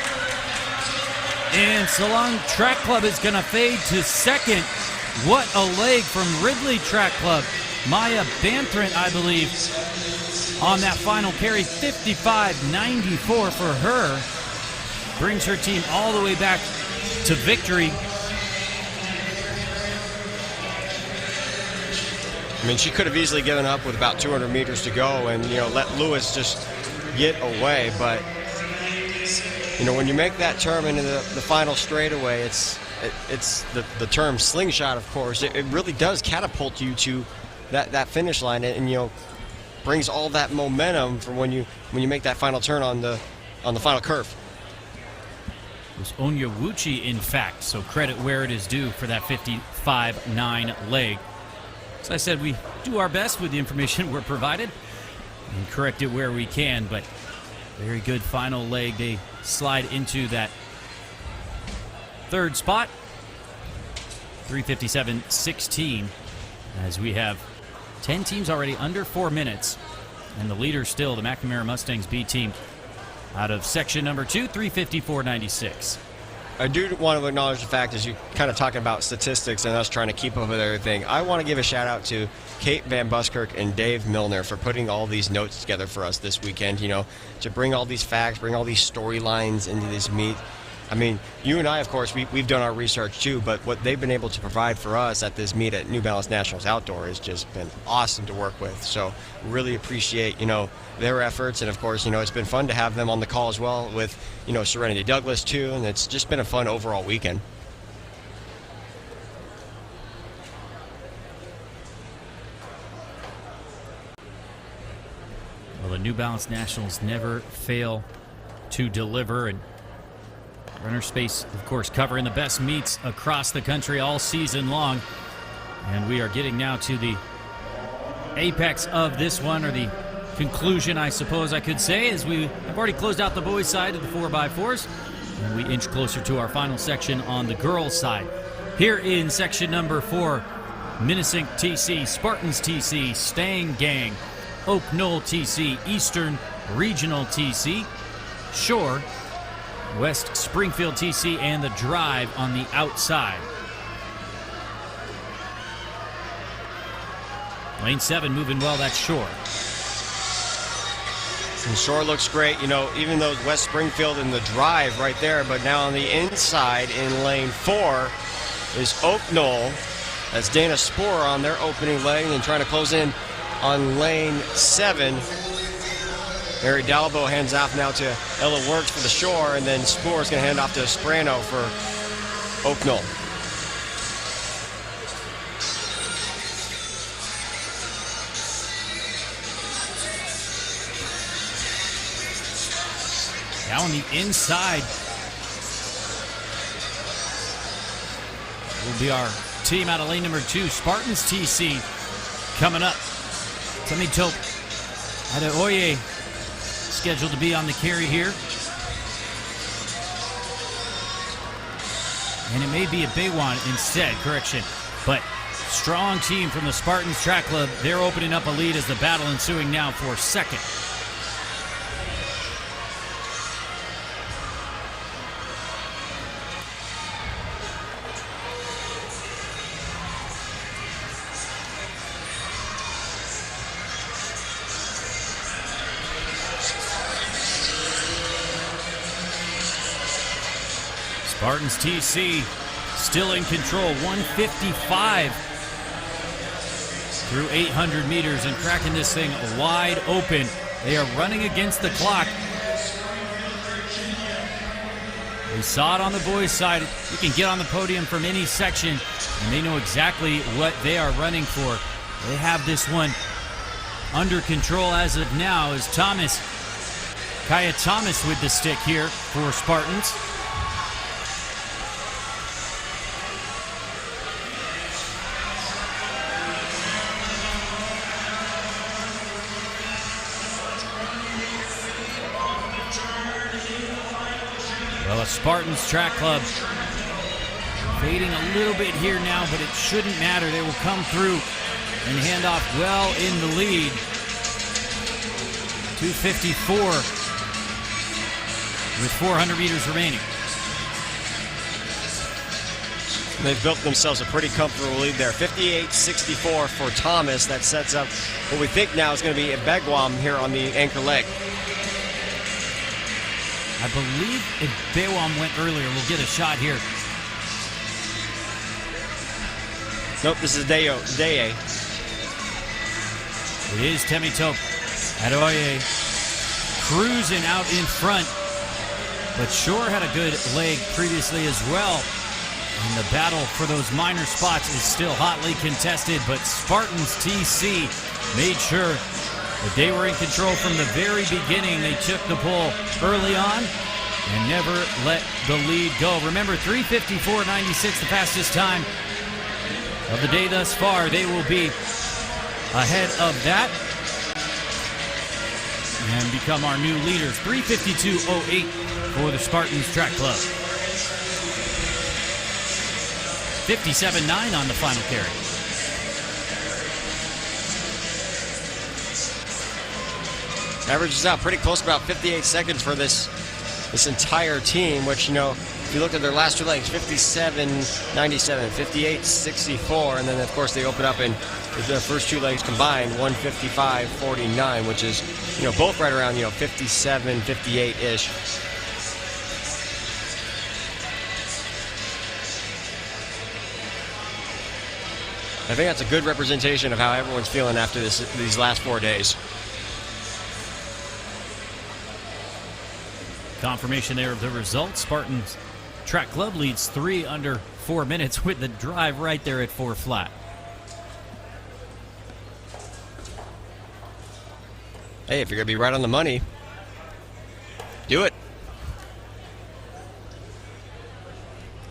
And Salon Track Club is going to fade to second. What a leg from Ridley Track Club. Maya Bantrant, I believe, on that final carry. 55.94 for her. Brings her team all the way back to victory. I mean, she could have easily given up with about 200 meters to go and, let Lewis just get away. But, when you make that turn into the final straightaway, it's the term slingshot, of course. It really does catapult you to that finish line and brings all that momentum from when you make that final turn on the final curve. It was Onyewuchi, in fact, so credit where it is due for that 55.9 leg. As I said, we do our best with the information we're provided and correct it where we can, but very good final leg. They slide into that third spot, 3:57.16, as we have 10 teams already under 4 minutes, and the leader still, the McNamara Mustangs B team, out of section number 2, 3:54.96. I do want to acknowledge the fact, as you kind of talking about statistics and us trying to keep up with everything, I want to give a shout out to Kate Van Buskirk and Dave Milner for putting all these notes together for us this weekend, to bring all these facts, bring all these storylines into this meet. I mean, you and I, of course, we've done our research too, but what they've been able to provide for us at this meet at New Balance Nationals Outdoor has just been awesome to work with. So really appreciate, their efforts. And of course, it's been fun to have them on the call as well with, Serenity Douglas too. And it's just been a fun overall weekend. Well, the New Balance Nationals never fail to deliver, and Runner Space, of course, covering the best meets across the country all season long. And we are getting now to the apex of this one, or the conclusion, I suppose I could say, as we have already closed out the boys' side of the 4x4s, and we inch closer to our final section on the girls' side. Here in section number 4, Minisink TC, Spartans TC, Stang Gang, Oak Knoll TC, Eastern Regional TC, Shore, West Springfield TC, and the Drive on the outside. Lane 7 moving well, that's Shore. And Shore looks great, even though West Springfield and the Drive right there, but now on the inside in lane 4 is Oak Knoll. That's Dana Sporer on their opening leg and trying to close in on lane 7. Mary Dalbo hands off now to Ella Works for the Shore, and then Spore's going to hand off to Sprano for Oak Knoll. Now on the inside will be our team out of lane number 2, Spartans TC, coming up. Temi Tope Adeoye scheduled to be on the carry here. And it may be a Baywan instead, correction. But strong team from the Spartans Track Club. They're opening up a lead as the battle ensuing now for second. Spartans TC still in control, 155 through 800 meters and cracking this thing wide open. They are running against the clock. We saw it on the boys' side. You can get on the podium from any section, and they know exactly what they are running for. They have this one under control as of now as Kaya Thomas with the stick here for Spartans. Well, a Spartans Track Club fading a little bit here now, but it shouldn't matter. They will come through and hand off well in the lead. 2:54 with 400 meters remaining. They've built themselves a pretty comfortable lead there. 58-64 for Thomas. That sets up what we think now is going to be a Begwam here on the anchor leg. I believe if Bewam went earlier, we'll get a shot here. Nope, this is Deye. It is Temitope Adoye cruising out in front, but Shore had a good leg previously as well. And the battle for those minor spots is still hotly contested, but Spartans TC made sure that they were in control from the very beginning. They took the pole early on and never let the lead go. Remember, 3:54.96, the fastest time of the day thus far. They will be ahead of that and become our new leaders. 3:52.08 for the Spartans Track Club. 57.9 on the final carry. Averages out pretty close, about 58 seconds for this entire team, which, you know, if you look at their last two legs, 57.97, 58.64, and then, of course, they open up in their first two legs combined, 155.49, which is, you know, both right around, you know, 57, 58-ish. I think that's a good representation of how everyone's feeling after these last 4 days. Confirmation there of the results. Spartans Track Club leads 3 under 4 minutes with the drive right there at 4 flat. Hey, if you're going to be right on the money, do it.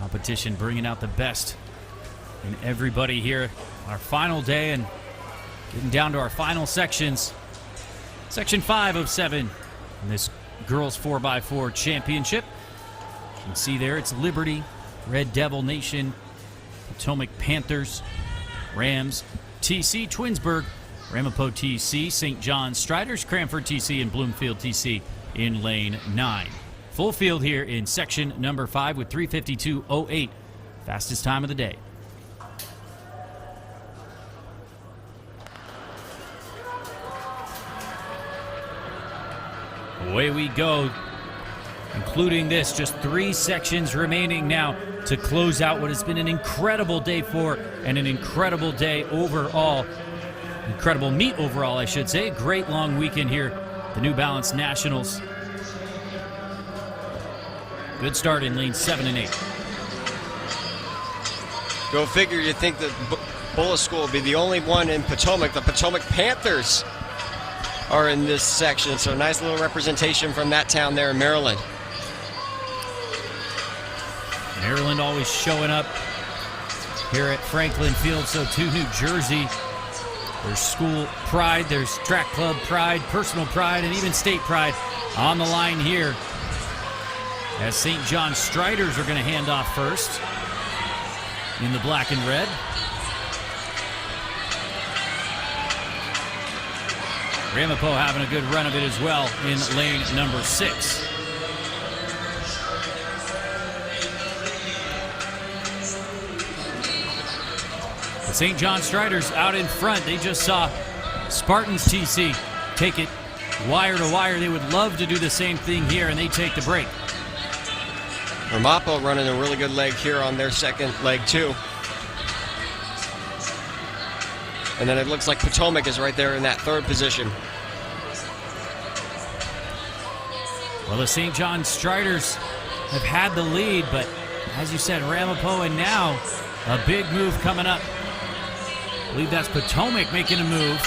Competition bringing out the best in everybody here. Our final day and getting down to our final sections. Section 5 of 7 in this Girls 4x4 Championship. You can see there it's Liberty, Red Devil Nation, Potomac Panthers, Rams, TC, Twinsburg, Ramapo TC, St. John's Striders, Cranford TC, and Bloomfield TC in lane 9. Full field here in section number 5 with 3:52.08. Fastest time of the day. Away we go, including this. Just 3 sections remaining now to close out what has been an incredible day 4 and an incredible day overall. Incredible meet overall, I should say. Great long weekend here, the New Balance Nationals. Good start in lanes 7 and 8. Go figure, you think that Bullis School will be the only one in Potomac. The Potomac Panthers are in this section, so nice little representation from that town there in Maryland. Maryland always showing up here at Franklin Field, so too New Jersey. There's school pride, there's track club pride, personal pride, and even state pride on the line here. As St. John's Striders are going to hand off first in the black and red. Ramapo having a good run of it as well in lane number 6. The St. John Striders out in front. They just saw Spartans TC take it wire to wire. They would love to do the same thing here, and they take the break. Ramapo running a really good leg here on their second leg too. And then it looks like Potomac is right there in that third position. Well, the St. John Striders have had the lead, but as you said, Ramapo, and now a big move coming up. I believe that's Potomac making a move.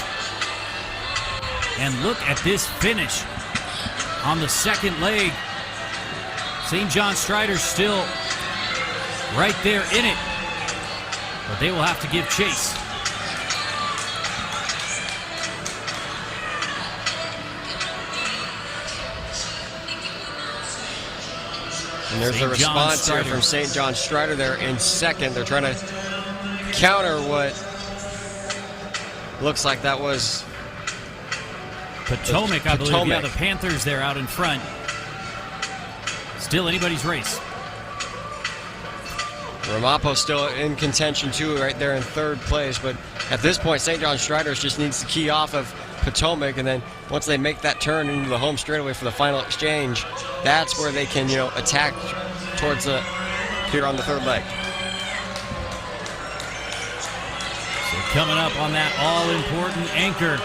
And look at this finish on the second leg. St. John Striders still right there in it, but they will have to give chase. And there's a response here from St. John Strider there in second. They're trying to counter what looks like that was Potomac, I believe. Yeah, the Panthers there out in front. Still anybody's race. Ramapo still in contention too, right there in third place. But at this point, St. John Striders just needs to key off of Potomac, and then once they make that turn into the home straightaway for the final exchange, that's where they can, attack towards here on the third leg. So coming up on that all-important anchor,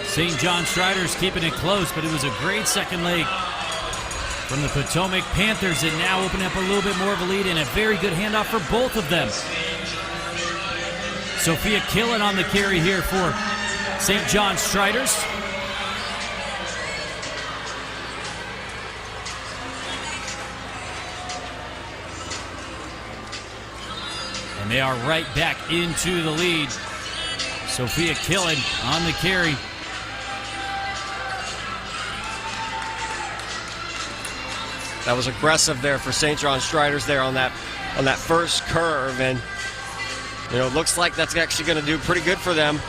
St. John Striders keeping it close, but it was a great second leg from the Potomac Panthers, and now opening up a little bit more of a lead, and a very good handoff for both of them. Sophia Killen on the carry here for St. John Striders. And they are right back into the lead. Sophia Killen on the carry. That was aggressive there for St. John Striders there on that first curve, and it looks like that's actually going to do pretty good for them.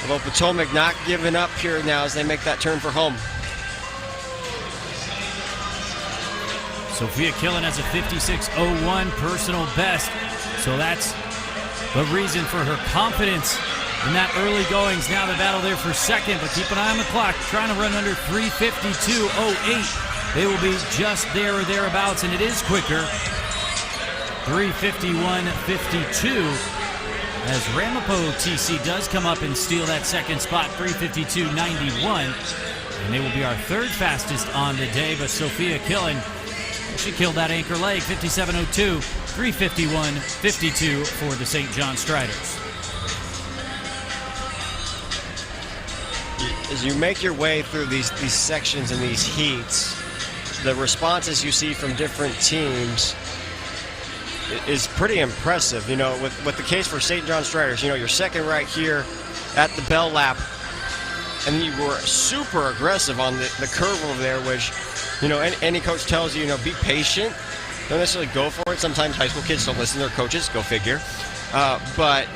Although Potomac not giving up here now as they make that turn for home. Sophia Killen has a 56.01 personal best, so that's the reason for her confidence in that early goings. Now the battle there for second, but keep an eye on the clock, trying to run under 3:52.08. They will be just there or thereabouts, and it is quicker. 3:51.52 as Ramapo TC does come up and steal that second spot, 3:52.91. And they will be our third fastest on the day, but Sophia Killen, she killed that anchor leg, 57.02, 3:51.52 for the St. John Striders. As you make your way through these sections and these heats, the responses you see from different teams is pretty impressive. With the case for St. John Striders, your second right here at the bell lap, and you were super aggressive on the curve over there, which, any coach tells you, be patient. Don't necessarily go for it. Sometimes high school kids don't listen to their coaches, go figure. But,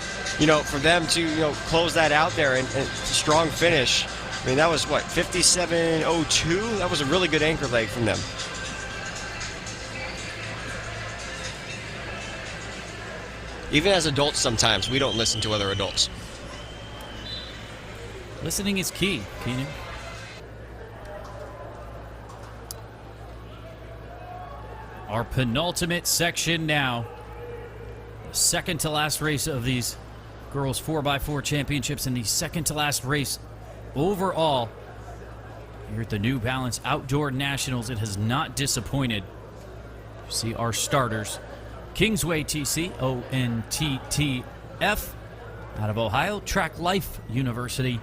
for them to, close that out there and strong finish, that was, 57.02? That was a really good anchor leg from them. Even as adults, sometimes we don't listen to other adults. Listening is key, Keenan. Our penultimate section now. The second to last race of these girls 4x4 championships, and the second to last race overall here at the New Balance Outdoor Nationals. It has not disappointed. You see our starters. Kingsway TC, ONTTF, out of Ohio. Track Life University.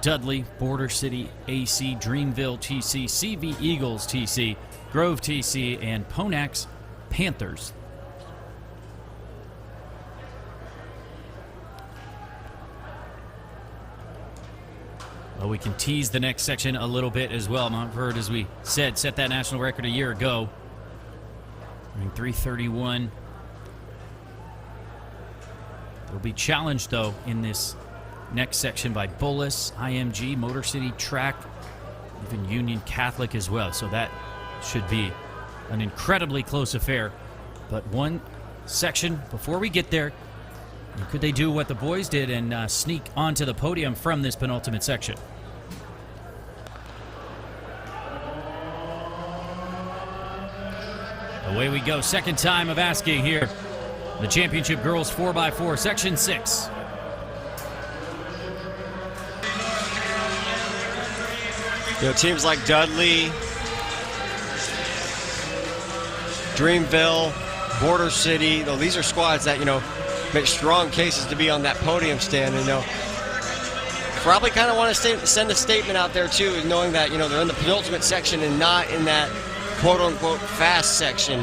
Dudley, Border City AC, Dreamville TC, CV Eagles TC, Grove TC, and Ponax Panthers. Well, we can tease the next section a little bit as well. Montford, as we said, set that national record a year ago. 3:31. They'll be challenged, though, in this next section by Bullis, IMG, Motor City Track, even Union Catholic as well. So that should be an incredibly close affair. But one section before we get there, could they do what the boys did and sneak onto the podium from this penultimate section? Away we go. Second time of asking here. The championship girls 4x4, section 6. You know, teams like Dudley, Dreamville, Border City, these are squads that, make strong cases to be on that podium stand. And, probably kind of want to send a statement out there, too, knowing that, they're in the penultimate section and not in that quote-unquote fast section.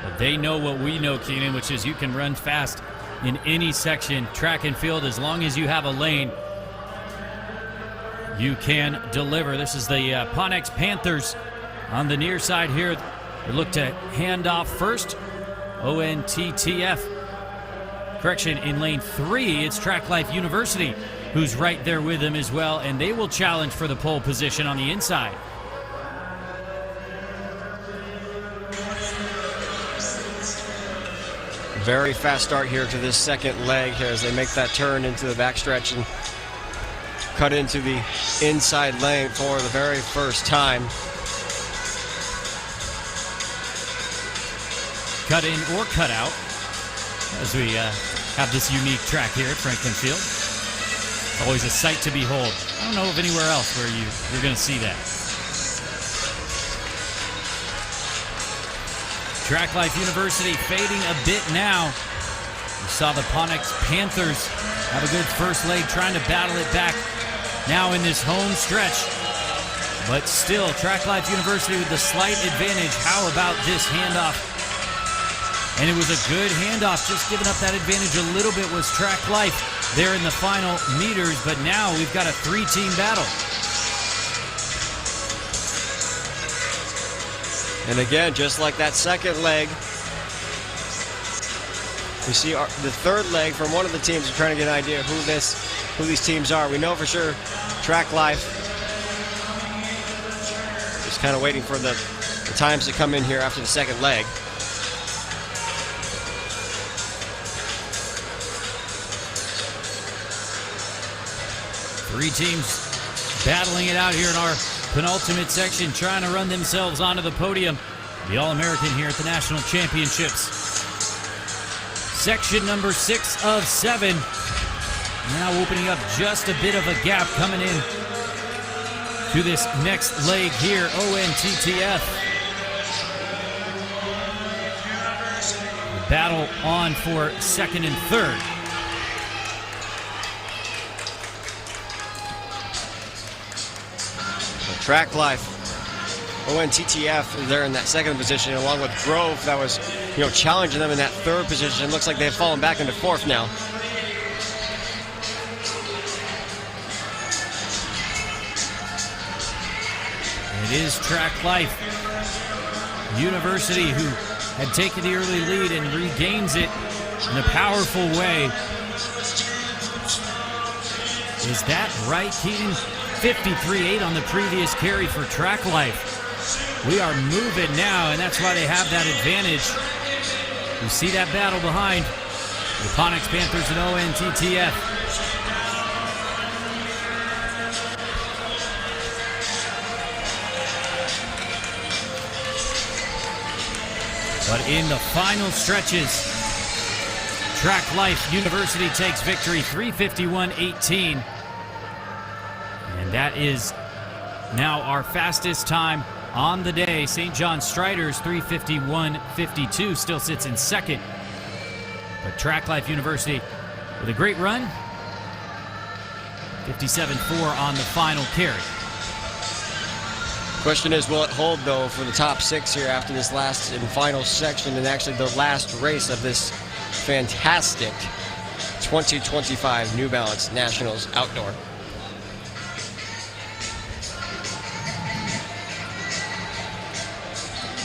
But they know what we know, Keenan, which is you can run fast in any section, track and field, as long as you have a lane. You can deliver. This is the Pontiac Panthers on the near side here. They look to hand off first. ONTTF. Correction, in lane 3, it's Track Life University, who's right there with them as well, and they will challenge for the pole position on the inside. Very fast start here to this second leg here as they make that turn into the backstretch and cut into the inside lane for the very first time. Cut in or cut out, as we have this unique track here at Franklin Field. Always a sight to behold. I don't know of anywhere else where you're going to see that. Track Life University fading a bit now. We saw the Pontiac Panthers have a good first leg, trying to battle it back now in this home stretch. But still, Track Life University with the slight advantage. How about this handoff? And it was a good handoff. Just giving up that advantage a little bit was Track Life there in the final meters. But now we've got a 3-team battle. And again, just like that second leg, we see the third leg from one of the teams. We're trying to get an idea of who these teams are. We know for sure Track Life. Just kind of waiting for the times to come in here after the second leg. Three teams battling it out here in our penultimate section, trying to run themselves onto the podium. The All-American here at the National Championships. Section number 6 of 7. Now opening up just a bit of a gap coming in to this next leg here, ONTTF. The battle on for second and third. Track Life, ONTTF, they're in that second position, along with Grove, that was, challenging them in that third position. Looks like they've fallen back into fourth now. It is Track Life University who had taken the early lead and regains it in a powerful way. Is that right, Keaton? 53-8 on the previous carry for Track Life. We are moving now, and that's why they have that advantage. You see that battle behind the Pontiac Panthers and ONTTF. But in the final stretches, Track Life University takes victory 351-18. And that is now our fastest time on the day. St. John Striders 351.52 still sits in second. But Track Life University with a great run. 57.4 on the final carry. Question is, will it hold, though, for the top 6 here after this last and final section and actually the last race of this fantastic 2025 New Balance Nationals Outdoor?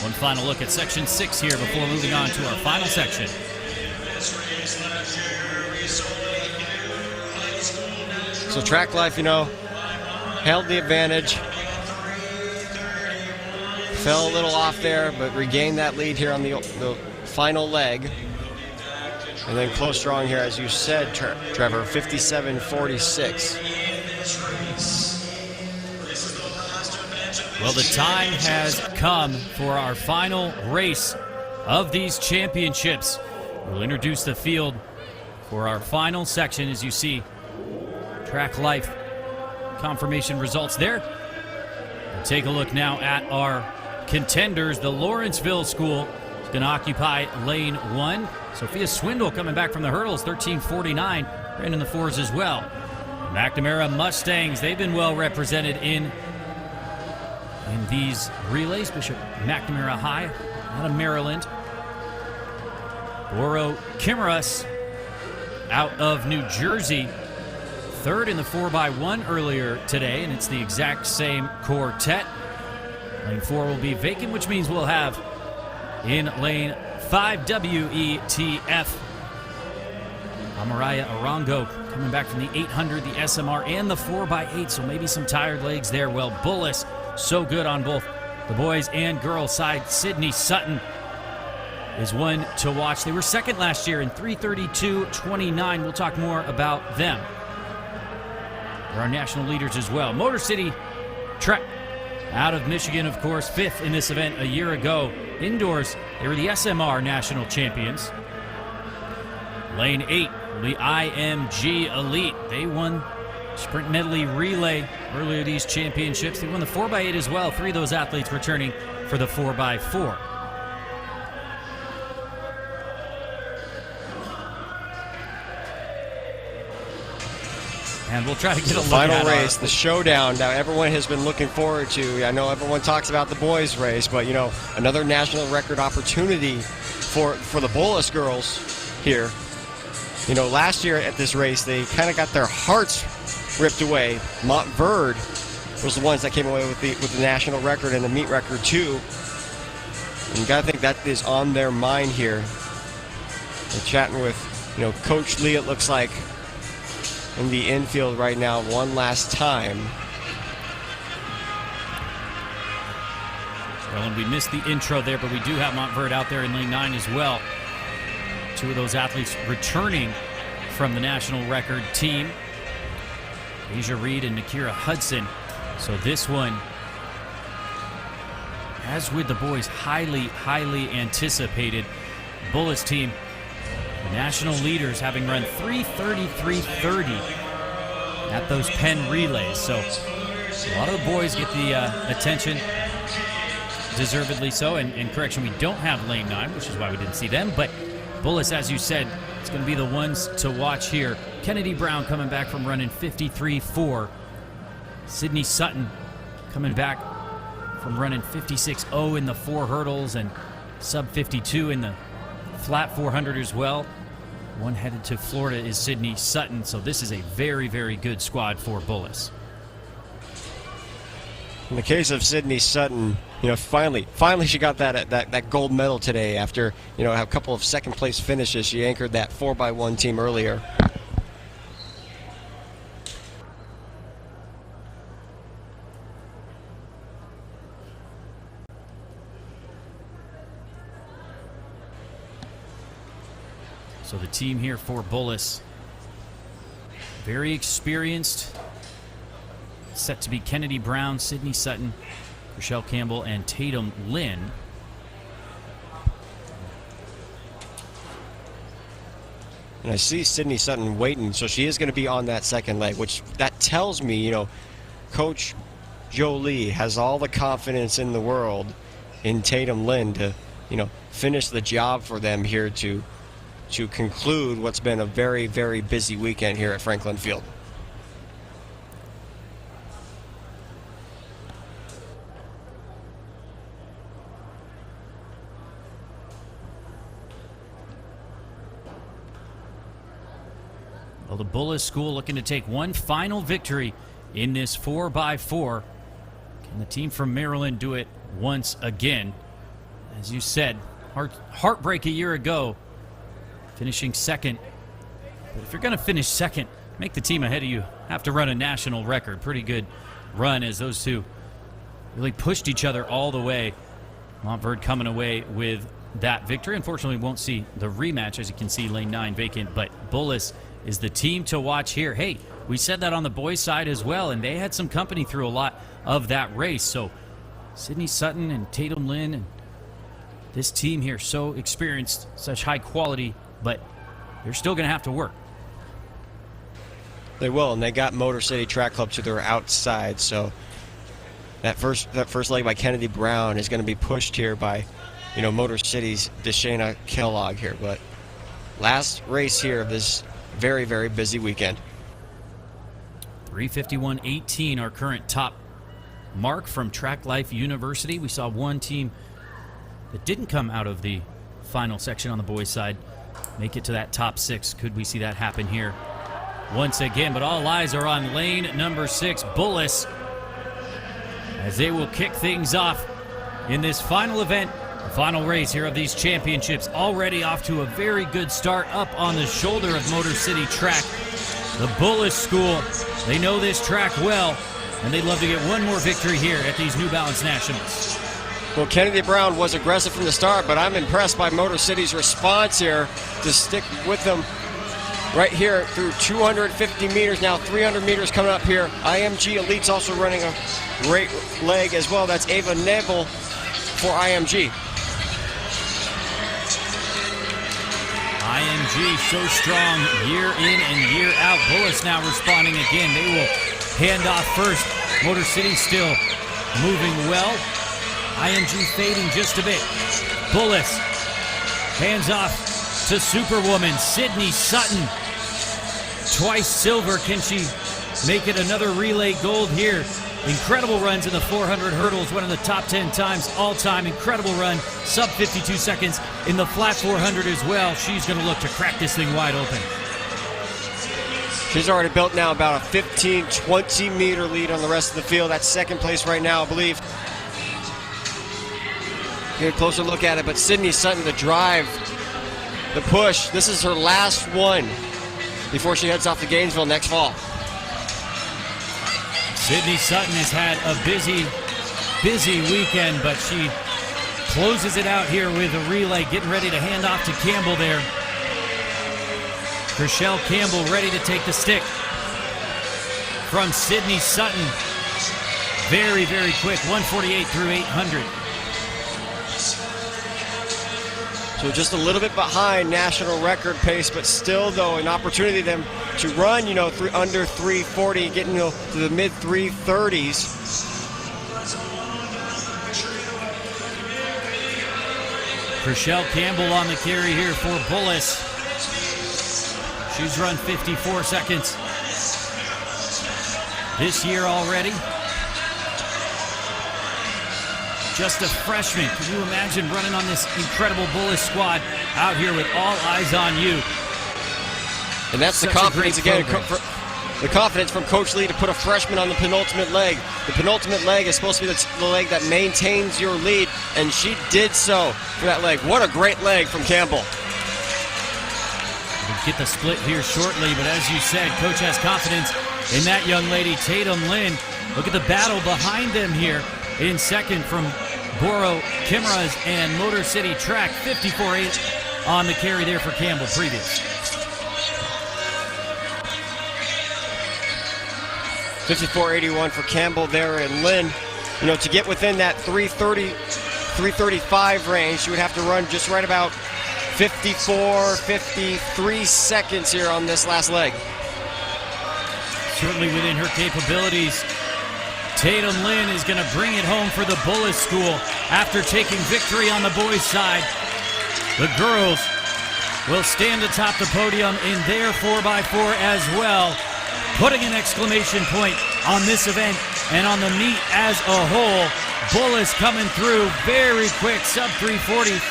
One final look at Section 6 here before moving on to our final section. So Track Life, held the advantage. Fell a little off there, but regained that lead here on the final leg. And then close strong here, as you said, Trevor, 57-46. Well, the time has come for our final race of these championships. We'll introduce the field for our final section. As you see, Track Life confirmation results there. We'll take a look now at our contenders. The Lawrenceville School is going to occupy lane 1. Sophia Swindle coming back from the hurdles, 13:49, ran in the 4s as well. McNamara Mustangs, they've been well represented in these relays. Bishop McNamara High out of Maryland. Boro Kimaras out of New Jersey, 3rd in the 4x1 earlier today, and it's the exact same quartet. Lane 4 will be vacant, which means we'll have in lane 5 WETF Amaraya Arango coming back from the 800, the SMR, and the 4x8, so maybe some tired legs there. Well, Bullis, so good on both the boys and girls side. Sydney Sutton is one to watch. They were second last year in 3:32.29. We'll talk more about them. They're our national leaders as well. Motor City Trek out of Michigan, of course, 5th in this event a year ago. Indoors, they were the SMR national champions. Lane 8, the IMG Elite. They won sprint medley relay earlier these championships. They won the 4x8 as well. 3 of those athletes returning for the 4x4. And we'll try to get a look final at race, the showdown that everyone has been looking forward to. I know everyone talks about the boys' race, but you know, another national record opportunity for the Bullis girls here. You know, last year at this race, they kind of got their hearts ripped away. Montverde was the ones that came away with the national record and the meet record too. And you got to think that is on their mind here. They're chatting with, you know, Coach Lee, it looks like, in the infield right now one last time. Well, and we missed the intro there, but we do have Montverde out there in lane 9 as well. 2 of those athletes returning from the national record team. Asia Reed and Nakira Hudson. So this one, as with the boys, highly anticipated. Bullis team, the national leaders, having run 3:33.30 at those Penn relays. So a lot of the boys get the attention, deservedly so. And correction, we don't have lane 9, which is why we didn't see them. But Bullis, as you said, it's going to be the ones to watch here. Kennedy Brown coming back from running 53.4. Sydney Sutton coming back from running 56.0 in the 4 hurdles and sub 52 in the flat 400 as well. One headed to Florida is Sydney Sutton, so this is a very good squad for Bullis. In the case of Sydney Sutton, you know, finally she got that gold medal today after, you know, a couple of second place finishes. She anchored that 4x1 team earlier. So the team here for Bullis, very experienced, set to be Kennedy Brown, Sydney Sutton, Rochelle Campbell, and Tatum Lynn. And I see Sydney Sutton waiting, so she is going to be on that second leg, which that tells me, you know, Coach Joe Lee has all the confidence in the world in Tatum Lynn to, you know, finish the job for them here to conclude what's been a very busy weekend here at Franklin Field. Well, the Bullis school looking to take one final victory in this 4x4. Can the team from Maryland do it once again? As you said, heartbreak a year ago, finishing second. But if you're going to finish second, make the team ahead of you have to run a national record. Pretty good run as those two really pushed each other all the way. Montverde coming away with that victory. Unfortunately, we won't see the rematch. As you can see, lane 9 vacant, but Bullis is the team to watch here. Hey, we said that on the boys' side as well, and they had some company through a lot of that race. So Sydney Sutton and Tatum Lynn and this team here, so experienced, such high quality, but they're still going to have to work. They will, and they got Motor City Track Club to their outside, so that first leg by Kennedy Brown is going to be pushed here by, Motor City's Deshana Kellogg here. But last race here of this very, very busy weekend. 3:51.18, our current top mark from Track Life University. We saw one team that didn't come out of the final section on the boys' side make it to that top 6. Could we see that happen here once again? But all eyes are on lane number 6, Bullis, as they will kick things off in this final event, the final race here of these championships. Already off to a very good start up on the shoulder of Motor City Track. The Bullis School, they know this track well, and they'd love to get one more victory here at these New Balance Nationals. Well, Kennedy Brown was aggressive from the start, but I'm impressed by Motor City's response here to stick with them right here through 250 meters, now 300 meters coming up here. IMG Elite's also running a great leg as well. That's Ava Nebel for IMG. IMG so strong year in and year out. Bullis now responding again. They will hand off first. Motor City still moving well. IMG fading just a bit. Bullis hands off to Superwoman Sydney Sutton. Twice silver. Can she make it another relay gold here? Incredible runs in the 400 hurdles, one of the top 10 times all-time. Incredible run, sub 52 seconds in the flat 400 as well. She's going to look to crack this thing wide open. She's already built now about a 15, 20-meter lead on the rest of the field. That's second place right now, I believe. Get a closer look at it, but Sydney Sutton, the drive, the push. This is her last one before she heads off to Gainesville next fall. Sydney Sutton has had a busy weekend, but she closes it out here with a relay, getting ready to hand off to Campbell there. Rochelle Campbell ready to take the stick from Sydney Sutton. Very, very quick, 148 through 800. So just a little bit behind national record pace, but still, though, an opportunity for them to run, under 340, getting to the mid 330s. Rochelle Campbell on the carry here for Bullis. She's run 54 seconds this year already. Just a freshman. Can you imagine running on this incredible Bullis squad out here with all eyes on you? And that's the confidence again. The confidence from Coach Lee to put a freshman on the penultimate leg. The penultimate leg is supposed to be the leg that maintains your lead, and she did so for that leg. What a great leg from Campbell. We'll get the split here shortly, but as you said, Coach has confidence in that young lady, Tatum Lynn. Look at the battle behind them here. In second from Boro Kimras and Motor City Track, 54.8 on the carry there for Campbell previous. 54.81 for Campbell there, and Lynn, to get within that 330, 335 range, she would have to run just right about 54, 53 seconds here on this last leg. Certainly within her capabilities. Tatum Lynn is going to bring it home for the Bullis School after taking victory on the boys' side. The girls will stand atop the podium in their 4x4 as well, putting an exclamation point on this event and on the meet as a whole. Bullis coming through very quick, sub 340,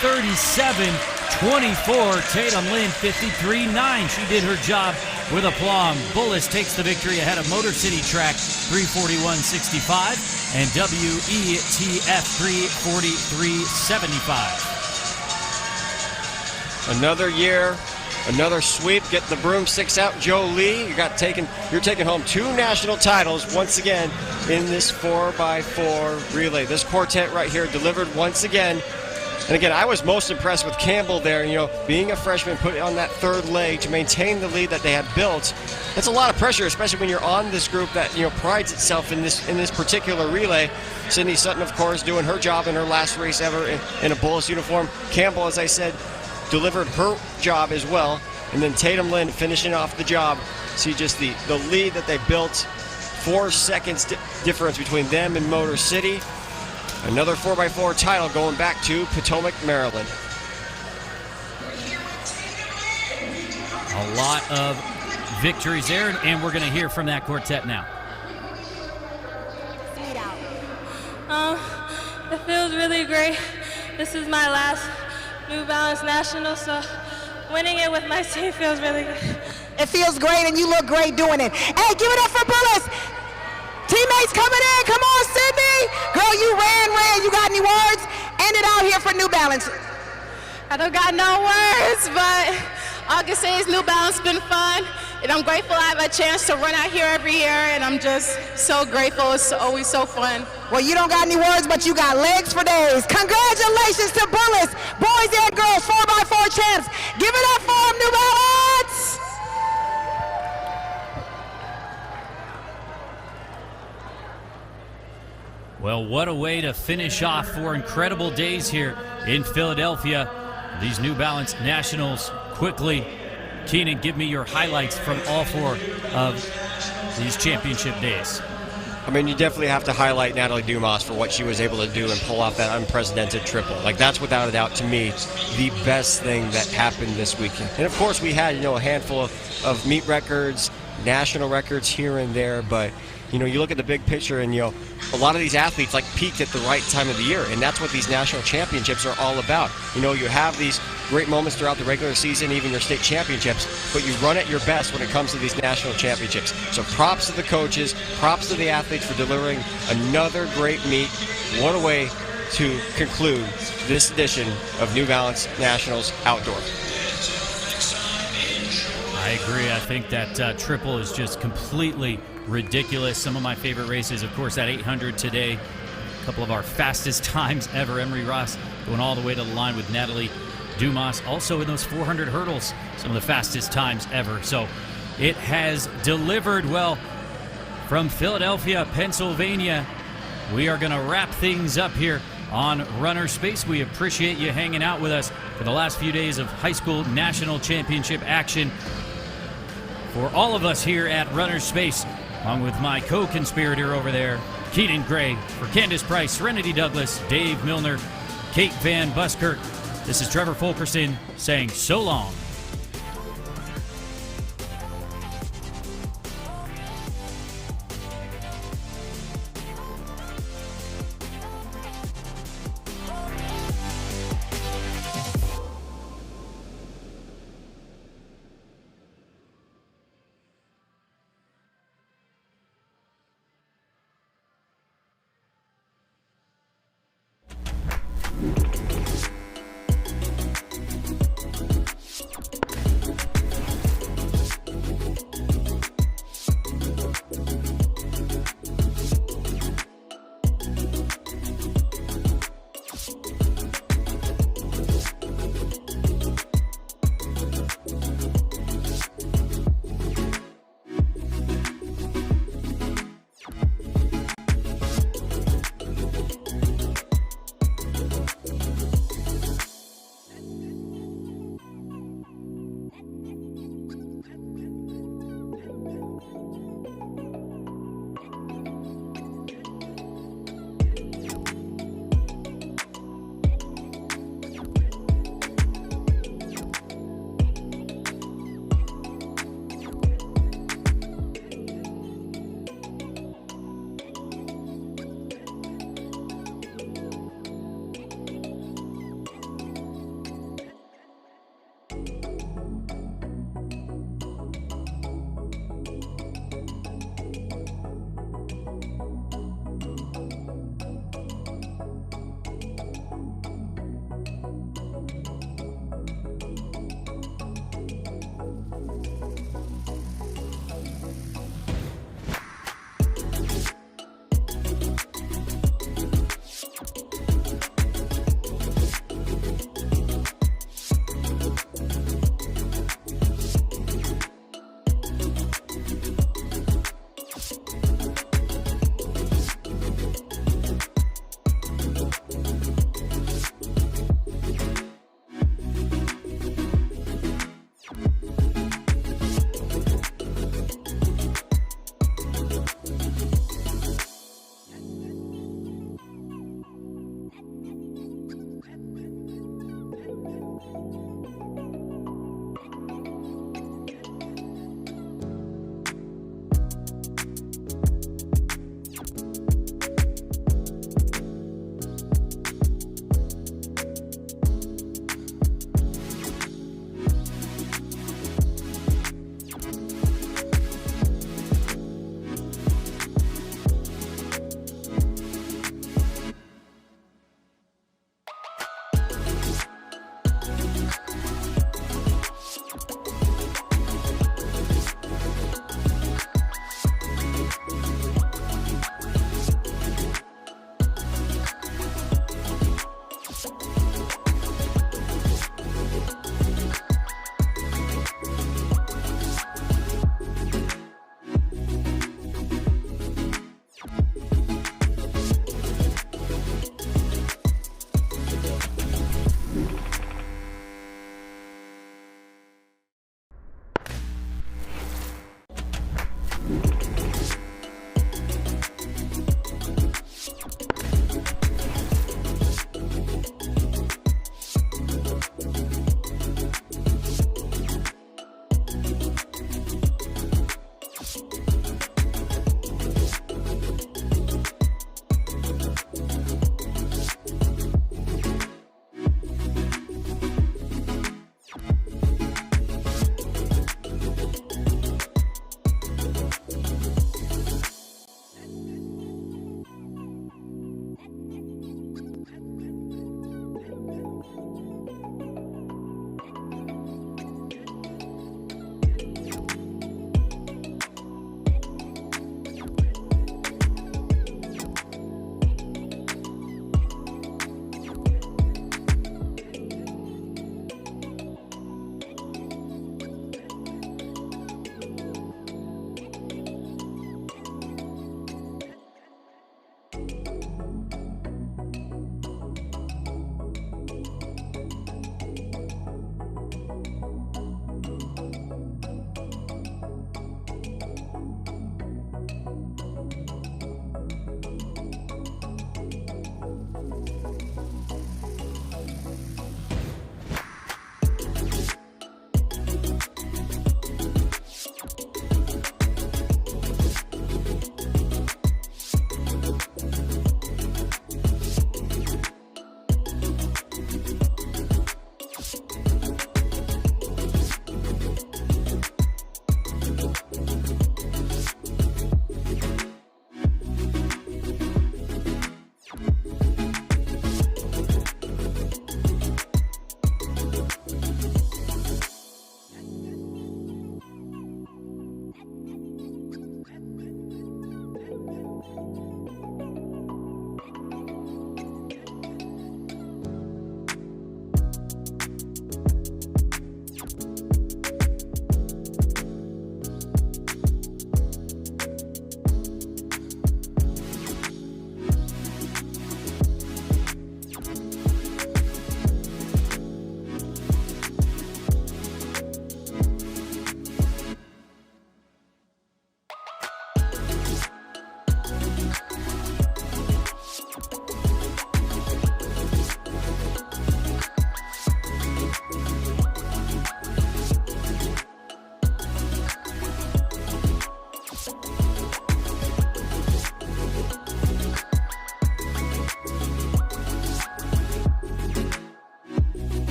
337.24. Tatum Lynn 53.9. She did her job with aplomb. Bullis takes the victory ahead of Motor City Track 341.65 and WETF 343.75. Another year, another sweep. Get the broomsticks out, Joe Lee. You're taking home 2 national titles once again in this 4x4 relay. This quartet right here delivered once again. And again, I was most impressed with Campbell there, being a freshman, put on that third leg to maintain the lead that they had built. That's a lot of pressure, especially when you're on this group that, prides itself in this particular relay. Sydney Sutton, of course, doing her job in her last race ever in a Bullis uniform. Campbell, as I said, delivered her job as well. And then Tatum Lynn finishing off the job. See just the lead that they built. 4 seconds difference between them and Motor City. Another 4x4 title going back to Potomac, Maryland. A lot of victories there, and we're going to hear from that quartet now. It feels really great. This is my last New Balance National, so winning it with my team feels really good. It feels great, and you look great doing it. Hey, give it up for Bullis. Teammates coming in. Come on, Sydney. Girl, you ran. You got any words? End it out here for New Balance. I don't got no words, but all I can say is New Balance been fun, and I'm grateful I have a chance to run out here every year, and I'm just so grateful. It's always so fun. Well, you don't got any words, but you got legs for days. Congratulations to Bullis, boys and girls 4x4 champs. Give it up for them, New Balance. Well, what a way to finish off 4 incredible days here in Philadelphia. These New Balance Nationals quickly. Keenan, give me your highlights from all 4 of these championship days. I mean, you definitely have to highlight Natalie Dumas for what she was able to do and pull off that unprecedented triple. Like, that's without a doubt, to me, the best thing that happened this weekend. And of course, we had, a handful of meet records, national records here and there, but you look at the big picture and, a lot of these athletes peaked at the right time of the year, and that's what these national championships are all about. You have these great moments throughout the regular season, even your state championships, but you run at your best when it comes to these national championships. So props to the coaches, props to the athletes for delivering another great meet. What a way to conclude this edition of New Balance Nationals Outdoor. I agree. I think that triple is just completely ridiculous. Some of my favorite races, of course, that 800 today. A couple of our fastest times ever. Emery Ross going all the way to the line with Natalie Dumas. Also in those 400 hurdles, some of the fastest times ever. So it has delivered. Well, from Philadelphia, Pennsylvania, we are going to wrap things up here on Runner Space. We appreciate you hanging out with us for the last few days of high school national championship action. For all of us here at Runner Space, along with my co-conspirator over there, Keaton Gray, for Candace Price, Serenity Douglas, Dave Milner, Kate Van Buskirk, this is Trevor Fulkerson saying so long.